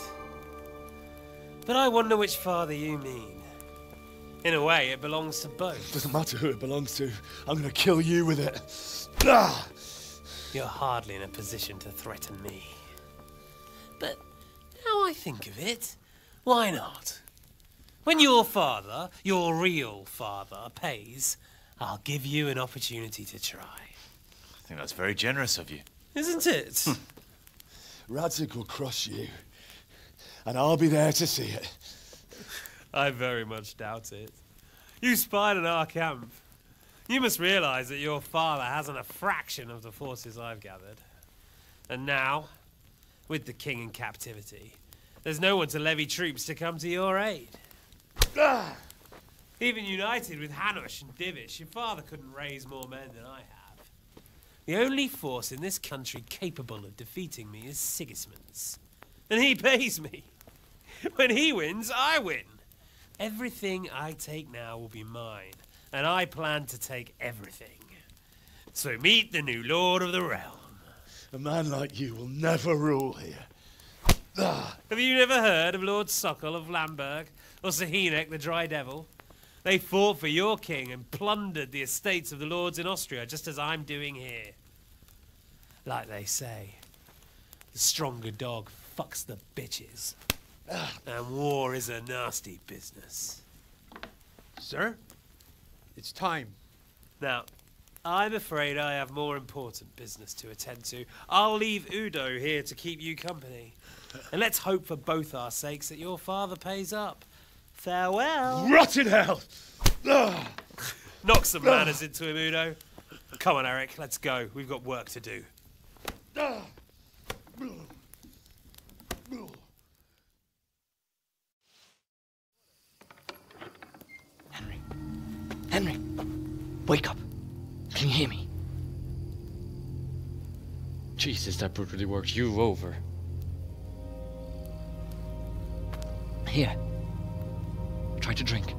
But I wonder which father you mean. In a way, it belongs to both. Doesn't matter who it belongs to. I'm gonna kill you with it. You're hardly in a position to threaten me. But now I think of it, why not? When your father, your real father, pays, I'll give you an opportunity to try. I think that's very generous of you. Isn't it? Radzig will crush you, and I'll be there to see it. I very much doubt it. You spied on our camp. You must realize that your father hasn't a fraction of the forces I've gathered. And now, with the king in captivity, there's no one to levy troops to come to your aid. Even united with Hanush and Divish, your father couldn't raise more men than I have. The only force in this country capable of defeating me is Sigismund's. And he pays me. When he wins, I win. Everything I take now will be mine, and I plan to take everything. So meet the new lord of the realm. A man like you will never rule here. Have you never heard of Lord Sokol of Lamberg, or Sahinek the Dry Devil? They fought for your king and plundered the estates of the lords in Austria, just as I'm doing here. Like they say, the stronger dog fucks the bitches. And war is a nasty business. Sir, it's time. Now, I'm afraid I have more important business to attend to. I'll leave Udo here to keep you company. And let's hope for both our sakes that your father pays up. Farewell. Rot in hell! Knock some manners into him, Udo. Come on, Eric, let's go. We've got work to do. Henry, wake up. Can you hear me? Jesus, that brutally worked you over. Here. Try to drink.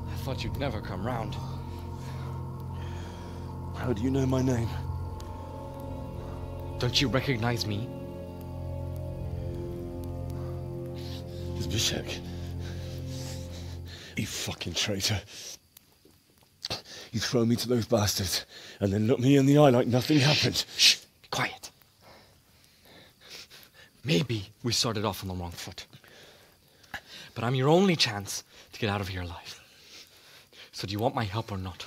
I thought you'd never come round. How do you know my name? Don't you recognize me? Zbyszek. You fucking traitor. You throw me to those bastards and then look me in the eye like nothing happened. Shh! Be quiet. Maybe we started off on the wrong foot. But I'm your only chance to get out of here alive. So do you want my help or not?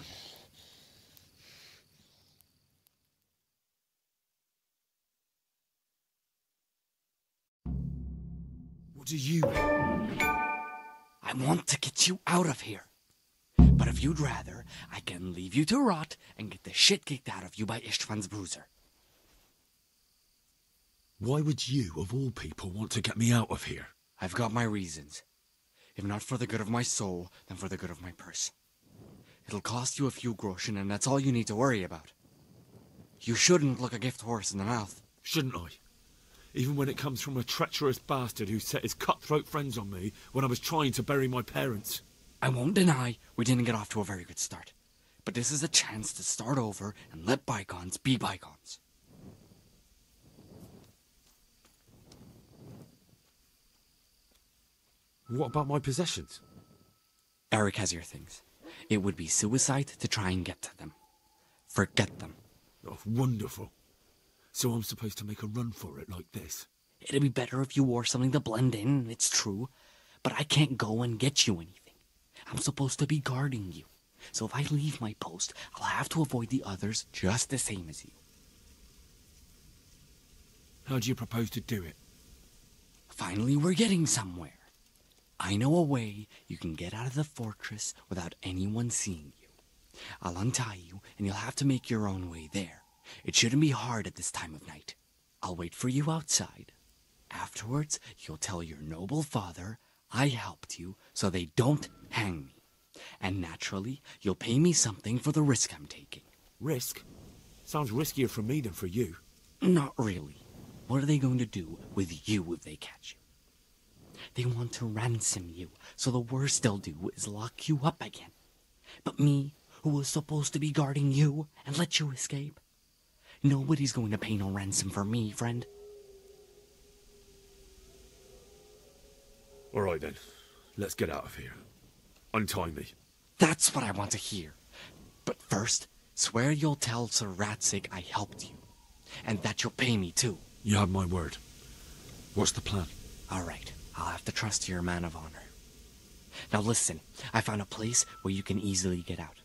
What do you want? I want to get you out of here. But if you'd rather, I can leave you to rot and get the shit kicked out of you by István's bruiser. Why would you, of all people, want to get me out of here? I've got my reasons. If not for the good of my soul, then for the good of my purse. It'll cost you a few groschen, and that's all you need to worry about. You shouldn't look a gift horse in the mouth. Shouldn't I? Even when it comes from a treacherous bastard who set his cutthroat friends on me when I was trying to bury my parents. I won't deny we didn't get off to a very good start. But this is a chance to start over and let bygones be bygones. What about my possessions? Eric has your things. It would be suicide to try and get to them. Forget them. Oh, wonderful. So I'm supposed to make a run for it like this? It'd be better if you wore something to blend in, it's true. But I can't go and get you anything. I'm supposed to be guarding you. So if I leave my post, I'll have to avoid the others just the same as you. How do you propose to do it? Finally, we're getting somewhere. I know a way you can get out of the fortress without anyone seeing you. I'll untie you, and you'll have to make your own way there. It shouldn't be hard at this time of night. I'll wait for you outside. Afterwards, you'll tell your noble father I helped you so they don't hang me. And naturally, you'll pay me something for the risk I'm taking. Risk? Sounds riskier for me than for you. Not really. What are they going to do with you if they catch you? They want to ransom you, so the worst they'll do is lock you up again. But me, who was supposed to be guarding you and let you escape? Nobody's going to pay no ransom for me, friend. All right then, let's get out of here. Untie me. That's what I want to hear. But first, swear you'll tell Sir Ratsig I helped you. And that you'll pay me too. You have my word. What's the plan? All right, I'll have to trust you're a man of honor. Now listen, I found a place where you can easily get out.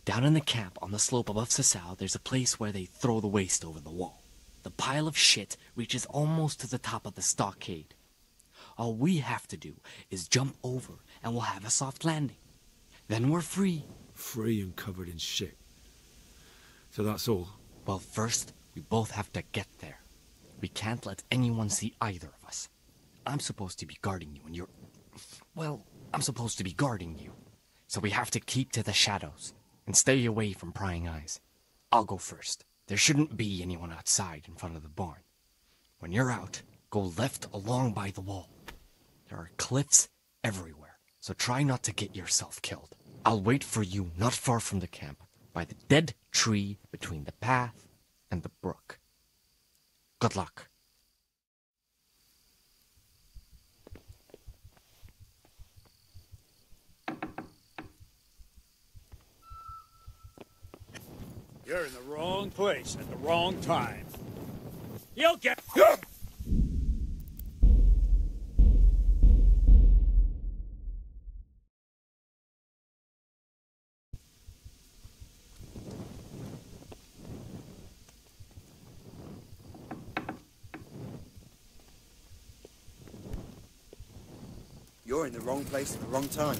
Down in the camp on the slope above Sasau, there's a place where they throw the waste over the wall. The pile of shit reaches almost to the top of the stockade. All we have to do is jump over and we'll have a soft landing. Then we're free. Free and covered in shit. So that's all? Well, first, we both have to get there. We can't let anyone see either of us. I'm supposed to be guarding you and you're... Well, I'm supposed to be guarding you. So we have to keep to the shadows and stay away from prying eyes. I'll go first. There shouldn't be anyone outside in front of the barn. When you're out, go left along by the wall. There are cliffs everywhere, so try not to get yourself killed. I'll wait for you not far from the camp, by the dead tree between the path and the brook. Good luck. You're in the wrong place at the wrong time. You'll get... You're in the wrong place at the wrong time.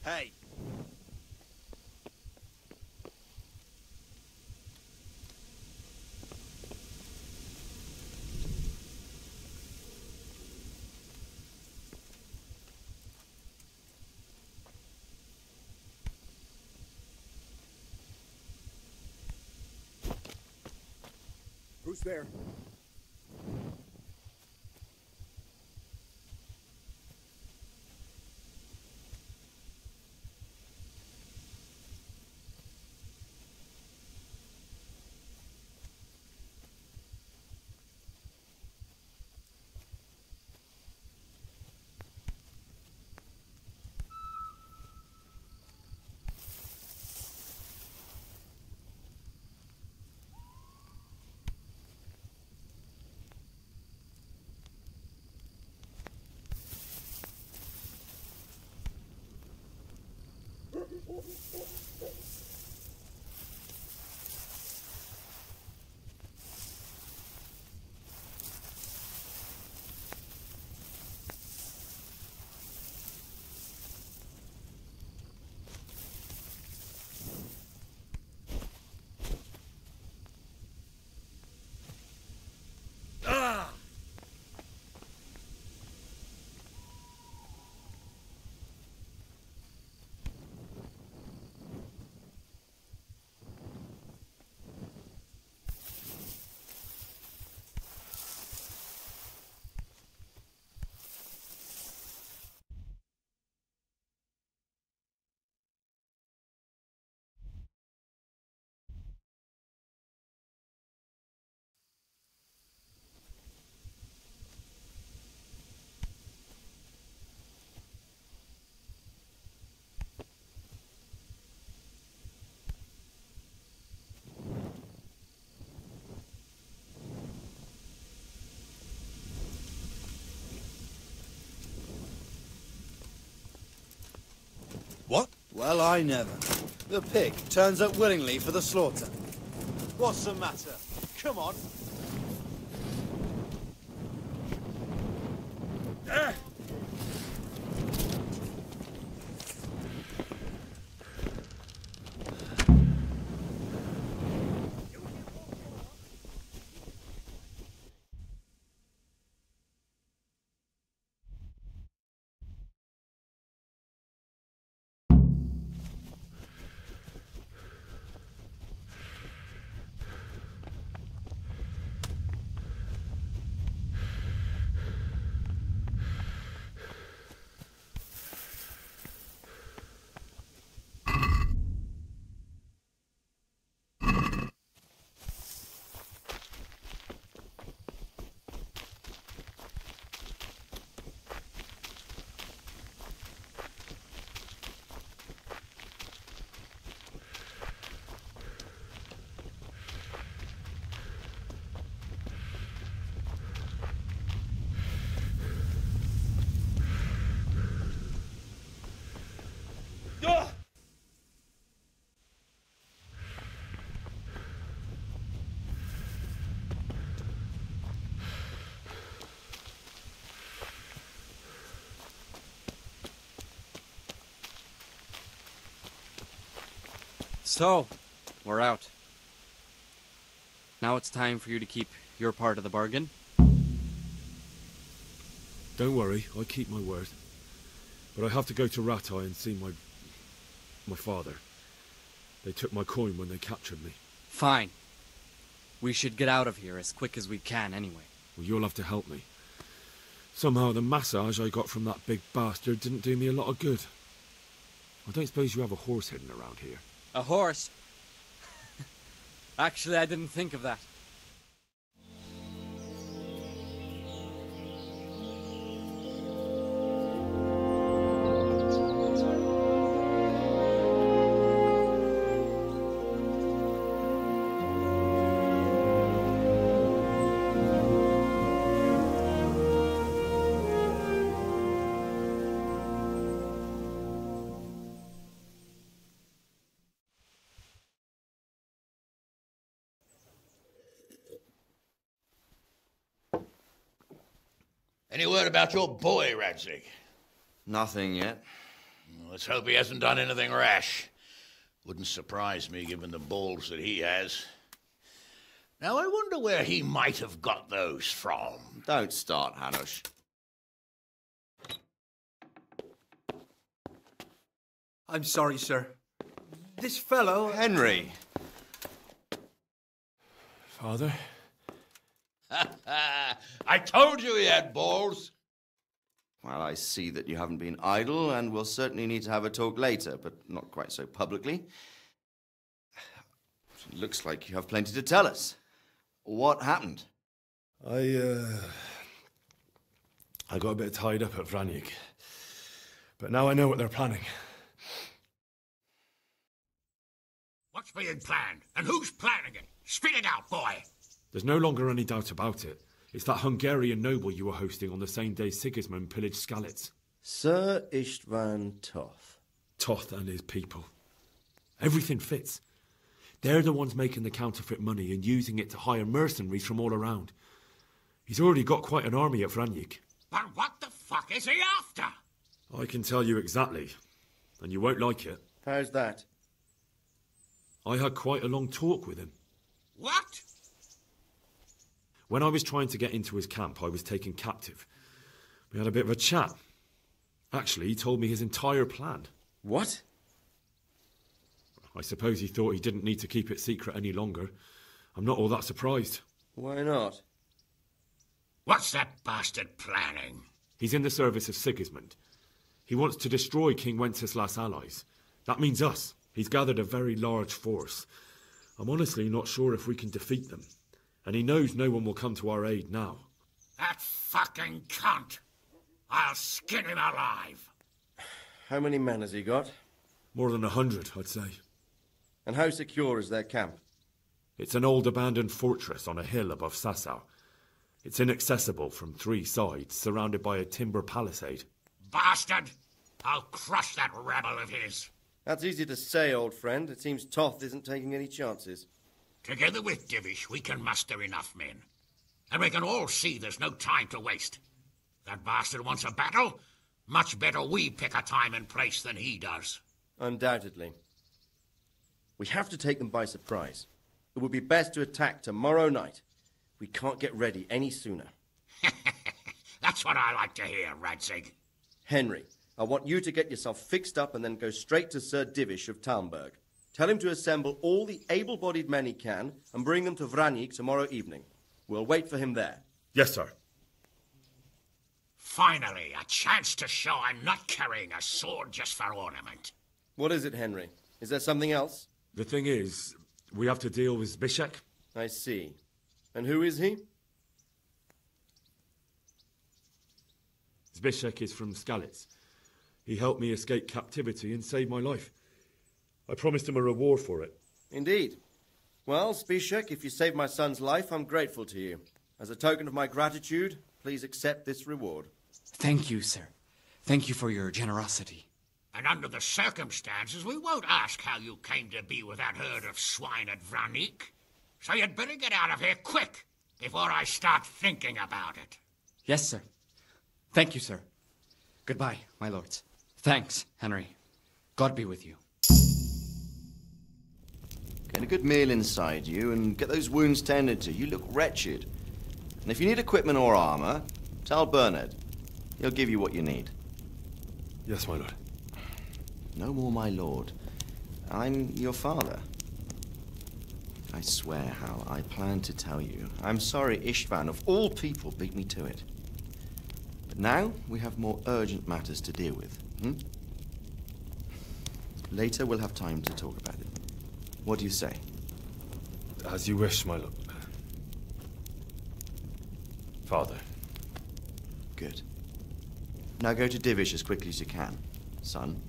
Hey. Who's there? What? Well, I never. The pig turns up willingly for the slaughter. What's the matter? Come on. So, we're out. Now it's time for you to keep your part of the bargain. Don't worry, I keep my word. But I have to go to Ratai and see my father. They took my coin when they captured me. Fine. We should get out of here as quick as we can anyway. Well, you'll have to help me. Somehow the massage I got from that big bastard didn't do me a lot of good. I don't suppose you have a horse hidden around here. A horse? Actually, I didn't think of that. Any word about your boy, Radzig? Nothing yet. Let's hope he hasn't done anything rash. Wouldn't surprise me, given the balls that he has. Now, I wonder where he might have got those from. Don't start, Hanush. I'm sorry, sir. This fellow... Henry! Father? I told you he had balls! Well, I see that you haven't been idle, and we'll certainly need to have a talk later, but not quite so publicly. It looks like you have plenty to tell us. What happened? I got a bit tied up at Vranyik. But now I know what they're planning. What's being planned? And who's planning it? Spit it out, boy! There's no longer any doubt about it. It's that Hungarian noble you were hosting on the same day Sigismund pillaged Skalitz. Sir Istvan Toth. Toth and his people. Everything fits. They're the ones making the counterfeit money and using it to hire mercenaries from all around. He's already got quite an army at Vranyik. But what the fuck is he after? I can tell you exactly, and you won't like it. How's that? I had quite a long talk with him. What? When I was trying to get into his camp, I was taken captive. We had a bit of a chat. Actually, he told me his entire plan. What? I suppose he thought he didn't need to keep it secret any longer. I'm not all that surprised. Why not? What's that bastard planning? He's in the service of Sigismund. He wants to destroy King Wenceslas' allies. That means us. He's gathered a very large force. I'm honestly not sure if we can defeat them. And he knows no one will come to our aid now. That fucking cunt! I'll skin him alive! How many men has he got? More than 100, I'd say. And how secure is their camp? It's an old abandoned fortress on a hill above Sasau. It's inaccessible from 3 sides, surrounded by a timber palisade. Bastard! I'll crush that rebel of his. That's easy to say, old friend. It seems Toth isn't taking any chances. Together with Divish, we can muster enough men. And we can all see there's no time to waste. That bastard wants a battle. Much better we pick a time and place than he does. Undoubtedly. We have to take them by surprise. It would be best to attack tomorrow night. We can't get ready any sooner. That's what I like to hear, Radzig. Henry, I want you to get yourself fixed up and then go straight to Sir Divish of Talmberg. Tell him to assemble all the able-bodied men he can and bring them to Vranyik tomorrow evening. We'll wait for him there. Yes, sir. Finally, a chance to show I'm not carrying a sword just for ornament. What is it, Henry? Is there something else? The thing is, we have to deal with Zbyszek. I see. And who is he? Zbyszek is from Skalitz. He helped me escape captivity and saved my life. I promised him a reward for it. Indeed. Well, Zbyszek, if you saved my son's life, I'm grateful to you. As a token of my gratitude, please accept this reward. Thank you, sir. Thank you for your generosity. And under the circumstances, we won't ask how you came to be with that herd of swine at Vranyik. So you'd better get out of here quick, before I start thinking about it. Yes, sir. Thank you, sir. Goodbye, my lords. Thanks, Henry. God be with you. Get a good meal inside you and get those wounds tended to. You look wretched. And if you need equipment or armor, tell Bernard. He'll give you what you need. Yes, my lord. No more, my lord. I'm your father. I swear, Hal, I planned to tell you. I'm sorry Istvan, of all people, beat me to it. But now we have more urgent matters to deal with. Later we'll have time to talk about it. What do you say? As you wish, my lord. Father. Good. Now go to Divish as quickly as you can, son.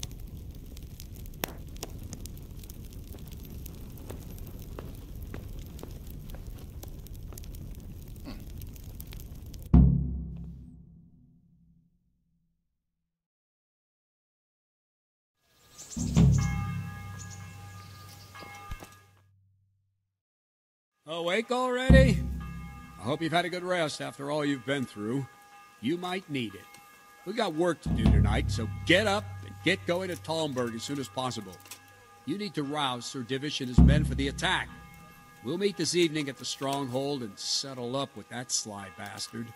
Awake already? I hope you've had a good rest after all you've been through. You might need it. We got work to do tonight, so get up and Get going at Talmberg as soon as possible. You need to rouse Sir Divish and his men for the attack. We'll meet this evening at the stronghold and settle up with that sly bastard.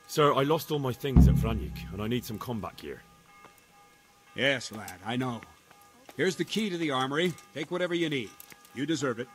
Sir, I lost all my things at Vranyuk, and I need some combat gear. Yes, lad, I know. Here's the key to the armory. Take whatever you need. You deserve it.